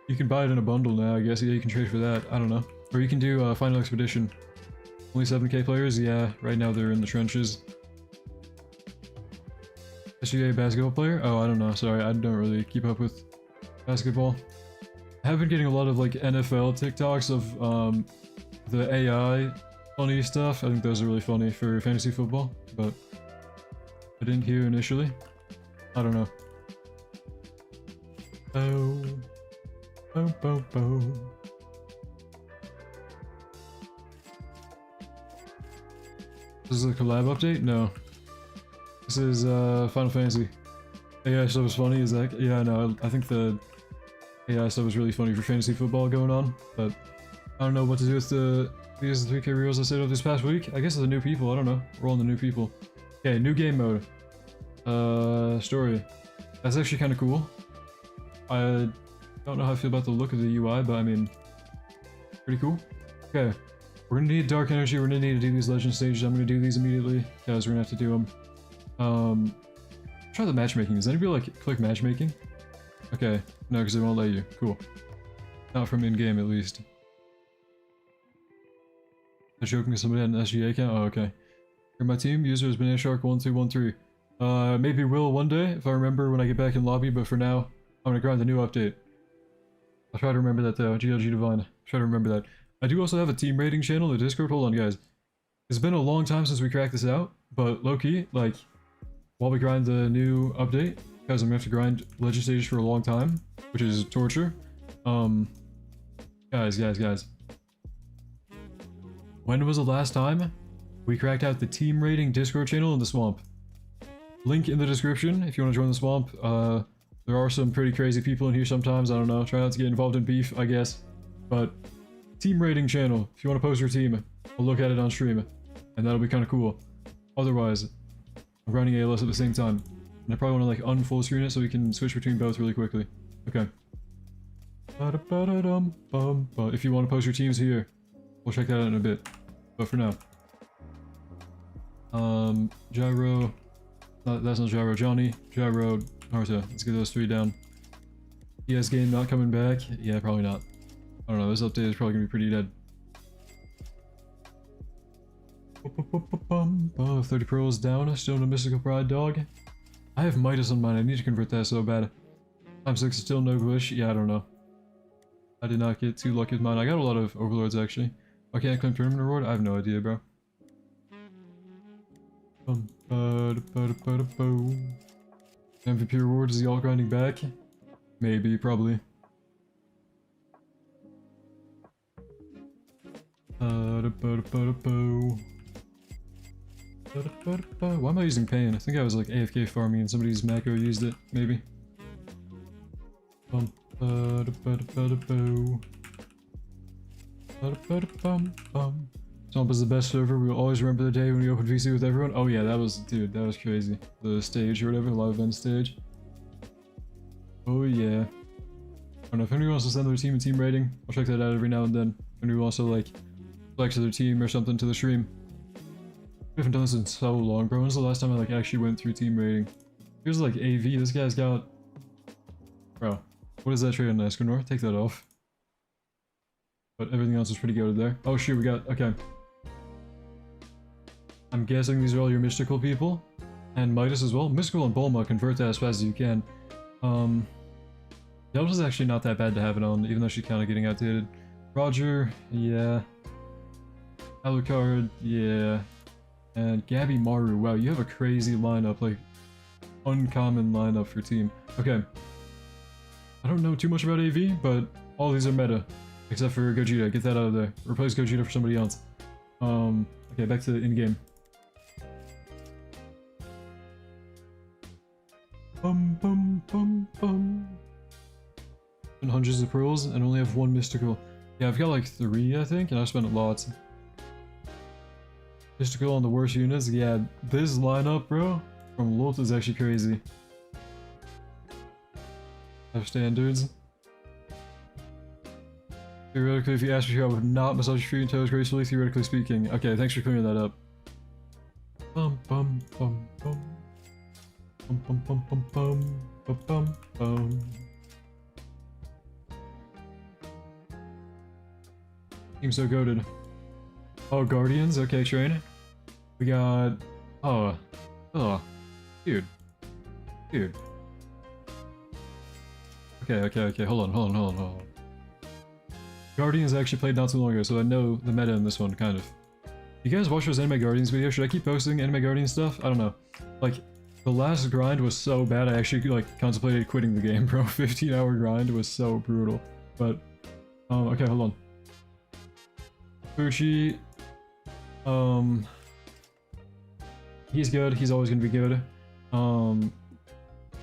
You can buy it in a bundle now, I guess. Yeah, you can trade for that. I don't know. Or you can do Final Expedition. Only 7k players? Yeah, right now they're in the trenches. SGA basketball player? Oh, I don't know. Sorry, I don't really keep up with basketball. I have been getting a lot of like NFL TikToks of the AI funny stuff. I think those are really funny for fantasy football, but I didn't hear initially. I don't know. Oh, oh, oh, oh. This is a collab update? No. This is Final Fantasy. AI stuff is funny, is that? Yeah, no, I think the AI stuff is really funny for fantasy football going on, but I don't know what to do with these 3k reels I set up this past week. I guess it's the new people, I don't know. We're all the new people. Okay, new game mode. Story. That's actually kind of cool. I don't know how I feel about the look of the UI, but I mean, pretty cool. Okay, we're gonna need dark energy, we're gonna need to do these legend stages. I'm gonna do these immediately, because we're gonna have to do them. Try the matchmaking. Does anybody like click matchmaking? Okay, no, because it won't let you. Cool. Not from in-game, at least. I'm joking with somebody had an SGA account? Oh, okay. For my team, user is BananaShark1213. Maybe will one day, if I remember when I get back in lobby, but for now, I'm gonna grind the new update. I'll try to remember that though. GLG Divine. Try to remember that. I do also have a team rating channel in the Discord. Hold on, guys. It's been a long time since we cracked this out, but low-key, like, while we grind the new update, because I'm gonna have to grind legend stages for a long time, which is torture. Guys. When was the last time we cracked out the team rating Discord channel in the swamp? Link in the description if you want to join the swamp. There are some pretty crazy people in here sometimes, I don't know. Try not to get involved in beef, I guess. But, team rating channel, if you want to post your team, we'll look at it on stream. And that'll be kind of cool. Otherwise, I'm grinding ALS at the same time. And I probably want to like unfull screen it so we can switch between both really quickly. Okay. If you want to post your teams here, we'll check that out in a bit. But for now. Gyro. No, that's not Gyro. Johnny. Gyro. Naruto. Let's get those three down. ES game not coming back? Yeah, probably not. I don't know, this update is probably gonna be pretty dead. 30 pearls down, still no mystical pride dog. I have Midas on mine, I need to convert that so bad. Time 6 is still no glitch, yeah, I don't know. I did not get too lucky with mine. I got a lot of overlords actually. Why can't I claim tournament reward? I have no idea, bro. MVP reward, is he all grinding back? Maybe, probably. Why am I using pain? I think I was like AFK farming and somebody's macro used it, maybe. Swamp is the best server. We will always remember the day when we opened VC with everyone. Oh yeah, that was, dude, that was crazy. The stage or whatever, the live event stage. Oh yeah. I don't know if anyone wants to send their team and team rating. I'll check that out every now and then. And we also like flex their team or something to the stream. We haven't done this in so long, bro. When's the last time I like actually went through team rating? Here's like AV. This guy's got. Bro, what is that trade on Escanor? Take that off. But everything else is pretty good there. Oh shoot, we got. Okay. I'm guessing these are all your mystical people. And Midas as well. Mystical and Bulma, convert that as fast as you can. Yelps is actually not that bad to have it on, even though she's kind of getting outdated. Roger, yeah. Alucard, yeah. And Gabby Maru, wow, you have a crazy lineup, like, uncommon lineup for team. Okay. I don't know too much about AV, but all these are meta. Except for Gogeta, get that out of there. Replace Gogeta for somebody else. Okay, back to the in-game. And hundreds of pearls and only have one mystical. Yeah, I've got like 3, I think, and I've spent lots. Mystical on the worst units. Yeah, this lineup, bro, from Lolt is actually crazy. Have standards. Theoretically, if you asked me, I would not massage your feet and toes gracefully, theoretically speaking. Okay, thanks for clearing that up. Bum bum bum bum. Bum bum bum bum bum. Bum bum bum. Team's so goated. Oh, Guardians. Okay, train. We got. Oh, dude. Okay. Hold on. Guardians I actually played not too long ago, so I know the meta in this one, kind of. You guys watch those Anime Guardians videos? Should I keep posting Anime Guardians stuff? I don't know. Like, the last grind was so bad, I actually, like, contemplated quitting the game, bro. 15-hour grind was so brutal. But, okay, hold on. Fuchi, he's good. He's always gonna be good.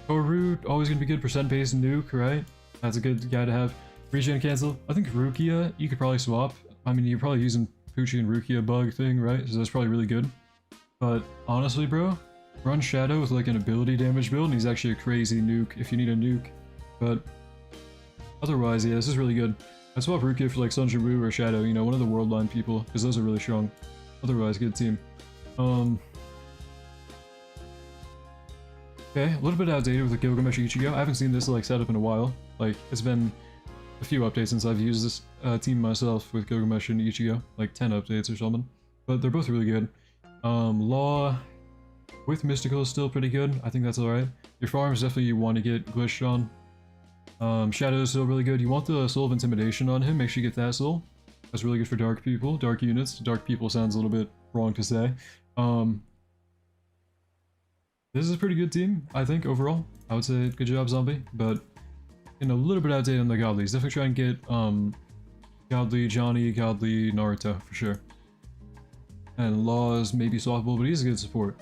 Toru, always gonna be good. Percent-based nuke, right? That's a good guy to have. Regen cancel. I think Rukia, you could probably swap. I mean, you're probably using Pucci and Rukia bug thing, right? So that's probably really good. But honestly, bro, run Shadow with like an ability damage build, and he's actually a crazy nuke if you need a nuke. But otherwise, yeah, this is really good. I'd swap Rukia for like Sunjiru or Shadow, you know, one of the world line people, because those are really strong. Otherwise, good team. Okay, a little bit outdated with the Gilgamesh Ichigo. I haven't seen this like setup in a while. Like, it's been a few updates since I've used this team myself with Gilgamesh and Ichigo, like 10 updates or something. But they're both really good. Law with Mystical is still pretty good. I think that's alright. Your farms definitely you want to get glitched on. Shadow is still really good. You want the Soul of Intimidation on him. Make sure you get that soul. That's really good for dark people, dark units. Dark people sounds a little bit wrong to say. This is a pretty good team, I think, overall. I would say good job, Zombie, but a little bit outdated on the Godlies. Definitely try and get Godly Johnny, Godly Naruto for sure. And Law is maybe swappable, but he's a good support.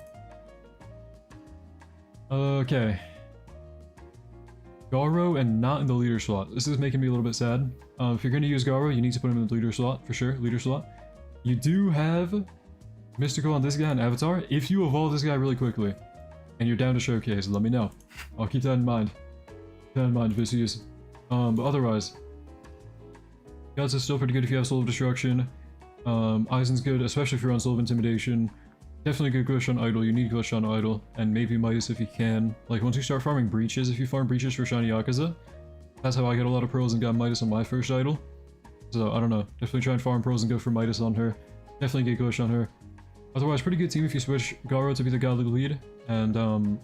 Okay. Garo and not in the leader slot. This is making me a little bit sad. If you're going to use Garo, you need to put him in the leader slot for sure. Leader slot. You do have Mystical on this guy and Avatar. If you evolve this guy really quickly and you're down to showcase, let me know. I'll keep that in mind. Keep that in mind, Vicious. But otherwise, Gods is still pretty good if you have Soul of Destruction. Aizen's good, especially if you're on Soul of Intimidation. Definitely good glitch on Idol. You need glitch on Idol, and maybe Midas if you can. Like, once you start farming Breaches, if you farm Breaches for Shiny Yakuza, that's how I got a lot of pearls and got Midas on my first Idol. So, I don't know. Definitely try and farm pearls and go for Midas on her. Definitely get glitch on her. Otherwise, pretty good team if you switch Garo to be the godly lead, and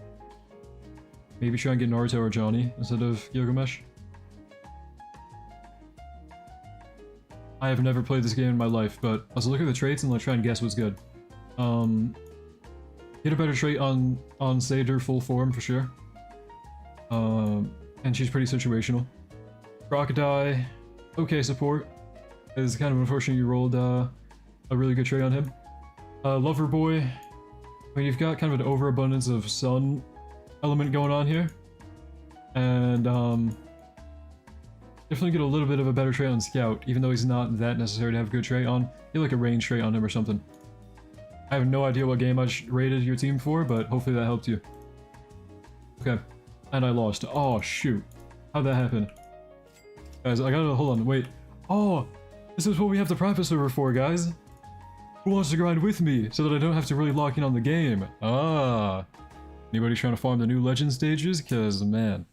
maybe try and get Naruto or Johnny instead of Gilgamesh. I have never played this game in my life, but let's look at the traits and let's try and guess what's good. Get a better trait on Seder full form for sure. And she's pretty situational. Crocodile, okay support. It's kind of unfortunate you rolled a really good trait on him. Lover Boy, I mean, you've got kind of an overabundance of sun element going on here. And definitely get a little bit of a better trait on Scout, even though he's not that necessary to have a good trait on. Get like a range trait on him or something. I have no idea what game I rated your team for, but hopefully that helped you. Okay. And I lost. Oh, shoot. How'd that happen? Guys, I gotta... Hold on, wait. Oh! This is what we have the practice server for, guys! Who wants to grind with me, so that I don't have to really lock in on the game? Ah! Anybody trying to farm the new legend stages? Because, man...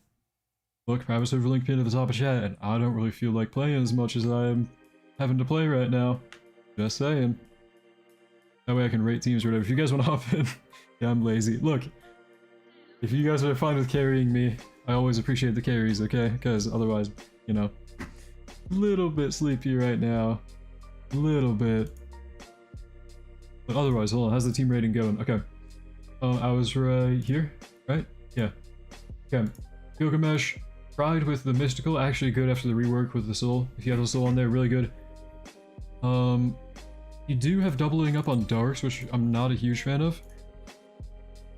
Look, private server link pinned at the top of chat, and I don't really feel like playing as much as I am having to play right now. Just saying. That way I can rate teams or whatever. If you guys want to hop in, yeah, I'm lazy. Look, if you guys are fine with carrying me, I always appreciate the carries, okay? Because otherwise, you know, a little bit sleepy right now. A little bit. But otherwise, hold on, how's the team rating going? Okay. I was right here, right? Yeah. Okay. Gilgamesh, Pride with the Mystical, actually good after the rework with the Soul. If you have the Soul on there, really good. You do have doubling up on Darks, which I'm not a huge fan of.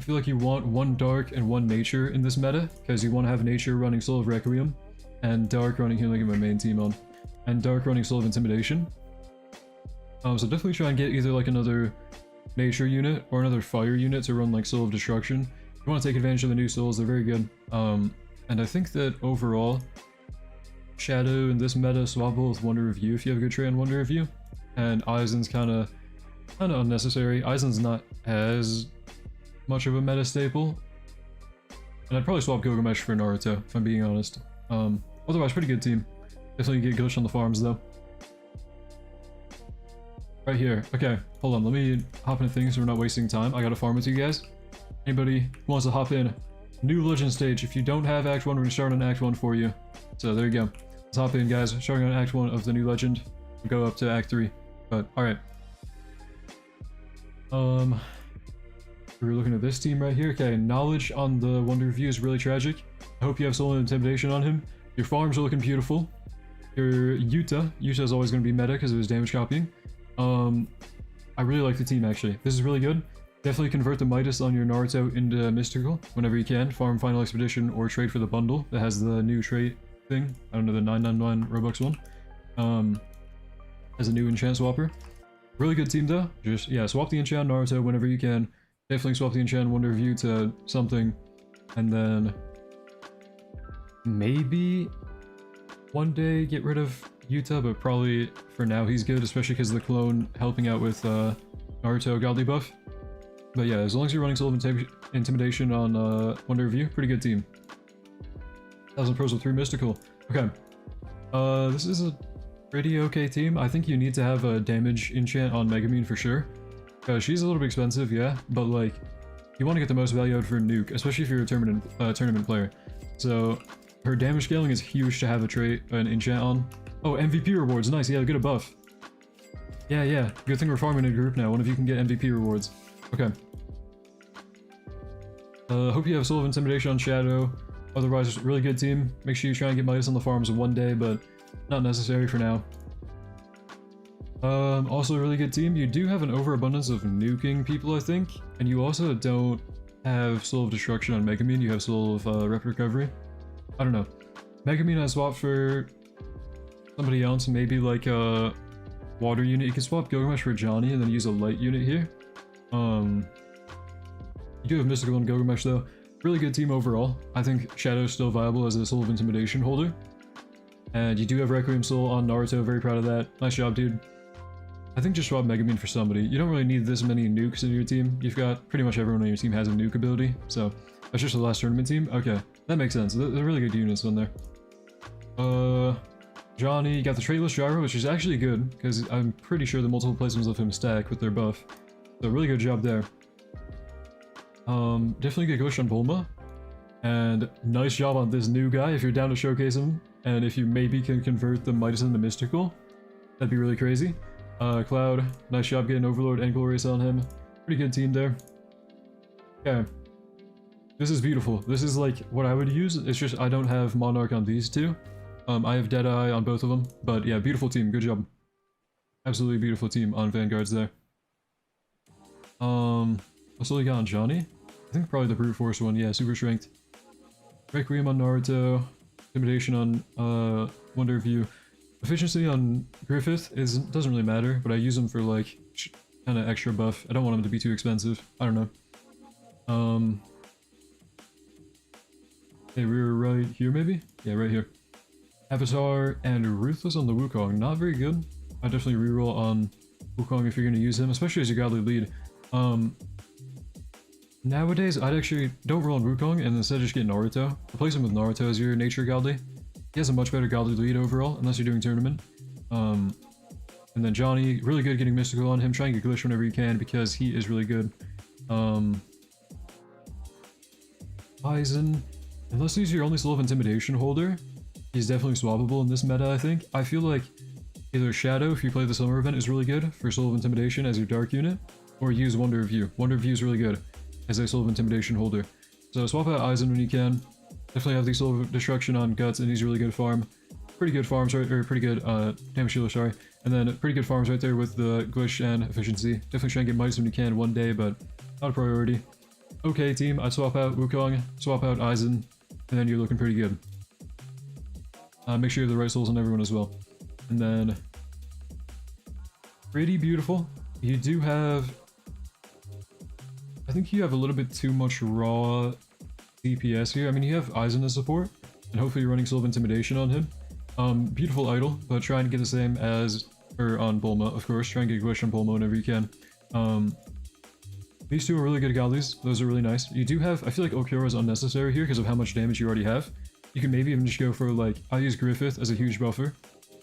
I feel like you want one Dark and one Nature in this meta, because you want to have Nature running Soul of Requiem, and Dark running Healing in my main team on, and Dark running Soul of Intimidation. So definitely try and get either like another Nature unit or another Fire unit to run like Soul of Destruction. If you want to take advantage of the new Souls, they're very good. And I think that overall, Shadow in this meta swappable with Wonder Review if you have a good trait on Wonder Review. And Aizen's kind of unnecessary. Aizen's not as much of a meta staple. And I'd probably swap Gilgamesh for Naruto, if I'm being honest. Otherwise, pretty good team. Definitely get glitch on the farms, though. Right here. Okay, hold on. Let me hop into things so we're not wasting time. I gotta farm with you guys. Anybody who wants to hop in? New legend stage. If you don't have Act 1, we're gonna start on Act 1 for you. So there you go. Let's hop in, guys. Starting on Act 1 of the new legend. We'll go up to Act 3. But, alright. We're looking at this team right here. Okay, knowledge on the Wonder Review is really tragic. I hope you have Soul and Intimidation on him. Your farms are looking beautiful. Your Yuta is always going to be meta because of his damage copying. I really like the team, actually. This is really good. Definitely convert the Midas on your Naruto into Mystical whenever you can. Farm Final Expedition or trade for the bundle that has the new trait thing. I don't know, the 999 Robux one. As a new enchant swapper. Really good team though. Just, yeah, swap the enchant Naruto whenever you can. Definitely swap the enchant Wonder Review to something. And then maybe one day get rid of Yuta, but probably for now he's good, especially because of the clone helping out with Naruto godly buff. But yeah, as long as you're running Soul of Intimidation on Wonder Review, pretty good team. 1000 pros with 3 mystical. Okay. This is a pretty okay team. I think you need to have a damage enchant on Megumin for sure. She's a little bit expensive, yeah, but like, you want to get the most value out for Nuke, especially if you're a tournament player. So, her damage scaling is huge to have a trait, an enchant on. Oh, MVP rewards, nice, yeah, get a buff. Yeah, good thing we're farming in a group now, one of you can get MVP rewards. Okay. Hope you have Soul of Intimidation on Shadow. Otherwise, really good team. Make sure you try and get Midas on the farms one day, but not necessary for now. Also a really good team. You do have an overabundance of nuking people, I think, and you also don't have Soul of Destruction on Megumin. You have Soul of Rep Recovery. I don't know. Megumin I swap for somebody else, maybe like a water unit. You can swap Gilgamesh for Johnny and then use a light unit here. You do have Mystical and Gilgamesh though. Really good team overall. I think Shadow's still viable as a Soul of Intimidation holder. And you do have Requiem Soul on Naruto, very proud of that. Nice job, dude. I think just swap Megumin for somebody. You don't really need this many nukes in your team. You've got pretty much everyone on your team has a nuke ability, so that's just the last tournament team. Okay, that makes sense. They're really good units on there. Johnny, you got the traitless Gyro, which is actually good, because I'm pretty sure the multiple placements of him stack with their buff. So really good job there. Definitely get Glitch on Bulma. And nice job on this new guy, if you're down to showcase him. And if you maybe can convert the Midas into Mystical, that'd be really crazy. Cloud, nice job getting Overlord and Glorious on him. Pretty good team there. Okay. This is beautiful. This is like what I would use. It's just I don't have Monarch on these two. I have Deadeye on both of them. But yeah, beautiful team. Good job. Absolutely beautiful team on Vanguards there. What's all you got on Johnny? I think probably the Brute Force one. Yeah, Super Strength. Requiem on Naruto. Intimidation on Wonder Review. Efficiency on Griffith doesn't really matter, but I use them for like kind of extra buff. I don't want them to be too expensive. I don't know. Okay, we're right here maybe? Yeah, right here. Avatar and Ruthless on the Wukong. Not very good. I definitely reroll on Wukong if you're going to use him, especially as your godly lead. Nowadays, I'd actually don't roll on Wukong and instead just get Naruto. Replace him with Naruto as your nature godly. He has a much better godly lead overall, unless you're doing tournament. And then Johnny, really good getting Mystical on him. Try and get Glitch whenever you can because he is really good. Aizen, unless he's your only Soul of Intimidation holder, he's definitely swappable in this meta, I think. I feel like either Shadow, if you play the summer event, is really good for Soul of Intimidation as your dark unit, or use Wonder Review. Wonder Review is really good as a Soul of Intimidation holder. So swap out Aizen when you can. Definitely have the Soul of Destruction on Guts, and he's really good farm. Pretty good farms, right? Or pretty good damage healer, sorry. And then pretty good farms right there with the Glitch and Efficiency. Definitely try and get Midas when you can one day, but not a priority. Okay, team, I'd swap out Wukong, swap out Aizen, and then you're looking pretty good. Make sure you have the right souls on everyone as well. And then... pretty beautiful. You do have... I think you have a little bit too much raw DPS here. I mean, you have Aizen as support, and hopefully you're running Soul of Intimidation on him. Beautiful idol, but try and get the same as... or on Bulma, of course. Try and get Glitch on Bulma whenever you can. These two are really good godlies. Those are really nice. You do have... I feel like Okura is unnecessary here because of how much damage you already have. You can maybe even just go for, like... I use Griffith as a huge buffer.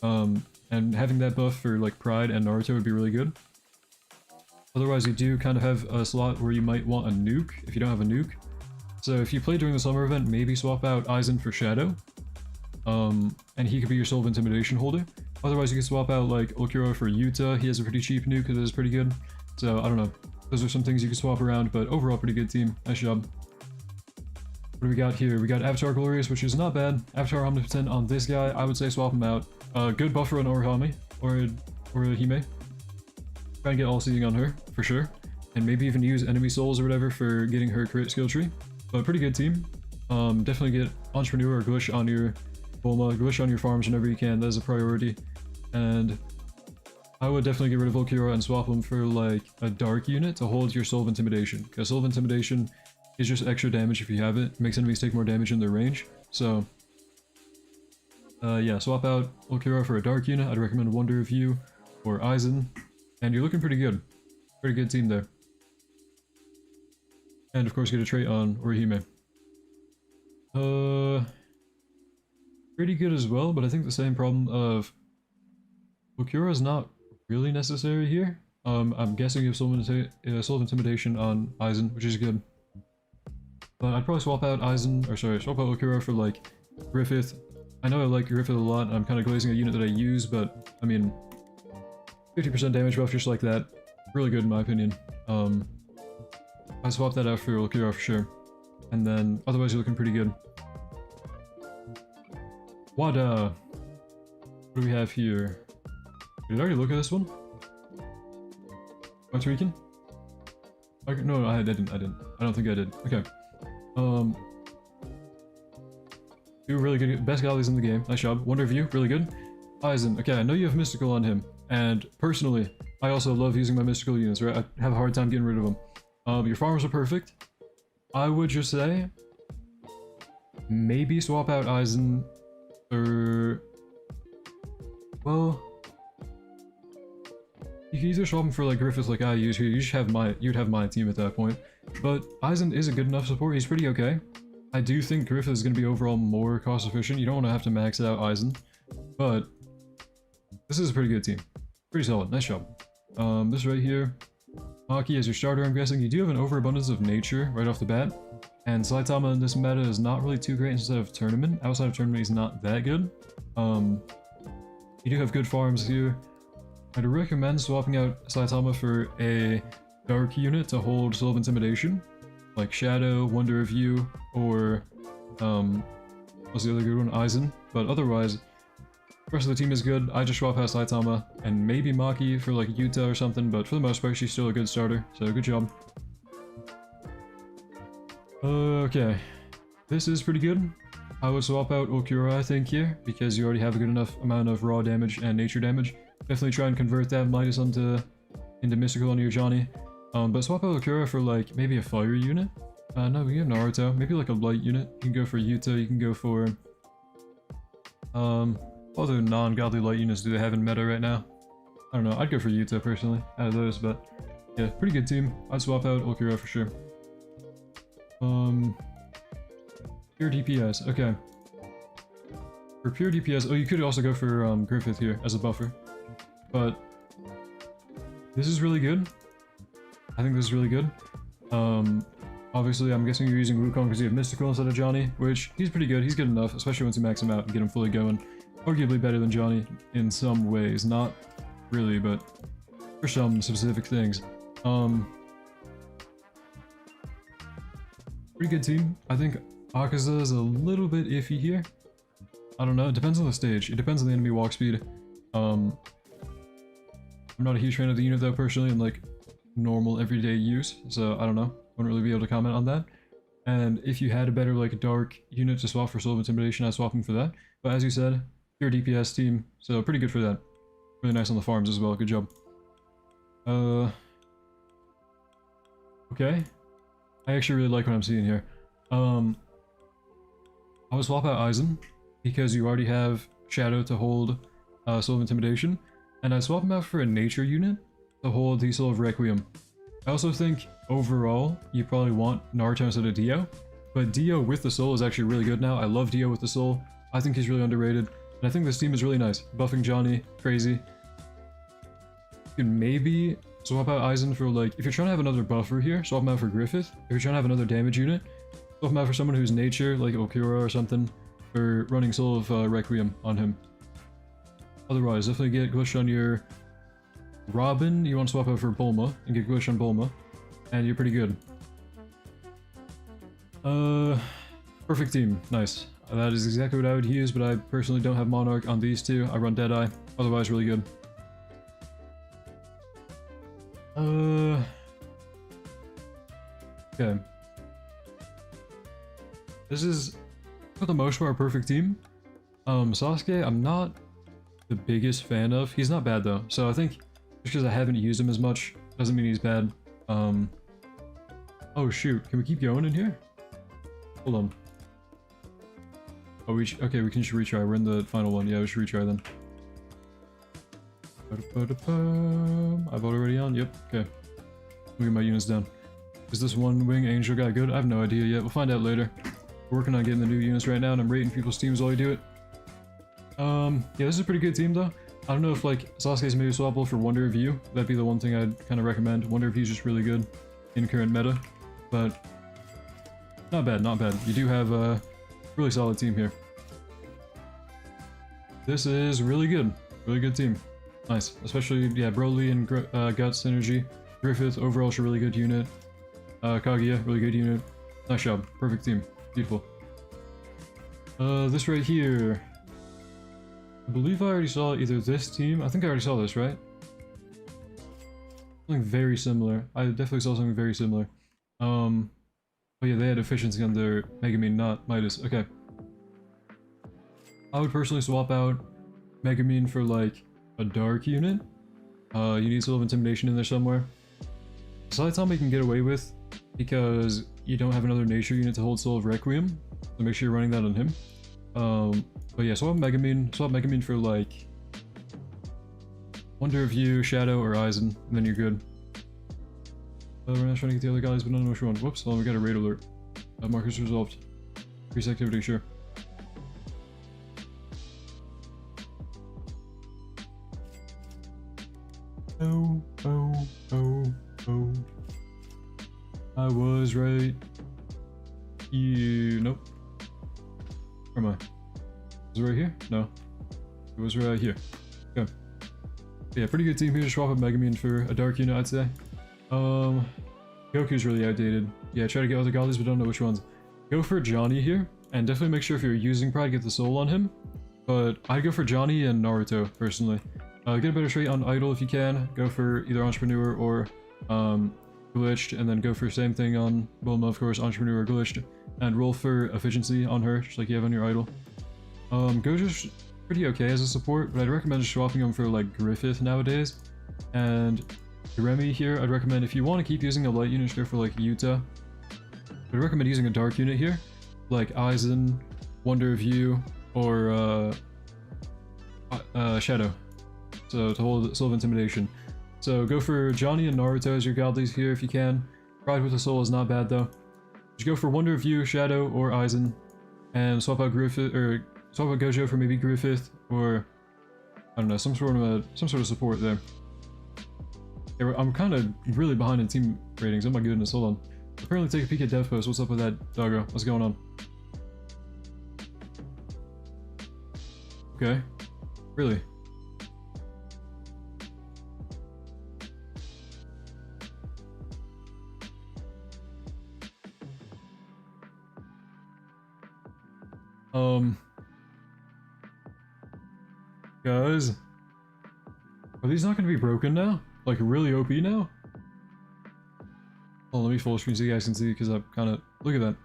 And having that buff for, like, Pride and Naruto would be really good. Otherwise, you do kind of have a slot where you might want a nuke if you don't have a nuke. So if you play during the summer event, maybe swap out Aizen for Shadow. And he could be your Soul of Intimidation holder. Otherwise, you can swap out like Ulkira for Yuta. He has a pretty cheap nuke that is pretty good. So I don't know. Those are some things you can swap around, but overall pretty good team. Nice job. What do we got here? We got Avatar Glorious, which is not bad. Avatar Omnipotent on this guy, I would say swap him out. Good buffer on Orihime, or Hime. Try and get all seeing on her, for sure. And maybe even use enemy souls or whatever for getting her crit skill tree. But pretty good team. Definitely get Entrepreneur or Glitch on your Bulma, Glitch on your farms whenever you can, that is a priority. And I would definitely get rid of Ulkira and swap them for like a dark unit to hold your Soul of Intimidation. Because Soul of Intimidation is just extra damage if you have it. It makes enemies take more damage in their range. So yeah, swap out Ulkira for a dark unit. I'd recommend Wonder of You or Aizen. And you're looking pretty good. Pretty good team there. And of course get a trait on Orihime. Pretty good as well, but I think the same problem of Ulkira is not really necessary here. I'm guessing you have Soul of Intimidation on Aizen, which is good. But I'd probably swap out Aizen, or sorry, swap out Ulkira for like Griffith. I know I like Griffith a lot, and I'm kind of glazing a unit that I use, but I mean, 50% damage buff just like that, really good in my opinion. I swap that out for Ulkira for sure. And then otherwise you're looking pretty good. What do we have here? Did I already look at this one? Puerto Rican? Okay, no, I didn't. I don't think I did. Okay. Two really good, best galleys in the game. Nice job. Wonder of You, really good. Aizen, okay, I know you have Mystical on him. And personally, I also love using my Mystical units, right? I have a hard time getting rid of them. Your farmers are perfect. I would just say, maybe swap out Aizen for, well, you can either swap him for like Griffith like I use here, you'd have my team at that point. But Aizen is a good enough support, he's pretty okay. I do think Griffith is going to be overall more cost efficient, you don't want to have to max out Aizen. But this is a pretty good team. Pretty solid, nice job. This right here, Maki as your starter, I'm guessing. You do have an overabundance of nature right off the bat. And Saitama in this meta is not really too great instead of tournament. Outside of tournament, he's not that good. You do have good farms here. I'd recommend swapping out Saitama for a dark unit to hold Soul of Intimidation. Like Shadow, Wonder of You, or what's the other good one? Aizen. But otherwise, the rest of the team is good. I just swap out Saitama and maybe Maki for like Yuta or something, but for the most part she's still a good starter, so good job. Okay, this is pretty good. I would swap out Ulkira I think here, because you already have a good enough amount of raw damage and nature damage. Definitely try and convert that Midas into Mystical on your Johnny. But swap out Ulkira for like maybe a fire unit. No, we have Naruto. Maybe like a light unit. You can go for Yuta, you can go for other non-godly light units do they have in meta right now? I don't know, I'd go for Yuta personally, out of those, but yeah, pretty good team. I'd swap out Ulkira for sure. Pure DPS, okay. For pure DPS, oh, you could also go for Griffith here as a buffer. But this is really good. I think this is really good. Obviously, I'm guessing you're using Wukong because you have Mystical instead of Johnny, which he's pretty good. He's good enough, especially once you max him out and get him fully going. Arguably better than Johnny in some ways. Not really, but for some specific things. Pretty good team. I think Akaza is a little bit iffy here. I don't know. It depends on the stage. It depends on the enemy walk speed. I'm not a huge fan of the unit though, personally, in like normal everyday use. So I don't know. Wouldn't really be able to comment on that. And if you had a better like dark unit to swap for Soul of Intimidation, I'd swap him for that. But as you said, pure DPS team, so pretty good for that. Really nice on the farms as well. Good job. Okay. I actually really like what I'm seeing here. I would swap out Aizen because you already have Shadow to hold Soul of Intimidation, and I'd swap him out for a nature unit to hold the Soul of Requiem. I also think overall you probably want Naruto instead of Dio, but Dio with the Soul is actually really good now. I love Dio with the Soul. I think he's really underrated, and I think this team is really nice. Buffing Johnny, crazy. You can maybe swap out Eisen for like, if you're trying to have another buffer here, swap him out for Griffith. If you're trying to have another damage unit, swap him out for someone who's nature, like Okura or something, for running Soul of Requiem on him. Otherwise, definitely get glitched on your Robin. You want to swap out for Bulma and get glitched on Bulma, and you're pretty good. Perfect team. Nice. That is exactly what I would use, but I personally don't have Monarch on these two. I run Deadeye. Otherwise, really good. Okay. This is, for the most part, a perfect team. Sasuke, I'm not the biggest fan of. He's not bad, though. So I think just because I haven't used him as much doesn't mean he's bad. Oh, shoot. Can we keep going in here? Hold on. Oh, okay, we can just retry. We're in the final one. Yeah, we should retry then. I vote already on? Yep, okay. Let me get my units down. Is this one wing angel guy good? I have no idea yet. We'll find out later. We're working on getting the new units right now, and I'm rating people's teams while I do it. Yeah, this is a pretty good team, though. I don't know if, like, Sasuke's maybe swappable for Wonder of You. That'd be the one thing I'd kind of recommend. Wonder of You's just really good in current meta. But not bad, not bad. You do have a really solid team here. This is really good. Really good team. Nice. Especially, yeah, Broly and Guts synergy. Griffith, overall, a really good unit. Kaguya, really good unit. Nice job. Perfect team. Beautiful. This right here. I believe I already saw either this team. I think I already saw this, right? Something very similar. I definitely saw something very similar. Oh yeah, they had efficiency on their Megumin, not Midas. Okay. I would personally swap out Megumin for like a dark unit. You need Soul of Intimidation in there somewhere. Saitama you can get away with because you don't have another nature unit to hold Soul of Requiem. So make sure you're running that on him. But yeah, swap Megumin for like Wonder of You, Shadow, or Eisen, and then you're good. We're not trying to get the other guys, but I don't know which one. Whoops, hold on, we got a raid alert. Markers resolved. Increase activity, sure. Oh, oh, oh, oh. I was right. Nope. Where am I? Was it right here? No. It was right here. Okay. Yeah, pretty good team here to swap out Megumin for a dark unit, I'd say. Goku's really outdated. Yeah, try to get other godlies, but don't know which ones. Go for Johnny here, and definitely make sure if you're using Pride, get the soul on him. But I'd go for Johnny and Naruto, personally. Get a better trait on Idol if you can. Go for either Entrepreneur or Glitched, and then go for same thing on Bulma, of course, Entrepreneur or Glitched. And roll for Efficiency on her, just like you have on your Idol. Gojo's pretty okay as a support, but I'd recommend just swapping him for like Griffith nowadays. And Remy here, I'd recommend if you want to keep using a light unit, just go for like Yuta. I'd recommend using a dark unit here, like Eisen, Wonder of You, or Shadow. So to hold Soul of Intimidation. So go for Johnny and Naruto as your godlies here if you can. Pride with the Soul is not bad though. Just go for Wonder of You, Shadow, or Eisen, and swap out Griffith, or swap out Gojo for maybe Griffith, or I don't know, some sort of support there. Okay, I'm kind of really behind in team ratings. Oh my goodness, hold on. Apparently take a peek at Dev Post. What's up with that, doggo? What's going on? Okay. Really? Guys, are these not going to be broken now? Like really OP now? Oh, let me full screen so you guys can see, because I'm kind of... Look at that.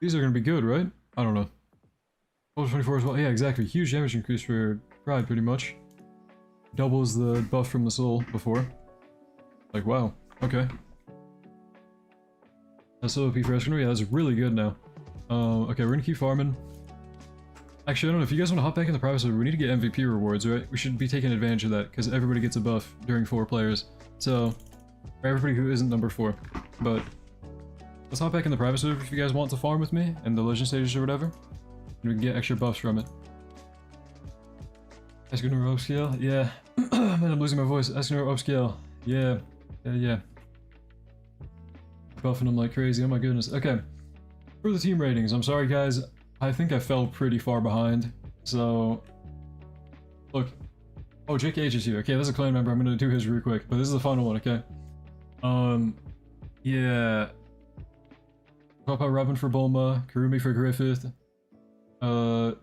These are going to be good, right? I don't know. Level 24 as well. Yeah, exactly. Huge damage increase for Pride, pretty much. Doubles the buff from the soul before. Like, wow. Okay. That's so OP for Escanor. Yeah, that's really good now. Okay, we're gonna keep farming. Actually, I don't know. If you guys want to hop back in the private server, we need to get MVP rewards, right? We should be taking advantage of that, because everybody gets a buff during 4 players. So, for everybody who isn't number 4. But, let's hop back in the private server if you guys want to farm with me, and the legend stages or whatever. We can get extra buffs from it. Escanor upscale? Yeah. Man, I'm losing my voice. Escanor upscale. Yeah. Yeah. Buffing them like crazy. Oh my goodness. Okay. For the team ratings, I'm sorry guys. I think I fell pretty far behind. So, look. Oh, Jake H is here. Okay, that's a clan member. I'm gonna do his real quick. But this is the final one, okay? Yeah. Papa Robin for Bulma. Karumi for Griffith. Sukuna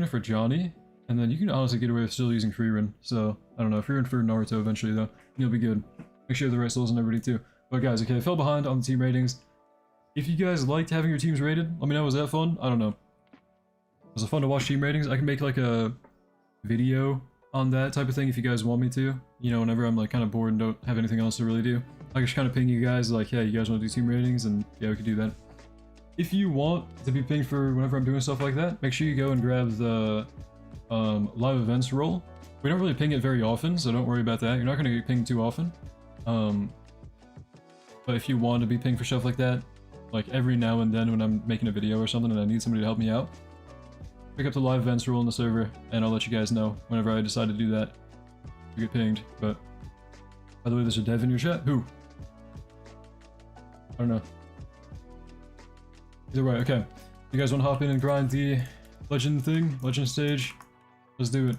for Johnny. And then you can honestly get away with still using Freerin. So, I don't know. Freerin for Naruto eventually, though. You'll be good. Make sure you have the right souls and everybody, too. But guys, okay, I fell behind on the team ratings. If you guys liked having your teams rated, let me know. Was that fun? I don't know. Was it fun to watch team ratings? I can make like a video on that type of thing if you guys want me to. You know, whenever I'm like kind of bored and don't have anything else to really do. I can just kind of ping you guys like, hey, you guys want to do team ratings? And yeah, we could do that. If you want to be pinged for whenever I'm doing stuff like that, make sure you go and grab the live events role. We don't really ping it very often, so don't worry about that. You're not going to get pinged too often. But if you want to be pinged for stuff like that, like every now and then when I'm making a video or something and I need somebody to help me out, pick up the live events rule in the server and I'll let you guys know whenever I decide to do that. You get pinged, but by the way, there's a dev in your chat. Who? I don't know. Either way, okay. You guys want to hop in and grind the legend thing? Legend stage? Let's do it.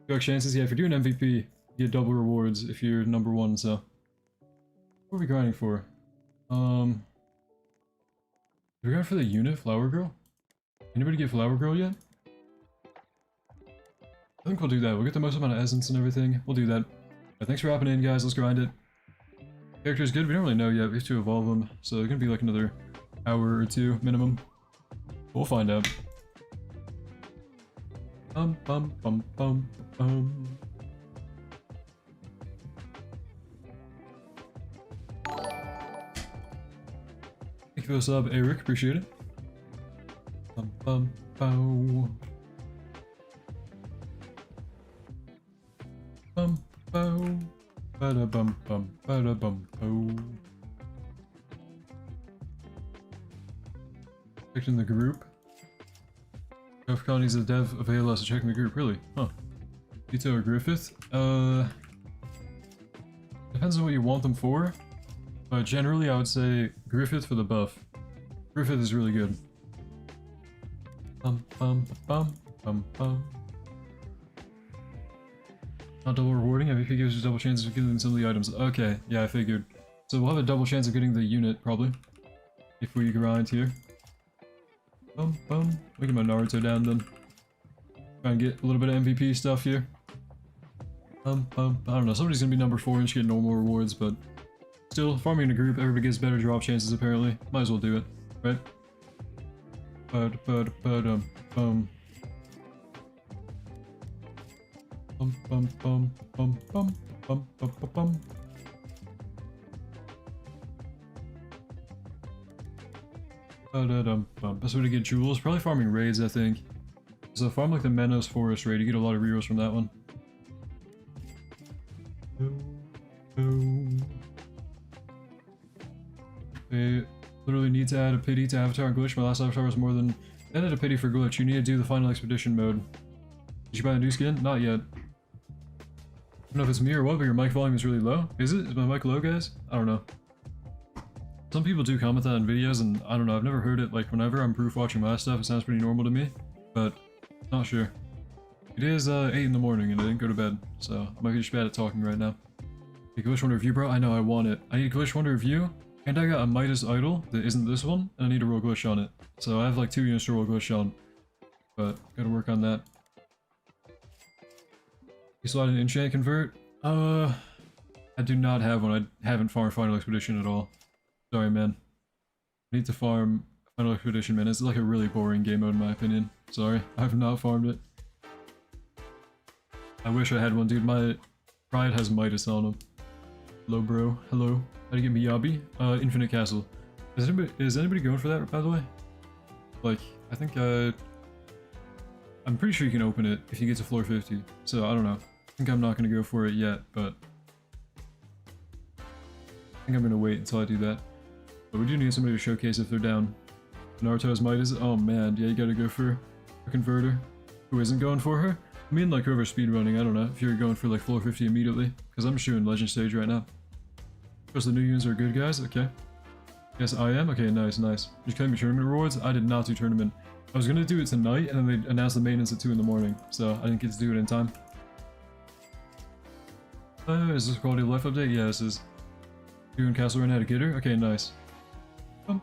Quick chances? Yeah, if you're doing MVP, you get double rewards if you're number 1, so. What are we grinding for? Are we going for the unit, Flower Girl? Anybody get Flower Girl yet? I think we'll do that. We'll get the most amount of essence and everything. We'll do that. But thanks for hopping in, guys. Let's grind it. Character's good. We don't really know yet. We have to evolve them. So it's going to be like another hour or 2 minimum. We'll find out. Bum bum bum bum bum. Thank you for the sub, Eric. Appreciate it. Bum bum bow. Bum bow. Bada bum bum bada bum bow. Checked in the group. If Connie's a dev, avail us to check in the group. Really? Huh. Vito or Griffith? Depends on what you want them for. But generally, I would say Griffith for the buff. Griffith is really good. Bum bum bum bum bum. Not double rewarding. MVP gives you double chances of getting some of the items. Okay, yeah, I figured. So we'll have a double chance of getting the unit probably if we grind here. Bum bum. Look at my Naruto down then. Try and get a little bit of MVP stuff here. Bum bum. I don't know. Somebody's gonna be number 4 and just get normal rewards, but still, farming in a group, everybody gets better drop chances apparently. Might as well do it, right? Bum. Bum bum bum bum bum bum bum bum bum. Best way to get jewels? Probably farming raids, I think. So farm like the Menos Forest raid, you get a lot of rerolls from that one. They literally need to add a pity to Avatar and Glitch. My last Avatar was more than... They added a pity for Glitch. You need to do the final expedition mode. Did you buy the new skin? Not yet. I don't know if it's me or what, but your mic volume is really low. Is it? Is my mic low, guys? I don't know. Some people do comment that in videos, and I don't know, I've never heard it. Like, whenever I'm proof watching my stuff, it sounds pretty normal to me, but not sure. It is 8 in the morning, and I didn't go to bed, so I might be just bad at talking right now. A Glitch Wonder Review, bro? I know, I want it. I need a Glitch Wonder Review, and I got a Midas Idol that isn't this one, and I need to roll Glitch on it. So I have like 2 units to roll Glitch on, but gotta work on that. You slide an enchant convert? I do not have one. I haven't farmed Final Expedition at all. Sorry, man. I need to farm Final Expedition, man. It's like a really boring game mode in my opinion. Sorry, I have not farmed it. I wish I had one, dude. My pride has Midas on him. Hello, bro. Hello. How do you get Miyabi? Infinite Castle. Is anybody going for that, by the way? Like, I think I'm pretty sure you can open it if you get to floor 50. So, I don't know. I think I'm not going to go for it yet, but I think I'm going to wait until I do that. But we do need somebody to showcase if they're down. Naruto has Midas. Oh man, yeah, you gotta go for a converter. Who isn't going for her? I mean, like whoever's speedrunning, I don't know. If you're going for like floor 50 immediately, because I'm shooting legend stage right now. Because the new units are good, guys. Okay. Yes, I am. Okay, nice, nice. Just claim your tournament rewards. I did not do tournament. I was gonna do it tonight, and then they announced the maintenance at 2 in the morning, so I didn't get to do it in time. Is this a quality of life update? Yeah, this is. You and Castle Run had a getter? Okay, nice. By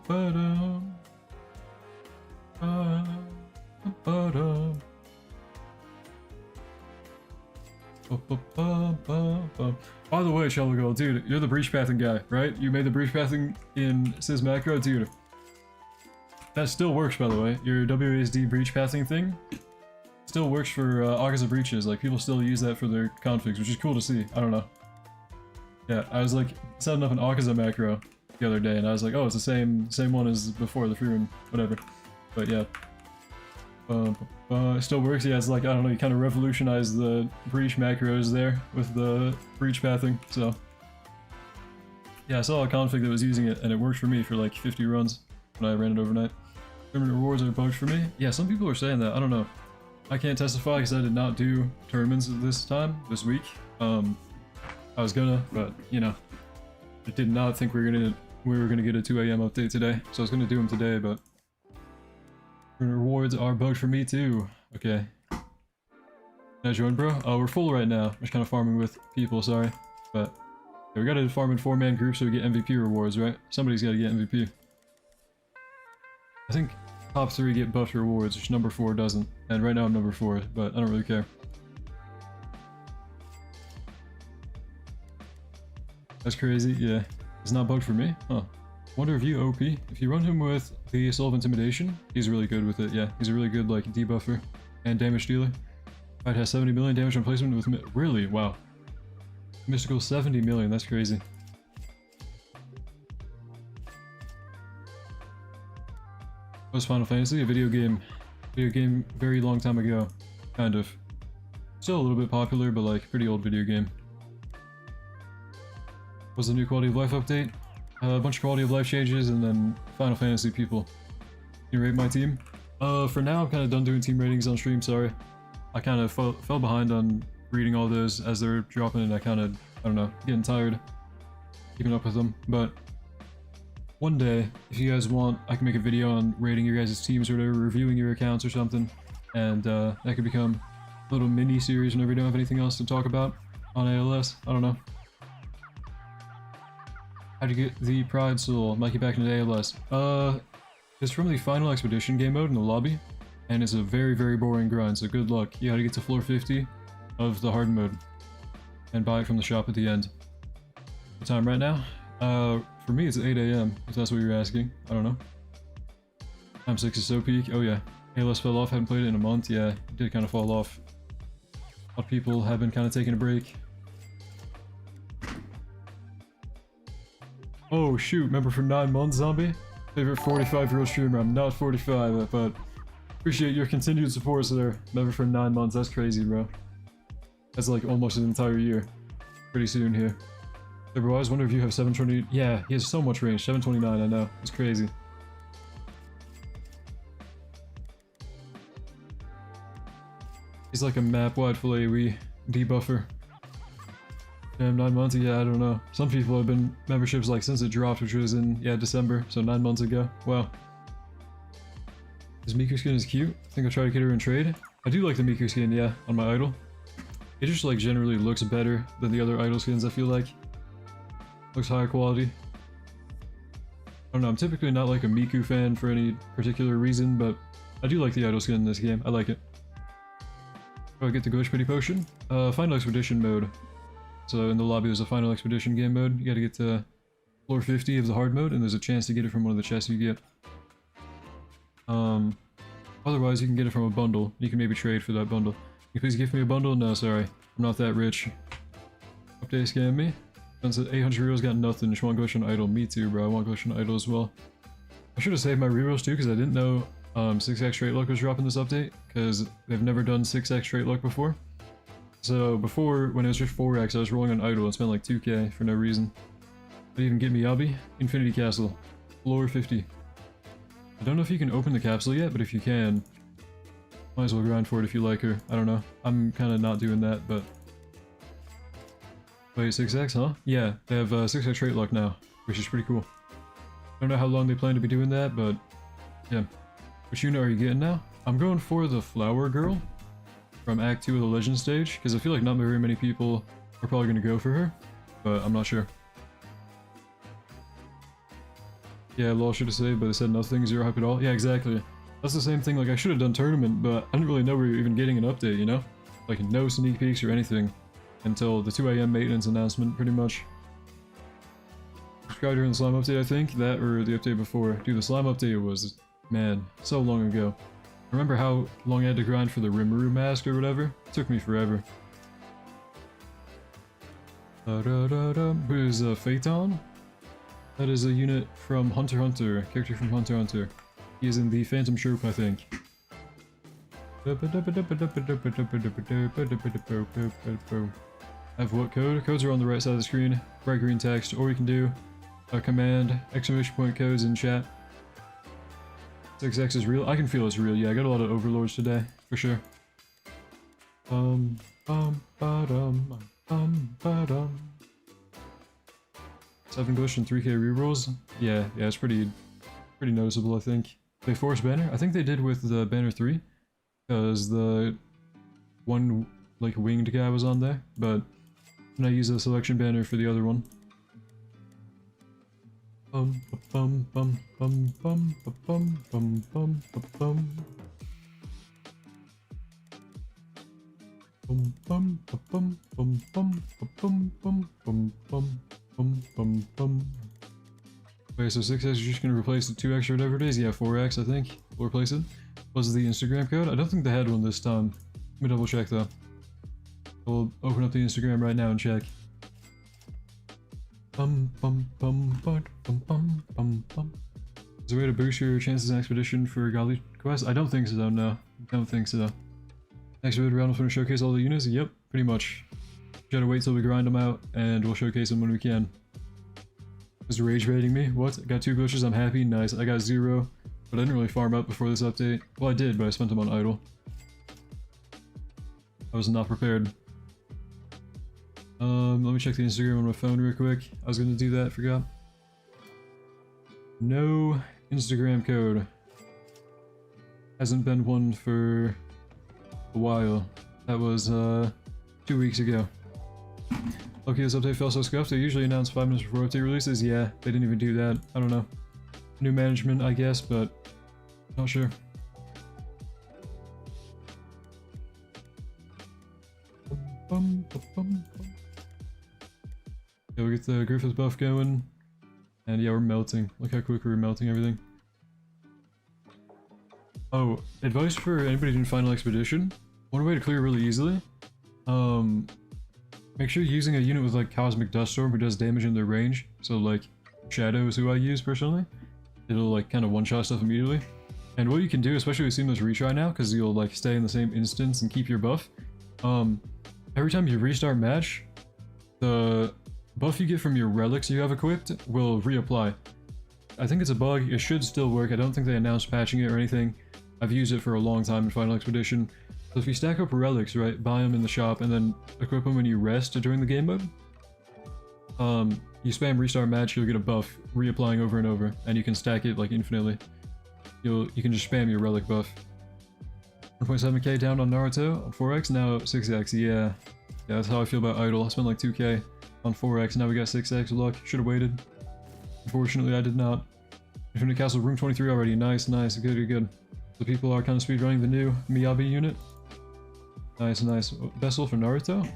the way, Shallow Girl, dude, you're the breach pathing guy, right? You made the breach pathing in Sis Macro, dude. That still works, by the way. Your WASD breach pathing thing still works for August of Breaches. Like, people still use that for their configs, which is cool to see. I don't know. Yeah, I was like setting up an Akaza macro the other day, and I was like, oh, it's the same one as before, the free run, whatever. But yeah. It still works. Yeah, it's like, I don't know, you kind of revolutionized the breach macros there with the breach pathing, so. Yeah, I saw a config that was using it, and it worked for me for like 50 runs when I ran it overnight. Tournament rewards are bugged for me? Yeah, some people are saying that, I don't know. I can't testify because I did not do tournaments this week. I was gonna, but you know, I did not think we were gonna get a 2 AM update today, so I was gonna do them today, but rewards are bugged for me too. Okay. Can I join, bro? Oh, we're full right now. I'm just kind of farming with people, sorry, but yeah, we gotta farm in 4-man groups so we get MVP rewards, right? Somebody's gotta get MVP. I think top 3 get buffed rewards, which number 4 doesn't, and right now I'm number 4, but I don't really care. That's crazy, yeah. It's not bugged for me? Huh. Wonder if you OP. If you run him with the Soul of Intimidation, he's really good with it, yeah. He's a really good, like, debuffer and damage dealer. Fight has 70 million damage on placement with... Really? Wow. Mystical 70 million, that's crazy. What was Final Fantasy? A video game. Very long time ago. Kind of. Still a little bit popular, but like, pretty old video game. Was the new quality of life update? A bunch of quality of life changes, and then Final Fantasy people. Can you rate my team? For now, I'm kind of done doing team ratings on stream, sorry. I kind of fell behind on reading all those as they're dropping, and I don't know, getting tired keeping up with them. But one day, if you guys want, I can make a video on rating your guys' teams or whatever, reviewing your accounts or something, and that could become a little mini-series whenever you don't have anything else to talk about on ALS. I don't know. How'd you get the Pride Soul? Mikey back into ALS. It's from the final expedition game mode in the lobby, and it's a very, very boring grind, so good luck. You gotta get to floor 50 of the hard mode, and buy it from the shop at the end. What time right now? For me it's 8 AM, if that's what you're asking. I don't know. Time 6 is so peak. Oh yeah. ALS fell off, haven't played it in a month. Yeah, it did kind of fall off. A lot of people have been kind of taking a break. Oh shoot, remember for 9 months, Zombie? Favorite 45-year-old streamer. I'm not 45, but appreciate your continued support, sir. Member for 9 months, that's crazy, bro. That's like almost an entire year. Pretty soon here. Hey bro, I always wonder if you have 720... Yeah, he has so much range. 729, I know. It's crazy. He's like a map-wide full AoE debuffer. Damn, 9 months? Yeah, I don't know. Some people have been memberships like since it dropped, which was in, yeah, December, so 9 months ago. Wow. This Miku skin is cute. I think I'll try to get her in trade. I do like the Miku skin, yeah, on my idol. It just like generally looks better than the other idol skins, I feel like. Looks higher quality. I don't know, I'm typically not like a Miku fan for any particular reason, but I do like the idol skin in this game. I like it. Do I get the Ghost Pity Potion? Final Expedition mode. So in the lobby there's a Final Expedition game mode. You gotta get to floor 50 of the hard mode, and there's a chance to get it from one of the chests you get. Otherwise you can get it from a bundle. You can maybe trade for that bundle. Can you please give me a bundle? No, sorry. I'm not that rich. Update scam me. Since 800 rerolls got nothing, just want Ghost on Idol. Me too, bro. I want Ghost on Idol as well. I should have saved my rerolls too, because I didn't know 6x straight luck was dropping this update, because they've never done 6x straight luck before. So before, when it was just 4x, I was rolling on Idol and spent like 2k for no reason. Did even get me Yabi? Infinity Castle. Floor 50. I don't know if you can open the capsule yet, but if you can, might as well grind for it if you like her. I don't know. I'm kind of not doing that, but... Wait, 6x, huh? Yeah, they have 6x trait luck now, which is pretty cool. I don't know how long they plan to be doing that, but yeah. Which unit are you getting now? I'm going for the Flower Girl from Act 2 of the Legend stage, because I feel like not very many people are probably going to go for her, but I'm not sure. Yeah, lol should have saved, but they said nothing, 0 hype at all. Yeah, exactly. That's the same thing, like I should have done tournament, but I didn't really know we were even getting an update, you know? Like no sneak peeks or anything until the 2 AM maintenance announcement, pretty much. Subscribed during the slime update, I think, that or the update before. Dude, the slime update was, man, so long ago. Remember how long I had to grind for the Rimuru mask or whatever? It took me forever. Who is Phaeton? That is a unit from Hunter x Hunter, character from Hunter x Hunter. He is in the Phantom Troop, I think. Have what code? Codes are on the right side of the screen, bright green text, or you can do a command, exclamation point codes in chat. 6x is real? I can feel it's real, yeah, I got a lot of overlords today, for sure. 7 glitch and 3k rerolls? Yeah, it's pretty noticeable, I think. They forced banner? I think they did with the banner 3, because the one, like, winged guy was on there, but I use a selection banner for the other one. Okay, so 6x is just gonna replace the 2x or whatever it is. Yeah, 4x I think. We'll replace it. Was the Instagram code? I don't think they had one this time. Let me double check though. We'll open up the Instagram right now and check. Is there a way to boost your chances in expedition for Godly Quest? I don't think so, no. I don't think so. Next video round, we're going to showcase all the units? Yep, pretty much. Gotta wait till we grind them out, and we'll showcase them when we can. Is rage baiting me? What? I got 2 glitches, I'm happy, nice. I got 0, but I didn't really farm up before this update. Well, I did, but I spent them on idle. I was not prepared. Let me check the Instagram on my phone real quick. I was gonna do that, forgot. No Instagram code. Hasn't been one for a while. That was, 2 weeks ago. Okay, this update felt so scuffed. They usually announce 5 minutes before update releases. Yeah, they didn't even do that. I don't know. New management, I guess, but not sure. Yeah, we get the Griffith buff going. And yeah, we're melting. Look how quick we're melting everything. Oh, advice for anybody doing Final Expedition. One way to clear really easily. Make sure you're using a unit with like Cosmic Duststorm who does damage in their range. So like Shadow is who I use personally. It'll like kind of one-shot stuff immediately. And what you can do, especially with Seamless Retry now, because you'll like stay in the same instance and keep your buff. Every time you restart match, the buff you get from your relics you have equipped will reapply. I think it's a bug, it should still work. I don't think they announced patching it or anything. I've used it for a long time in Final Expedition. So if you stack up relics, right, buy them in the shop and then equip them when you rest during the game mode, you spam restart match, you'll get a buff reapplying over and over, and you can stack it like infinitely. You can just spam your relic buff. 1.7k down on Naruto on 4x, now 6x, yeah. Yeah, that's how I feel about Idle. I spent like 2k on 4x, now we got 6x luck. Should have waited. Unfortunately, I did not. Infinite Castle Room 23 already, nice, good. So people are kind of speedrunning the new Miyabi unit. Nice. Best soul for Naruto?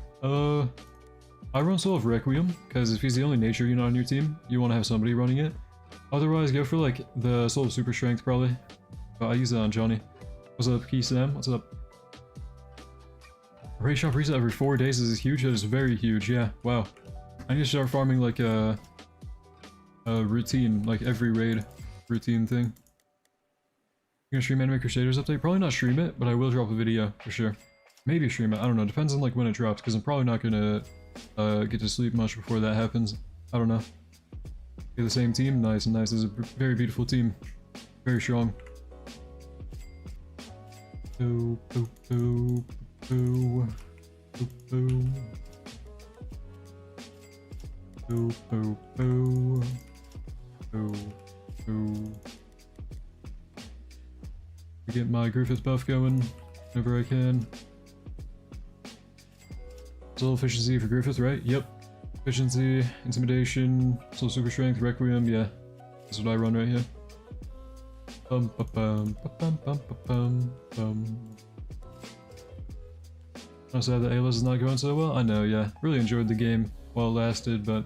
I run Soul of Requiem, because if he's the only nature unit on your team, you want to have somebody running it. Otherwise, go for like the Soul of Super Strength probably. But I use that on Johnny. What's up, Key Sam? What's up? Raid shop reset every 4 days is huge. That is very huge, yeah. Wow. I need to start farming like a routine, like every raid routine thing. You gonna stream Anime Crusaders update? Probably not stream it, but I will drop a video for sure. Maybe stream it, I don't know, depends on like when it drops, because I'm probably not gonna get to sleep much before that happens. I don't know. You're the same team? Nice. It's a very beautiful team. Very strong. Boo, boo, boo, boo, boo, boo. Boo, boo, boo. Boo, boo. Get my Griffith buff going whenever I can. Soul efficiency for Griffith, right? Yep. Efficiency, intimidation, soul super strength, requiem, yeah. That's what I run right here. Bum ba bum ba bum bum ba bum bum. I'm sad that ALS is not going so well. I know, yeah. Really enjoyed the game while it lasted, but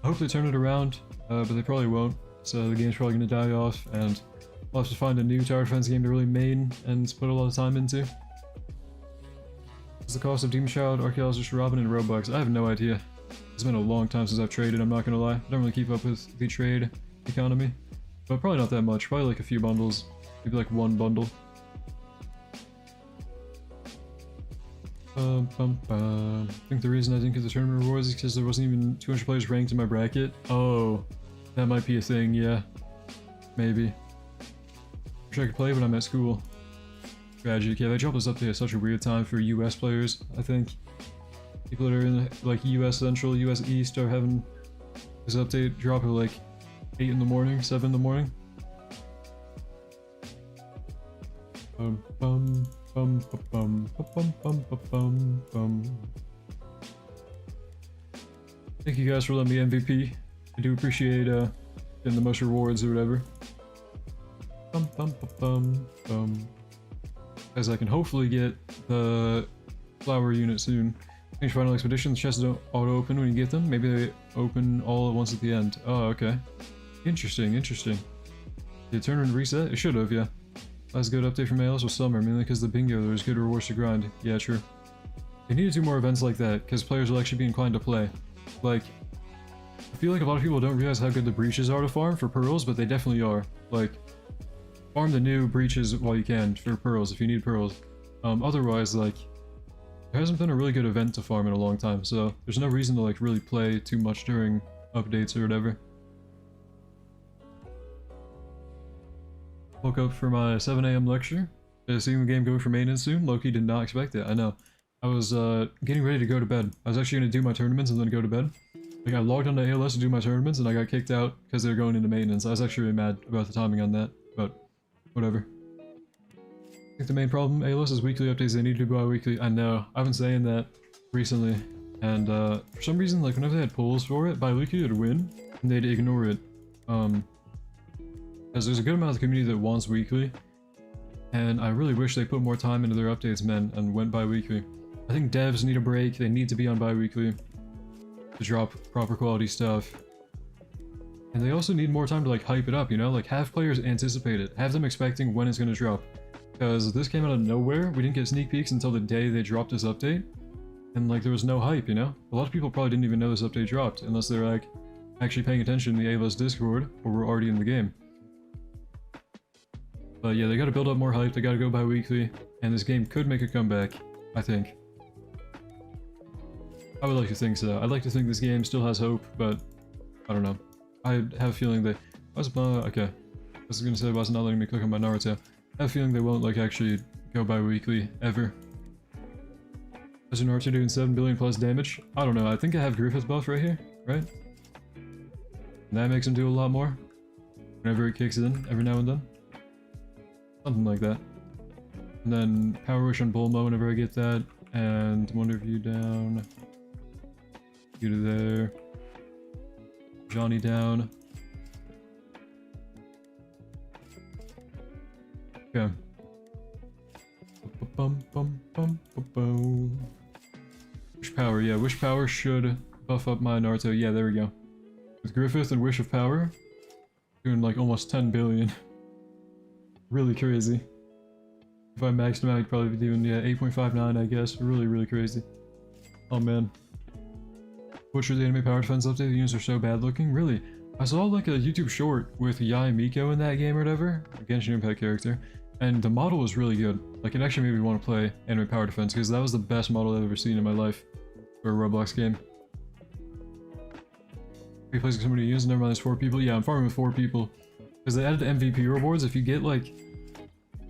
I hope they turn it around, but they probably won't. So the game's probably gonna die off, and we'll have to find a new tower defense game to really main and put a lot of time into. What's the cost of Demon Child, Archaeologist, Robin, and Robux? I have no idea. It's been a long time since I've traded, I'm not gonna lie. I don't really keep up with the trade economy. But probably not that much, probably like a few bundles. Maybe like one bundle. I think the reason I didn't get the tournament rewards is because there wasn't even 200 players ranked in my bracket. Oh, that might be a thing, yeah. Maybe. Wish I could play when I'm at school. Tragic. Yeah, they dropped this update at such a weird time for US players, I think. People that are in like US Central, US East are having this update drop at like 8 in the morning, 7 in the morning. Bum bum bum bum bum bum bum bum. Thank you guys for letting me MVP. I do appreciate getting the most rewards or whatever. Bum bum bum bum. As I can hopefully get the flower unit soon. Change final expedition, the chests don't auto-open when you get them. Maybe they open all at once at the end. Oh, okay. Interesting, interesting. Did the tournament reset? It should have, yeah. Last good update from ALS was summer, mainly because the bingo, there was good rewards to grind. Yeah, true. They need to do more events like that, because players will actually be inclined to play. Like, I feel like a lot of people don't realize how good the breaches are to farm for pearls, but they definitely are. Like, farm the new breaches while you can for pearls, if you need pearls. Otherwise, like, there hasn't been a really good event to farm in a long time, so there's no reason to, like, really play too much during updates or whatever. Woke up for my 7 AM lecture. Seeing the game go for maintenance soon. Loki did not expect it, I know. I was getting ready to go to bed. I was actually going to do my tournaments and then go to bed. Like, I logged onto ALS to do my tournaments and I got kicked out because they were going into maintenance. I was actually really mad about the timing on that, but whatever. I think the main problem, ALS, is weekly updates. They need to be bi-weekly. I know. I've been saying that recently. And for some reason, like, whenever they had polls for it, bi-weekly would win, and they'd ignore it. As there's a good amount of the community that wants weekly, and I really wish they put more time into their updates, man, and went bi-weekly. I think devs need a break, they need to be on bi-weekly to drop proper quality stuff. And they also need more time to like hype it up, you know? Like have players anticipate it, have them expecting when it's gonna drop. Because this came out of nowhere, we didn't get sneak peeks until the day they dropped this update. And like there was no hype, you know? A lot of people probably didn't even know this update dropped, unless they're like actually paying attention to the ALS Discord, or were already in the game. But yeah, they gotta build up more hype, they gotta go bi-weekly, and this game could make a comeback, I think. I would like to think so. I'd like to think this game still has hope, but I don't know. I have a feeling they... okay. I was gonna say, why is it not letting me click on my Naruto? I have a feeling they won't like actually go bi-weekly, ever. Is your Naruto doing 7 billion plus damage? I don't know, I think I have Griffith buff right here, right? And that makes him do a lot more. Whenever it kicks in, every now and then. Something like that. And then Power Wish on Bulma whenever I get that. And Wonder View down. You to there. Johnny down. Okay. Wish Power, yeah, Wish Power should buff up my Naruto. Yeah, there we go. With Griffith and Wish of Power, doing like almost 10 billion. Really crazy. If I maxed him out, he'd probably be doing, yeah, 8.59, I guess. Really, really crazy. Oh man. Butcher the anime power defense update, the units are so bad looking. Really? I saw like a YouTube short with Yai Miko in that game or whatever, a Genshin Impact character, and the model was really good. Like it actually made me want to play anime power defense because that was the best model I've ever seen in my life for a Roblox game. Replays somebody to use, never mind, there's 4 people. Yeah, I'm farming with 4 people. Because they added MVP rewards, if you get like,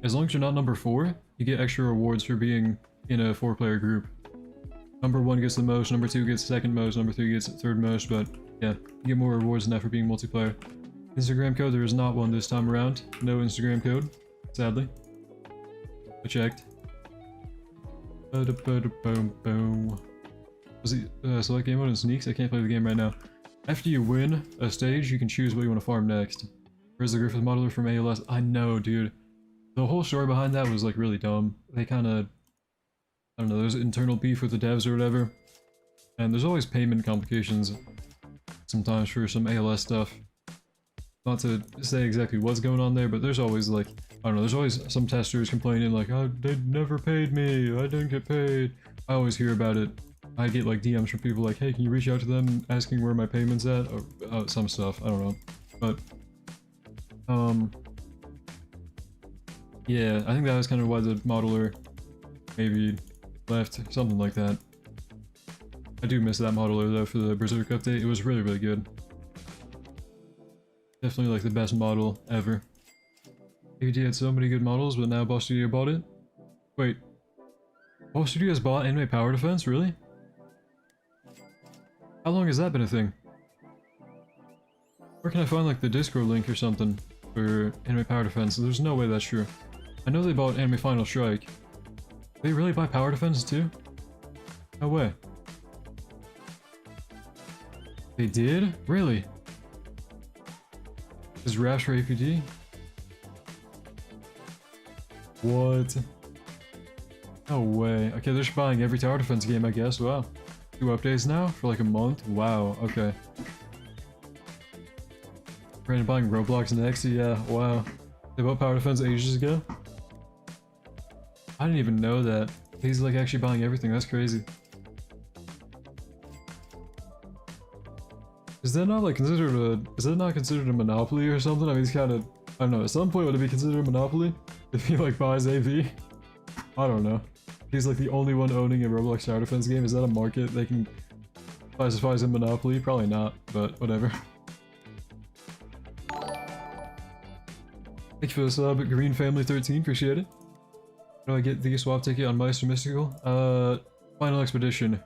as long as you're not number 4, you get extra rewards for being in a 4-player group. Number 1 gets the most, number 2 gets second most, number 3 gets third most, but yeah, you get more rewards than that for being multiplayer. Instagram code, there is not one this time around. No Instagram code, sadly. I checked. Was it select game mode and sneaks? I can't play the game right now. After you win a stage, you can choose what you want to farm next. Where's the Griffith modeler from ALS? I know, dude. The whole story behind that was like really dumb. They kind of, I don't know, there's internal beef with the devs or whatever. And there's always payment complications sometimes for some ALS stuff. Not to say exactly what's going on there, but there's always like, I don't know, there's always some testers complaining like, oh, they never paid me, I didn't get paid. I always hear about it. I get like DMs from people like, hey, can you reach out to them asking where my payment's at? Or some stuff, I don't know. But, yeah, I think that was kind of why the modeler maybe left, something like that. I do miss that modeler though for the Berserk update. It was really, really good. Definitely like the best model ever. AD had so many good models, but now Boss Studio bought it? Wait. Boss Studios bought Anime Power Defense? Really? How long has that been a thing? Where can I find like the Discord link or something for Anime Power Defense? There's no way that's true. I know they bought Anime Final Strike. They really buy Power Defense too? No way. They did? Really? Is Rash for APD? What? No way. Okay, they're just buying every tower defense game, I guess. Wow. 2 updates now? For like a month? Wow, okay. Brandon buying Roblox next? Yeah, wow. They bought Power Defense ages ago? I didn't even know that. He's like actually buying everything, that's crazy. Is that not like considered a, is that not considered a monopoly or something? I mean, it's kind of, I don't know, at some point would it be considered a monopoly? If he like buys AV? I don't know. He's like the only one owning a Roblox tower defense game. Is that a market they can classify as a monopoly? Probably not, but whatever. Thank you for the sub, Green Family 13, appreciate it. How do I get the swap ticket on Meister Mystical? Final Expedition.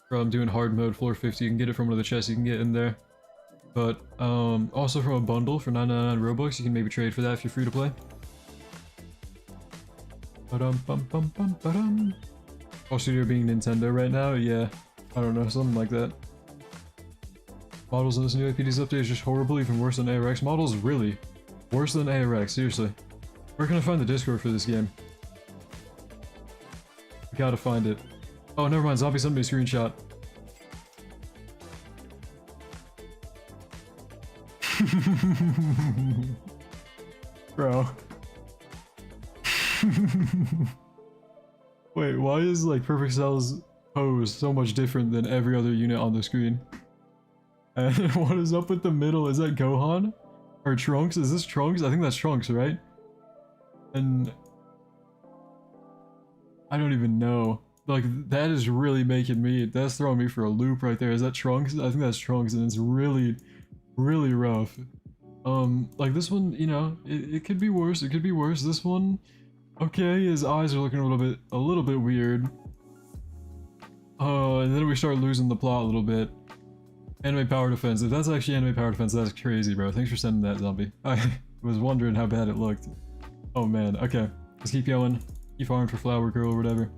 From doing hard mode floor 50, you can get it from one of the chests you can get in there. But also from a bundle for 9.99 Robux, you can maybe trade for that if you're free to play. All Studio being Nintendo right now, yeah, I don't know, something like that. Models in this new APD's update is just horrible, even worse than ARX. Models really worse than ARX, seriously. Where can I find the Discord for this game? I gotta find it. Oh, never mind, Zombie sent me a screenshot. Bro. Wait, why is like Perfect Cell's pose so much different than every other unit on the screen? And what is up with the middle? Is that Gohan? Or Trunks? Is this Trunks? I think that's Trunks, right? And I don't even know. Like, that is really making me, that's throwing me for a loop right there. Is that Trunks? I think that's Trunks, and it's really, really rough. Like this one, you know, it could be worse, it could be worse. This one, okay, his eyes are looking a little bit weird. And then we start losing the plot a little bit. Anime Power Defense, if that's actually Anime Power Defense, that's crazy, bro. Thanks for sending that, Zombie. I was wondering how bad it looked. Oh man, okay. Let's keep going. Keep farming for Flower Girl or whatever.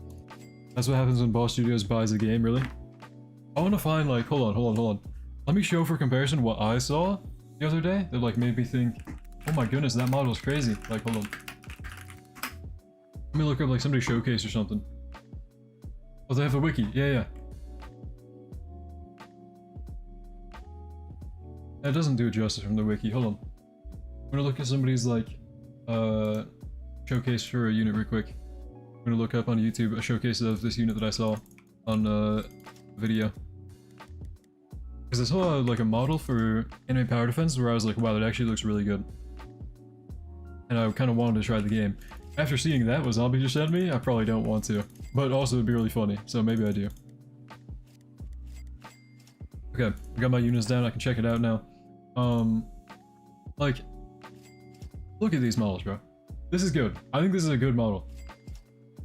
That's what happens when Boss Studios buys a game, really? I want to find, like, hold on. Let me show for comparison what I saw the other day that, like, made me think, oh my goodness, that model's crazy. Like, hold on. Let me look up, like, somebody's showcase or something. Oh, they have a wiki. Yeah. That doesn't do it justice from the wiki. Hold on. I'm gonna look at somebody's, like, showcase for a unit real quick. I'm gonna look up on YouTube a showcase of this unit that I saw on video. Because I saw like a model for Anime Power Defense where I was like, wow, that actually looks really good. And I kind of wanted to try the game. After seeing that, what Zombie just sent me, I probably don't want to. But also it'd be really funny, so maybe I do. Okay, I got my units down, I can check it out now. Like, look at these models, bro. This is good. I think this is a good model.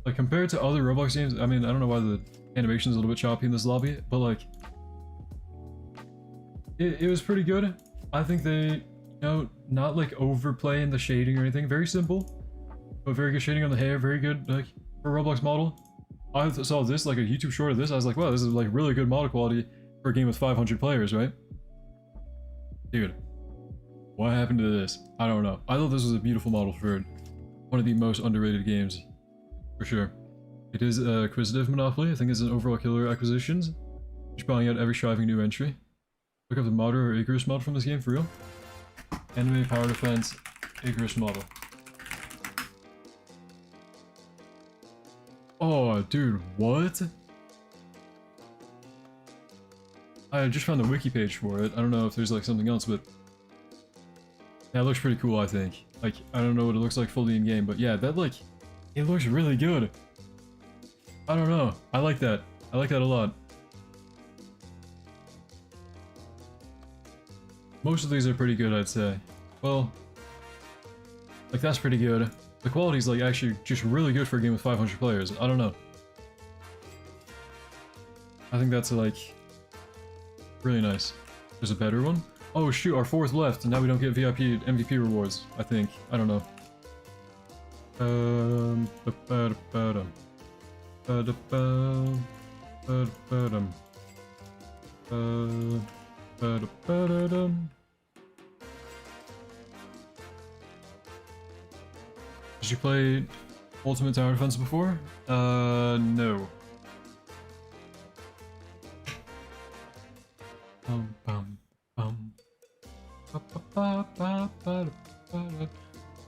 Like, compared to other Roblox games, I mean, I don't know why the animation is a little bit choppy in this lobby, but like, it was pretty good. I think they, you know, not like overplaying the shading or anything. Very simple, but very good shading on the hair. Very good, like, for a Roblox model. I saw this, like a YouTube short of this. I was like, wow, this is like really good model quality for a game with 500 players, right? Dude, what happened to this? I don't know. I thought this was a beautiful model for one of the most underrated games, for sure. It is acquisitive monopoly. I think it's an overall killer acquisitions. Just buying out every striving new entry. Look up the modder or Icarus mod from this game for real. Anime power defense Icarus model. Oh, dude, what? I just found the wiki page for it. I don't know if there's like something else, but that looks pretty cool, I think. Like, I don't know what it looks like fully in game, but yeah, that like, it looks really good. I don't know. I like that. I like that a lot. Most of these are pretty good, I'd say. Well, like that's pretty good. The quality's like actually just really good for a game with 500 players. I don't know. I think that's like really nice. There's a better one. Oh shoot, our fourth left, and now we don't get VIP MVP rewards. I think. I don't know. Did you play Ultimate Tower Defense before? No. Do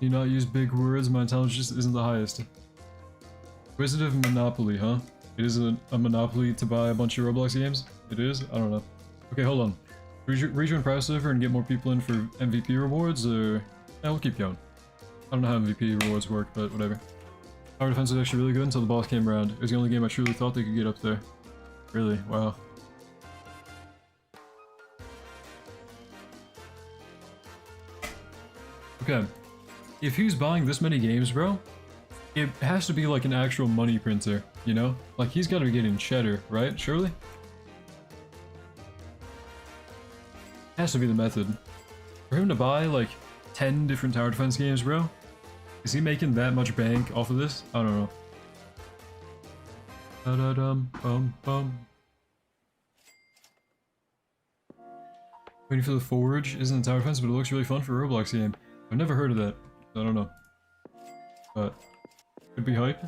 you not use big words? My intelligence isn't the highest. Acquisitive monopoly, huh? It isn't a monopoly to buy a bunch of Roblox games? It is? I don't know. Okay, hold on. Rejoin Private Server and get more people in for MVP rewards, or... Yeah, we'll keep going. I don't know how MVP rewards work, but whatever. Tower Defense was actually really good until the boss came around. It was the only game I truly thought they could get up there. Really? Wow. Okay. If he's buying this many games, bro, it has to be like an actual money printer, you know? Like, he's gotta be getting cheddar, right? Surely? Has to be the method. For him to buy, like, 10 different tower defense games, bro? Is he making that much bank off of this? I don't know. Da-da-dum-bum-bum. Waiting for the Forge isn't a tower defense, but it looks really fun for a Roblox game. I've never heard of that. I don't know. But could be hype.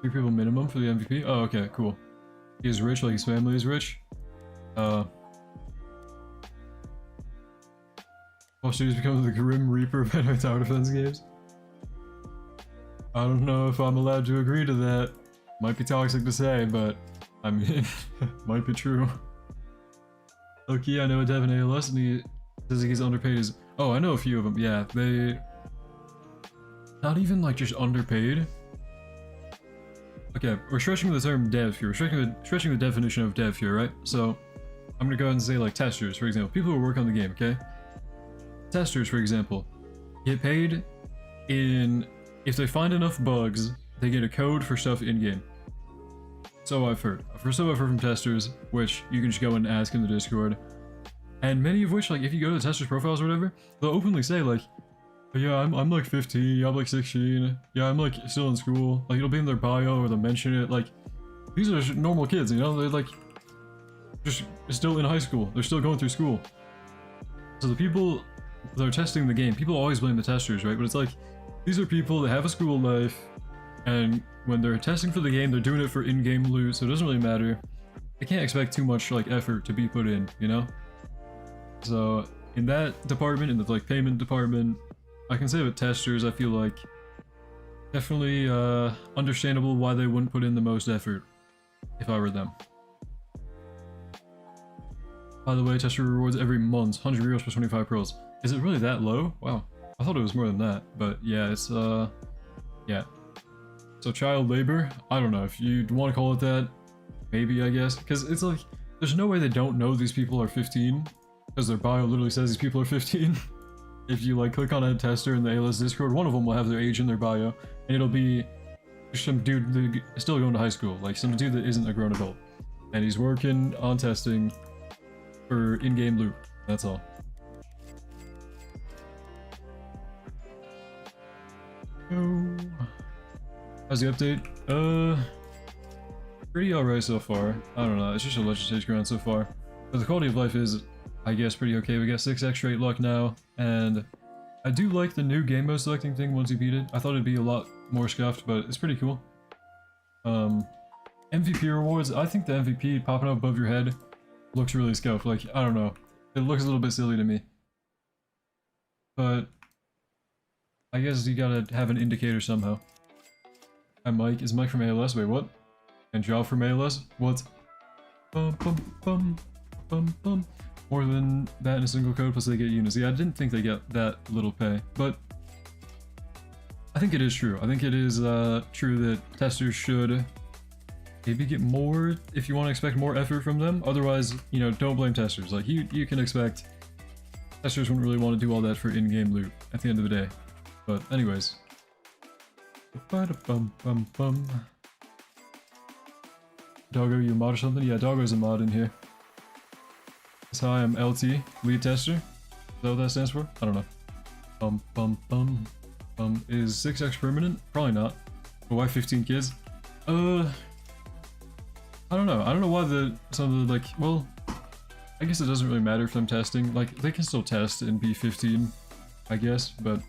3 people minimum for the MVP. Oh, okay, cool. He is rich, like his family is rich. All studios become the Grim Reaper of anime tower defense games. I don't know if I'm allowed to agree to that. Might be toxic to say, but I mean, might be true. Okay, I know a dev in ALS and he says he's underpaid as... Oh, I know a few of them. Yeah, they... Not even like just underpaid. Okay, we're stretching the term dev here. We're stretching the definition of dev here, right? So, I'm gonna go ahead and say like testers, for example. People who work on the game, okay? Testers, for example, get paid in... If they find enough bugs, they get a code for stuff in-game. So I've heard. So I've heard from testers, which you can just go and ask in the Discord. And many of which, like, if you go to the testers' profiles or whatever, they'll openly say, like, yeah, I'm like 15, yeah, I'm like 16, yeah, I'm like still in school. Like, it'll be in their bio or they'll mention it. Like, these are just normal kids, you know? They're like, just still in high school. They're still going through school. So the people that are testing the game, people always blame the testers, right? But it's like, these are people that have a school life, and when they're testing for the game, they're doing it for in-game loot, so it doesn't really matter. They can't expect too much, like, effort to be put in, you know? So, in that department, in the, like, payment department, I can say with testers, I feel like definitely understandable why they wouldn't put in the most effort, if I were them. By the way, tester rewards every month, 100 euros plus 25 pearls. Is it really that low? Wow. I thought it was more than that, but yeah, it's, yeah. So child labor, I don't know, if you want to call it that, maybe, I guess, because it's like, there's no way they don't know these people are 15, because their bio literally says these people are 15. if you like click on a tester in the ALS Discord, one of them will have their age in their bio, and it'll be some dude that is still going to high school, like some dude that isn't a grown adult, and he's working on testing for in-game loot. That's all. Oh, how's the update? Pretty alright so far. I don't know, it's just a Legend Stage ground so far. But the quality of life is, I guess, pretty okay. We got 6 extra 8 luck now, and I do like the new game mode selecting thing once you beat it. I thought it'd be a lot more scuffed, but it's pretty cool. MVP rewards, I think the MVP popping up above your head looks really scuffed. Like, I don't know. It looks a little bit silly to me. But I guess you gotta have an indicator somehow. Hi Mike, is Mike from ALS? Wait, what? And Job from ALS? What? Bum bum bum bum bum. More than that in a single code, plus they get units. Yeah, I didn't think they get that little pay, but I think it is true. I think it is true that testers should maybe get more if you want to expect more effort from them. Otherwise, you know, don't blame testers. Like, you can expect testers wouldn't really want to do all that for in-game loot at the end of the day. But anyways. Doggo, you a mod or something? Yeah, Doggo's a mod in here. So hi, I'm LT, lead tester. Is that what that stands for? I don't know. Is 6x permanent? Probably not. But why 15 kids? I don't know. I don't know why some of the, like, well, I guess it doesn't really matter if I'm testing. Like, they can still test and be 15, I guess, but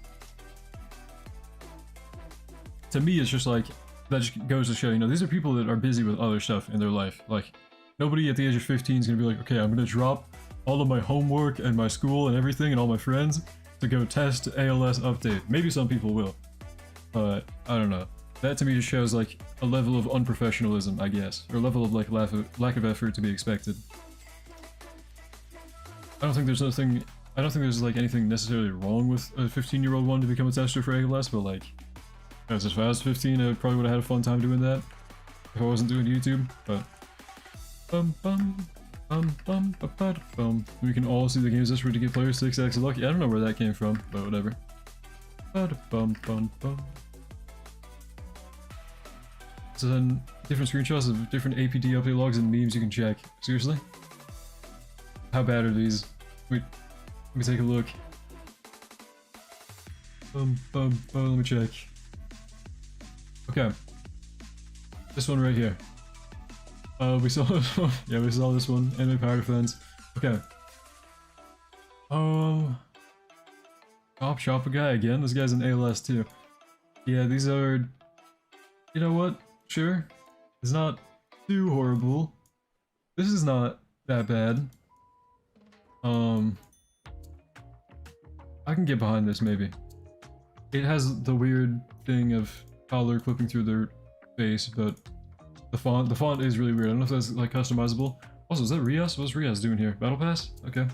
to me, it's just like, that just goes to show, you know, these are people that are busy with other stuff in their life. Like, nobody at the age of 15 is gonna be like, okay, I'm gonna drop all of my homework and my school and everything and all my friends to go test ALS update. Maybe some people will, but I don't know. That to me just shows like a level of unprofessionalism, I guess, or a level of like lack of effort to be expected. I don't think there's like anything necessarily wrong with a 15-year-old one to become a tester for ALS, but like, as if I was 15, I probably would have had a fun time doing that if I wasn't doing YouTube, but we can all see the game's desperate to get players 6x lucky. I don't know where that came from, but whatever. So then, different screenshots of different APD update logs and memes you can check. Seriously? How bad are these? Wait, let me take a look. Let me check. Okay. This one right here. We saw this one. Yeah, we saw this one. Anime Power Defense. Okay. Shopper guy again. This guy's an ALS too. Yeah, these are. You know what? Sure. It's not too horrible. This is not that bad. I can get behind this maybe. It has the weird thing of color clipping through their face, but the font is really weird. I don't know if that's like customizable. Also, is that Rias? What's Rias doing here? Battle Pass? Okay.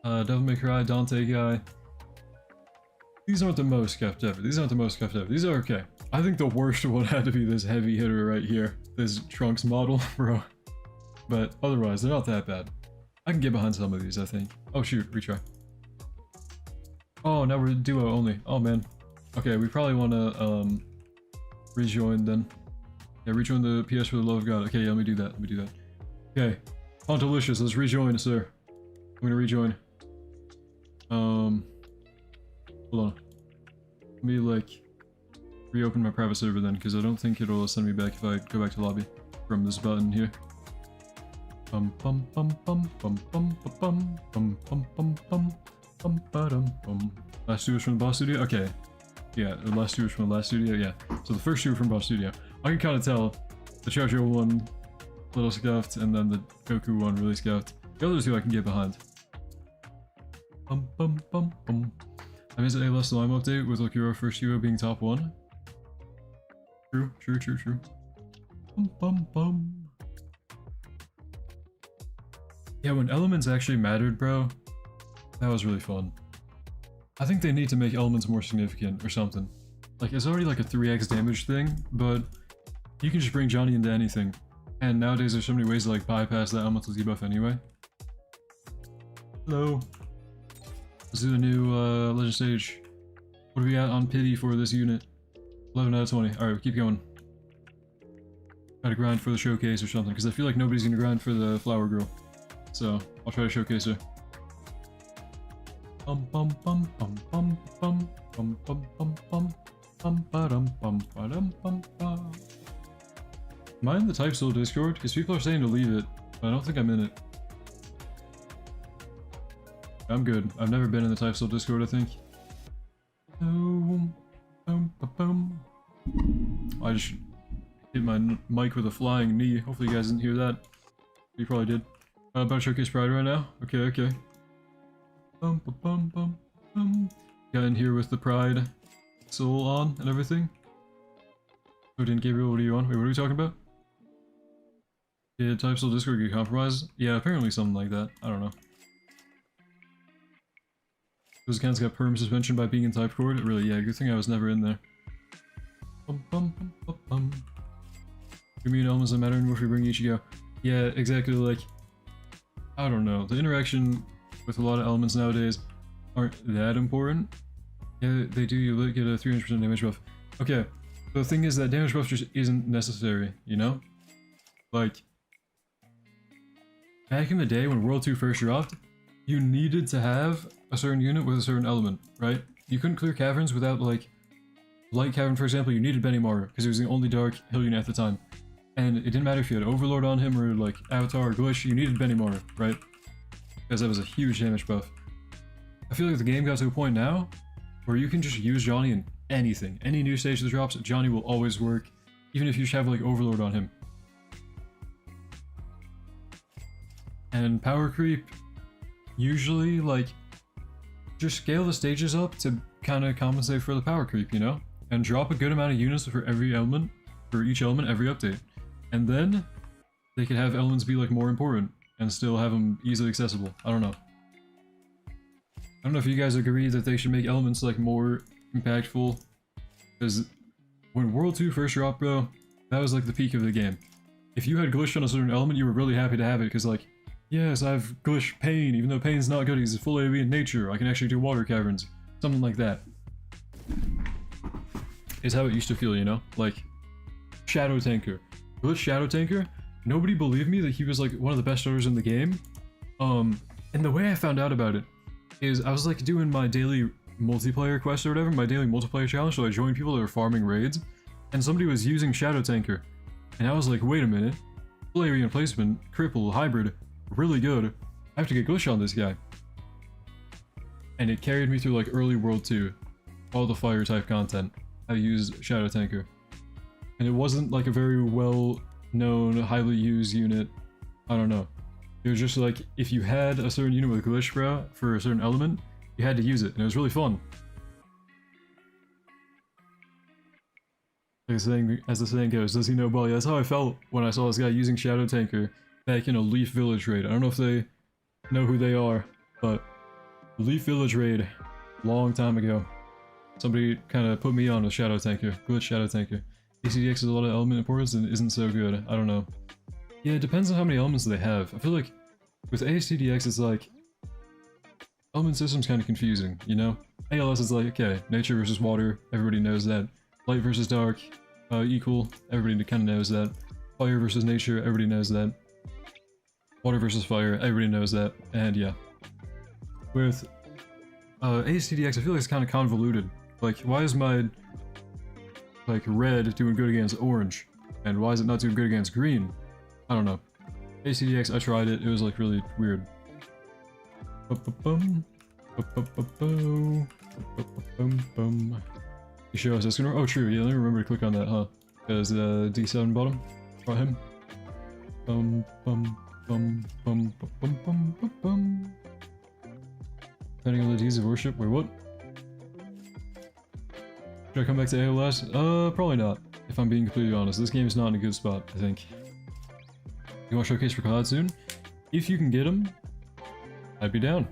Devil May Cry, Dante guy. These aren't the most scuffed ever. These aren't the most scuffed ever. These are okay. I think the worst one had to be this heavy hitter right here. This Trunks model, bro. But otherwise, they're not that bad. I can get behind some of these, I think. Oh shoot, retry. Oh, now we're duo only. Oh man. Okay, we probably want to rejoin then. Yeah, rejoin the PS for the love of God. Okay, yeah, let me do that. Let me do that. Okay, Pontalicious, let's rejoin, sir. I'm gonna rejoin. Hold on. Let me like reopen my private server then, because I don't think it'll send me back if I go back to lobby from this button here. Last two was from the boss studio? Okay. Yeah, the last two was from the last studio, yeah. So the first two were from boss studio. I can kind of tell the Chojo one a little scuffed, and then the Goku one really scuffed. The other two I can get behind. I missed an ALS Slime update with Lokiro first hero being top 1. True. Yeah, when elements actually mattered, bro, that was really fun. I think they need to make elements more significant or something. Like, it's already like a 3x damage thing, but you can just bring Johnny into anything. And nowadays there's so many ways to like bypass that elemental debuff anyway. Hello. Let's do the new legend stage. What do we got on pity for this unit? 11 out of 20. Alright, keep going. Try to grind for the showcase or something, because I feel like nobody's gonna grind for the flower girl. So, I'll try to showcase her. Bum bum bum bum bum bum bum bum bum bum bum ba-dum bum ba-dum bum bum. Am I in the type still Discord? Because people are saying to leave it, but I don't think I'm in it. I'm good. I've never been in the type still Discord, I think. Boom, boom, boom. I just hit my mic with a flying knee. Hopefully you guys didn't hear that. You probably did. About to showcase Pride right now? Okay, okay. Bum, bum, bum, bum, bum. Got in here with the Pride soul on and everything. Odin, Gabriel, what are you on? Wait, what are we talking about? Did type still Discord get compromised? Yeah, apparently something like that. I don't know. Those accounts got perm suspension by being in Typecord? Really, yeah, good thing I was never in there. Bum, bum, bum, bum, bum. You mean elements that matter anymore if we bring Ichigo? Yeah, exactly, like... I don't know, the interaction with a lot of elements nowadays aren't that important. Yeah, they do, you get a 300% damage buff. Okay, the thing is that damage buff just isn't necessary, you know? Like... Back in the day when World 2 first dropped, you needed to have a certain unit with a certain element, right? You couldn't clear caverns without, like, Light Cavern, for example, you needed Benimaru, because he was the only dark hill unit at the time. And it didn't matter if you had Overlord on him or, like, Avatar or Glitch, you needed Benimaru, right? Because that was a huge damage buff. I feel like the game got to a point now where you can just use Johnny in anything. Any new stage that drops, Johnny will always work, even if you just have, like, Overlord on him. And power creep, usually, like, just scale the stages up to kind of compensate for the power creep, you know? And drop a good amount of units for every element, for each element every update. And then, they could have elements be, like, more important, and still have them easily accessible. I don't know. I don't know if you guys agree that they should make elements, like, more impactful. Because when World 2 first dropped, bro, that was, like, the peak of the game. If you had glitched on a certain element, you were really happy to have it, because, like, yes, I've glitched Pain, even though Pain's not good, he's full AoE in nature, I can actually do water caverns. Something like that. Is how it used to feel, you know? Like, Shadow Tanker. Glitch Shadow Tanker, nobody believed me that he was, like, one of the best starters in the game. And the way I found out about it is I was, like, doing my daily multiplayer quest or whatever, my daily multiplayer challenge, so I joined people that were farming raids, and somebody was using Shadow Tanker. And I was like, wait a minute, full area placement, cripple, hybrid, really good. I have to get glitch on this guy. And it carried me through like early World 2. All the fire type content. I used Shadow Tanker. And it wasn't like a very well known, highly used unit. I don't know. It was just like, if you had a certain unit with glitch, bro, for a certain element, you had to use it. And it was really fun. Like as the saying goes, does he know Bali? That's how I felt when I saw this guy using Shadow Tanker back in a Leaf Village raid. I don't know if they know who they are, but Leaf Village raid, long time ago. Somebody kind of put me on a Shadow Tanker, glitch Shadow Tanker. ACDX is a lot of element importance and isn't so good. I don't know. Yeah, it depends on how many elements they have. I feel like with ASTDX it's like element system's kind of confusing, you know? ALS is like, okay, nature versus water, everybody knows that. Light versus dark, equal, everybody kind of knows that. Fire versus nature, everybody knows that. Water versus fire, everybody knows that. And yeah. With ASTDX, I feel like it's kind of convoluted. Like, why is my, like, red doing good against orange? And why is it not doing good against green? I don't know. ASTDX, I tried it, it was like really weird. You show us this. Oh, true. Yeah, let me remember to click on that, huh? Because D7 bottom. Brought him. Bum bum bum bum bum bum bum bum. Depending on the deeds of worship. Wait, what? Should I come back to AOS? Probably not. If I'm being completely honest, this game is not in a good spot. I think. You want to showcase for Cloud soon? If you can get them, I'd be down.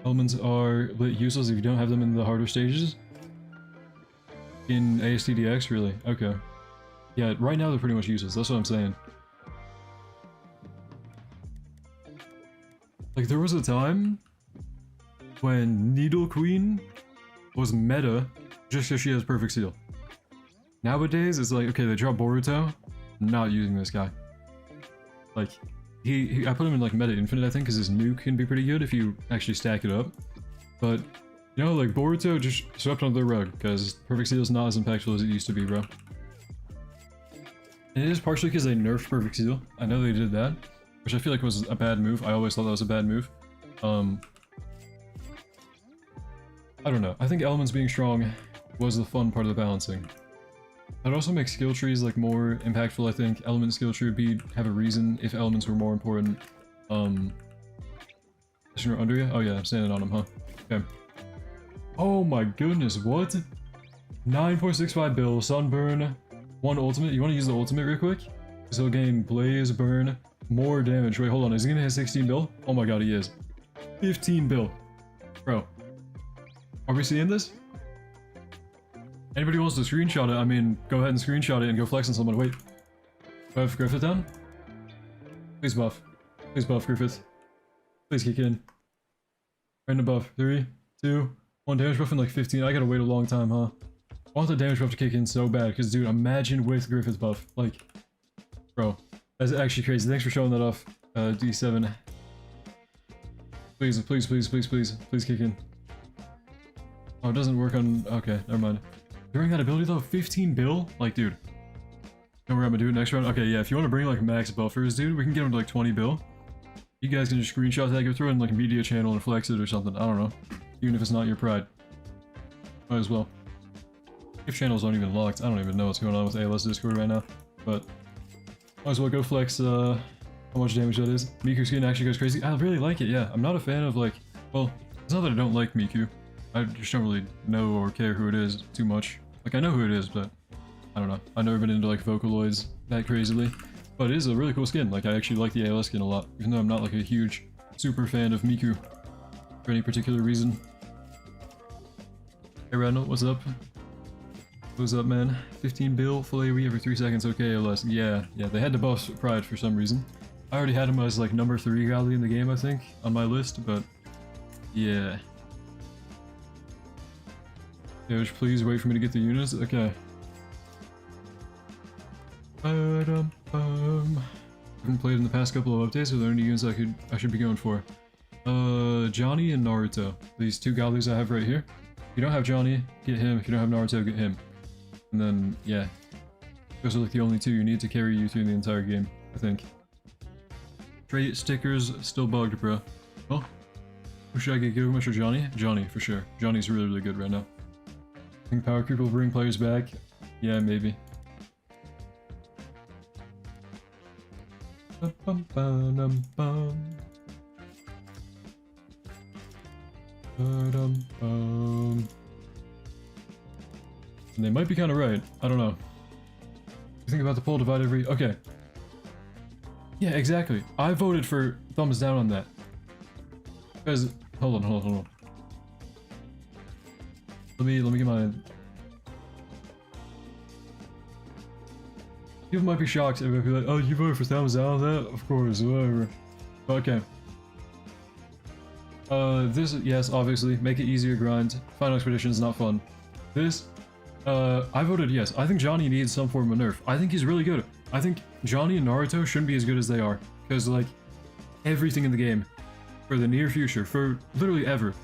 Elements are useless if you don't have them in the harder stages. In ASTDX, really? Okay. Yeah, right now they're pretty much useless, that's what I'm saying. Like, there was a time when Needle Queen was meta just because she has perfect seal. Nowadays, it's like, okay, they drop Boruto, not using this guy. Like, I put him in like meta infinite, I think, because his nuke can be pretty good if you actually stack it up. But, you know, like Boruto just swept under the rug because perfect seal is not as impactful as it used to be, bro. And it is partially because they nerfed perfect seal. I know they did that, which I feel like was a bad move. I always thought that was a bad move. I don't know. I think elements being strong was the fun part of the balancing. That also makes skill trees like more impactful, I think. Element skill tree would have a reason if elements were more important. Is under you? Oh yeah, I'm standing on him, huh? Okay. Oh my goodness, what? 9.65 bill, sunburn, 1 ultimate. You want to use the ultimate real quick? So he'll gain blaze, burn, more damage. Wait, hold on. Is he gonna hit 16 bill? Oh my god, he is. 15 bill. Bro. Are we seeing this? Anybody wants to screenshot it, I mean, go ahead and screenshot it and go flex on someone. Wait. Buff Griffith down? Please buff. Please buff Griffith. Please kick in. Right in buff. 3, 2, 1. Damage buff in like 15. I gotta wait a long time, huh? I want the damage buff to kick in so bad, because dude, imagine with Griffith's buff. Like, bro. That's actually crazy. Thanks for showing that off, D7. Please, please, please, please, please. Please kick in. Oh, it doesn't work on... Okay, never mind. During that ability though, 15 bill? Like, dude. Know where I'm gonna do it next round? Okay, yeah, if you want to bring like max buffers, dude, we can get him to like 20 bill. You guys can just screenshot that, go throw it in like a media channel and flex it or something. I don't know. Even if it's not your pride. Might as well. If channels aren't even locked, I don't even know what's going on with ALS Discord right now. But might as well go flex how much damage that is. Miku skin actually goes crazy. I really like it, yeah. I'm not a fan of like, well, it's not that I don't like Miku. I just don't really know or care who it is too much. Like, I know who it is, but I don't know. I've never been into like Vocaloids that crazily. But it is a really cool skin. Like, I actually like the ALS skin a lot, even though I'm not like a huge super fan of Miku for any particular reason. Hey Randall, what's up? What's up, man? 15 bill, full AoE every 3 seconds, okay, ALS. Yeah, they had to buff Pride for some reason. I already had him as like number 3 Godly in the game, I think, on my list, but yeah. Doge, please wait for me to get the units. Okay. Haven't played in the past couple of updates. Are there any units I should be going for? Johnny and Naruto. These 2 Godlies I have right here. If you don't have Johnny, get him. If you don't have Naruto, get him. And then, yeah. Those are like the only 2 you need to carry you through the entire game, I think. Trait stickers still bugged, bro. Oh. Who should I get Gilgamesh or Johnny? Johnny, for sure. Johnny's really, really good right now. I think Power Creep will bring players back. Yeah, maybe. And they might be kind of right. I don't know. You think about the poll divide every... Okay. Yeah, exactly. I voted for thumbs down on that. Because... Hold on. Let me get my... People might be shocked if be like, oh, you voted for thumbs down on that? Of course, whatever. Okay. This, yes, obviously, make it easier grind. Final Expedition is not fun. This, I voted yes. I think Johnny needs some form of nerf. I think he's really good. I think Johnny and Naruto shouldn't be as good as they are. Because, like, everything in the game, for the near future, for literally ever,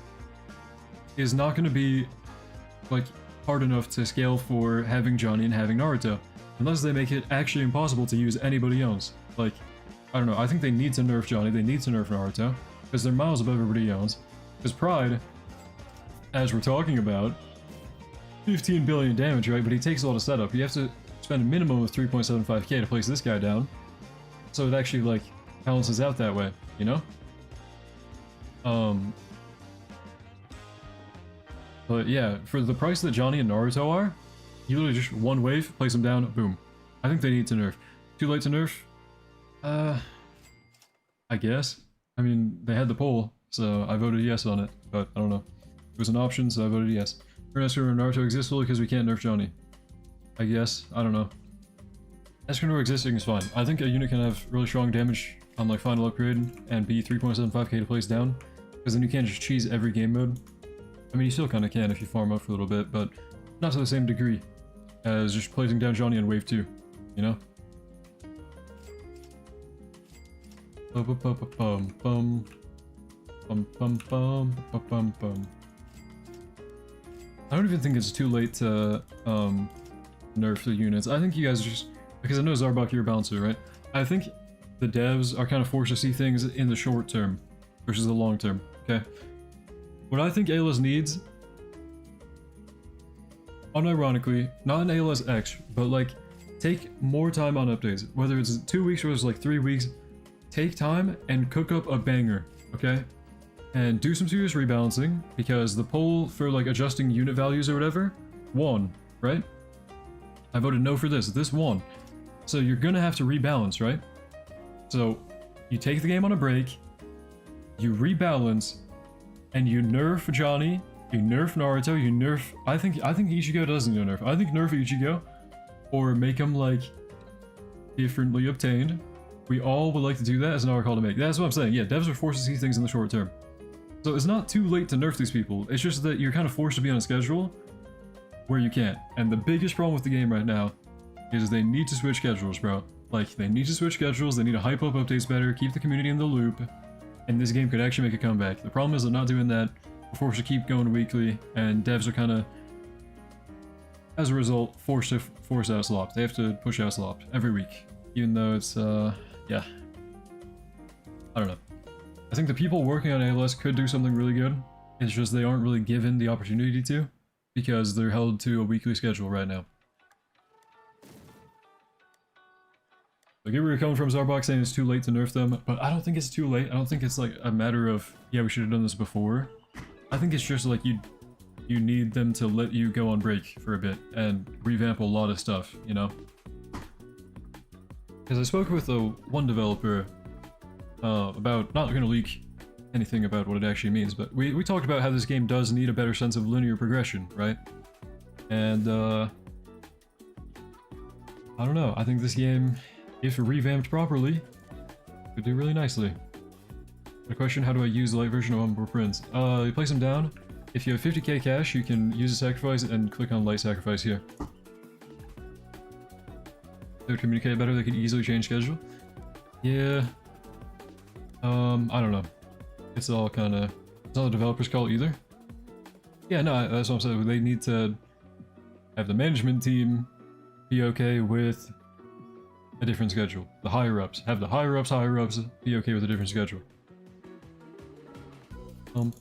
is not going to be, like, hard enough to scale for having Johnny and having Naruto. Unless they make it actually impossible to use anybody else. Like, I don't know, I think they need to nerf Johnny, they need to nerf Naruto, because they're miles above everybody else. Because Pride, as we're talking about, 15 billion damage, right? But he takes a lot of setup. You have to spend a minimum of 3.75k to place this guy down. So it actually, like, balances out that way, you know? But yeah, for the price that Johnny and Naruto are, you literally just one wave, place them down, boom. I think they need to nerf. Too late to nerf? I guess. I mean, they had the poll, so I voted yes on it, but I don't know. It was an option, so I voted yes. Escanor Naruto exists fully because we can't nerf Johnny. I guess. I don't know. Escanor existing is fine. I think a unit can have really strong damage on like final upgrade and be 3.75k to place down. Because then you can't just cheese every game mode. I mean, you still kind of can if you farm up for a little bit, but not to the same degree as just placing down Johnny on wave 2, you know? Bum bum bum bum bum bum bum bum bum. I don't even think it's too late to nerf the units. I think you guys just, because I know Zarbok, you're a bouncer, right? I think the devs are kind of forced to see things in the short term versus the long term, okay? What I think ALS needs, unironically, not an ALS X, but like, take more time on updates. Whether it's 2 weeks or it's like 3 weeks, take time and cook up a banger, okay? And do some serious rebalancing, because the poll for like adjusting unit values or whatever won, right? I voted no for this. This won. So you're gonna have to rebalance, right? So you take the game on a break, you rebalance, and you nerf Johnny, you nerf Naruto, you nerf... I think Ichigo doesn't get nerf. I think nerf Ichigo, or make him like differently obtained. We all would like to do that as an hour call to make. That's what I'm saying. Yeah, devs are forced to see things in the short term. So it's not too late to nerf these people. It's just that you're kind of forced to be on a schedule where you can't. And the biggest problem with the game right now is they need to switch schedules, bro. Like, they need to switch schedules, they need to hype up updates better, keep the community in the loop, and this game could actually make a comeback. The problem is they're not doing that. We're forced to keep going weekly, and devs are kind of, as a result, forced to force out slop. They have to push out slop every week, even though it's, yeah. I don't know. I think the people working on ALS could do something really good. It's just they aren't really given the opportunity to, because they're held to a weekly schedule right now. I get where you're coming from, Zarbok, saying it's too late to nerf them, but I don't think it's too late. I don't think it's like a matter of, yeah, we should have done this before. I think it's just like you need them to let you go on break for a bit and revamp a lot of stuff, you know? Because I spoke with one developer about, not gonna leak anything about what it actually means, but we talked about how this game does need a better sense of linear progression, right? And I don't know, I think this game, if revamped properly, could do really nicely. The question, how do I use the light version of Humble Prince? You place them down. If you have 50k cash, you can use a sacrifice and click on light sacrifice here. They would communicate better, they could easily change schedule. Yeah. I don't know. It's all kind of, it's not the developer's call either. Yeah, no, that's what I'm saying. They need to have the management team be okay with a different schedule. The higher-ups. Have the higher-ups be okay with a different schedule. That's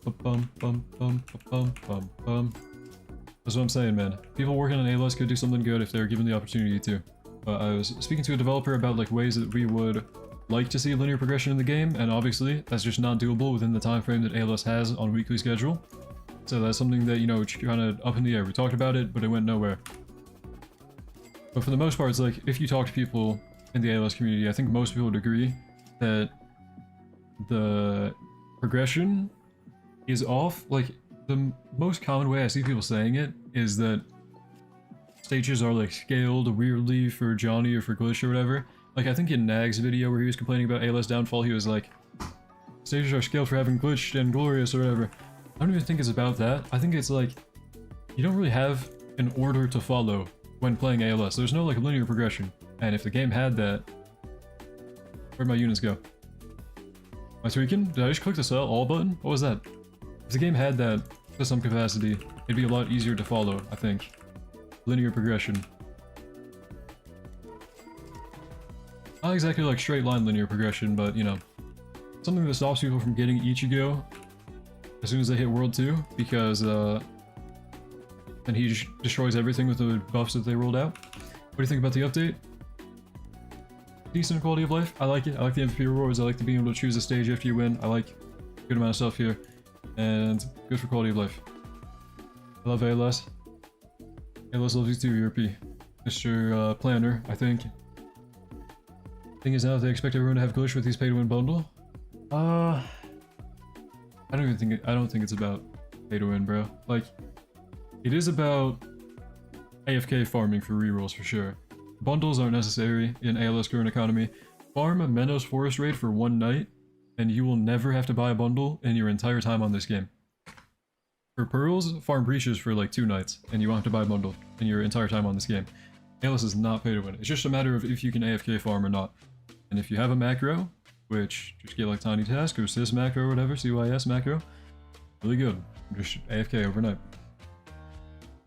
what I'm saying, man. People working on ALS could do something good if they were given the opportunity to. I was speaking to a developer about like ways that we would like to see linear progression in the game, and obviously that's just not doable within the time frame that ALS has on a weekly schedule. So that's something that, you know, it's kind of up in the air. We talked about it, but it went nowhere. But for the most part, it's like, if you talk to people in the ALS community, I think most people would agree that the progression is off. Like, the most common way I see people saying it is that stages are like scaled weirdly for Johnny or for Glitch or whatever. Like, I think in Nag's video where he was complaining about ALS downfall, he was like, stages are scaled for having Glitched and Glorious or whatever. I don't even think it's about that. I think it's like, you don't really have an order to follow when playing ALS. There's no like linear progression. And if the game had that, where'd my units go? Am I tweaking? Did I just click the sell all button? What was that? If the game had that to some capacity, it'd be a lot easier to follow, I think. Linear progression. Not exactly like straight line linear progression, but you know, something that stops people from getting Ichigo as soon as they hit World 2, because then he just destroys everything with the buffs that they rolled out. What do you think about the update? Decent quality of life. I like it. I like the MVP rewards. I like the being able to choose a stage after you win. I like a good amount of stuff here. And good for quality of life. I love ALS. ALS loves you too, Europe. Mr. Planner, I think. Thing is now they expect everyone to have Glitch with these pay-to-win bundle. I don't think it's about pay-to-win, bro. Like, it is about AFK farming for rerolls for sure. Bundles aren't necessary in ALS current economy. Farm Menos Forest Raid for one night and you will never have to buy a bundle in your entire time on this game. For pearls, farm breaches for like 2 nights, and you won't have to buy a bundle in your entire time on this game. ALS is not pay to win. It's just a matter of if you can AFK farm or not. And if you have a macro, which just get like tiny task or sys macro or whatever, CYS macro, really good. Just AFK overnight.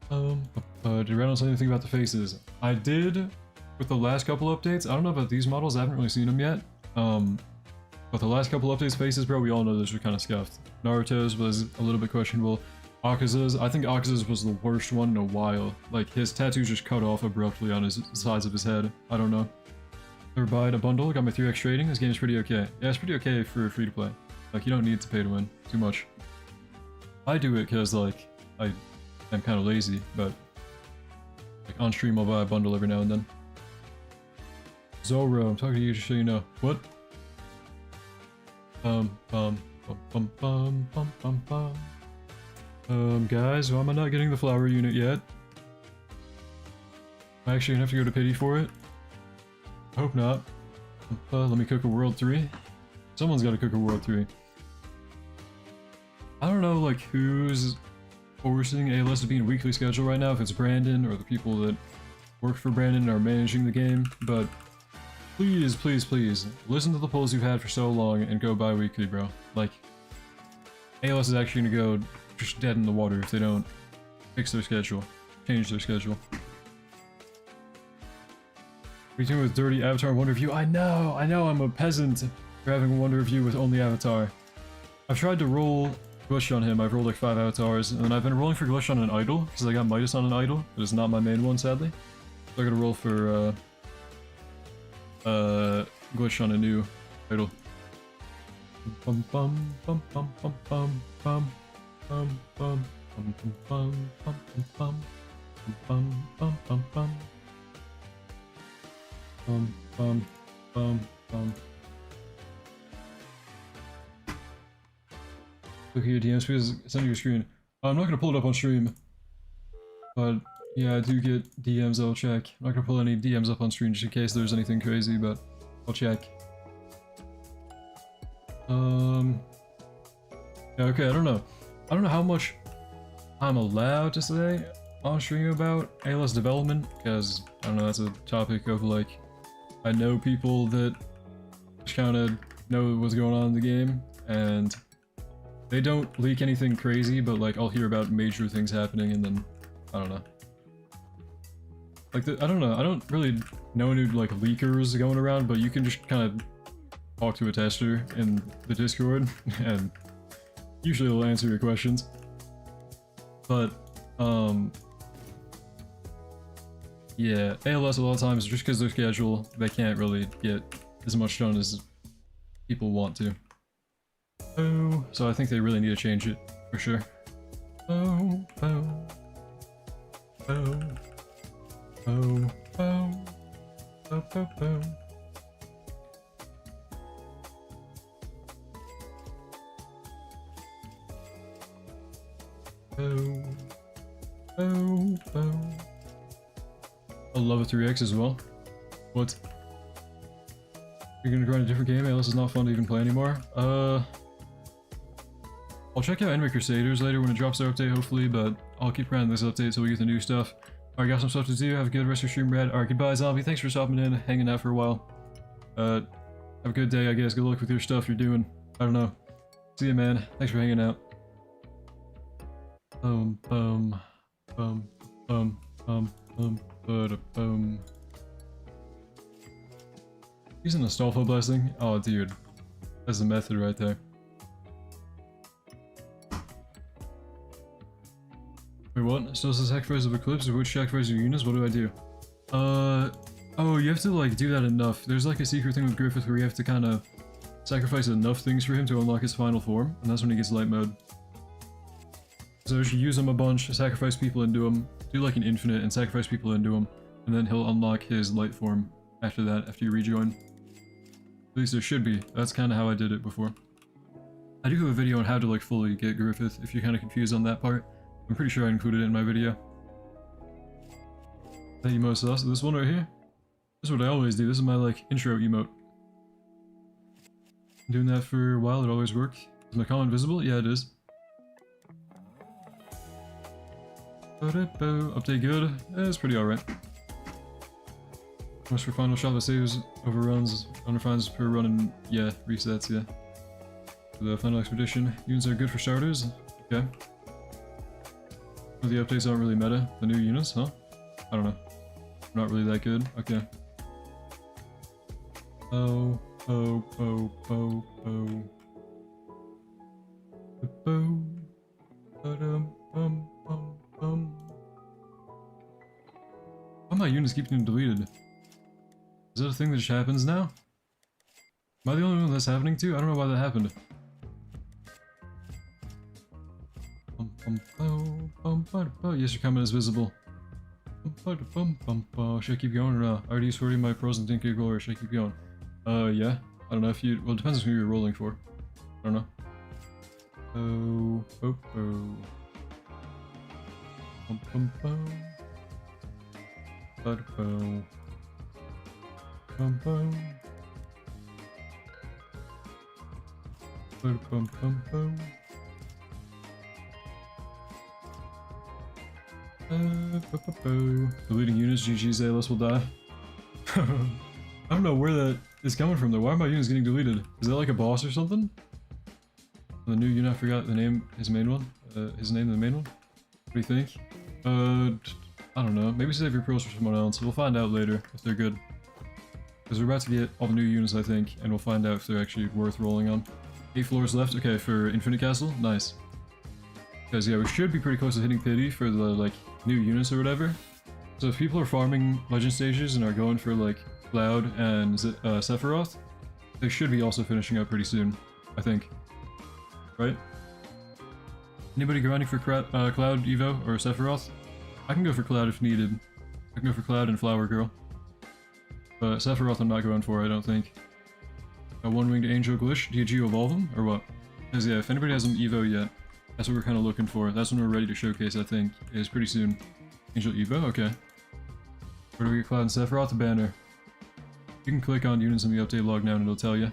Did Reynolds say anything about the faces? I did with the last couple updates. I don't know about these models, I haven't really seen them yet. But the last couple updates faces, bro, we all know those were kind of scuffed. Naruto's was a little bit questionable. Akaza's, I think Akaza's was the worst one in a while. Like, his tattoos just cut off abruptly on his sides of his head. I don't know. Never buying a bundle, got my 3x trading. This game is pretty okay. Yeah, it's pretty okay for free to play. Like, you don't need to pay to win too much. I do it because, like, I'm kind of lazy, but like on stream I'll buy a bundle every now and then. Zoro, I'm talking to you just so you know. What? Guys, why am I not getting the flower unit yet? Am I actually gonna have to go to pity for it? I hope not. Let me cook a world 3. Someone's gotta cook a world 3. I don't know, like, who's forcing ALS to be in weekly schedule right now, if it's Brandon or the people that work for Brandon and are managing the game, but please, please, please, listen to the polls you've had for so long and go bi-weekly, bro. Like, ALS is actually gonna go just dead in the water if they don't fix their schedule, change their schedule. What are you doing with dirty avatar and wonder review? I know, I'm a peasant for having a wonder review with only avatar. I've tried to roll Glitch on him, I've rolled like 5 avatars, and then I've been rolling for Glitch on an idol, because I got Midas on an idol, but it's not my main one, sadly. So I gotta roll for, Glitch on a new idol. Bum bum bum bum bum bum bum bum bum bum bum bum bum bum bum bum bum bum bum bum. Look at your DMs, please send you a screen. I'm not gonna pull it up on stream, but yeah, I do get DMs. I'll check. I'm not gonna pull any DMs up on screen just in case there's anything crazy, but I'll check. Yeah, okay, I don't know how much I'm allowed to say on stream about ALS development, because I don't know, that's a topic of like, I know people that just kind of know what's going on in the game, and they don't leak anything crazy, but like I'll hear about major things happening and then, I don't know. Like, I don't know, I don't really know any like leakers going around, but you can just kind of talk to a tester in the Discord and usually they'll answer your questions. But, yeah, ALS a lot of times, just because their schedule, they can't really get as much done as people want to. Oh, so I think they really need to change it, for sure. Oh, oh, oh, oh, oh, oh, oh, oh. Oh, oh, oh. I love a 3x as well. What? You're gonna grind a different game? ALS is not fun to even play anymore. I'll check out Enemy Crusaders later when it drops their update, hopefully, but I'll keep grinding this update till we get the new stuff. Alright, got some stuff to do. Have a good rest of your stream, Brad. Alright, goodbye, Zombie. Thanks for stopping in, hanging out for a while. Have a good day, I guess. Good luck with your stuff you're doing. I don't know. See ya, man. Thanks for hanging out. Boom. Using a Stolfo blessing? Oh, dude. That's the method right there. Wait, what? Still says sacrifice of Eclipse, or which sacrifice of Eunice? What do I do? Oh, you have to, like, do that enough. There's, like, a secret thing with Griffith where you have to kind of sacrifice enough things for him to unlock his final form, and that's when he gets light mode. So you should use him a bunch, sacrifice people into him, do, like, an infinite and sacrifice people into him, and then he'll unlock his light form after that, after you rejoin. At least there should be. That's kind of how I did it before. I do have a video on how to, like, fully get Griffith, if you're kind of confused on that part. I'm pretty sure I included it in my video. That emote's awesome. This one right here? This is what I always do. This is my, like, intro emote. Doing that for a while, it always works. Is my comment visible? Yeah, it is. Update good. It's pretty alright. Much for final shot that saves, overruns, underfines per run, and yeah, resets, yeah. For the final expedition, units are good for starters. Okay. Well, the updates aren't really meta. The new units, huh? I don't know. Not really that good. Okay. Oh, oh, oh, oh, oh. Boom. Bum, bum, bum. Why my units keep getting deleted? Is that a thing that just happens now? Am I the only one that's happening to? I don't know why that happened. Yes, your comment is visible. Should I keep going or not? I already used 40 of my pros and didn't get glory. Should I keep going? Yeah. I don't know if you... Well, it depends on who you're rolling for. I don't know. Oh, oh, oh. Bum, bum, bum. Bum, bum. Bum, bum. Bum, bum, bum, bum. Deleting units, GG's, Alis will die. I don't know where that is coming from though. Why are my units getting deleted? Is that like a boss or something? The new unit, I forgot the name, his main one. His name, the main one? What do you think? I don't know. Maybe save your pros for someone else. We'll find out later if they're good. Because we're about to get all the new units, I think, and we'll find out if they're actually worth rolling on. 8 floors left. Okay, for Infinite Castle. Nice. Because, yeah, we should be pretty close to hitting pity for the, like, new units or whatever. So if people are farming Legend stages and are going for, like, Cloud and Sephiroth, they should be also finishing up pretty soon, I think. Right? Anybody grinding for Cloud Evo or Sephiroth? I can go for Cloud if needed. I can go for Cloud and Flower Girl. But Sephiroth I'm not going for, I don't think. A one-winged angel glitch? Did you evolve them? Or what? Because yeah, if anybody hasn't Evo yet, that's what we're kind of looking for. That's when we're ready to showcase, I think, is pretty soon. Angel Evo? Okay. Where do we get Cloud and Sephiroth? The banner. You can click on units in the update log now and it'll tell you.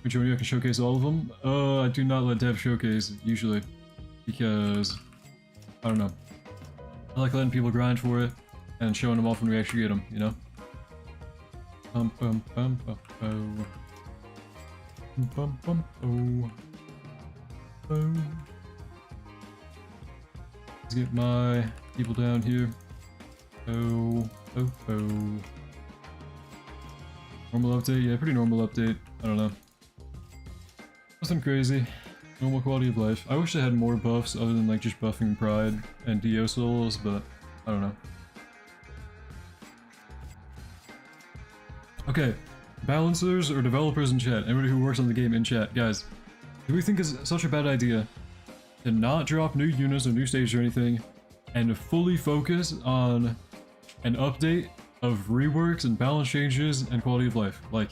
Which one I can showcase all of them? I do not let dev showcase, usually. Because... I don't know. I like letting people grind for it, and showing them off when we actually get them, you know? Bum bum bum bum bum. Bum bum bum. Boom. Let's get my people down here. Oh, oh, oh. Normal update? Yeah, pretty normal update. I don't know. Nothing crazy. Normal quality of life. I wish I had more buffs other than like just buffing Pride and Dio souls, but I don't know. Okay, balancers or developers in chat, everybody who works on the game in chat, guys, do we think it's such a bad idea to not drop new units or new stages or anything and to fully focus on an update of reworks and balance changes and quality of life? Like,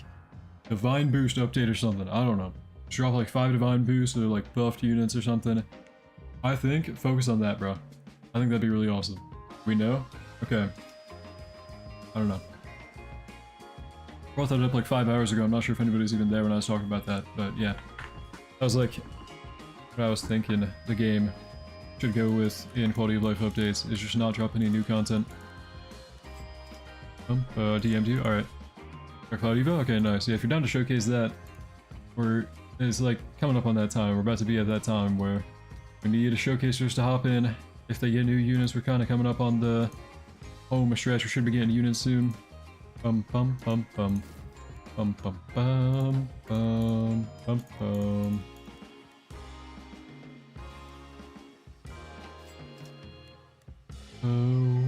Divine Boost update or something, I don't know. Drop like 5 Divine Boosts or like buffed units or something. I think focus on that, bro. I think that'd be really awesome. We know? Okay. I don't know. Brought that up like 5 hours ago. I'm not sure if anybody's even there when I was talking about that, but yeah. That was like what I was thinking the game should go with in quality of life updates, is just not drop any new content. DM'd you? Alright. Cloud Evo? Okay, nice. Yeah, if you're down to showcase that, it's like coming up on that time. We're about to be at that time where we need showcasers to hop in. If they get new units, we're kind of coming up on the home stretch. We should be getting units soon. Bum bum bum bum. Bum bum bum bum bum bum. Oh.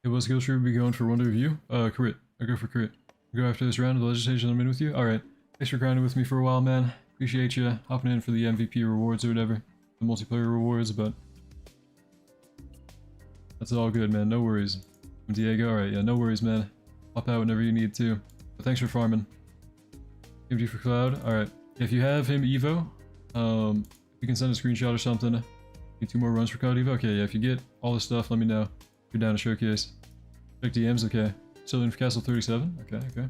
Hey, what skill should we be going for one to review? Crit. I go for crit. Go after this round of the legislation I'm in with you? Alright. Thanks for grinding with me for a while, man. Appreciate you hopping in for the MVP rewards or whatever. The multiplayer rewards, but... that's all good, man. No worries. I'm Diego? Alright, yeah, no worries, man. Hop out whenever you need to. But thanks for farming. MG for Cloud? Alright. If you have him Evo, you can send a screenshot or something. Need 2 more runs for Cloud Evo? Okay, yeah, if you get all the stuff, let me know. If you're down to showcase. Check DMs? Okay. Selling for Castle 37. Okay, okay.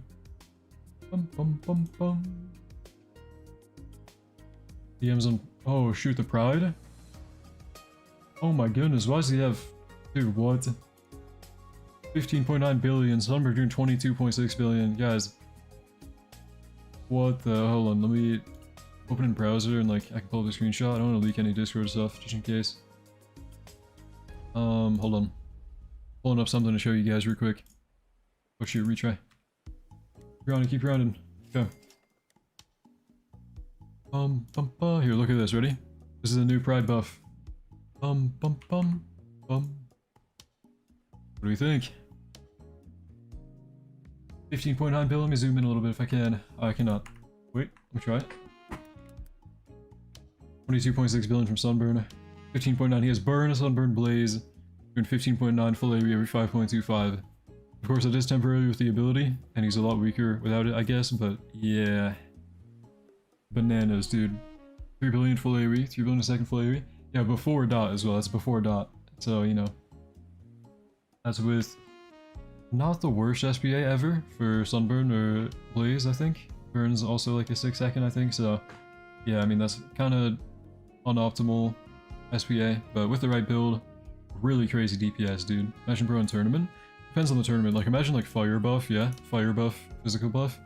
Bum bum bum bum. DM's on. Oh shoot, the Pride. Oh my goodness, why does he have? Dude, what? 15.9 billion. Sunbird doing 22.6 billion. Guys, what the? Hold on, let me open in browser and like I can pull up a screenshot. I don't want to leak any Discord stuff just in case. Hold on. Pulling up something to show you guys real quick. Oh shoot, retry. Keep rounding, keep rounding. Okay. Here, look at this, ready? This is a new Pride buff. Bum. What do we think? 15.9 billion, let me zoom in a little bit if I can. I cannot. Wait, let me try it. 22.6 billion from Sunburn. 15.9, he has Burn, Sunburn, Blaze. Doing 15.9 full AoE every 5.25. Of course, it is temporary with the ability, and he's a lot weaker without it, I guess, but yeah. Bananas, dude. 3 billion full AoE, 3 billion a second full AoE. Yeah, before dot as well, that's before dot. So, you know. That's with not the worst SPA ever for Sunburn or Blaze, I think. Burn's also like a 6 second, I think, so yeah, I mean, that's kind of unoptimal SPA, but with the right build, really crazy DPS, dude. Imagine bro in tournament. Depends on the tournament, like imagine like fire buff, yeah, fire buff, physical buff.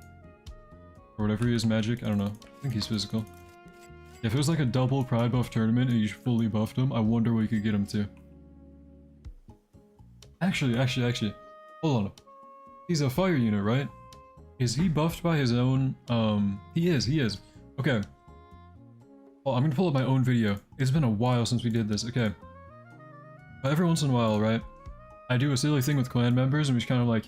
Or whatever he is, magic, I don't know. I think he's physical. Yeah, if it was like a double Pride buff tournament and you fully buffed him, I wonder what you could get him to. Actually, hold on. He's a fire unit, right? Is he buffed by his own, he is. Okay. Well, I'm gonna pull up my own video. It's been a while since we did this, okay. But every once in a while, right, I do a silly thing with clan members and we just kind of like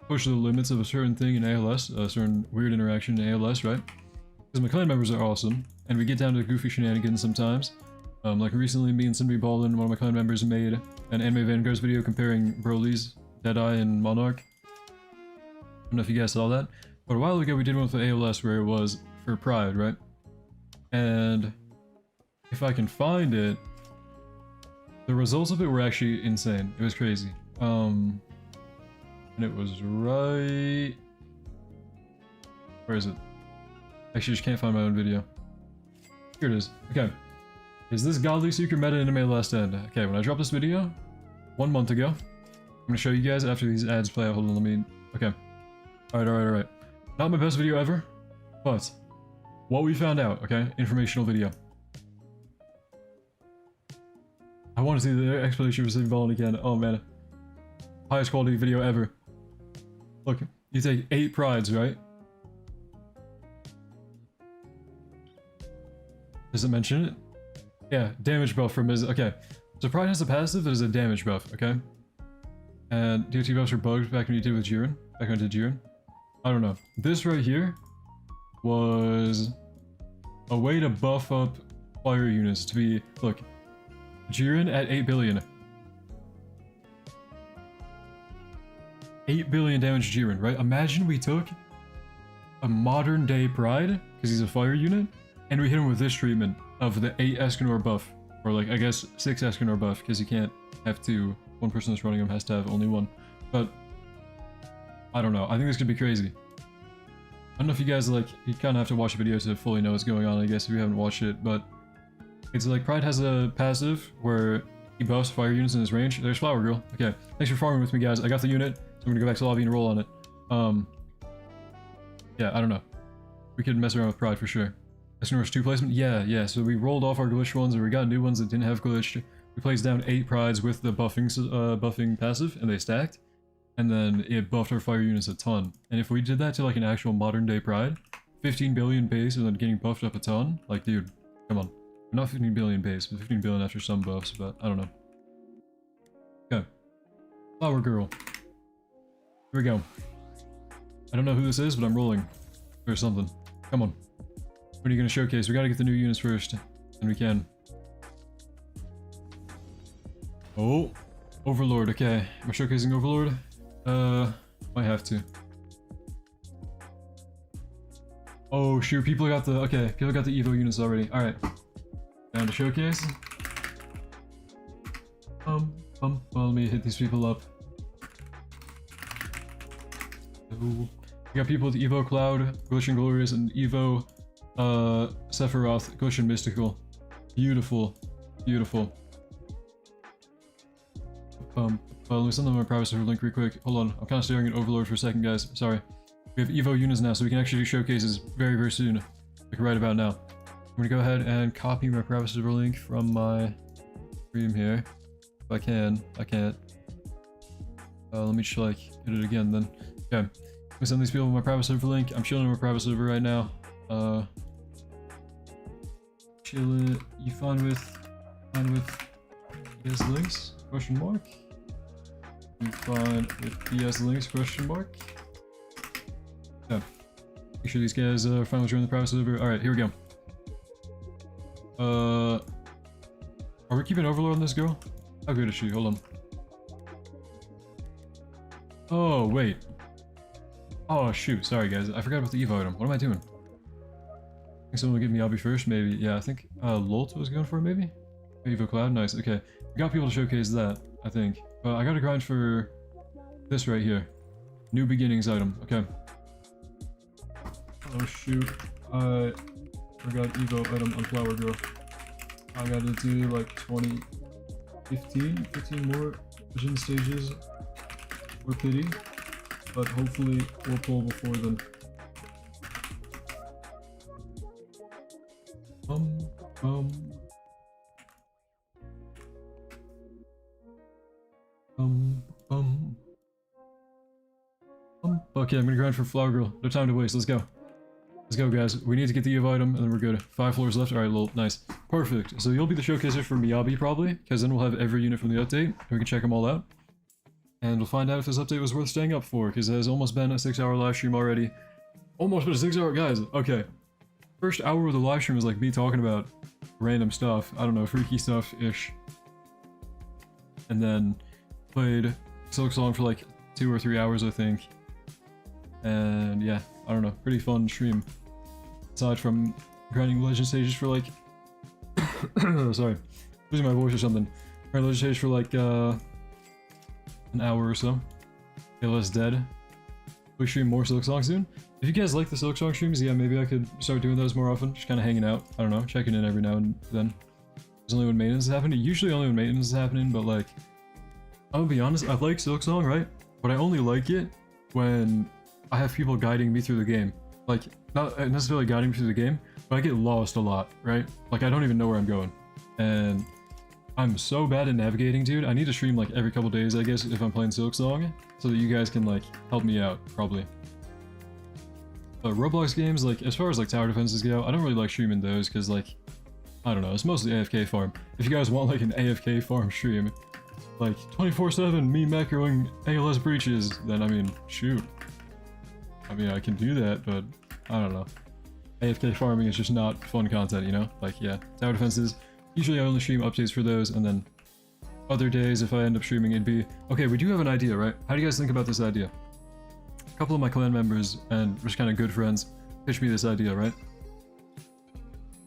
push the limits of a certain thing in ALS, a certain weird interaction in ALS, right? Because my clan members are awesome, and we get down to goofy shenanigans sometimes. Like recently, me and Cindy Baldwin, one of my clan members, made an Anime Vanguards video comparing Broly's, Deadeye, and Monarch. I don't know if you guys saw that, but a while ago we did one with the ALS where it was for Pride, right? And if I can find it, the results of it were actually insane. It was crazy. And it was right... Where is it? Actually, I just can't find my own video. Here it is. Okay. Is this Godly Seeker meta anime last end? Okay, when I dropped this video 1 month ago, I'm gonna show you guys after these ads play out. Hold on, let me... Okay. Alright. Not my best video ever, but what we found out, okay? Informational video. I want to see the explanation for City Ballin again. Oh man. Highest quality video ever. Look, you take 8 prides, right? Does it mention it? Yeah, damage buff from his... Okay. So Pride has a passive that is a damage buff, okay? And DOT buffs are bugged back when you did with Jiren. Back when I did Jiren. I don't know. This right here was a way to buff up fire units to be... Look. Jiren at 8 billion. 8 billion damage Jiren, right? Imagine we took a modern day Pride, because he's a fire unit, and we hit him with this treatment of the 8 Escanor buff. Or like, I guess 6 Escanor buff, because you can't have 2. One person that's running him has to have only 1. But, I don't know. I think this could be crazy. I don't know if you guys, like, you kind of have to watch the video to fully know what's going on, I guess, if you haven't watched it, but it's like Pride has a passive where he buffs fire units in his range. There's Flower Girl. Okay, thanks for farming with me, guys. I got the unit, so I'm gonna go back to lobby and roll on it. Yeah, I don't know. We could mess around with Pride for sure. Escanor's 2 placement? Yeah, so we rolled off our glitched ones, and we got new ones that didn't have glitched. We placed down 8 Prides with the buffing passive, and they stacked. And then it buffed our fire units a ton. And if we did that to like an actual modern day Pride, 15 billion base and then getting buffed up a ton, like dude, come on. Not 15 billion base, but 15 billion after some buffs, but I don't know. Okay. Flower Girl. Here we go. I don't know who this is, but I'm rolling. Or something. Come on. What are you gonna showcase? We gotta get the new units first. And we can. Oh. Overlord, okay. Am I showcasing Overlord? Might have to. Oh shoot, people got the... Okay, people got the Evo units already. Alright. Down to showcase. Well, let me hit these people up. We got people with Evo Cloud, Glitch Glorious, and Evo Sephiroth, Glitch Mystical. Beautiful. Beautiful. Let me send them my private server link real quick. Hold on, I'm kind of staring at Overlord for a second, guys. Sorry. We have Evo units now, so we can actually do showcases very, very soon. Like right about now. I'm gonna go ahead and copy my private server link from my stream here. If I can. I can't. Let me just like hit it again then. Okay. I'm send these people my private server link. I'm chilling on my private server right now. Chilling. You fine with PS links? Question mark. You fine with PS links? Question mark. Yeah. Make sure these guys are fine with joining the private server. All right, here we go. Are we keeping Overlord on this girl? How good is she? Hold on. Oh wait. Oh shoot, sorry guys, I forgot about the Evo item. What am I doing? I think someone will give me Obby first, maybe. Yeah, I think Lolt was going for it, maybe? Evo Cloud, nice, okay. We got people to showcase that, I think. But I gotta grind for this right here. New beginnings item, okay. Oh shoot, I forgot Evo item on Flower Girl. I gotta do like 15 more vision stages for pity. But hopefully we'll pull before then. Okay, I'm gonna grind for Flower Girl. No time to waste. Let's go. Let's go, guys. We need to get the Evo item, and then we're good. 5 floors left. Alright, lol. Nice. Perfect. So you'll be the showcaser for Miyabi, probably, because then we'll have every unit from the update, and we can check them all out. And we'll find out if this update was worth staying up for, because it has almost been a 6-hour live stream already. Almost been a 6-hour, guys. Okay. First hour of the live stream was like me talking about random stuff. I don't know, freaky stuff-ish. And then played Silk Song for like 2 or 3 hours, I think. And yeah, I don't know, pretty fun stream. Aside from grinding legend stages for like... sorry, losing my voice or something. Grinding legend stages for like an hour or so. ALS dead. We stream more Silk Song soon. If you guys like the Silk Song streams, yeah, maybe I could start doing those more often. Just kind of hanging out. I don't know, checking in every now and then. It's only when maintenance is happening. Usually only when maintenance is happening, but like... I'm gonna be honest, I like Silk Song, right? But I only like it when I have people guiding me through the game. Like, not necessarily guiding me through the game, but I get lost a lot, right? Like, I don't even know where I'm going. And I'm so bad at navigating, dude. I need to stream like every couple days, I guess, if I'm playing Silk Song, so that you guys can like help me out, probably. But Roblox games, like, as far as like tower defenses go, I don't really like streaming those, because like, I don't know, it's mostly AFK farm. If you guys want like an AFK farm stream, like 24/7 me macroing ALS breaches, then I mean, shoot. I mean, I can do that, but I don't know. AFK farming is just not fun content, you know? Like, yeah, tower defenses. Usually I only stream updates for those, and then other days, if I end up streaming, it'd be... Okay, we do have an idea, right? How do you guys think about this idea? A couple of my clan members, and just kind of good friends, pitched me this idea, right?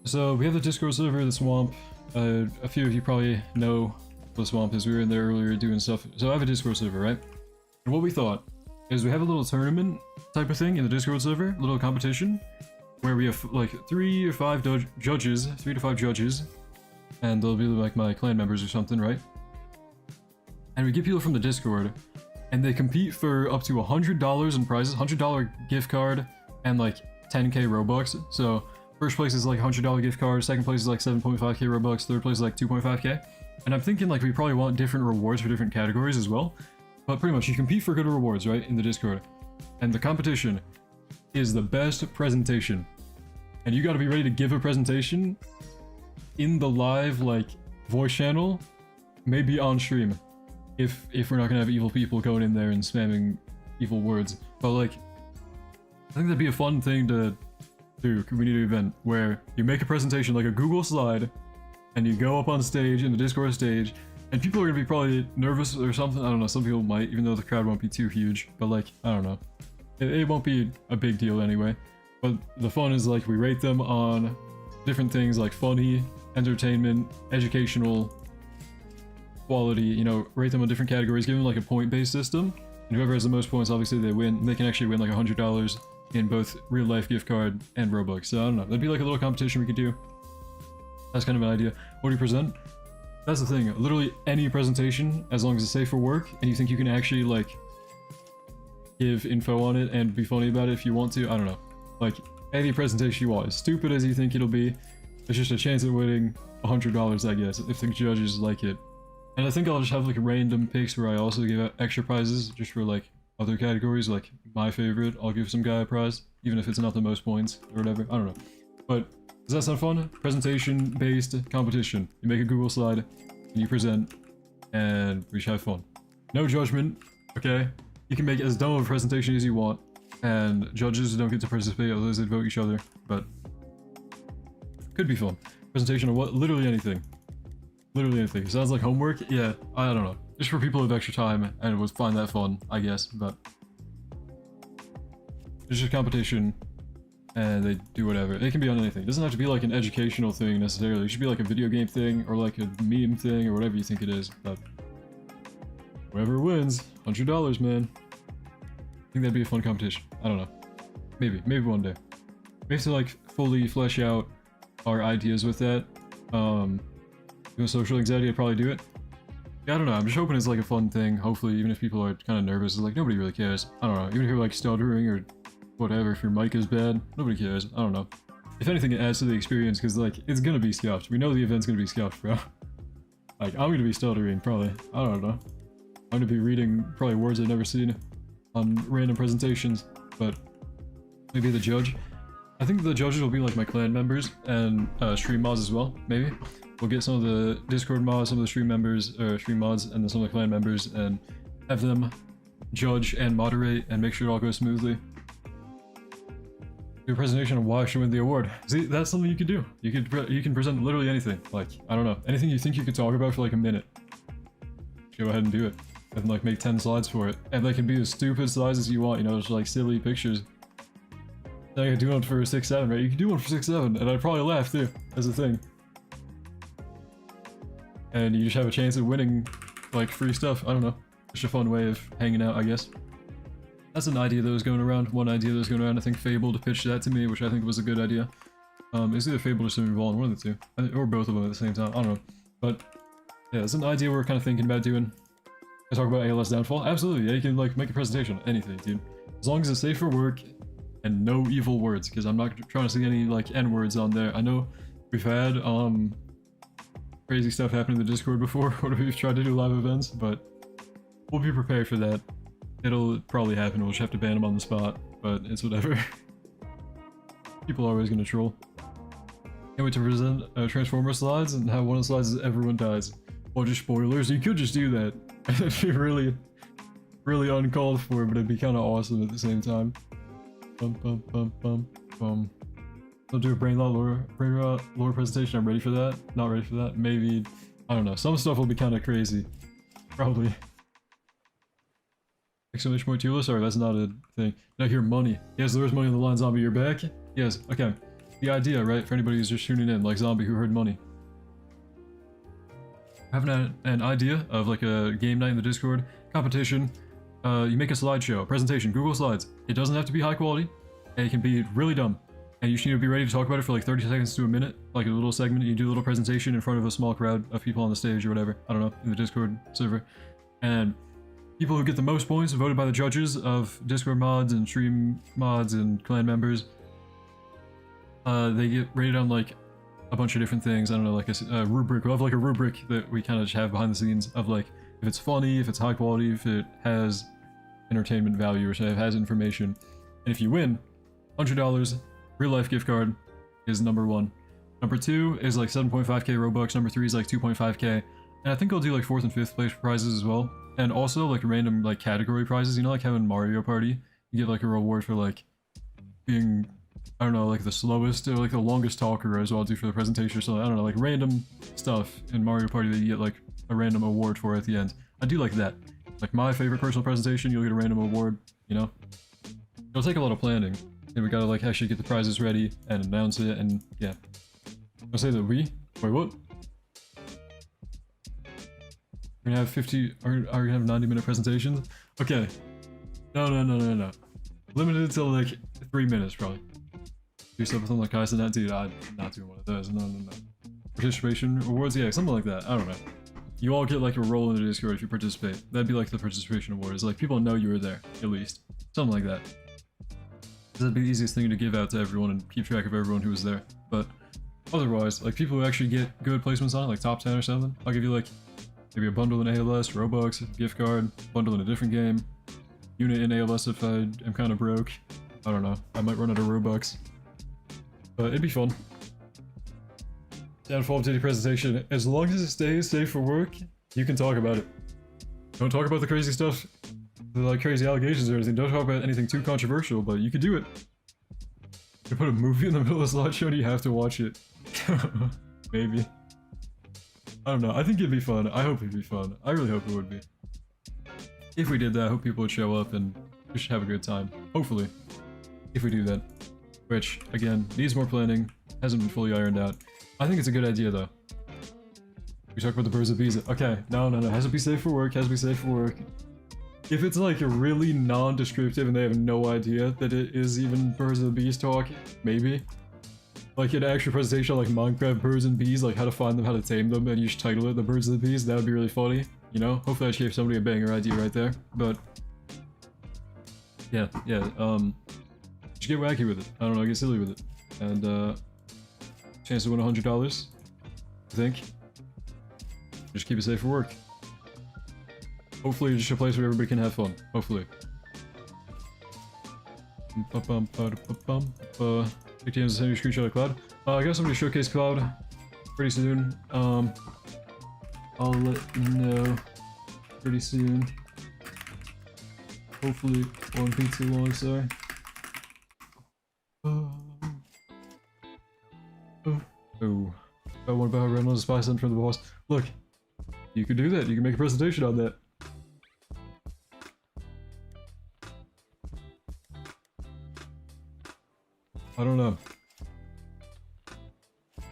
So, we have the Discord server, the Swamp. A few of you probably know what the Swamp is. We were in there earlier doing stuff. So I have a Discord server, right? And what we thought is we have a little tournament type of thing in the Discord server, a little competition, where we have like 3 to 5 judges, and they'll be like my clan members or something, right? And we get people from the Discord, and they compete for up to $100 in prizes, $100 gift card, and like 10k Robux. So first place is like $100 gift card, second place is like 7.5k Robux, third place is like 2.5k. And I'm thinking like we probably want different rewards for different categories as well. But pretty much you compete for good rewards, right, in the Discord. And the competition is the best presentation. And you gotta be ready to give a presentation in the live, like, voice channel, maybe on stream. If we're not gonna have evil people going in there and spamming evil words. But like, I think that'd be a fun thing to do, community event, where you make a presentation like a Google slide, and you go up on stage, in the Discord stage, and people are gonna be probably nervous or something. I don't know, some people might, even though the crowd won't be too huge. But like, I don't know. It won't be a big deal anyway. But the fun is like, we rate them on different things like funny, entertainment, educational, quality, you know, rate them on different categories, give them like a point-based system. And whoever has the most points, obviously they win. They can actually win like $100 in both real life gift card and Robux. So I don't know. That'd be like a little competition we could do. That's kind of an idea. What do you present? That's the thing. Literally any presentation, as long as it's safe for work, and you think you can actually like give info on it and be funny about it if you want to. I don't know. Like any presentation you want, as stupid as you think it'll be, there's just a chance at winning $100, I guess, if the judges like it. And I think I'll just have like random picks where I also give out extra prizes just for like other categories, like my favorite. I'll give some guy a prize, even if it's not the most points or whatever. I don't know. But does that sound fun? Presentation-based competition. You make a Google slide, and you present, and we should have fun. No judgment, okay? You can make as dumb of a presentation as you want, and judges don't get to participate, otherwise they vote each other, but could be fun. Presentation on what? Literally anything. Literally anything. Sounds like homework? Yeah, I don't know. Just for people with extra time and would find that fun, I guess, but it's just a competition and they do whatever. It can be on anything. It doesn't have to be like an educational thing necessarily. It should be like a video game thing or like a meme thing or whatever you think it is, but whoever wins, $100, man. I think that'd be a fun competition. I don't know. Maybe one day. We have to like fully flesh out our ideas with that. Doing social anxiety, I'd probably do it. Yeah, I don't know. I'm just hoping it's like a fun thing. Hopefully, even if people are kind of nervous, it's like nobody really cares. I don't know. Even if you're like stuttering or whatever, if your mic is bad, nobody cares. I don't know. If anything, it adds to the experience because like it's gonna be scuffed. We know the event's gonna be scuffed, bro. Like I'm gonna be stuttering probably. I don't know. I'm gonna be reading probably words I've never seen on random presentations, but maybe the judge. I think the judges will be like my clan members and stream mods as well. Maybe we'll get some of the Discord mods, some of the stream members, or stream mods, and then some of the clan members, and have them judge and moderate and make sure it all goes smoothly. Do a presentation on why I should win the award. See, that's something you could do. You can present literally anything. Like I don't know, anything you think you could talk about for like a minute. Go ahead and do it, and like make 10 slides for it, and they can be as stupid slides as you want. You know, just like silly pictures. I could do one for 6-7, right? You could do one for 6-7, and I'd probably laugh too, as a thing. And you just have a chance at winning, like, free stuff. I don't know. Just a fun way of hanging out, I guess. That's an idea that was going around. One idea that was going around. I think Fable pitched that to me, which I think was a good idea. It's either Fable or Swimming Ball, one of the two. Or both of them at the same time. I don't know. But, yeah, it's an idea we're kind of thinking about doing. I talk about ALS downfall. Absolutely, yeah, you can, like, make a presentation on anything, dude. As long as it's safe for work and no evil words, because I'm not trying to see any, like, N-words on there. I know we've had, crazy stuff happen in the Discord before when we've tried to do live events, but we'll be prepared for that. It'll probably happen, we'll just have to ban them on the spot, but it's whatever. People are always gonna troll. Can't wait to present Transformer slides and have one of the slides is everyone dies. Well, just spoilers, you could just do that. It'd be really uncalled for, but it'd be kind of awesome at the same time. I'll do a brain rot lore presentation. I'm ready for that. Not ready for that. Maybe, I don't know. Some stuff will be kind of crazy. Probably. Exclamation point tier list? Sorry, that's not a thing. Now here, money. Yes, there's money on the line, Zombie. You're back? Yes, okay. The idea, right, for anybody who's just tuning in, like Zombie who heard money. Having an idea of like a game night in the Discord, competition, you make a slideshow, a presentation, Google Slides. It doesn't have to be high quality, and it can be really dumb. And you just need to be ready to talk about it for like 30 seconds to a minute, like a little segment. You do a little presentation in front of a small crowd of people on the stage or whatever, I don't know, in the Discord server. And people who get the most points voted by the judges of Discord mods and stream mods and clan members, they get rated on like a bunch of different things. I don't know, like a rubric. We'll have like a rubric that we kind of just have behind the scenes of like if it's funny, if it's high quality, if it has entertainment value, or if it has information. And if you win, $100 real life gift card is number 1. Number 2 is like 7.5k Robux. Number 3 is like 2.5k. And I think I'll do like 4th and 5th place prizes as well. And also like random like category prizes. You know, like how in Mario Party, you get like a reward for like being, I don't know, like the slowest or like the longest talker as well. I'll do for the presentation or something. I don't know, like random stuff in Mario Party that you get like a random award for at the end. I do like that. Like my favorite personal presentation, you'll get a random award, you know? It'll take a lot of planning. And we gotta like actually get the prizes ready and announce it, and yeah. I'll say that we? Wait, what? We're gonna have 50, are we gonna have 90-minute presentations? Okay, No, no, no, no, no. Limited to like 3 minutes, probably. Do something like I said, that dude, I'm not doing one of those. No, no, no. Participation awards, yeah, something like that. I don't know. You all get like a role in the Discord if you participate. That'd be like the participation awards. Like people know you were there, at least. Something like that. That'd be the easiest thing to give out to everyone and keep track of everyone who was there. But otherwise, like people who actually get good placements on it, like top 10 or something, I'll give you like maybe a bundle in ALS, Robux, gift card, bundle in a different game, unit in ALS if I am kind of broke. I don't know. I might run out of Robux. But it'd be fun. Downfall of today's presentation. As long as it stays safe for work, you can talk about it. Don't talk about the crazy stuff, the like crazy allegations or anything. Don't talk about anything too controversial, but you could do it. You put a movie in the middle of the slideshow and you have to watch it. Maybe. I don't know. I think it'd be fun. I hope it'd be fun. I really hope it would be. If we did that, I hope people would show up and we should have a good time. Hopefully. If we do that. Which, again, needs more planning. Hasn't been fully ironed out. I think it's a good idea, though. We talk about the birds and bees. Okay, no, no, no. Has to be safe for work. Has to be safe for work. If it's like really non-descriptive and they have no idea that it is even birds and bees talk, maybe. Like an actual presentation like Minecraft birds and bees, like how to find them, how to tame them, and you should title it the birds and the bees. That would be really funny, you know? Hopefully I gave somebody a banger idea right there, but... Yeah, just get wacky with it. I don't know, get silly with it. And, chance to win $100, I think. Just keep it safe for work. Hopefully it's just a place where everybody can have fun. Hopefully. Big TM's sending you a screenshot of Cloud. I got somebody to showcase Cloud pretty soon. I'll let you know pretty soon. Hopefully won't be too long, sorry. Oh. I want about Reynolds spy sent from the boss. Look, you could do that. You can make a presentation on that. I don't know.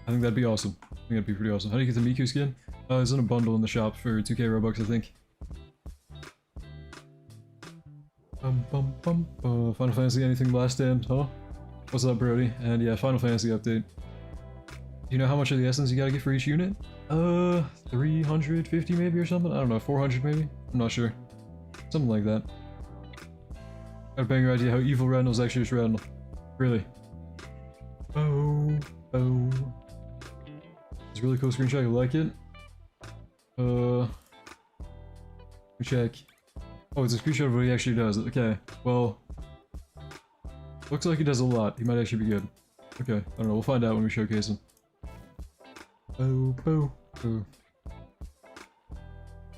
I think that'd be awesome. I think that'd be pretty awesome. How do you get the Miku skin? It's in a bundle in the shop for 2k Robux, I think. Final Fantasy, anything last stand, huh? What's up, Brody? And yeah, Final Fantasy update. Do you know how much of the essence you gotta get for each unit? 350 maybe or something? I don't know, 400 maybe? I'm not sure. Something like that. Got a banger idea how evil Randall's actually just Randall. Really. Oh. It's a really cool screenshot, you like it? Let me check. Oh, it's a screenshot of what he actually does. Okay, well... Looks like he does a lot. He might actually be good. Okay, I don't know, we'll find out when we showcase him.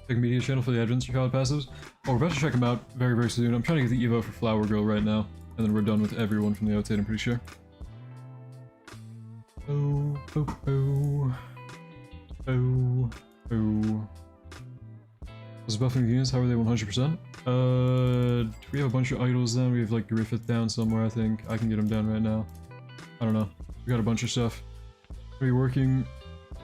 Big media channel for the Adventure Child passives. Oh, we're about to check them out very, very soon. I'm trying to get the Evo for Flower Girl right now. And then we're done with everyone from the outside, I'm pretty sure. Was buffing the units, how are they 100%? We have a bunch of idols then. We have like Griffith down somewhere, I think. I can get him down right now. I don't know. We got a bunch of stuff. Are you working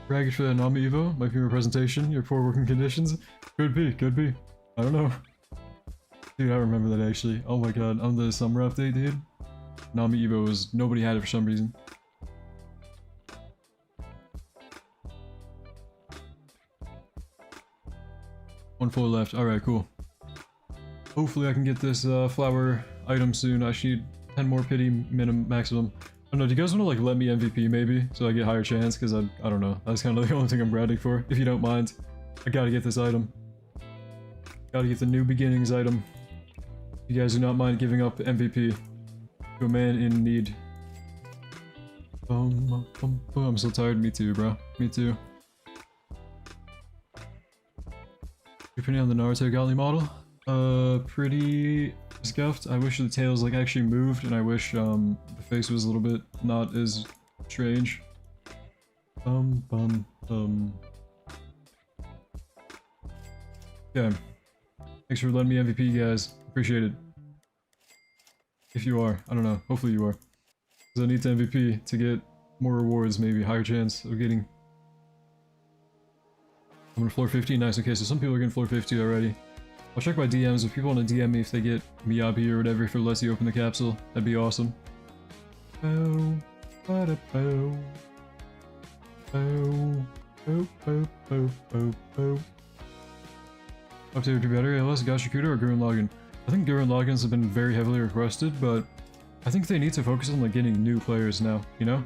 ragged for that Nami Evo? Might be my presentation, your poor working conditions? Could be. I don't know. Dude, I remember that actually. Oh my god, on the summer update, dude. Nami Evo was... nobody had it for some reason. One floor left. Alright, cool. Hopefully I can get this flower item soon. I should need 10 more pity maximum. I don't know, do you guys want to like let me MVP maybe? So I get higher chance? Because I don't know. That's kind of the only thing I'm grinding for. If you don't mind. I gotta get this item. Gotta get the New Beginnings item. You guys do not mind giving up MVP to a man in need. I'm so tired. Me too, bro. Me too. Your opinion on the Naruto Gali model? Pretty scuffed. I wish the tails like actually moved, and I wish the face was a little bit not as strange. Okay. Thanks for letting me MVP, guys. Appreciate it. If you are. I don't know. Hopefully you are. Because I need to MVP to get more rewards, maybe. Higher chance of getting... I'm gonna floor 50. Nice. Okay, so some people are getting floor 50 already. I'll check my DMs if people want to DM me if they get Miyabi or whatever, if it lets you open the capsule. That'd be awesome. Oh, oh, oh, oh, oh, oh, oh, oh. Update would be better, ALS, Gashakuta, or Gurren Lagann? I think Gurren Laganns have been very heavily requested, but I think they need to focus on like getting new players now, you know?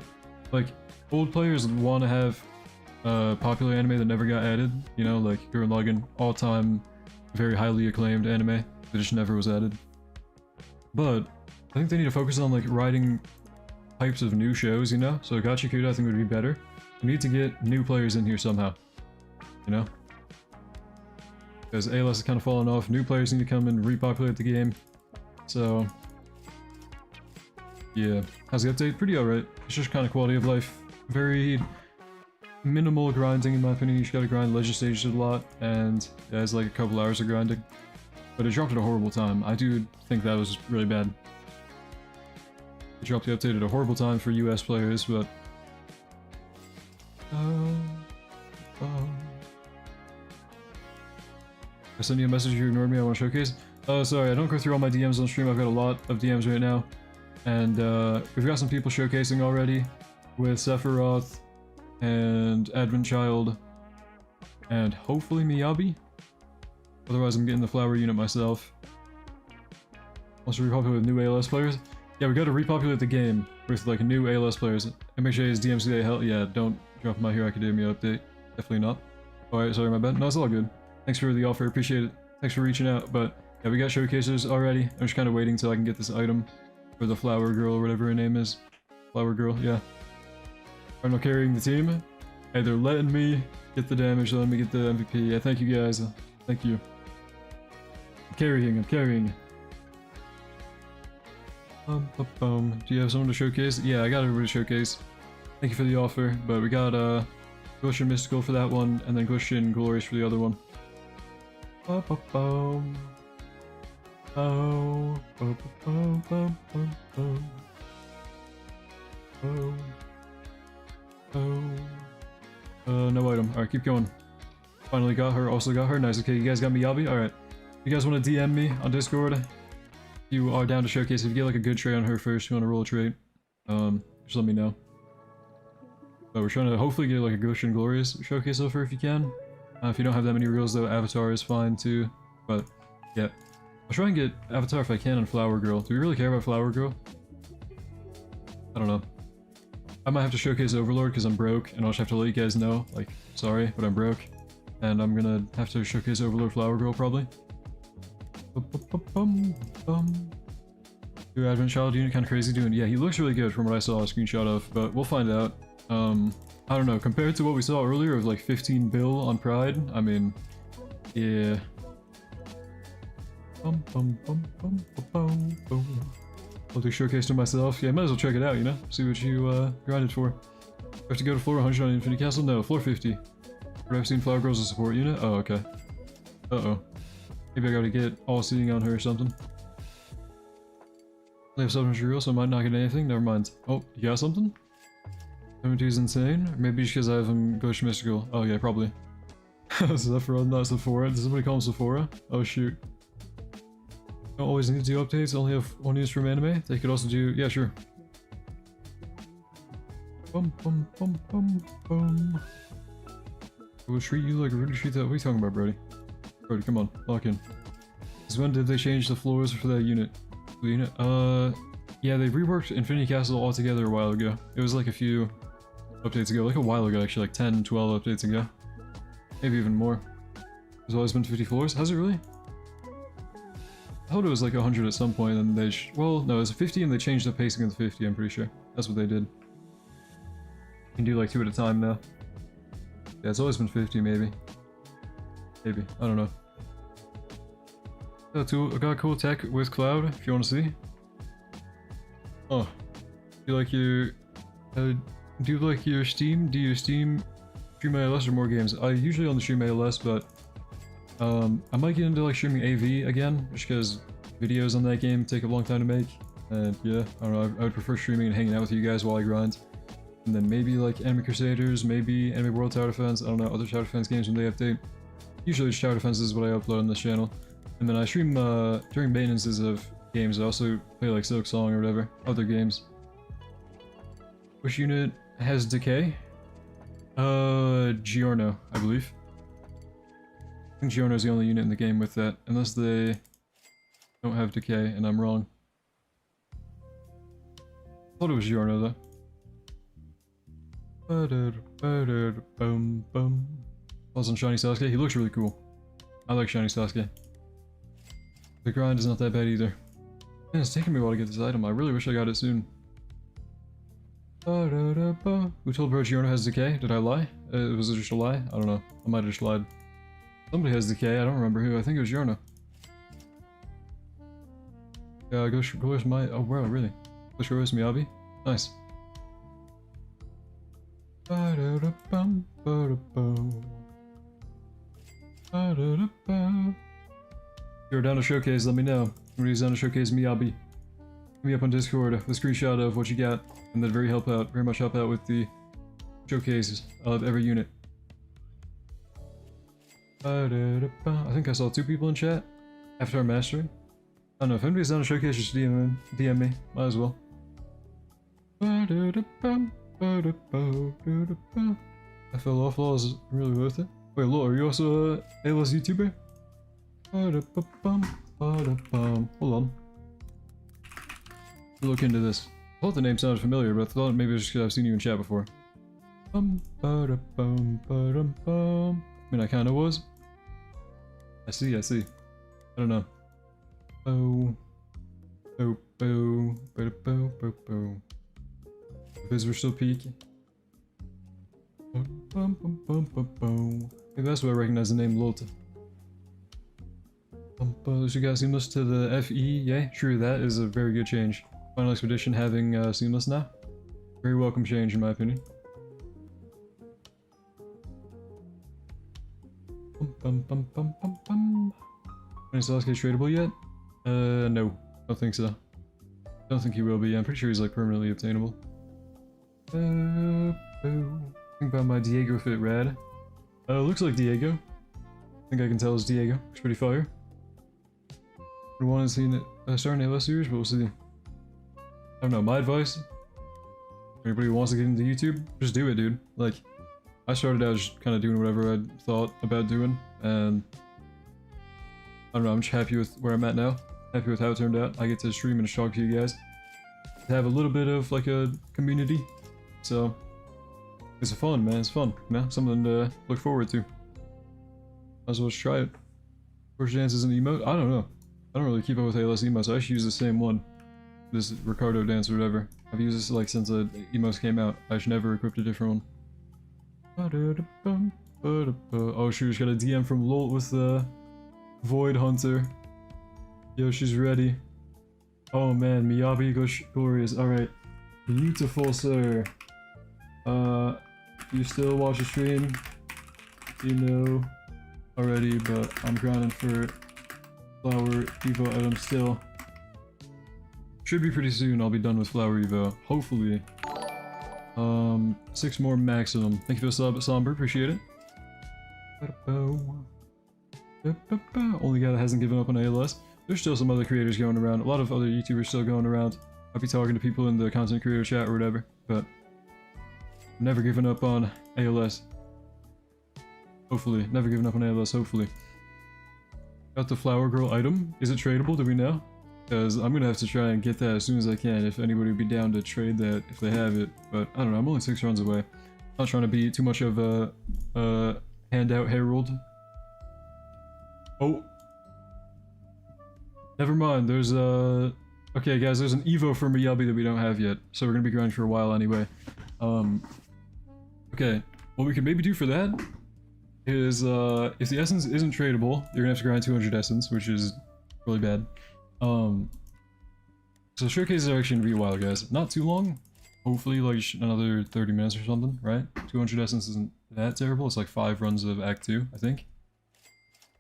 Like, old players want to have popular anime that never got added, you know, like Gurren Lagann, all-time, very highly acclaimed anime that just never was added. But I think they need to focus on like writing types of new shows, you know? So Gachikuta I think would be better. We need to get new players in here somehow, you know? Because ALS has kind of fallen off, new players need to come and repopulate the game. So yeah, how's the update? Pretty alright. It's just kind of quality of life. Very minimal grinding in my opinion. You just gotta grind legend stages a lot, and yeah, it's like a couple hours of grinding. But it dropped at a horrible time. I do think that was really bad. It dropped the update at a horrible time for US players, but... I sent you a message, you ignored me, I want to showcase. Oh, sorry, I don't go through all my DMs on stream, I've got a lot of DMs right now. And we've got some people showcasing already, with Sephiroth, and Advent Child, and hopefully Miyabi. Otherwise I'm getting the flower unit myself. Wants to repopulate with new ALS players? Yeah, we gotta repopulate the game with like new ALS players. MHA is DMCA hell yeah, don't drop my Hero Academia update. Definitely not. Alright, sorry, my bad. No, it's all good. Thanks for the offer, appreciate it. Thanks for reaching out, but yeah, we got showcases already. I'm just kind of waiting till I can get this item for the flower girl or whatever her name is. Flower girl, yeah. Cardinal carrying the team. Hey, they're letting me get the damage, letting me get the MVP. Yeah, thank you guys. Thank you. I'm carrying. Do you have someone to showcase? Yeah, I got everybody to showcase. Thank you for the offer, but we got Glitch and Mystical for that one, and then Glitch and Glorious for the other one. No item. Alright, keep going. Finally got her, also got her. Nice, okay, you guys got Miyabi? Alright. You guys want to DM me on Discord? You are down to showcase. If you get like a good trade on her first, you want to roll a trade, just let me know. But we're trying to hopefully get like a Ghost and Glorious showcase of her if you can. If you don't have that many reels though, Avatar is fine too. But yeah, I'll try and get Avatar if I can on Flower Girl. Do we really care about Flower Girl? I don't know. I might have to showcase Overlord because I'm broke, and I'll just have to let you guys know, like, sorry, but I'm broke. And I'm gonna have to showcase Overlord Flower Girl probably. Your Advent Child unit kind of crazy doing. Yeah, he looks really good from what I saw a screenshot of, but we'll find out. I don't know, compared to what we saw earlier of like 15 bill on Pride, I mean, yeah. I'll do showcase to myself. Yeah, might as well check it out, you know? See what you grinded for. Do I have to go to floor 100 on Infinity Castle? No, floor 50. But I've seen Flower Girl's a support unit? Oh, okay. Uh-oh. Maybe I gotta get all seeing on her or something. I have 700 real, so I might not get anything. Never mind. Oh, you got something? 72 is insane? Or maybe just because I have him Ghost Mystical. Oh yeah, probably. Sephiroth, not Sephora. Does somebody call him Sephora? Oh shoot. Don't always need to do updates, only have one use from anime. They could also do... yeah, sure. I will treat you like a rude treat that... what are you talking about, Brody? Brody, come on, lock in. Since when did they change the floors for that unit? Yeah, they reworked Infinity Castle altogether a while ago. It was like a few updates ago, like a while ago actually, like 10, 12 updates ago. Maybe even more. There's always been 50 floors? Has it really? I thought it was like 100 at some point and they well, no, it was 50 and they changed the pacing of the 50, I'm pretty sure. That's what they did. You can do like 2 at a time now. Yeah, it's always been 50 maybe. Maybe, I don't know. I got cool tech with Cloud, if you want to see. Oh, do you like your Steam? Do you stream ALS or more games? I usually on the stream ALS, but I might get into like streaming AV again, just because videos on that game take a long time to make. And yeah, I don't know, I would prefer streaming and hanging out with you guys while I grind. And then maybe like Anime Crusaders, maybe Anime World Tower Defense, I don't know, other Tower Defense games when they update. Usually just Tower Defense is what I upload on this channel. And then I stream during maintenances of games. I also play like Silk Song or whatever, other games. Which unit has decay? Giorno, I believe. I think Giorno is the only unit in the game with that, unless they don't have decay, and I'm wrong. I thought it was Giorno though. Pause on Shiny Sasuke. He looks really cool. I like Shiny Sasuke. The grind is not that bad either. Man, it's taking me a while to get this item. I really wish I got it soon. Who told Bro Giorno has decay? Did I lie? Was it just a lie? I don't know. I might have just lied. Somebody has decay. I don't remember who. I think it was Giorno. Yeah, go where's my... Oh, wow, really? Go show us Miyabi? Nice. If you're down to showcase, let me know. Somebody's down to showcase Miyabi. Hit me up on Discord with a screenshot of what you got, and that'd very much help out with the showcases of every unit. I think I saw 2 people in chat after our mastering. I don't know, if anybody's down to showcase, just DM me. Might as well. I fell off. LOL is really worth it. Wait, LOL, are you also a ALS YouTuber? Hold on. Look into this. I thought the name sounded familiar, but I thought maybe it was just because I've seen you in chat before. I mean, I kinda was. I see. I don't know. Because we're still peak. Maybe that's why I recognize the name Lolta. So you got seamless to the FE, yay? True, that is a very good change. Final Expedition having seamless now. Very welcome change in my opinion. Is Sasuke tradable yet? No. Don't think so. Don't think he will be. I'm pretty sure he's like permanently obtainable. Think about my Diego fit rad. Looks like Diego. I think I can tell it's Diego. It's pretty fire. I want to see it start an ALS series, but we'll see. I don't know, my advice, anybody who wants to get into YouTube, just do it, dude. Like, I started out just kind of doing whatever I thought about doing, and I don't know, I'm just happy with where I'm at now. Happy with how it turned out. I get to stream and talk to you guys. To have a little bit of, like, a community. So, it's fun, man. It's fun, you know? Something to look forward to. Might as well just try it. First dance is an emote? I don't know. I don't really keep up with ALS emotes. I actually use the same one. This Ricardo dance or whatever. I've used this like since the emotes came out. I should never equipped a different one. Oh shoot, just got a DM from Lolt with the Void Hunter. Yo, she's ready. Oh man, Miyabi goes glorious. Alright. Beautiful, sir. You still watch the stream? You know already, but I'm grinding for Flower Evo item still. Should be pretty soon, I'll be done with Flower Evo. Hopefully. 6 more maximum. Thank you for the sub, Somber, appreciate it. Only guy that hasn't given up on ALS. There's still some other creators going around. A lot of other YouTubers still going around. I'll be talking to people in the content creator chat or whatever, but never given up on ALS. Hopefully. Never given up on ALS, hopefully. Got the Flower Girl item. Is it tradable? Do we know? Because I'm gonna have to try and get that as soon as I can if anybody would be down to trade that if they have it. But I don't know, I'm only 6 runs away. Not trying to be too much of a handout herald. Oh! Never mind, there's a... Okay guys, there's an Evo for Miyabi that we don't have yet. So we're gonna be grinding for a while anyway. Okay, what we could maybe do for that is, if the essence isn't tradable, you're gonna have to grind 200 essence, which is really bad. So showcases are actually gonna be a while, guys. Not too long. Hopefully, like, another 30 minutes or something, right? 200 essence isn't that terrible. It's like 5 runs of Act 2, I think.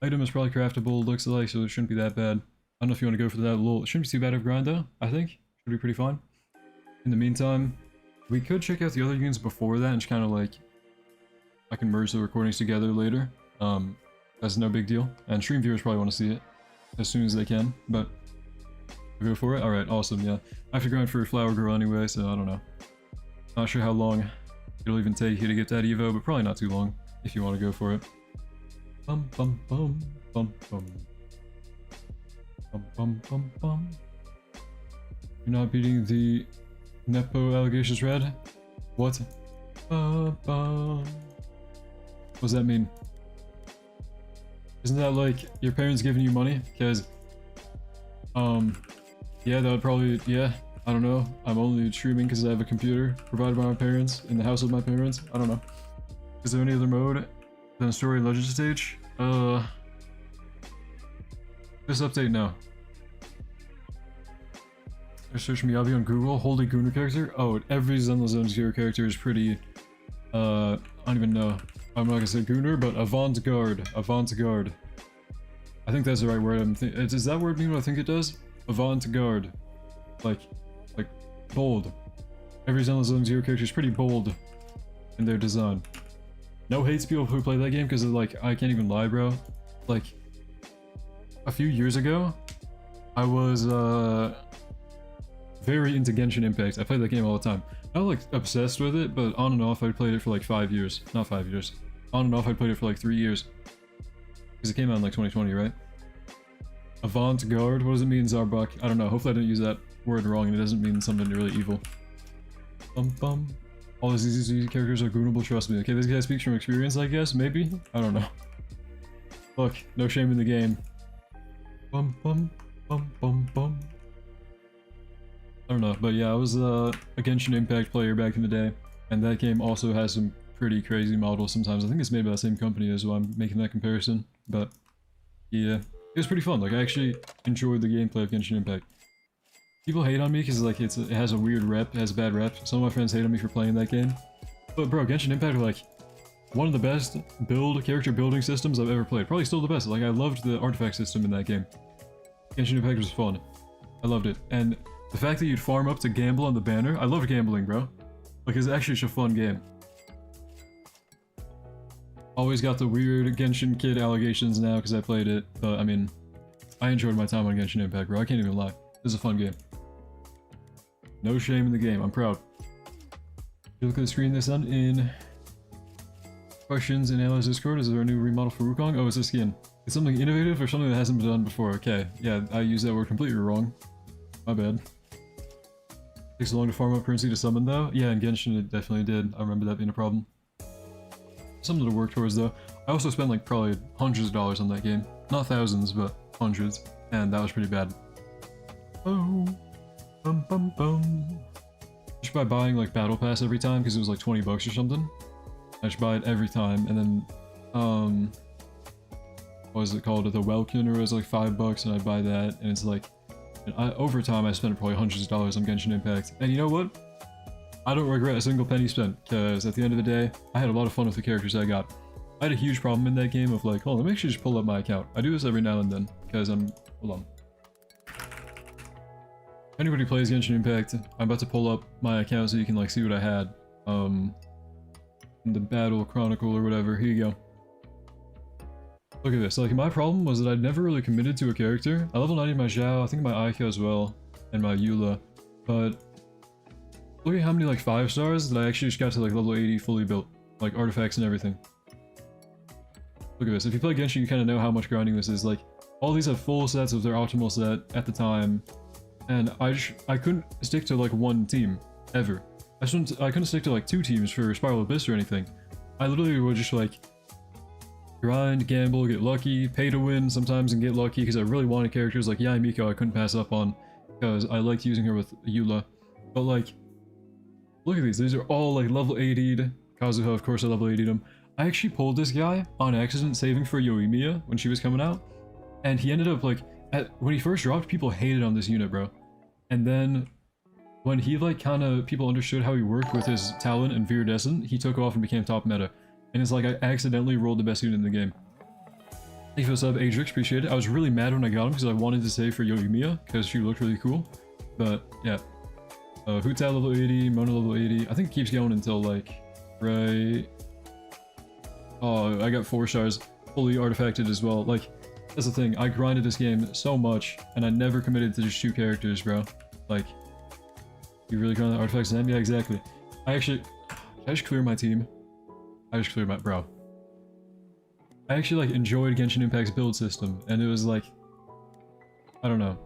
Item is probably craftable, looks like, so it shouldn't be that bad. I don't know if you want to go for that little... It shouldn't be too bad of grind, though, I think. Should be pretty fine. In the meantime, we could check out the other units before that and just kind of, like... I can merge the recordings together later. That's no big deal. And stream viewers probably want to see it. as soon as they can, but I'll go for it. Alright, awesome, yeah. I have to grind for a flower girl anyway, so I don't know. Not sure how long it'll even take you to get that Evo, but probably not too long if you want to go for it. Bum bum bum bum bum. Bum bum bum bum. You're not beating the Nepo allegations, Red? What? What does that mean? Isn't that like your parents giving you money? Because, yeah, that would probably, yeah, I don't know. I'm only streaming because I have a computer provided by my parents in the house of my parents. I don't know. Is there any other mode than story and legend stage? This update, no. I search Miyabi on Google. Holy Gunner character? Oh, every Zenless Zone Zero character is pretty, I don't even know. I'm not gonna say Gunner, but avant-garde. Avant-garde. I think that's the right word. Does that word mean what I think it does? Avant-garde. Like bold. Every Zenless Zone Zero character is pretty bold in their design. No hate to people who play that game because like I can't even lie, bro. Like a few years ago, I was very into Genshin Impact. I played that game all the time. I was like obsessed with it, but on and off I played it for like 5 years. Not 5 years. On and off I played it for like 3 years. Because it came out in like 2020, right? Avant-garde? What does it mean, Zarbok? I don't know. Hopefully I didn't use that word wrong and it doesn't mean something really evil. Bum bum. All these easy characters are goonable, trust me. Okay, this guy speaks from experience, I guess? Maybe? I don't know. Look, no shame in the game. Bum bum bum bum bum. I don't know, but yeah, I was a Genshin Impact player back in the day, and that game also has some pretty crazy models sometimes. I think it's made by the same company as why I'm making that comparison, but yeah, it was pretty fun. Like, I actually enjoyed the gameplay of Genshin Impact. People hate on me because like it has a weird rep, it has a bad rep. Some of my friends hate on me for playing that game, but bro, Genshin Impact, like, one of the best character building systems I've ever played. Probably still the best. Like, I loved the artifact system in that game. Genshin Impact was fun. I loved it, and the fact that you'd farm up to gamble on the banner, I loved gambling, bro. Like, it's actually such a fun game. Always got the weird Genshin Kid allegations now because I played it, but I mean, I enjoyed my time on Genshin Impact, bro. I can't even lie. This is a fun game. No shame in the game. I'm proud. You look at the screen they sent in questions in Analyze Discord. Is there a new remodel for Wukong? Oh, it's a skin. It's something innovative or something that hasn't been done before. Okay, yeah, I used that word completely wrong. My bad. Takes so long to farm up currency to summon though? Yeah, in Genshin it definitely did. I remember that being a problem. Something to work towards though. I also spent like probably hundreds of dollars on that game. Not thousands, but hundreds. And that was pretty bad. Oh, bum bum bum. Just by buying like Battle Pass every time because it was like 20 bucks or something. I should buy it every time, and then what is it called? The Welkin, or it was like $5 and I'd buy that, and it's like, over time I spent probably hundreds of dollars on Genshin Impact. And you know what? I don't regret a single penny spent, because at the end of the day, I had a lot of fun with the characters I got. I had a huge problem in that game of like, hold on, let me actually just pull up my account. I do this every now and then, because hold on. If anybody plays Genshin Impact, I'm about to pull up my account so you can like see what I had. In the Battle Chronicle or whatever. Here you go. Look at this. Like, my problem was that I'd never really committed to a character. I level 90 my Zhao, I think my Aika as well, and my Eula. But look at how many like 5 stars that I actually just got to like level 80 fully built. Like artifacts and everything. Look at this. If you play Genshin, you kind of know how much grinding this is. Like, all these have full sets of their optimal set at the time. And I couldn't stick to like one team, ever. I couldn't stick to like 2 teams for Spiral Abyss or anything. I literally would just like grind, gamble, get lucky, pay to win sometimes and get lucky because I really wanted characters like Yae Miko I couldn't pass up on because I liked using her with Eula. But like, look at these are all like level 80'd. Kazuha, of course I level 80'd him. I actually pulled this guy on accident saving for Yoimiya when she was coming out. And he ended up like, when he first dropped, people hated on this unit, bro. And then when he like people understood how he worked with his talent and Viridescent, he took off and became top meta. And it's like I accidentally rolled the best unit in the game. Thank you for the sub, Adrix, appreciate it. I was really mad when I got him because I wanted to save for Yoimiya because she looked really cool. But yeah. Hu Tao level 80, Mona level 80. I think it keeps going until like, right... Oh, I got 4 stars fully artifacted as well. Like, That's the thing, I grinded this game so much, and I never committed to just 2 characters, bro. Like, you really grind the artifacts then? Yeah, exactly. I just clear my team. I just cleared my, bro. I actually, like, enjoyed Genshin Impact's build system, and it was like, I don't know.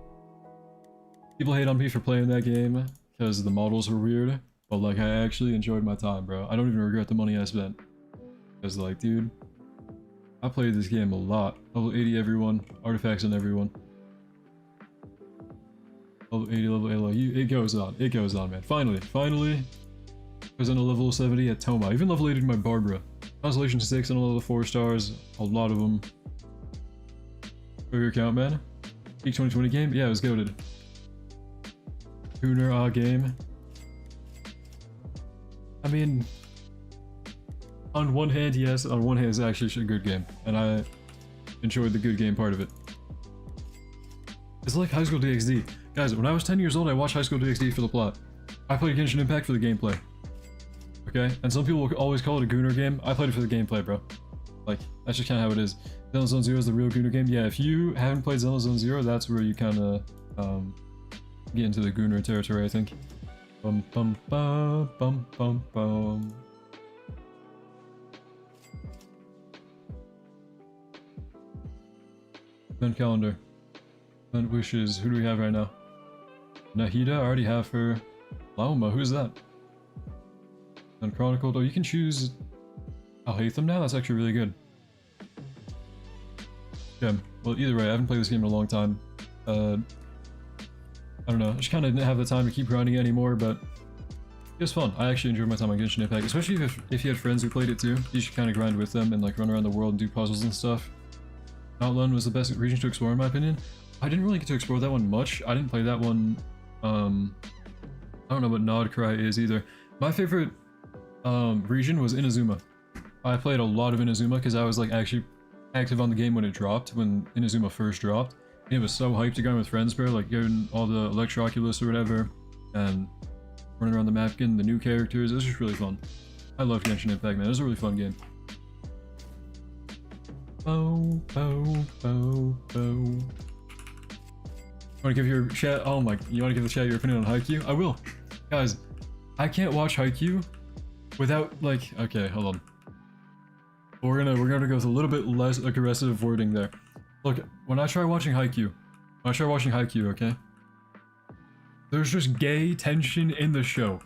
People hate on me for playing that game, because the models were weird, but, like, I actually enjoyed my time, bro. I don't even regret the money I spent. Because, like, dude, I played this game a lot. Level 80 everyone, artifacts on everyone. Level 80, level 80, it goes on, man. Finally, I was on a level 70 at Toma. I even level 80 my Barbara. Constellation 6 on a level 4 stars, a lot of them. For your account, man. Peak 2020 game? Yeah, it was goated. Tuner game. I mean, on one hand, yes, on one hand, it's actually a good game, and I enjoyed the good game part of it. It's like High School DxD. Guys, when I was 10 years old, I watched High School DxD for the plot. I played Genshin Impact for the gameplay. Okay? And some people will always call it a Gooner game. I played it for the gameplay, bro. Like, that's just kind of how it is. Xenoblade Zone Zero is the real Gooner game. Yeah, if you haven't played Xenoblade Zone Zero, that's where you kind of get into the Gooner territory, I think. Bum bum bum bum bum bum. Event calendar. Event wishes. Who do we have right now? Nahida, I already have her. Lauma, who's that? Unchronicled. Oh, you can choose. I'll hate them now? That's actually really good. Yeah, well, either way, I haven't played this game in a long time. I don't know, I just kind of didn't have the time to keep grinding it anymore, but it was fun. I actually enjoyed my time on Genshin Impact, especially if you had friends who played it too. You should kind of grind with them and like run around the world and do puzzles and stuff. Outland was the best region to explore in my opinion. I didn't really get to explore that one much. I didn't play that one. I don't know what Nod Cry is either. My favorite region was Inazuma. I played a lot of Inazuma because I was like actually active on the game when it dropped, when Inazuma first dropped. It was so hyped to go with friends, bro, like getting all the Electroculus or whatever, and running around the map, getting the new characters. It was just really fun. I loved Genshin Impact, man. It was a really fun game. Bo, bo, bo, bo. Want to give your chat? Oh my! You want to give the chat your opinion on Haikyuu? I will, guys. I can't watch Haikyuu without like. Okay, hold on. We're gonna go with a little bit less aggressive wording there. Look, when I try watching Haikyuu, okay? There's just gay tension in the show.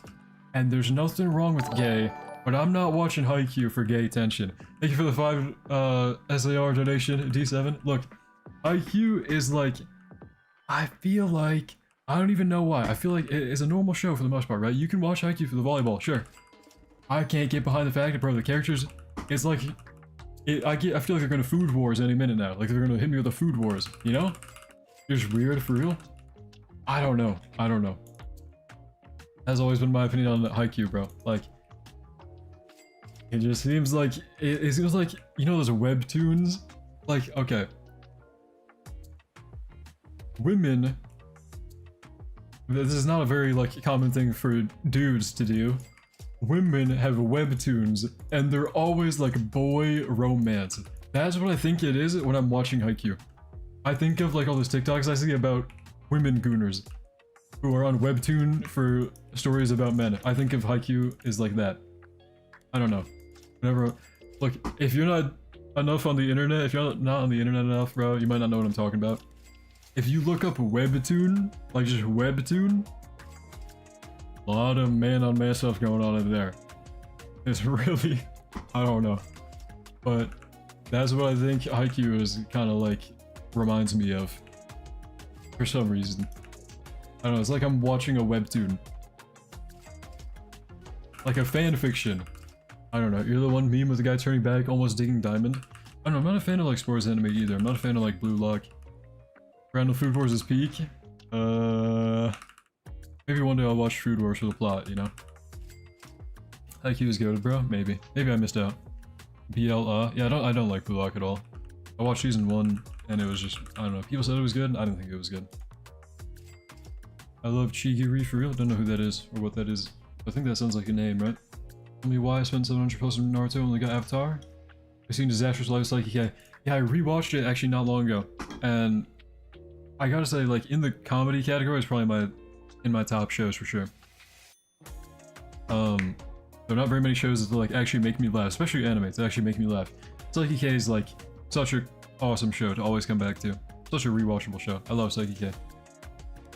And there's nothing wrong with gay, but I'm not watching Haikyuu for gay tension. Thank you for the 5 SAR donation, D7. Look, Haikyuu is like, I feel like, I don't even know why. I feel like it's a normal show for the most part, right? You can watch Haikyuu for the volleyball, sure. I can't get behind the fact that, bro, the characters, it's like, I feel like they're gonna food wars any minute now. Like they're gonna hit me with the food wars, you know? It's weird for real. I don't know. Has always been my opinion on Haikyuu, bro. Like, it just seems like it seems like, you know those webtoons? Like, okay. Women. This is not a very like common thing for dudes to do. Women have webtoons, and they're always like boy romance. That's what I think it is when I'm watching Haikyuu. I think of like all those TikToks I see about women gooners who are on webtoon for stories about men. I think of Haikyuu as like that. I don't know. Whenever, look, if you're not enough on the internet, if you're not on the internet enough, bro, you might not know what I'm talking about. If you look up webtoon, like just webtoon, a lot of man-on-man stuff going on in there. It's really, I don't know. But that's what I think Haikyuu is kind of like, reminds me of. For some reason. I don't know, it's like I'm watching a webtoon. Like a fan fiction. I don't know, you're the one meme with the guy turning back, almost digging diamond. I don't know, I'm not a fan of like sports anime either. I'm not a fan of like Blue Lock. Random Food Wars is peak. Maybe one day I'll watch Food Wars for the plot, you know? Haikyuu is goated, bro. Maybe. Maybe I missed out. Yeah, I don't like Blue Lock at all. I watched season 1 and it was just, I don't know. People said it was good. I didn't think it was good. I love Chigiri for real. Don't know who that is or what that is. I think that sounds like a name, right? Tell me why I spent 700 plus on Naruto and only got Avatar. I've seen disastrous life like okay. Yeah, I rewatched it actually not long ago, and I gotta say, like, in the comedy category, it's probably in my top shows for sure. There are not very many shows that like actually make me laugh, especially anime that actually make me laugh. Psyche K is like such an awesome show to always come back to. Such a rewatchable show. I love Psyche K.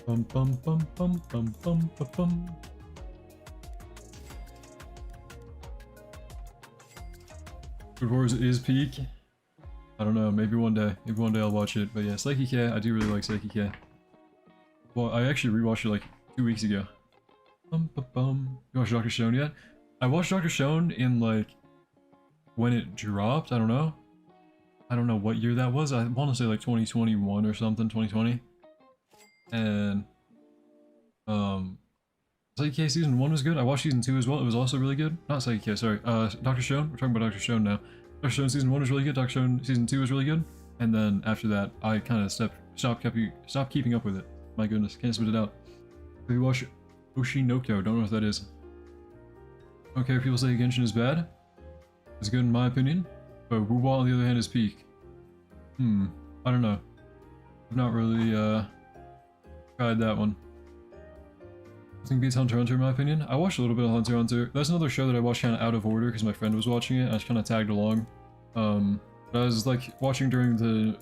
Bum bum bum bum bum bum bum bum. Food Wars is peak. I don't know, maybe one day. Maybe one day I'll watch it. But yeah, Psyche K, I do really like Psyche K. Well, I actually rewatched it like 2 weeks ago. Bum bum bum. You watched Dr. Stone yet? I watched Dr. Stone in like when it dropped. I don't know. I don't know what year that was. I want to say like 2021 or something, 2020. And Psyche K season 1 was good. I watched season 2 as well. It was also really good. Not Psyche K, sorry. Dr. Stone. We're talking about Dr. Stone now. Dr. Stone season 1 was really good. Dr. Stone season 2 was really good. And then after that, I kind of stopped keeping up with it. My goodness, can't spit it out. We watch Oshinoko. Don't know what that is. I don't care if people say Genshin is bad. It's good in my opinion. But Wuwa on the other hand is peak. I don't know. I've not really tried that one. I think beats Hunter x Hunter in my opinion. I watched a little bit of Hunter x Hunter. That's another show that I watched kind of out of order because my friend was watching it. I just kind of tagged along. But I was like watching during the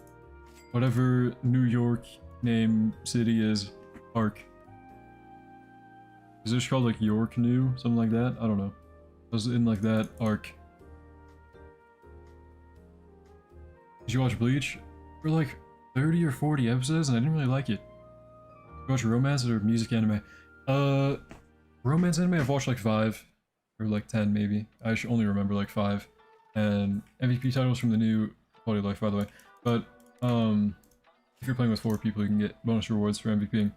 whatever New York name city is arc. Is this called like York New? Something like that? I don't know. I was in like that arc. Did you watch Bleach? For like 30 or 40 episodes and I didn't really like it. Did you watch romance or music anime? Romance anime I've watched like 5 or like 10 maybe. I should only remember like 5. And MVP titles from the new Quality of Life by the way. But if you're playing with 4 people you can get bonus rewards for MVPing.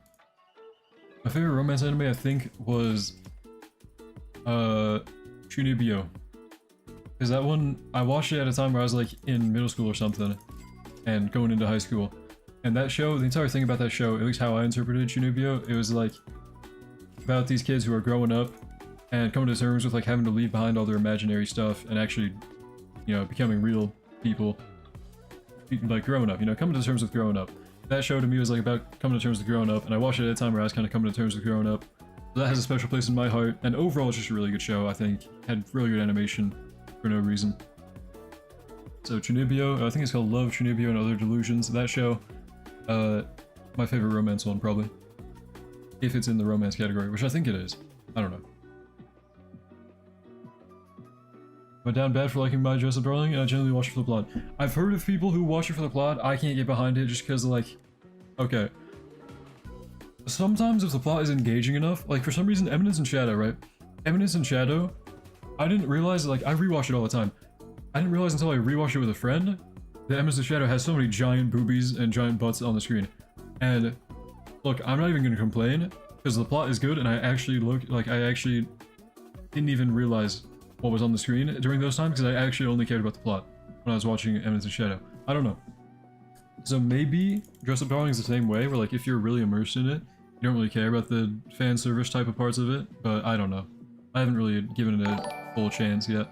My favorite romance anime I think was Chunibyo. Because that one, I watched it at a time where I was like in middle school or something and going into high school. And that show, the entire thing about that show, at least how I interpreted Chunibyo, it was like about these kids who are growing up and coming to terms with like having to leave behind all their imaginary stuff and actually, you know, becoming real people. Like growing up, you know, coming to terms with growing up. That show to me was like about coming to terms with growing up, and I watched it at a time where I was kind of coming to terms with growing up. So that has a special place in my heart, and overall it's just a really good show, I think. Had really good animation for no reason. So Chunibyo, I think it's called Love, Chunibyo, and Other Delusions. That show, my favorite romance one probably. If it's in the romance category, which I think it is. I don't know. Am I down bad for liking My Joseph Darling? And I generally watch it for the plot. I've heard of people who watch it for the plot. I can't get behind it just because, like, okay. Sometimes if the plot is engaging enough, like for some reason, Eminence and Shadow, right? Eminence and Shadow, I didn't realize, like, I rewatch it all the time. I didn't realize until I rewatched it with a friend that Eminence and Shadow has so many giant boobies and giant butts on the screen. And look, I'm not even gonna complain because the plot is good and I actually didn't even realize what was on the screen during those times because I actually only cared about the plot when I was watching Eminence and Shadow. I don't know. So maybe Dress Up Darling is the same way, where like if you're really immersed in it, you don't really care about the fan service type of parts of it, but I don't know. I haven't really given it a full chance yet.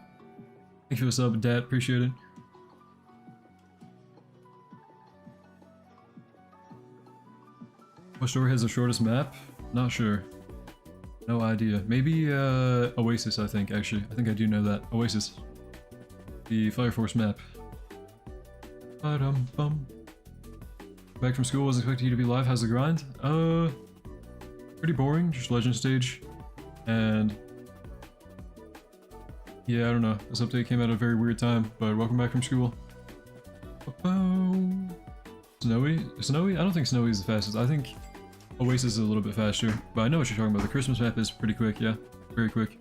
Thank you for the sub, Dad, appreciate it. What story has the shortest map? Not sure. No idea. Maybe Oasis, I think, actually. I think I do know that. Oasis. The Fire Force map. Ba-dum-bum. Back from school, wasn't expecting you to be live. How's the grind? Pretty boring. Just Legend stage. And yeah, I don't know. This update came at a very weird time, but welcome back from school. Snowy? Snowy? I don't think Snowy is the fastest. I think Oasis is a little bit faster, but I know what you're talking about. The Christmas map is pretty quick, yeah. Very quick.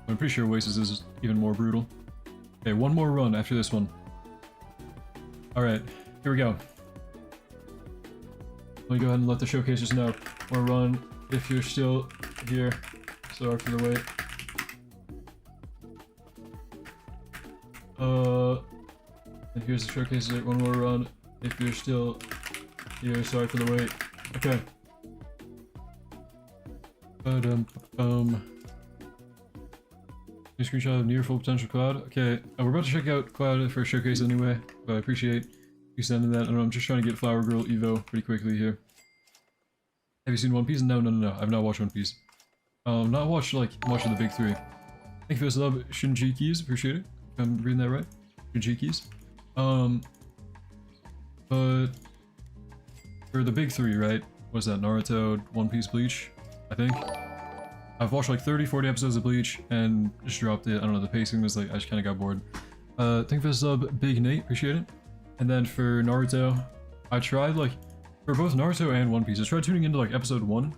I'm pretty sure Oasis is even more brutal. Okay, one more run after this one. Alright, here we go. Let me go ahead and let the showcasers know. One more run if you're still here. Sorry for the wait. And here's the showcaser. One more run if you're still here. Sorry for the wait. Okay. Ba-dum-bum. New screenshot of near full potential Cloud. Okay, we're about to check out Cloud for a showcase anyway, but I appreciate you sending that. I don't know, I'm just trying to get Flower Girl Evo pretty quickly here. Have you seen One Piece? No. I've not watched One Piece. Not watched like much of the big three. Thank you for this love, Shinjikis. Appreciate it. If I'm reading that right. Shinjikis. But for the big three, right? What's that? Naruto, One Piece, Bleach, I think. I've watched like 30, 40 episodes of Bleach and just dropped it. I don't know, the pacing was like, I just kind of got bored. Thank you for the sub, Big Nate, appreciate it. And then for Naruto, I tried like, for both Naruto and One Piece, I tried tuning into like episode 1.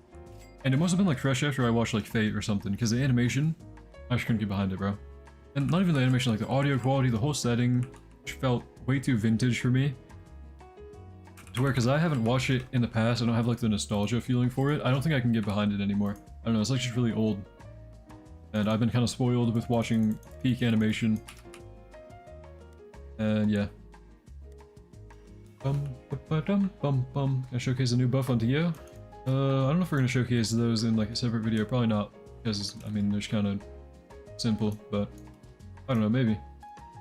And it must have been like fresh after I watched like Fate or something, because the animation, I just couldn't get behind it, bro. And not even the animation, like the audio quality, the whole setting, which felt way too vintage for me. To where, because I haven't watched it in the past, I don't have like the nostalgia feeling for it, I don't think I can get behind it anymore. I don't know, it's like just really old. And I've been kind of spoiled with watching peak animation. And yeah. Gonna showcase a new buff on Dio. I don't know if we're gonna showcase those in like a separate video, probably not. Because, I mean, they're just kind of simple, but I don't know, maybe.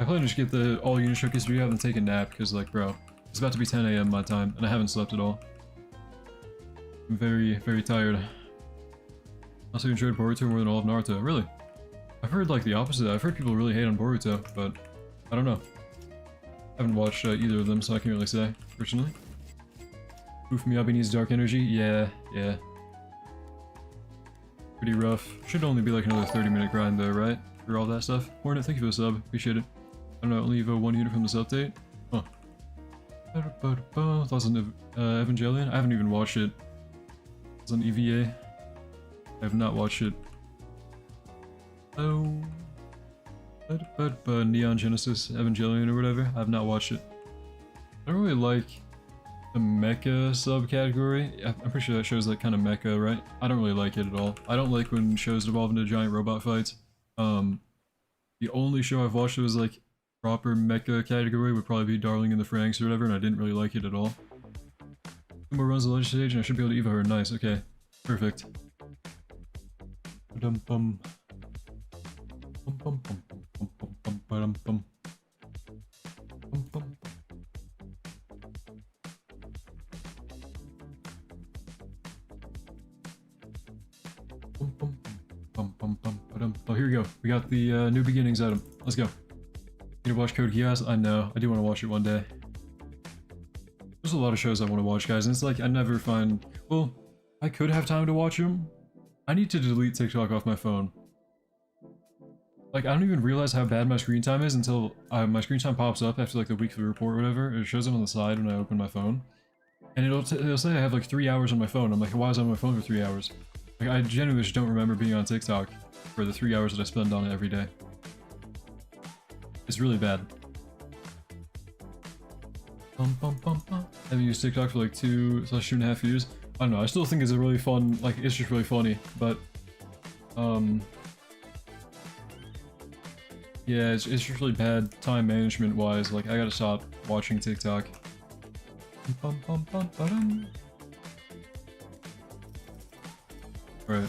I plan to just get the all unit showcase video and take a nap, because like, bro, it's about to be 10 AM my time, and I haven't slept at all. I'm very, very tired. Also enjoyed Boruto more than all of Naruto. Really? I've heard like the opposite. I've heard people really hate on Boruto, but I don't know. I haven't watched either of them, so I can't really say, personally. Oof Miyabi needs dark energy? Yeah. Pretty rough. Should only be like another 30-minute grind though, right? For all that stuff. Hornet, thank you for the sub. Appreciate it. I don't know, only Evo 1 unit from this update. Huh. Thoughts on Evangelion? I haven't even watched it. It's on EVA. I have not watched it. Oh. Neon Genesis Evangelion or whatever. I have not watched it. I don't really like the mecha subcategory. I'm pretty sure that show's like kind of mecha, right? I don't really like it at all. I don't like when shows evolve into giant robot fights. The only show I've watched that was like proper mecha category would probably be Darling in the Franxx or whatever, and I didn't really like it at all. 2 more runs of the Legend stage and I should be able to Evo her. Nice, okay. Perfect. Oh, here we go. We got the new beginnings item. Let's go. You to watch Code Geass? I know. I do want to watch it one day. There's a lot of shows I want to watch, guys, and it's like I never find... Well, I could have time to watch them. I need to delete TikTok off my phone. Like, I don't even realize how bad my screen time is until my screen time pops up after like the weekly report or whatever. It shows it on the side when I open my phone. And it'll say I have like 3 hours on my phone. I'm like, why was I on my phone for 3 hours? Like, I genuinely just don't remember being on TikTok for the 3 hours that I spend on it every day. It's really bad. Haven't used TikTok for like 2.5 years. I don't know, I still think it's a really fun, like, it's just really funny, but, yeah, it's just really bad time management wise. Like, I gotta stop watching TikTok. Right.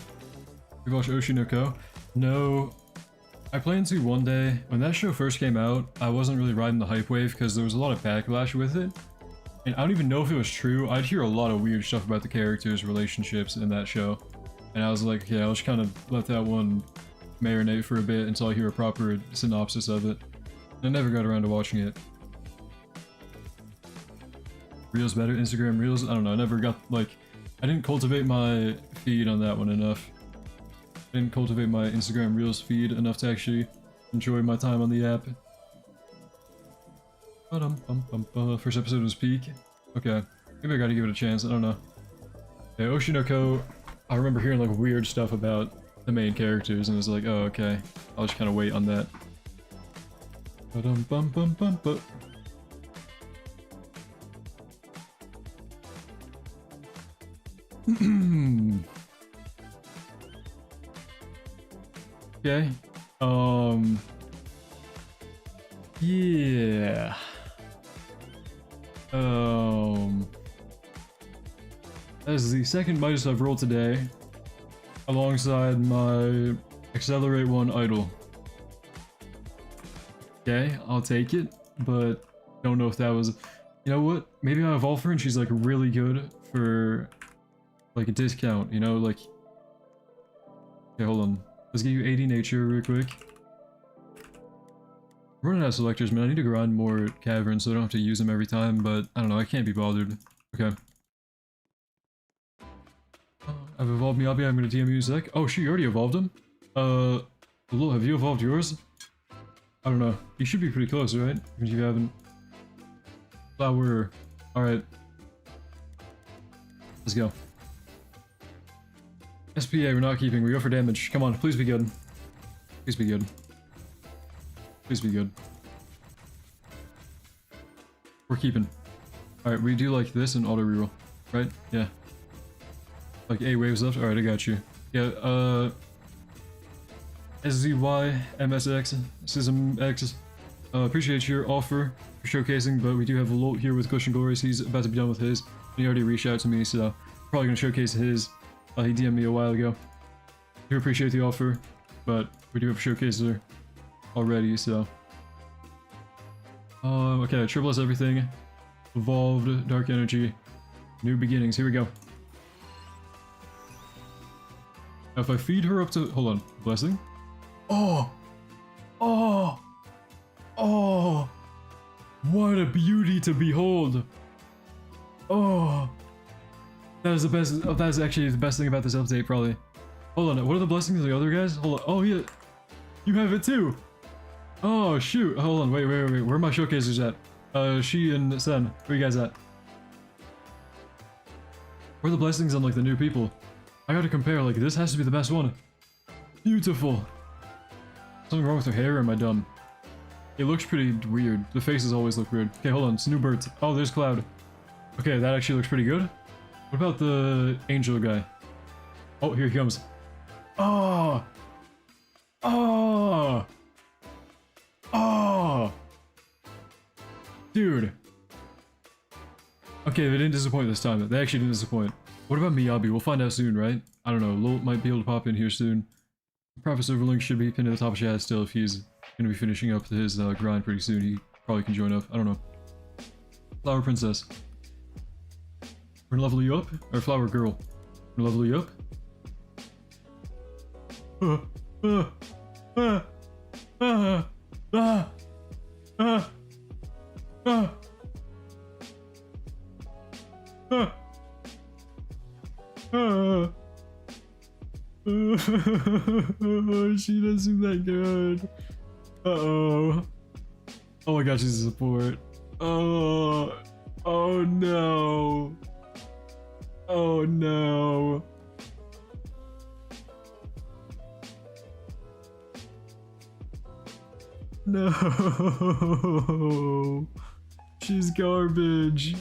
You watch Oshi no Ko? No. I plan to one day. When that show first came out, I wasn't really riding the hype wave because there was a lot of backlash with it. And I don't even know if it was true. I'd hear a lot of weird stuff about the characters' relationships in that show. And I was like, yeah, I'll just kind of let that one marinate for a bit until I hear a proper synopsis of it. And I never got around to watching it. Reels better? Instagram Reels? I don't know, I never got, like... I didn't cultivate my feed on that one enough. I didn't cultivate my Instagram Reels feed enough to actually enjoy my time on the app. First episode was peak. Okay, maybe I gotta give it a chance, I don't know. Yeah, Oshi no Ko, I remember hearing like weird stuff about the main characters and it was like, oh okay, I'll just kind of wait on that. Okay. Yeah. That is the second Midas I've rolled today, alongside my Accelerate 1 idle. Okay, I'll take it, but don't know if that was... You know what? Maybe I evolve her and she's like really good for like a discount, you know, like... Okay, hold on. Let's give you 80 nature real quick. I'm running out of selectors, man. I need to grind more caverns so I don't have to use them every time, but I don't know, I can't be bothered. Okay. I've evolved Miyabi, I'm gonna DM you in a sec. Oh shoot, you already evolved him? Lul, have you evolved yours? I don't know. You should be pretty close, right? If you haven't. Flower. Alright. Let's go. SPA, we're not keeping. We go for damage. Come on, please be good. Please be good. Please be good. We're keeping. Alright, we do like this and auto reroll. Right? Yeah. Like 8 waves left? Alright, I got you. Yeah, SZY, MSX, SysmX. Appreciate your offer for showcasing, but we do have a Lolt here with Cushion Glories. He's about to be done with his. He already reached out to me, so probably gonna showcase his. He DM'd me a while ago. Do appreciate the offer, but we do have a showcaser already, so. Okay, triple S everything. Evolved, Dark Energy, New Beginnings. Here we go. Now if I feed her up to... Hold on. Blessing? Oh! Oh! Oh! What a beauty to behold! Oh! That is the best... Oh, that is actually the best thing about this update, probably. Hold on. What are the blessings of the other guys? Hold on. Oh, yeah. You have it too! Oh, shoot. Hold on. Wait. Where are my showcasers at? She and Sen. Where you guys at? Where are the blessings on, like, the new people? I gotta compare, like, this has to be the best one. Beautiful. Something wrong with her hair, or am I dumb? It looks pretty weird. The faces always look weird. Okay, hold on. It's new birds. Oh, there's Cloud. Okay, that actually looks pretty good. What about the angel guy? Oh, here he comes. Oh! Oh! Oh! Dude. Okay, they didn't disappoint this time. They actually didn't disappoint. What about Miyabi? We'll find out soon, right? I don't know. Lolt might be able to pop in here soon. Professor Overlink should be pinned at the top of chat still if he's going to be finishing up his grind pretty soon. He probably can join up. I don't know. Flower Princess. We're gonna level you up? Or Flower Girl? We're gonna level you up? She doesn't seem that good. Uh-oh. Oh my gosh, she's a support. Oh. Oh no. Oh no. No. She's garbage.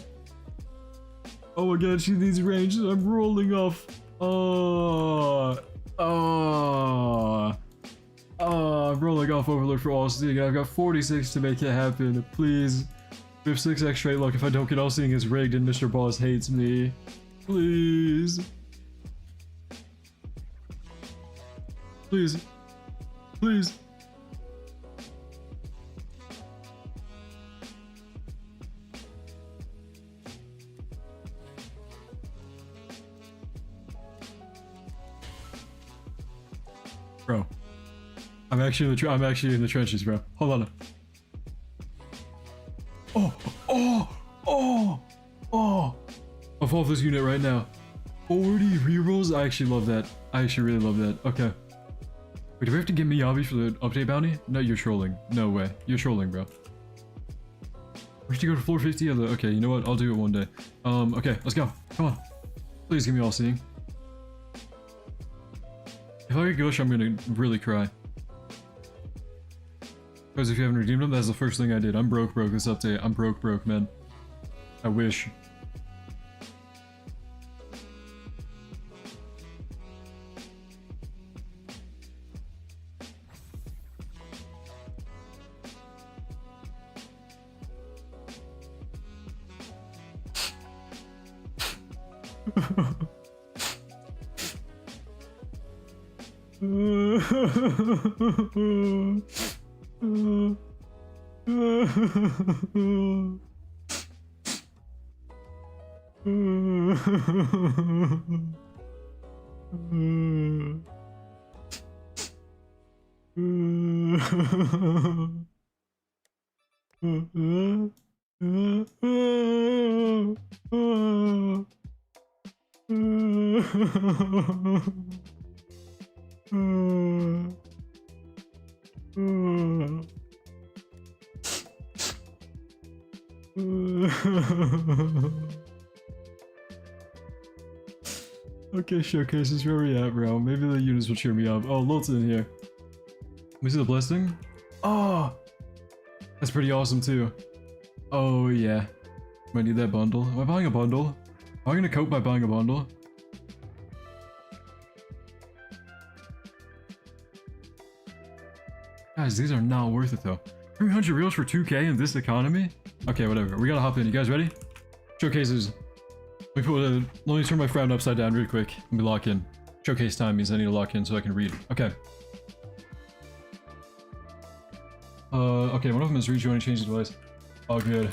Oh my god, she needs range. I'm rolling off. Oh. Oh. Oh, I'm rolling off Overlord for All-Seeing. I've got 46 to make it happen. Please. We have 6x straight luck. If I don't get All-Seeing, it's rigged and Mr. Boss hates me. Please. Please. Please. Bro. I'm actually in the trenches, bro. Hold on. Oh, oh, oh, oh. Evolve this unit right now. 40 rerolls? I actually love that. I actually really love that. Okay. Wait, do we have to get Miyabi for the update bounty? No, you're trolling. No way. You're trolling, bro. We have to go to floor 50 of the... Okay, you know what? I'll do it one day. Okay, let's go. Come on. Please give me All-Seeing. If I get Gush, I'm gonna really cry. Because if you haven't redeemed them, that's the first thing I did. I'm broke this update. I'm broke, man. I wish. Okay, showcases, where we at, bro? Maybe the units will cheer me up. Oh, Lilt's in here. Let me see the blessing. Oh! That's pretty awesome, too. Oh, yeah. Might need that bundle. Am I buying a bundle? Am I gonna cope by buying a bundle? Guys, these are not worth it, though. 300 reals for 2k in this economy? Okay, whatever. We gotta hop in. You guys ready? Showcases. Let me turn my frown upside down real quick. Let me lock in. Showcase time means I need to lock in so I can read. Okay. Okay, one of them is rejoining, change the device. Oh, good.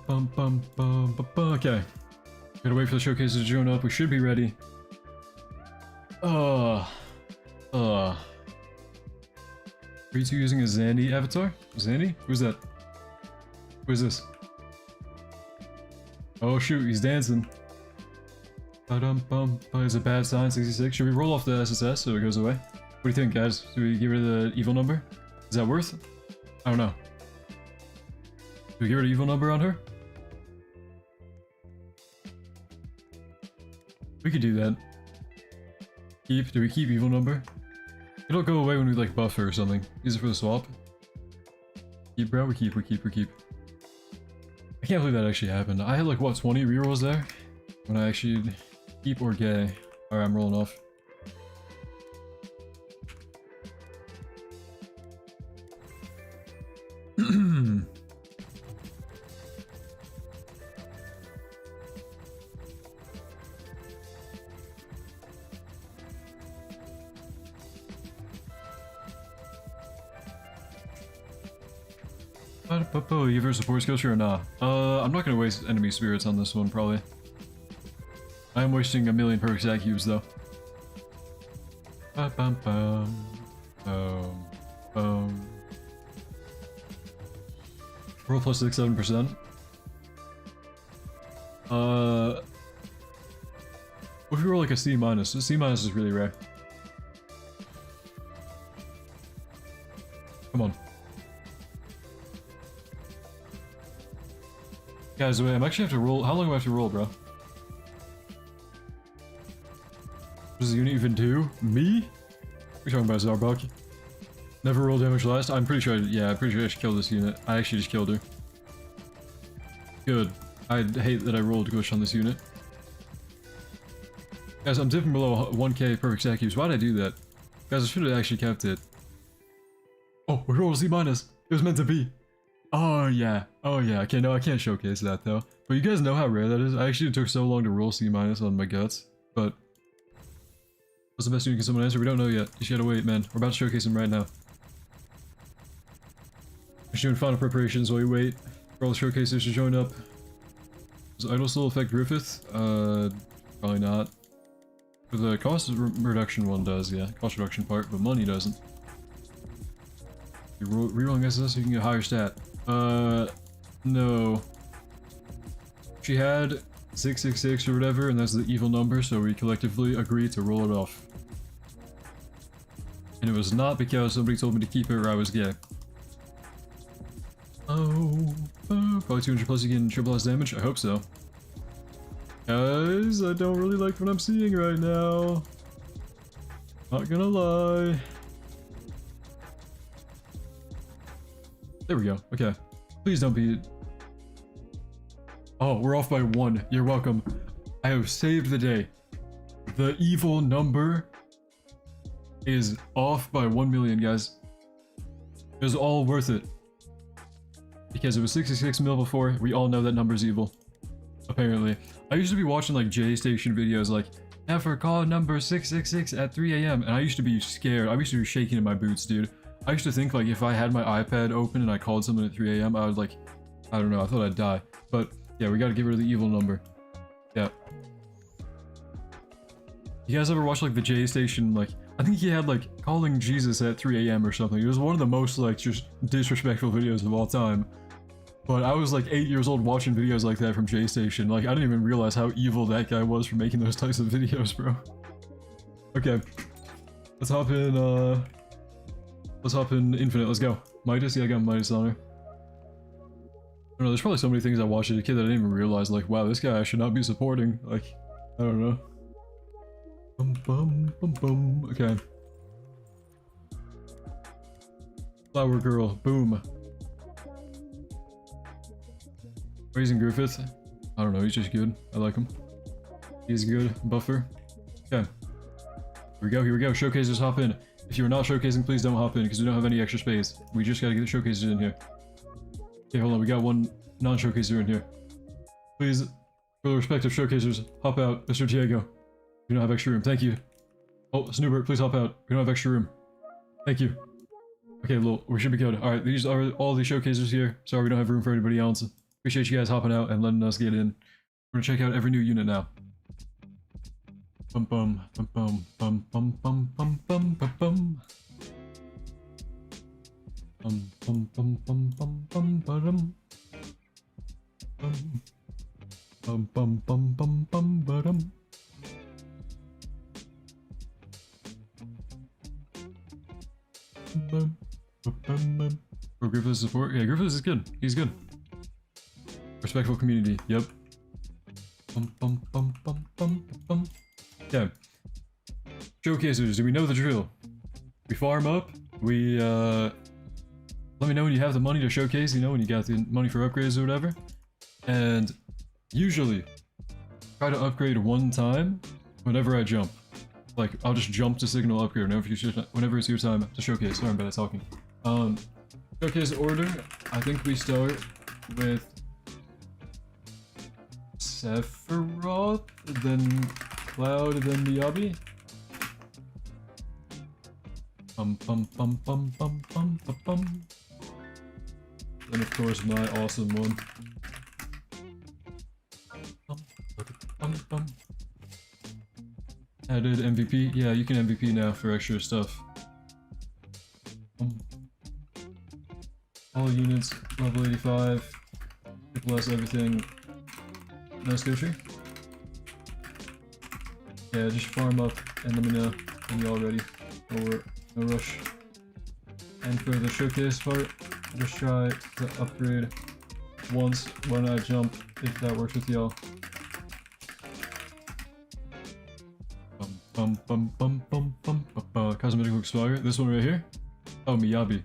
Okay. Gotta wait for the showcases to join up. We should be ready. Are you two using a Zandy avatar? Zandy? Who's that? Who is this? Oh shoot, he's dancing. It's a bad sign, 66. Should we roll off the SSS so it goes away? What do you think, guys? Do we get rid of the evil number? Is that worth it? I don't know. Do we get rid of evil number on her? We could do that. Keep? Do we keep evil number? It'll go away when we like buff her or something. Use it for the swap. Keep, bro. We keep. I can't believe that actually happened. I had like what, 20 rerolls there? When I actually keep or gay. Alright, I'm rolling off. You give her support skill or nah? I'm not gonna waste enemy spirits on this one, probably. I am wasting a million perks at cubes, though. Roll plus 6-7%. What if we roll like a C minus? A C minus is really rare. Come on. Guys, wait, I'm actually have to roll. How long do I have to roll, bro? Does the unit even do? Me? We're talking about Zarbuck. Never roll damage last. I'm pretty sure. I'm pretty sure I should kill this unit. I actually just killed her. Good. I hate that I rolled Gush on this unit. Guys, I'm dipping below 1k perfect stack cubes. Why did I do that? Guys, I should have actually kept it. Oh, we rolled C minus. It was meant to be. Oh yeah. Okay, no, I can't showcase that though. But you guys know how rare that is. I actually took so long to roll C minus on my guts, but what's the best unit can someone answer? We don't know yet. You just gotta wait, man. We're about to showcase him right now. We're doing final preparations while we wait for all the showcases to join up. Does idle still affect Griffith? Probably not. For the cost reduction one does, yeah. Cost reduction part, but money doesn't. You're rerolling SS so you can get a higher stat. No. She had 666 or whatever, and that's the evil number, so we collectively agreed to roll it off. And it was not because somebody told me to keep it or I was gay. Oh, probably 200 plus again, triple S damage? I hope so. Guys, I don't really like what I'm seeing right now. Not gonna lie. There we go, okay. Please don't be... Oh, we're off by 1. You're welcome. I have saved the day. The evil number is off by 1 million, guys. It was all worth it. Because it was 66 mil before, we all know that number's evil. Apparently. I used to be watching like J-Station videos like, never call number 666 at 3 AM, and I used to be scared. I used to be shaking in my boots, dude. I used to think like if I had my iPad open and I called someone at 3 a.m. I would like, I don't know, I thought I'd die. But yeah, we gotta get rid of the evil number. Yeah. You guys ever watch like the J Station, like, I think he had like calling Jesus at 3 a.m. or something. It was one of the most like just disrespectful videos of all time. But I was like 8 years old watching videos like that from J Station. Like, I didn't even realize how evil that guy was for making those types of videos, bro. Okay. Let's hop in Infinite, let's go. Midas? Yeah, I got Midas on her. I don't know, there's probably so many things I watched as a kid that I didn't even realize, like, wow, this guy I should not be supporting. Like, I don't know. Bum bum bum bum. Okay. Flower Girl, boom. Raising Griffith. I don't know, he's just good. I like him. He's good. Buffer. Okay. Here we go. Showcasers, hop in. If you are not showcasing, please don't hop in because we don't have any extra space. We just gotta get the showcasers in here. Okay, hold on. We got one non-showcaser in here. Please, for the respective showcasers, hop out. Mr. Diego. We don't have extra room. Thank you. Oh, Snoopert, please hop out. We don't have extra room. Thank you. Okay, Lil, we should be good. Alright, these are all the showcasers here. Sorry we don't have room for anybody else. Appreciate you guys hopping out and letting us get in. We're gonna check out every new unit now. Bum bum bum bum bum bum bum bum bum bum bum. Bum bum bum bum bum bum bum bum bum bum bum bum bum. For Griffith's support? Yeah, Griffiths is good. He's good. Respectful community. Yep. Bum bum bum bum bum bum. Yeah. Showcasers, do we know the drill? We farm up. We let me know when you have the money to showcase, you know, when you got the money for upgrades or whatever. And usually try to upgrade one time whenever I jump. Like, I'll just jump to signal upgrade whenever it's your time to showcase. Sorry, I'm bad at talking. Showcase order, I think we start with Sephiroth, then Cloud, then Miyabi. Bum bum bum bum bum bum bum bum. Then of course my awesome one. Bum bum bum. Added MVP. Yeah, you can MVP now for extra stuff. All units level 85. Plus everything. No skill tree. Yeah, just farm up and let me know when you're all ready. No rush. And for the showcase part, just try to upgrade once when I jump, if that works with y'all. Bum bum bum bum bum bum. Cosmetic expire. This one right here? Oh, Miyabi.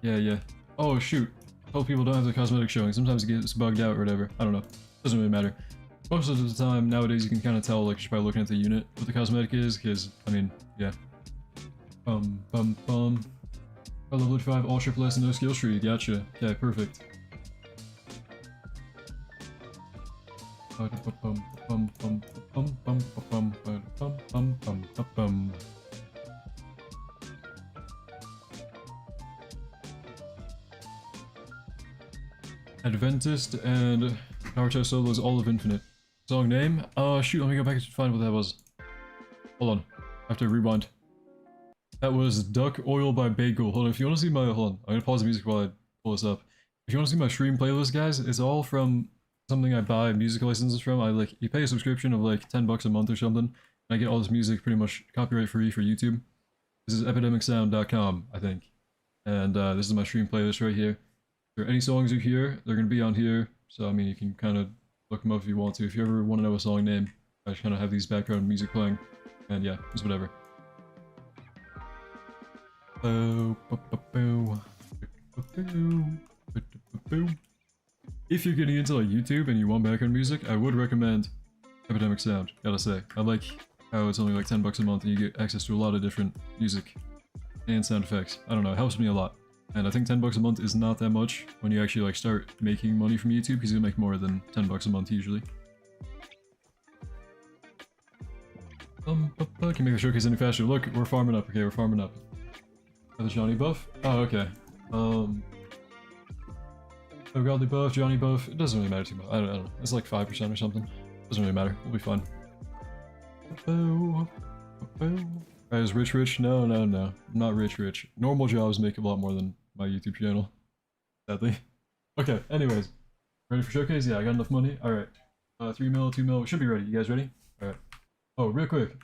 Yeah. Oh shoot. Hope people don't have the cosmetic showing. Sometimes it gets bugged out or whatever. I don't know. Doesn't really matter. Most of the time nowadays you can kind of tell like just by looking at the unit what the cosmetic is, because I mean, yeah. Bum bum bum. Oh, level 5, all triple S and no skill tree. Gotcha. Yeah, perfect. Adventist and Naruto Solo's All of Infinite. Song name? Shoot, let me go back and find what that was. Hold on. I have to rewind. That was Duck Oil by Bagel. Hold on, if you want to see my... Hold on, I'm gonna pause the music while I pull this up. If you want to see my stream playlist, guys, it's all from something I buy music licenses from. You pay a subscription of like 10 bucks a month or something, and I get all this music pretty much copyright free for YouTube. This is epidemicsound.com, I think. And this is my stream playlist right here. If there are any songs you hear, they're gonna be on here. So I mean, you can kind of look them up if you want to. If you ever want to know a song name, I just kind of have these background music playing. And yeah, just whatever. If you're getting into like YouTube and you want background music, I would recommend Epidemic Sound, gotta say. I like how it's only like 10 bucks a month and you get access to a lot of different music and sound effects. I don't know, it helps me a lot. And I think 10 bucks a month is not that much when you actually like start making money from YouTube, because you make more than 10 bucks a month usually. Can make the showcase any faster. Look, we're farming up. Okay, we're farming up. The Johnny buff? Oh, okay. Oh, Godly buff, Johnny buff. It doesn't really matter too much. I don't know. It's like 5% or something. Doesn't really matter. We'll be fine. Alright, is rich? No. I'm not rich. Normal jobs make a lot more than my YouTube channel. Sadly. Okay, anyways. Ready for showcase? Yeah, I got enough money. Alright. 3 mil, 2 mil. We should be ready. You guys ready? Alright. Oh, real quick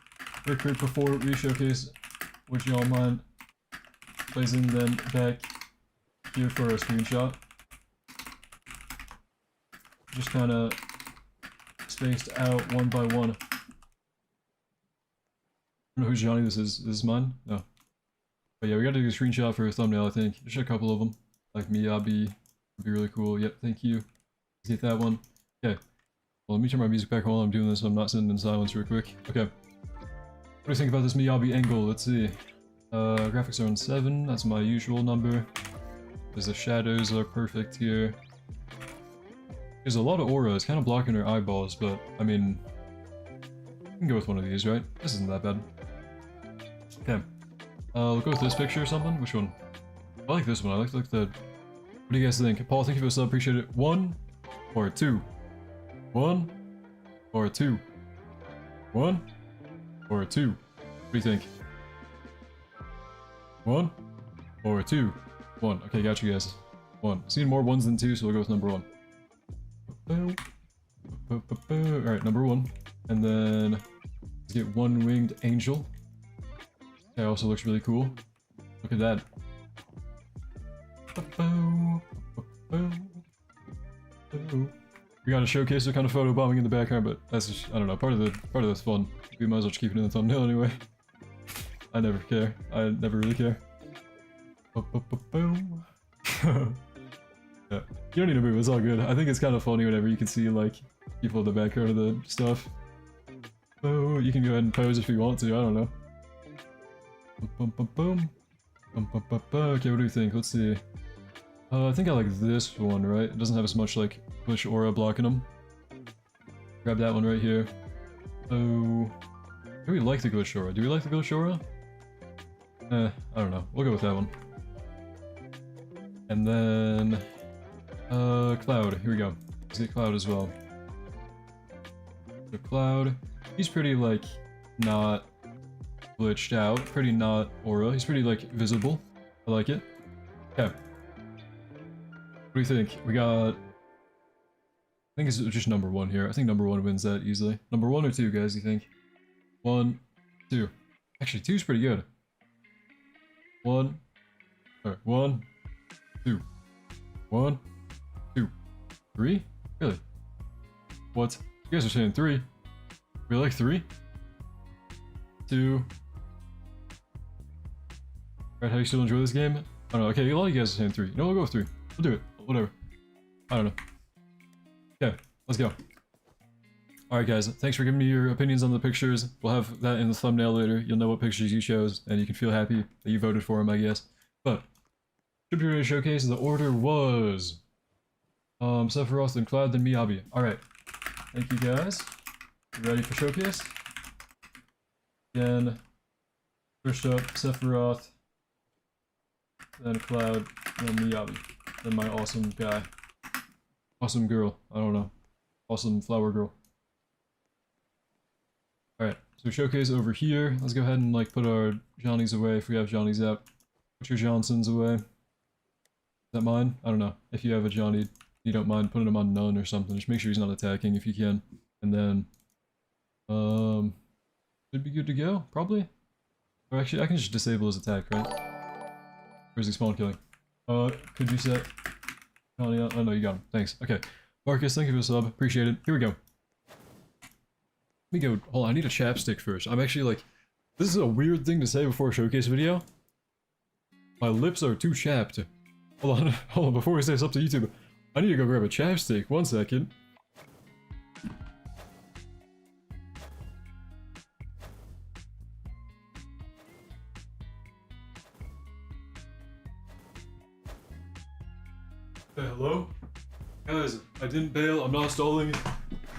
before we showcase, would you all mind placing them back here for a screenshot? Just kind of spaced out one by one. I don't know whose Johnny this is. Is this mine? No. But yeah, we gotta do a screenshot for a thumbnail, I think. Just a couple of them. Like Miyabi would be really cool. Yep, thank you. Let's get that one. Okay. Well, let me turn my music back on while I'm doing this so I'm not sitting in silence real quick. Okay. What do you think about this Miyabi angle? Let's see. Graphics are on 7. That's my usual number. Because the shadows are perfect here. There's a lot of aura. It's kind of blocking her eyeballs, but I mean, we can go with one of these, right? This isn't that bad. Okay. We'll go with this picture or something. Which one? I like this one. I like the... What do you guys think? Paul, thank you for the sub. Appreciate it. 1 or 2? 1 or 2? 1 or 2? What do you think? 1 or 2? 1. Okay, got you guys. 1. Seen more 1s than 2, so we'll go with number 1. Alright, number 1. And then let's get one winged angel. That also looks really cool. Look at that. We got a showcase of kind of photo bombing in the background, but that's just, I don't know, part of the fun. We might as well just keep it in the thumbnail anyway. I never care. I never really care. Yeah. You don't need to move, it's all good. I think it's kind of funny whenever you can see like people in the background of the stuff. Oh, you can go ahead and pose if you want to, I don't know. Okay, what do you think? Let's see. I think I like this one, right? It doesn't have as much like push aura blocking them. Grab that one right here. Oh, do we like the glitch aura? Do we like the glitch aura? I don't know. We'll go with that one. And then Cloud. Here we go. Let's get Cloud as well. So Cloud, he's pretty like not glitched out. Pretty not aura. He's pretty like visible. I like it. Okay. What do you think? We got... I think it's just number 1 here. I think number 1 wins that easily. Number 1 or 2, guys, you think? 1, 2. Actually, 2's pretty good. 1. Alright, 1, 2. 1, 2. 3? Really? What? You guys are saying 3. We like 3? 2. Alright, how do you still enjoy this game? I don't know. Okay, a lot of you guys are saying 3. No, we'll go with 3. We'll do it. Whatever. I don't know. Okay, let's go. Alright guys, thanks for giving me your opinions on the pictures. We'll have that in the thumbnail later. You'll know what pictures you chose, and you can feel happy that you voted for them, I guess. But, should be ready to showcase. The order was... Sephiroth, then Cloud, then Miyabi. Alright. Thank you guys. You ready for showcase? Again, first up, Sephiroth, then Cloud, then Miyabi. Then my awesome guy. Awesome girl. I don't know. Awesome flower girl. Alright, so showcase over here. Let's go ahead and like put our Johnnies away if we have Johnnies out. Put your Johnsons away. Is that mine? I don't know. If you have a Johnny, you don't mind putting him on none or something. Just make sure he's not attacking if you can. And then, should be good to go, probably? Or actually, I can just disable his attack, right? Where's he spawn killing? Could you set Johnny out? Oh no, you got him. Thanks. Okay. Marcus, thank you for the sub. Appreciate it. Here we go. Let me go. Hold on, I need a chapstick first. I'm actually like... This is a weird thing to say before a showcase video. My lips are too chapped. Hold on, before we say this up to YouTube. I need to go grab a chapstick. 1 second. Hello? Guys, I didn't bail, I'm not stalling.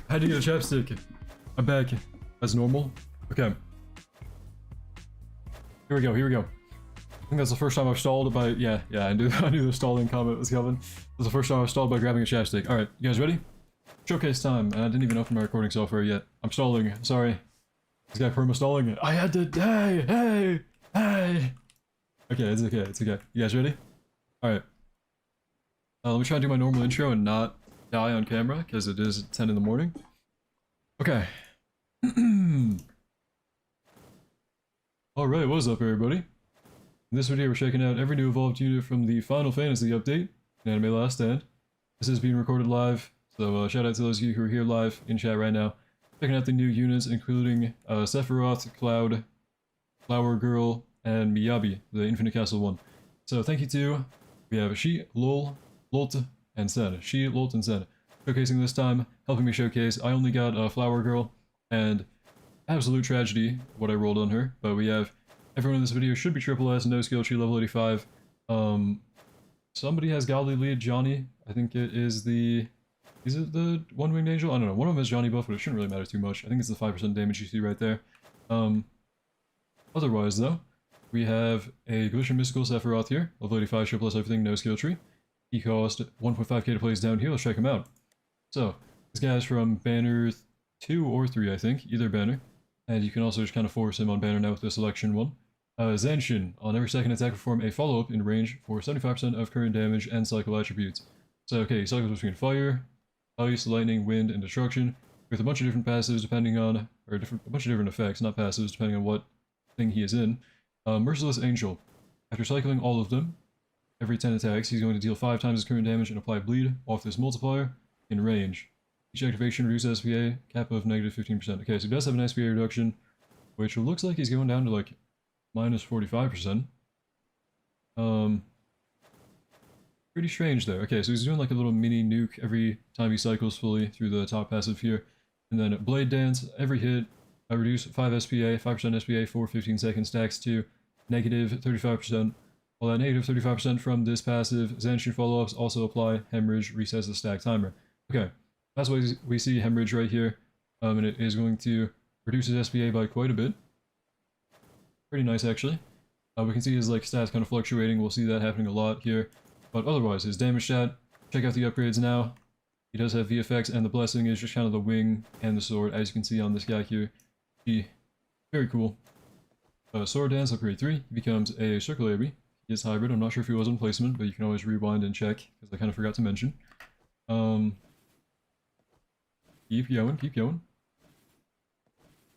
I had to get a chapstick. I'm back. As normal? Okay. Here we go, here we go. I think that's the first time I've stalled by... Yeah, I knew the stalling comment was coming. That's the first time I've stalled by grabbing a chapstick. Alright, you guys ready? Showcase time, and I didn't even open my recording software yet. I'm stalling, sorry. This guy perma-stalling it. I had to... Hey! Okay, it's okay. You guys ready? Alright. Let me try and do my normal intro and not die on camera, because it is 10 in the morning. Okay. Alright, what's up everybody? In this video we're checking out every new evolved unit from the Final Fantasy update, Anime Last Stand. This is being recorded live, so shout out to those of you who are here live in chat right now. Checking out the new units including Sephiroth, Cloud, Flower Girl, and Miyabi, the Infinite Castle one. So thank you to, we have She, Lol, Lolt, and Sen. She, Lolt, and Sen. Showcasing this time, helping me showcase. I only got Flower Girl, and absolute tragedy what I rolled on her, but we have everyone in this video should be triple S, no skill tree, level 85. Somebody has Godly Lead, Johnny. I think it is the... Is it the One-Winged Angel? I don't know. One of them is Johnny buff, but it shouldn't really matter too much. I think it's the 5% damage you see right there. Otherwise, though, we have a Glitch Mystical Sephiroth here. Level 85, triple S everything, no skill tree. He cost 1.5k to place down here. Let's check him out. So, this guy is from Banner 2 or 3, I think. Either Banner. And you can also just kind of force him on Banner now with the selection one. Zanshin, on every second attack perform a follow-up in range for 75% of current damage and cycle attributes. So okay, he cycles between fire, ice, lightning, wind, and destruction, with a bunch of different passives depending on, or a bunch of different effects, not passives, depending on what thing he is in. Merciless Angel, after cycling all of them, every 10 attacks, he's going to deal 5 times his current damage and apply bleed off this multiplier in range. Each activation reduces SPA, cap of negative 15%. Okay, so he does have an SPA reduction, which looks like he's going down to like minus 45%. Pretty strange there. Okay, so he's doing like a little mini nuke every time he cycles fully through the top passive here. And then Blade Dance, every hit, I reduce 5 SPA, 5% SPA for 15 seconds, stacks to negative 35%. While that negative 35% from this passive, Zanshin follow-ups also apply Hemorrhage, resets the stack timer. Okay, that's why we see Hemorrhage right here, and it is going to reduce his SPA by quite a bit. Pretty nice actually. We can see his like stats kind of fluctuating. We'll see that happening a lot here. But otherwise, his damage stat, check out the upgrades now. He does have VFX, and the blessing is just kind of the wing and the sword, as you can see on this guy here. Very cool. Sword Dance, upgrade 3, he becomes a Circle AB. He is hybrid. I'm not sure if he was on placement, but you can always rewind and check, because I kind of forgot to mention. Keep going.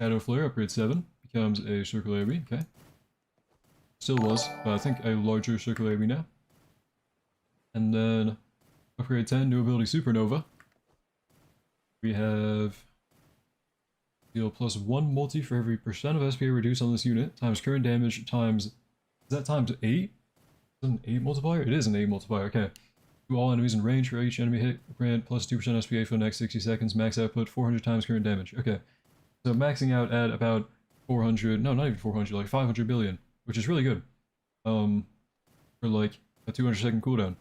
Shadow Flare, upgrade 7. Becomes a Circle AB, okay. Still was, but I think a larger Circle AB now. And then, upgrade 10, new ability Supernova. We have deal plus 1 multi for every percent of SPA reduced on this unit, times current damage, times... Is that times 8? Is that an 8 multiplier? It is an 8 multiplier, okay. To all enemies in range for each enemy hit, grant plus 2% SPA for the next 60 seconds, max output 400 times current damage, okay. So maxing out at about 400, no, not even 400, like 500 billion, which is really good. For like a 200-second cooldown.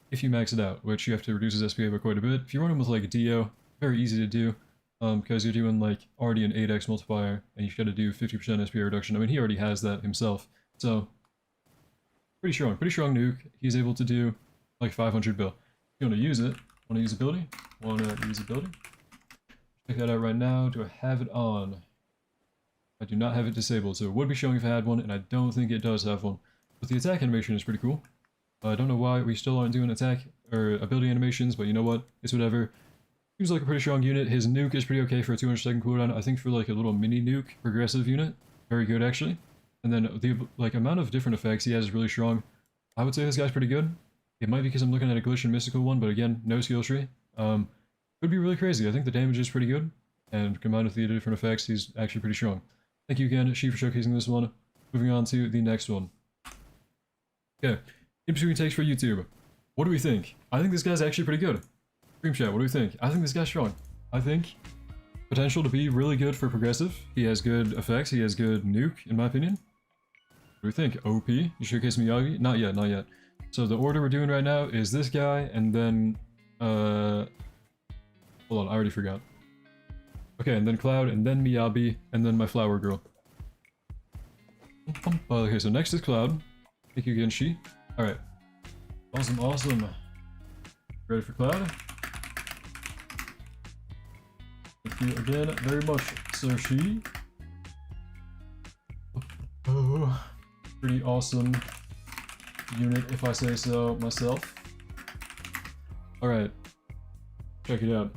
If you max it out, which you have to reduce his SPA by quite a bit. If you run him with like a Dio, very easy to do, because you're doing like already an 8x multiplier, and you've got to do 50% SPA reduction. I mean, he already has that himself, so pretty strong nuke. He's able to do like 500 bill. If you want to use it, check that out right now. Do I have it on? I do not have it disabled, so it would be showing if I had one, and I don't think it does have one. But the attack animation is pretty cool. I don't know why we still aren't doing attack or ability animations, but you know what? It's whatever. Seems like a pretty strong unit. His nuke is pretty okay for a 200-second cooldown. I think for like a little mini nuke progressive unit, very good actually. And then the like amount of different effects he has is really strong. I would say this guy's pretty good. It might be because I'm looking at a Glitch and Mystical one, but again, no skill tree. Could be really crazy. I think the damage is pretty good, and combined with the different effects, he's actually pretty strong. Thank you again, She, for showcasing this one. Moving on to the next one. Okay, in between takes for YouTube. What do we think? I think this guy's actually pretty good. Stream chat, what do we think? I think this guy's strong. I think potential to be really good for progressive. He has good effects. He has good nuke, in my opinion. What do we think? OP? You showcase Miyagi? Not yet. So the order we're doing right now is this guy, and then hold on, I already forgot. Okay, and then Cloud, and then Miyabi, and then my Flower Girl. Okay, so next is Cloud. Thank you again, She. Alright. Awesome, awesome. Ready for Cloud? Thank you again very much, Sir She. Oh, pretty awesome unit, if I say so myself. Alright. Check it out.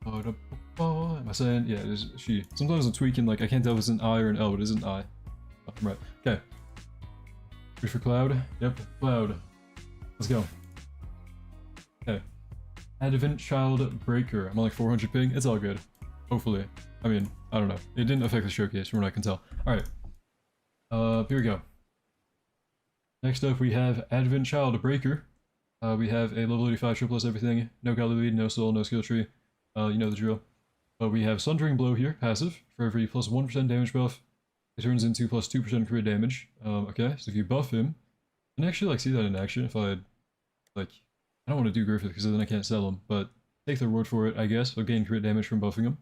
Am I saying? Yeah, it is She. Sometimes I'm tweaking, like, I can't tell if it's an I or an L, but it is an I. Oh, right. Okay. Ready for Cloud? Yep, Cloud. Let's go. Okay. Advent Child Breaker. I'm on like 400 ping. It's all good. Hopefully. I mean, I don't know. It didn't affect the showcase from what I can tell. Alright. Here we go. Next up, we have Advent Child Breaker. We have a level 85 triple plus everything. No godly lead, no soul, no skill tree. You know the drill. But we have Sundering Blow here, passive. For every plus 1% damage buff, it turns into plus 2% crit damage. Okay, so if you buff him, I can actually like see that in action if I like, I don't want to do Griffith because then I can't sell him, but take their word for it, I guess. I'll gain crit damage from buffing him.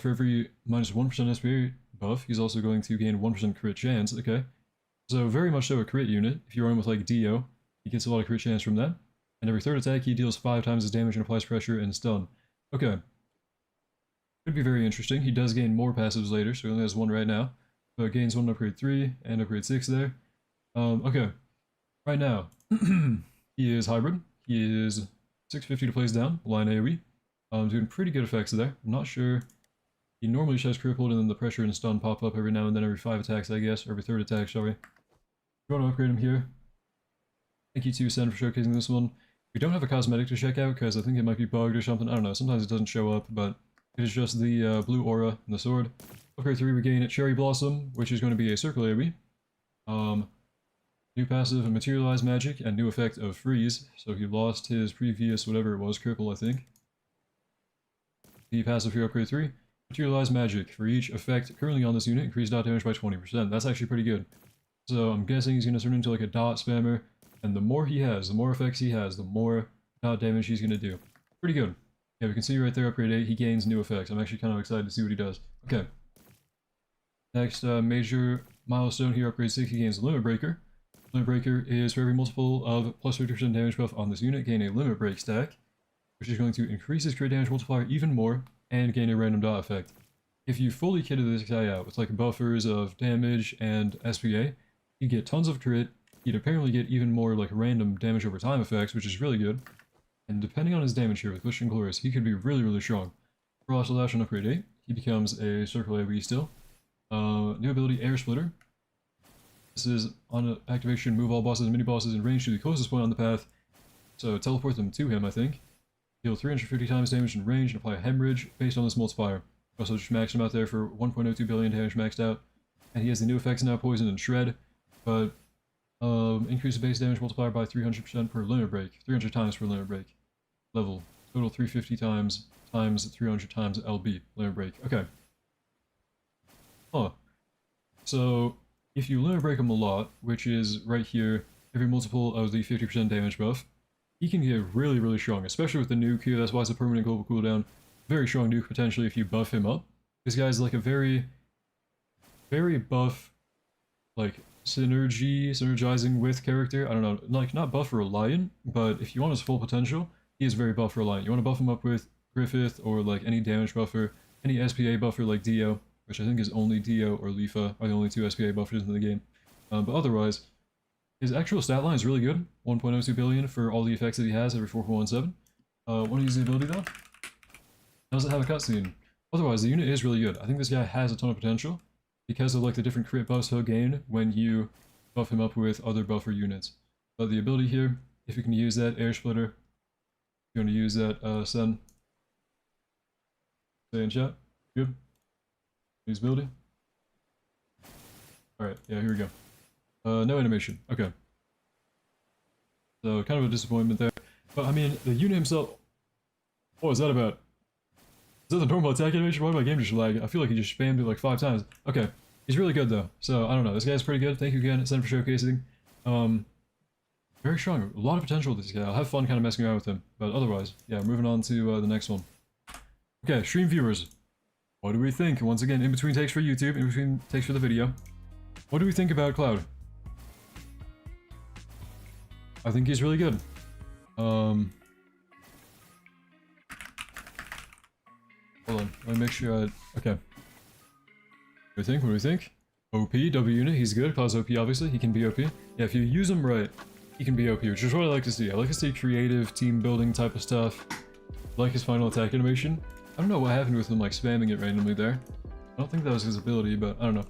For every minus 1% SPA buff, he's also going to gain 1% crit chance, okay. So very much so a crit unit. If you run with like Dio, he gets a lot of crit chance from that. And every third attack, he deals 5 times his damage and applies pressure and stun. Okay. Could be very interesting. He does gain more passives later, so he only has 1 right now. So it gains 1 upgrade 3 and upgrade 6 there. Okay. Right now, he is hybrid. He is 650 to place down, line AoE. Doing pretty good effects there. I'm not sure. He normally just has crippled and then the pressure and stun pop up every now and then, every 5 attacks, I guess, or every 3rd attack, sorry. We're going to upgrade him here. Thank you to Sen for showcasing this one. We don't have a cosmetic to check out because I think it might be bugged or something. I don't know. Sometimes it doesn't show up, but it is just the blue aura and the sword. Upgrade 3, we gain Cherry Blossom, which is going to be a circle AoE. New passive of Materialize Magic and new effect of Freeze. So he lost his previous whatever it was, cripple, I think. The passive here, upgrade 3. Materialize Magic. For each effect currently on this unit, increase dot damage by 20%. That's actually pretty good. So I'm guessing he's going to turn into like a dot spammer. And the more he has, the more effects he has, the more dot damage he's going to do. Pretty good. Yeah, we can see right there, upgrade 8, he gains new effects. I'm actually kind of excited to see what he does. Okay. Next major milestone here, upgrade 6, he gains Limit Breaker. Limit Breaker is for every multiple of plus 50% damage buff on this unit, gain a Limit Break stack, which is going to increase his crit damage multiplier even more, and gain a random dot effect. If you fully kitted this guy out with like buffers of damage and SPA, you get tons of crit. He'd apparently get even more like random damage over time effects, which is really good. And depending on his damage here with Wishing Glorious, he could be really, really strong. Colossal Dash on upgrade 8, he becomes a circle AoE still. New ability Air Splitter. This is on activation, move all bosses and mini bosses in range to the closest point on the path. So teleport them to him, I think. Heal 350 times damage in range and apply a hemorrhage based on this multiplier. Also just maxed him out there for 1.02 billion damage maxed out. And he has the new effects now, Poison and Shred. But increase the base damage multiplier by 300% per limit break. 300 times per limit break. Level. Total 350 times 300 times LB. Limit break. Okay. Huh. So, if you limit break him a lot, which is right here, every multiple of the 50% damage buff, he can get really, really strong, especially with the nuke here. That's why it's a permanent global cooldown. Very strong nuke potentially if you buff him up. This guy's like a very, very buff, like, synergizing with character. I don't know, like, not buff reliant, but if you want his full potential, he is very buff reliant. You want to buff him up with Griffith or like any damage buffer, any SPA buffer like Dio, which I think is only Dio or Leafa are the only 2 SPA buffers in the game. But otherwise, his actual stat line is really good. 1.02 billion for all the effects that he has every 4.17. Want to use the ability though? Doesn't have a cutscene. Otherwise, the unit is really good. I think this guy has a ton of potential because of like the different crit buffs he'll gain when you buff him up with other buffer units. But the ability here, if you can use that Air Splitter, if you want to use that Sen. Say in chat. Good. Use ability. Alright, yeah, here we go. No animation. Okay. So, kind of a disappointment there. But, I mean, the unit himself... What was that about? Is that the normal attack animation? Why did my game just lag? I feel like he just spammed it like 5 times. Okay. He's really good, though. So, I don't know. This guy's pretty good. Thank you again, Sen, for showcasing. Very strong. A lot of potential with this guy. I'll have fun kind of messing around with him. But otherwise, yeah, moving on to the next one. Okay, stream viewers. What do we think? Once again, in between takes for YouTube, in between takes for the video. What do we think about Cloud? I think he's really good. Hold on, let me make sure I... Okay. What do we think? What do we think? OP, W unit, he's good. Cloud's OP, obviously. He can be OP. Yeah, if you use him right, he can be OP, which is what I like to see. I like to see creative, team building type of stuff. I like his final attack animation. I don't know what happened with him, like, spamming it randomly there. I don't think that was his ability, but I don't know.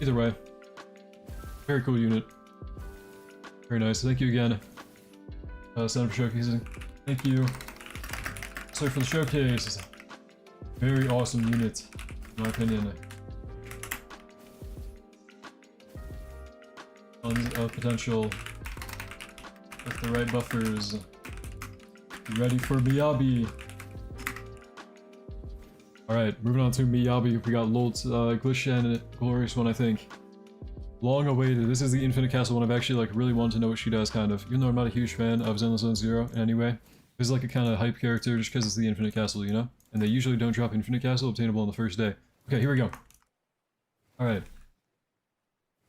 Either way. Very cool unit. Very nice. Thank you again. Sign up for showcasing. Thank you. Sorry for the showcase. Very awesome unit, in my opinion. Tons of potential with the right buffers. Ready for Miyabi. Alright, moving on to Miyabi. We got Lolt's Glitch and Glorious one, I think. Long awaited. This is the Infinite Castle one. I've actually like really wanted to know what she does, kind of. Even though I'm not a huge fan of Zenless Zone Zero in any way. This is like a kind of hype character just because it's the Infinite Castle, you know? And they usually don't drop Infinite Castle obtainable on the first day. Okay, here we go. Alright.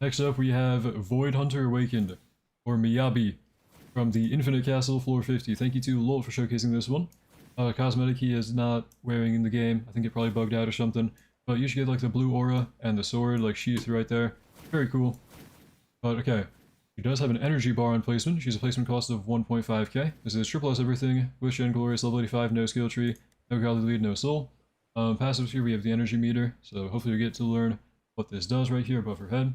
Next up we have Void Hunter Awakened, or Miyabi, from the Infinite Castle, floor 50. Thank you to Lolt for showcasing this one. Cosmetic he is not wearing in the game. I think it probably bugged out or something. But you should get like the blue aura and the sword like sheathed right there. Very cool. But okay. She does have an energy bar on placement. She's a placement cost of 1.5k. This is triple S everything. Wish and Glorious, level 85, no skill tree, no godly lead, no soul. Passives here we have the energy meter. So hopefully we get to learn what this does right here above her head.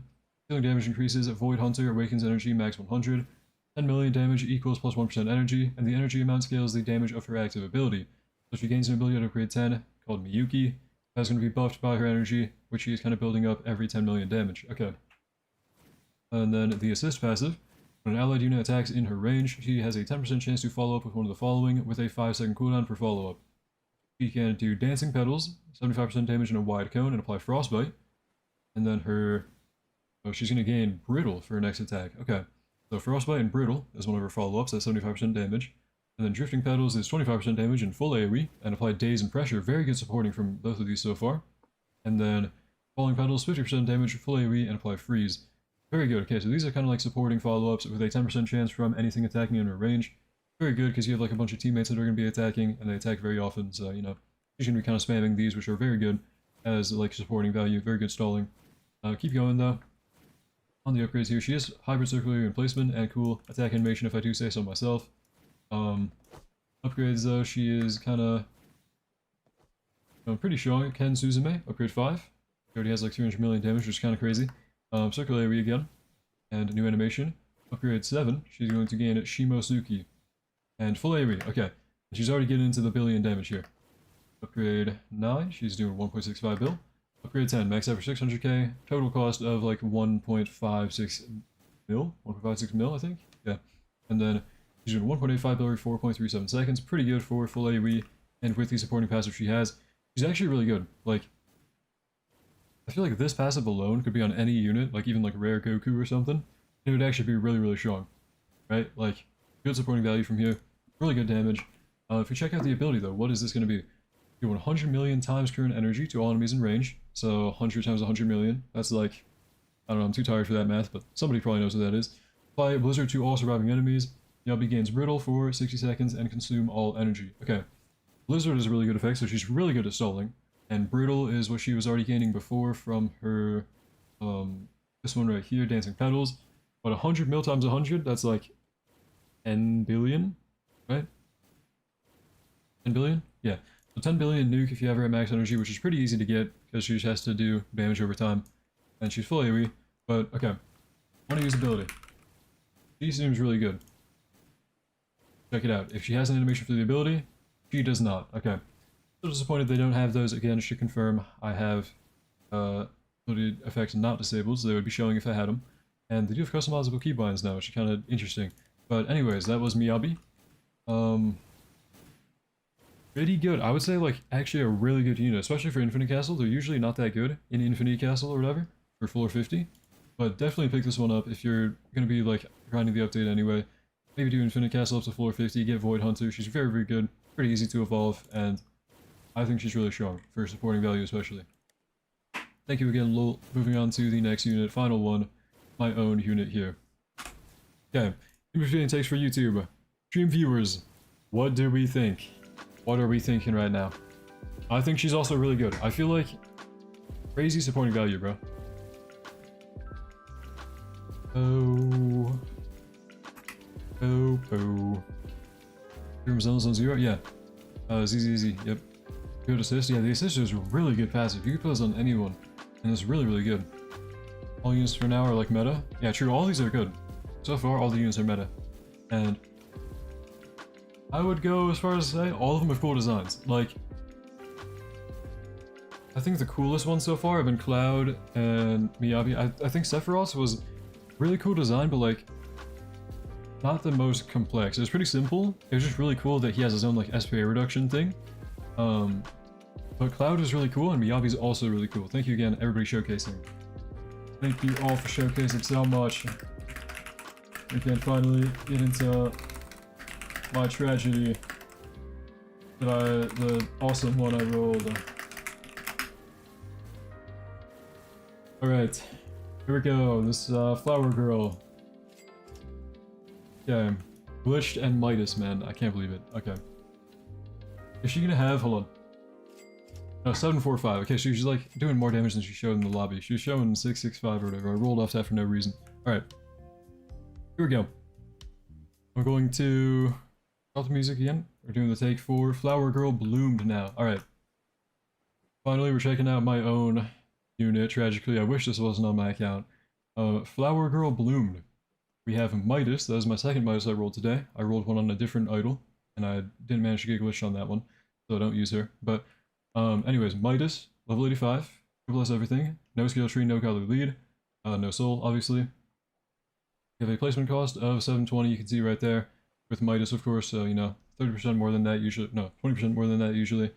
Healing damage increases. Void Hunter awakens energy max 100. 10 million damage equals plus 1% energy, and the energy amount scales the damage of her active ability. So she gains an ability at upgrade 10, called Miyuki. That's going to be buffed by her energy, which she is kind of building up every 10 million damage. Okay. And then the assist passive. When an allied unit attacks in her range, she has a 10% chance to follow up with one of the following, with a 5-second cooldown for follow-up. She can do Dancing Petals, 75% damage in a wide cone, and apply Frostbite. And then her... Oh, she's going to gain Brittle for her next attack. Okay. So Frostbite and Brittle is one of her follow-ups, that's 75% damage. And then Drifting Petals is 25% damage in full AoE, and apply Daze and Pressure. Very good supporting from both of these so far. And then Falling Petals, 50% damage, full AoE, and apply Freeze. Very good. Okay, so these are kind of like supporting follow-ups with a 10% chance from anything attacking in her range. Very good, because you have like a bunch of teammates that are going to be attacking, and they attack very often, so, you know, she's going to be kind of spamming these, which are very good as like supporting value. Very good stalling. Keep going, though. On the upgrades here, she is hybrid circular in placement and cool attack animation if I do say so myself. Upgrades though, she is kind of pretty strong. Ken Suzume, upgrade 5. She already has like 300 million damage, which is kind of crazy. Circular AoE again, and new animation. Upgrade 7, she's going to gain Shimosuki. And full AoE, okay. She's already getting into the billion damage here. Upgrade 9, she's doing 1.65 bill. Upgrade 10, max out for 600k, total cost of like 1.56 mil? 1.56 mil, I think? Yeah. And then she's doing 1.85 bill every 4.37 seconds. Pretty good for full AoE, and with the supporting passive she has, she's actually really good. Like, I feel like this passive alone could be on any unit, like even like Rare Goku or something. It would actually be really, really strong. Right? Like, good supporting value from here, really good damage. If you check out the ability though, what is this going to be? Do 100 million times current energy to all enemies in range. So 100 times 100 million. That's like, I don't know, I'm too tired for that math, but somebody probably knows what that is. Apply Blizzard to all surviving enemies. Yabi gains Brittle for 60 seconds and consume all energy. Okay. Blizzard is a really good effect, so she's really good at stalling. And Brittle is what she was already gaining before from her, this one right here, Dancing Petals. But 100 mil times 100, that's like 10 billion, right? 10 billion? Yeah. So 10 billion nuke if you have her at max energy, which is pretty easy to get, because she just has to do damage over time. And she's full AoE, but okay. Want to use ability. She seems really good. Check it out. If she has an animation for the ability, she does not. Okay. So disappointed they don't have those. Again, just to confirm, I have ability effects not disabled, so they would be showing if I had them. And they do have customizable keybinds now, which is kind of interesting. But anyways, that was Miyabi. Pretty good. I would say, like, actually a really good unit, especially for Infinite Castle. They're usually not that good in Infinite Castle or whatever, for floor 50. But definitely pick this one up if you're going to be, like, grinding the update anyway. Maybe do Infinite Castle up to floor 50, get Void Hunter. She's very, very good, pretty easy to evolve, and I think she's really strong, for supporting value especially. Thank you again, lol. Moving on to the next unit, final one, my own unit here. Okay, in between takes for YouTube. Stream viewers, what do we think? What are we thinking right now? I think she's also really good. I feel like crazy supporting value, bro. Oh. Zones on 0? Yeah. ZZZ, yep. Good assist. Yeah, the assist is really good passive. You can put this on anyone, and it's really, really good. All units for now are like meta. Yeah, true, all these are good. So far, all the units are meta. And I would go as far as to say all of them have cool designs. Like, I think the coolest ones so far have been Cloud and Miyabi. I think Sephiroth was really cool design, but like, not the most complex. It was pretty simple. It was just really cool that he has his own like SPA reduction thing. But Cloud is really cool, and Miyabi's also really cool. Thank you again, everybody showcasing. Thank you all for showcasing so much. We can finally get into my tragedy. The awesome one I rolled. Alright, here we go. This Flower Girl. Okay, Glitched and Midas, man. I can't believe it. Okay. Is she gonna have, hold on. No, 745. Okay, so she's like doing more damage than she showed in the lobby. She was showing 665 or whatever. I rolled off that for no reason. Alright. Here we go. I'm going to stop the music again. We're doing the take for Flower Girl Bloomed now. Alright. Finally, we're checking out my own unit. Tragically, I wish this wasn't on my account. Flower Girl Bloomed. We have Midas. That was my second Midas I rolled today. I rolled one on a different idol, and I didn't manage to get glitched on that one, so I don't use her. But, anyways, Midas, level 85, triple S everything, no skill tree, no color lead, no soul, obviously. We have a placement cost of 720, you can see right there, with Midas, of course, so, you know, 30% more than that usually, no, 20% more than that usually.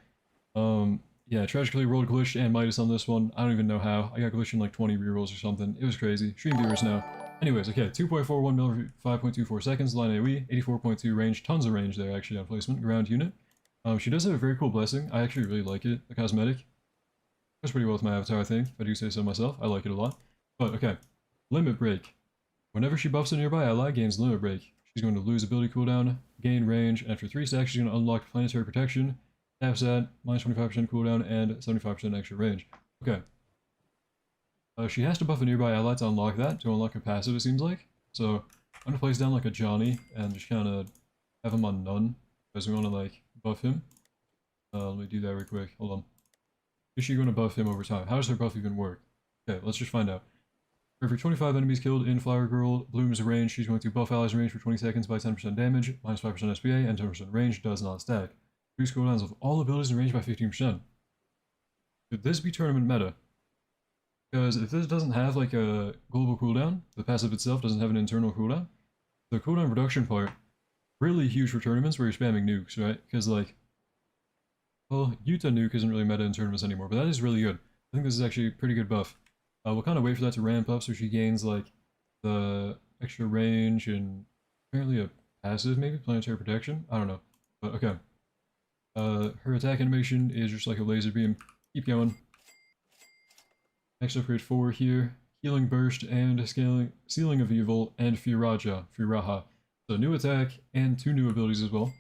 Yeah, tragically rolled glitched and Midas on this one. I don't even know how. I got glitched in like 20 rerolls or something. It was crazy. Stream viewers now. Anyways, okay, 2.41 mil, 5.24 seconds, line AoE, 84.2 range, tons of range there actually on placement, ground unit. She does have a very cool blessing. I actually really like it. The cosmetic goes pretty well with my avatar, I think, if I do say so myself. I like it a lot. But, okay, limit break. Whenever she buffs a nearby ally, gains limit break. She's going to lose ability cooldown, gain range, and after 3 stacks, she's going to unlock planetary protection, taps at, minus 25% cooldown, and 75% extra range. Okay. She has to buff a nearby ally to unlock that, to unlock a passive, it seems like. So, I'm gonna place down like a Johnny, and just kinda have him on none, because we wanna like, buff him. Let me do that real quick, hold on. Is she gonna buff him over time? How does her buff even work? Okay, let's just find out. For every 25 enemies killed in Flower Girl Bloom's range, she's going to buff allies' range for 20 seconds by 10% damage, minus 5% SPA, and 10% range does not stack. Increase cooldowns of all abilities in range by 15%. Could this be tournament meta? Because if this doesn't have like a global cooldown, the passive itself doesn't have an internal cooldown, the cooldown reduction part, really huge for tournaments where you're spamming nukes, right? Because like, well, Utah nuke isn't really meta in tournaments anymore, but that is really good. I think this is actually a pretty good buff. We'll kind of wait for that to ramp up so she gains like the extra range and apparently a passive maybe, planetary protection? I don't know, but okay. Her attack animation is just like a laser beam. Keep going. Next upgrade 4 here, Healing Burst and Sealing of Evil and Firaha. So new attack and 2 new abilities as well.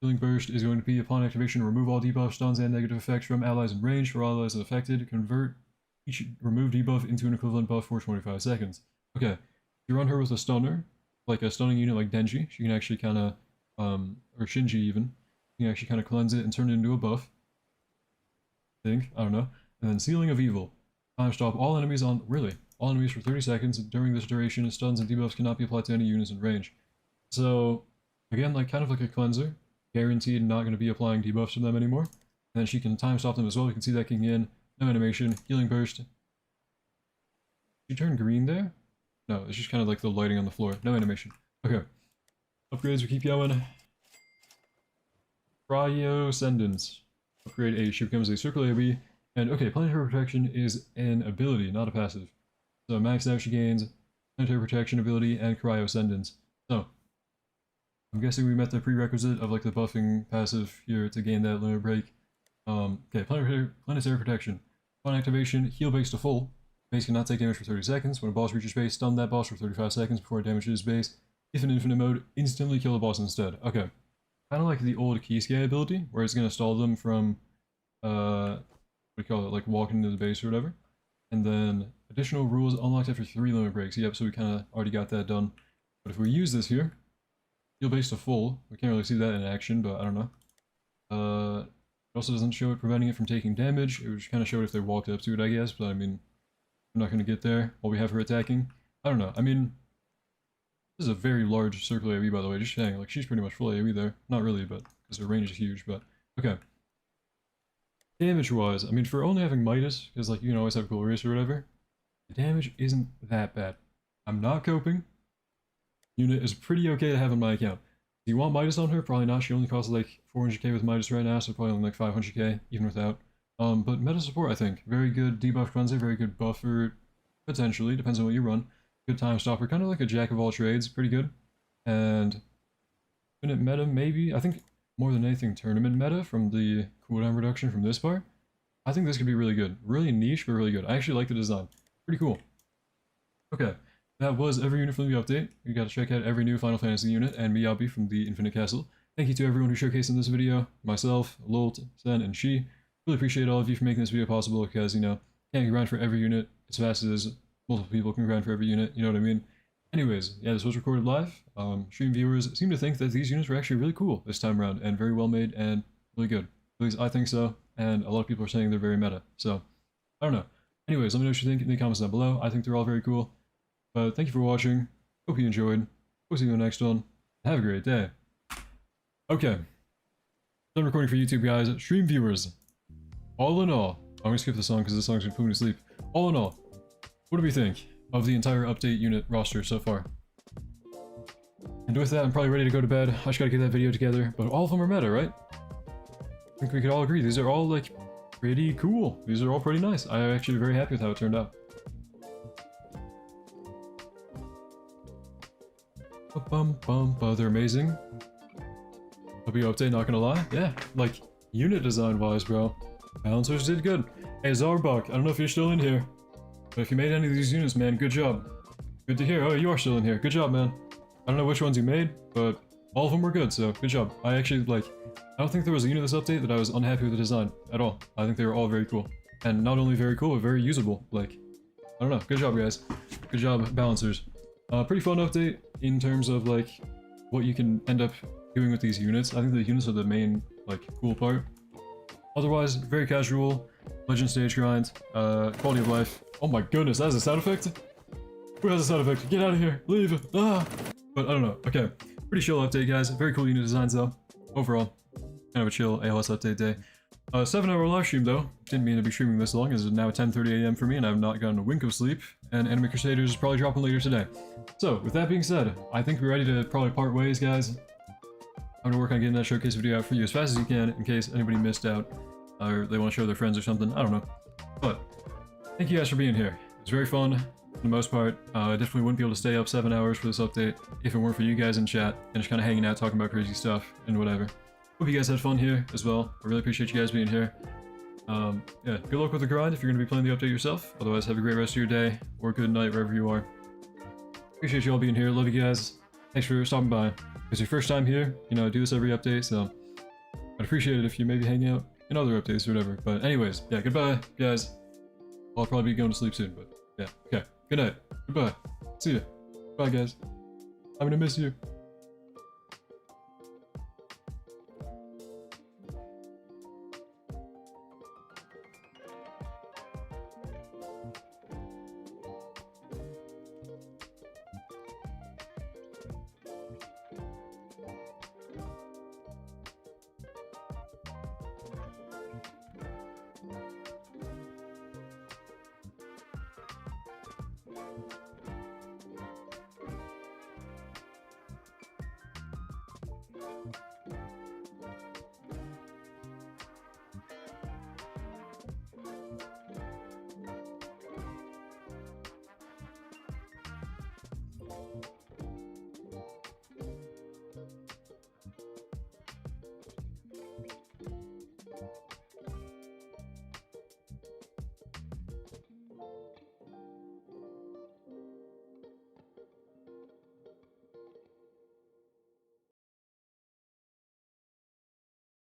Healing Burst is going to be upon activation, remove all debuffs, stuns, and negative effects from allies in range for allies affected. Convert each removed debuff into an equivalent buff for 25 seconds. Okay, if you run her with a stunner, like a stunning unit like Denji, she can actually kind of, or Shinji even, you can actually kind of cleanse it and turn it into a buff. I think, I don't know. And then Sealing of Evil. Time stop all enemies on, really, all enemies for 30 seconds. During this duration, stuns and debuffs cannot be applied to any units in range. So, again, like kind of like a cleanser. Guaranteed not going to be applying debuffs to them anymore. And then she can time stop them as well. You can see that kicking in. No animation. Healing Burst. Did she turn green there? No, it's just kind of like the lighting on the floor. No animation. Okay. Upgrades, we keep going. Cryoscendence. Upgrade A. She becomes a circle AoE. And okay, planetary protection is an ability, not a passive. So maxed out she gains planetary protection ability and cryoscendence. So I'm guessing we met the prerequisite of like the buffing passive here to gain that limit break. Okay, planetary protection. On activation, heal base to full. Base cannot take damage for 30 seconds. When a boss reaches base, stun that boss for 35 seconds before it damages base. If in infinite mode, instantly kill the boss instead. Okay. Kind of like the old Keyskay ability, where it's going to stall them from, what do you call it, like walking into the base or whatever. And then additional rules unlocked after 3 limit breaks. Yep, so we kind of already got that done. But if we use this here, heal base to full. We can't really see that in action, but I don't know. It also doesn't show it preventing it from taking damage. It would kind of show it if they walked up to it, I guess. But I mean, I'm not going to get there while we have her attacking. I don't know. I mean, this is a very large circular AoE, by the way. Just saying, like, she's pretty much full AoE there. Not really, but because her range is huge. But okay. Damage-wise, I mean, for only having Midas, because like you can always have cool race or whatever, the damage isn't that bad. I'm not coping. Unit is pretty okay to have on my account. Do you want Midas on her? Probably not. She only costs like 400k with Midas right now, so probably only like 500k even without. But meta support, I think. Very good debuff cleanser, very good buffer, potentially, depends on what you run. Good time stopper, kind of like a jack of all trades, pretty good. And infinite meta, maybe? I think more than anything, tournament meta from the cooldown reduction from this part. I think this could be really good. Really niche, but really good. I actually like the design. Pretty cool. Okay. That was every unit from the update. You got to check out every new Final Fantasy unit and Miyabi from the Infinite Castle. Thank you to everyone who showcased in this video, myself, Lolt, Sen, and She. Really appreciate all of you for making this video possible because, you know, can't grind for every unit as fast as multiple people can grind for every unit, you know what I mean? Anyways, yeah, this was recorded live. Stream viewers seem to think that these units were actually really cool this time around and very well made and really good. At least I think so, and a lot of people are saying they're very meta, so I don't know. Anyways, let me know what you think in the comments down below. I think they're all very cool. But thank you for watching. Hope you enjoyed. We'll see you in the next one. Have a great day. Okay. Done recording for YouTube, guys. Stream viewers. All in all, I'm gonna skip the song because the song's gonna put me to sleep. All in all, what do we think of the entire update unit roster so far? And with that, I'm probably ready to go to bed. I just gotta get that video together. But all of them are meta, right? I think we could all agree. These are all, like, pretty cool. These are all pretty nice. I'm actually very happy with how it turned out. They're amazing. W update, not gonna lie. Yeah, like, unit design wise, bro. Balancers did good. Hey, Zarbuck, I don't know if you're still in here, but if you made any of these units, man, good job. Good to hear. Oh, you are still in here. Good job, man. I don't know which ones you made, but all of them were good, so good job. I actually, like, I don't think there was a unit this update that I was unhappy with the design at all. I think they were all very cool. And not only very cool, but very usable. Like, I don't know. Good job, guys. Good job, Balancers. Pretty fun update in terms of, like, what you can end up doing with these units. I think the units are the main, like, cool part. Otherwise, very casual, legend stage grind, quality of life. Oh my goodness, that is a sound effect? Who has a sound effect? Get out of here, leave, ah! But I don't know, okay. Pretty chill update, guys. Very cool unit designs, though. Overall, kind of a chill ALS update day. 7-hour live stream, though. Didn't mean to be streaming this long, as it's now 10:30 AM for me, and I've not gotten a wink of sleep. And Anime Crusaders is probably dropping later today. So, with that being said, I think we're ready to probably part ways, guys. I'm gonna work on getting that showcase video out for you as fast as you can, in case anybody missed out, or they want to show their friends or something. I don't know. But, thank you guys for being here. It was very fun, for the most part. I definitely wouldn't be able to stay up 7 hours for this update if it weren't for you guys in chat, and just kind of hanging out, talking about crazy stuff, and whatever. Hope you guys had fun here, as well. I really appreciate you guys being here. Yeah, good luck with the grind if you're going to be playing the update yourself. Otherwise, have a great rest of your day, or good night, wherever you are. Appreciate you all being here. Love you guys. Thanks for stopping by. If it's your first time here, you know, I do this every update, so I'd appreciate it if you maybe hang out in other updates or whatever. But anyways, yeah, goodbye, guys. I'll probably be going to sleep soon, but yeah, okay. Good night. Goodbye. See ya. Bye, guys. I'm gonna miss you.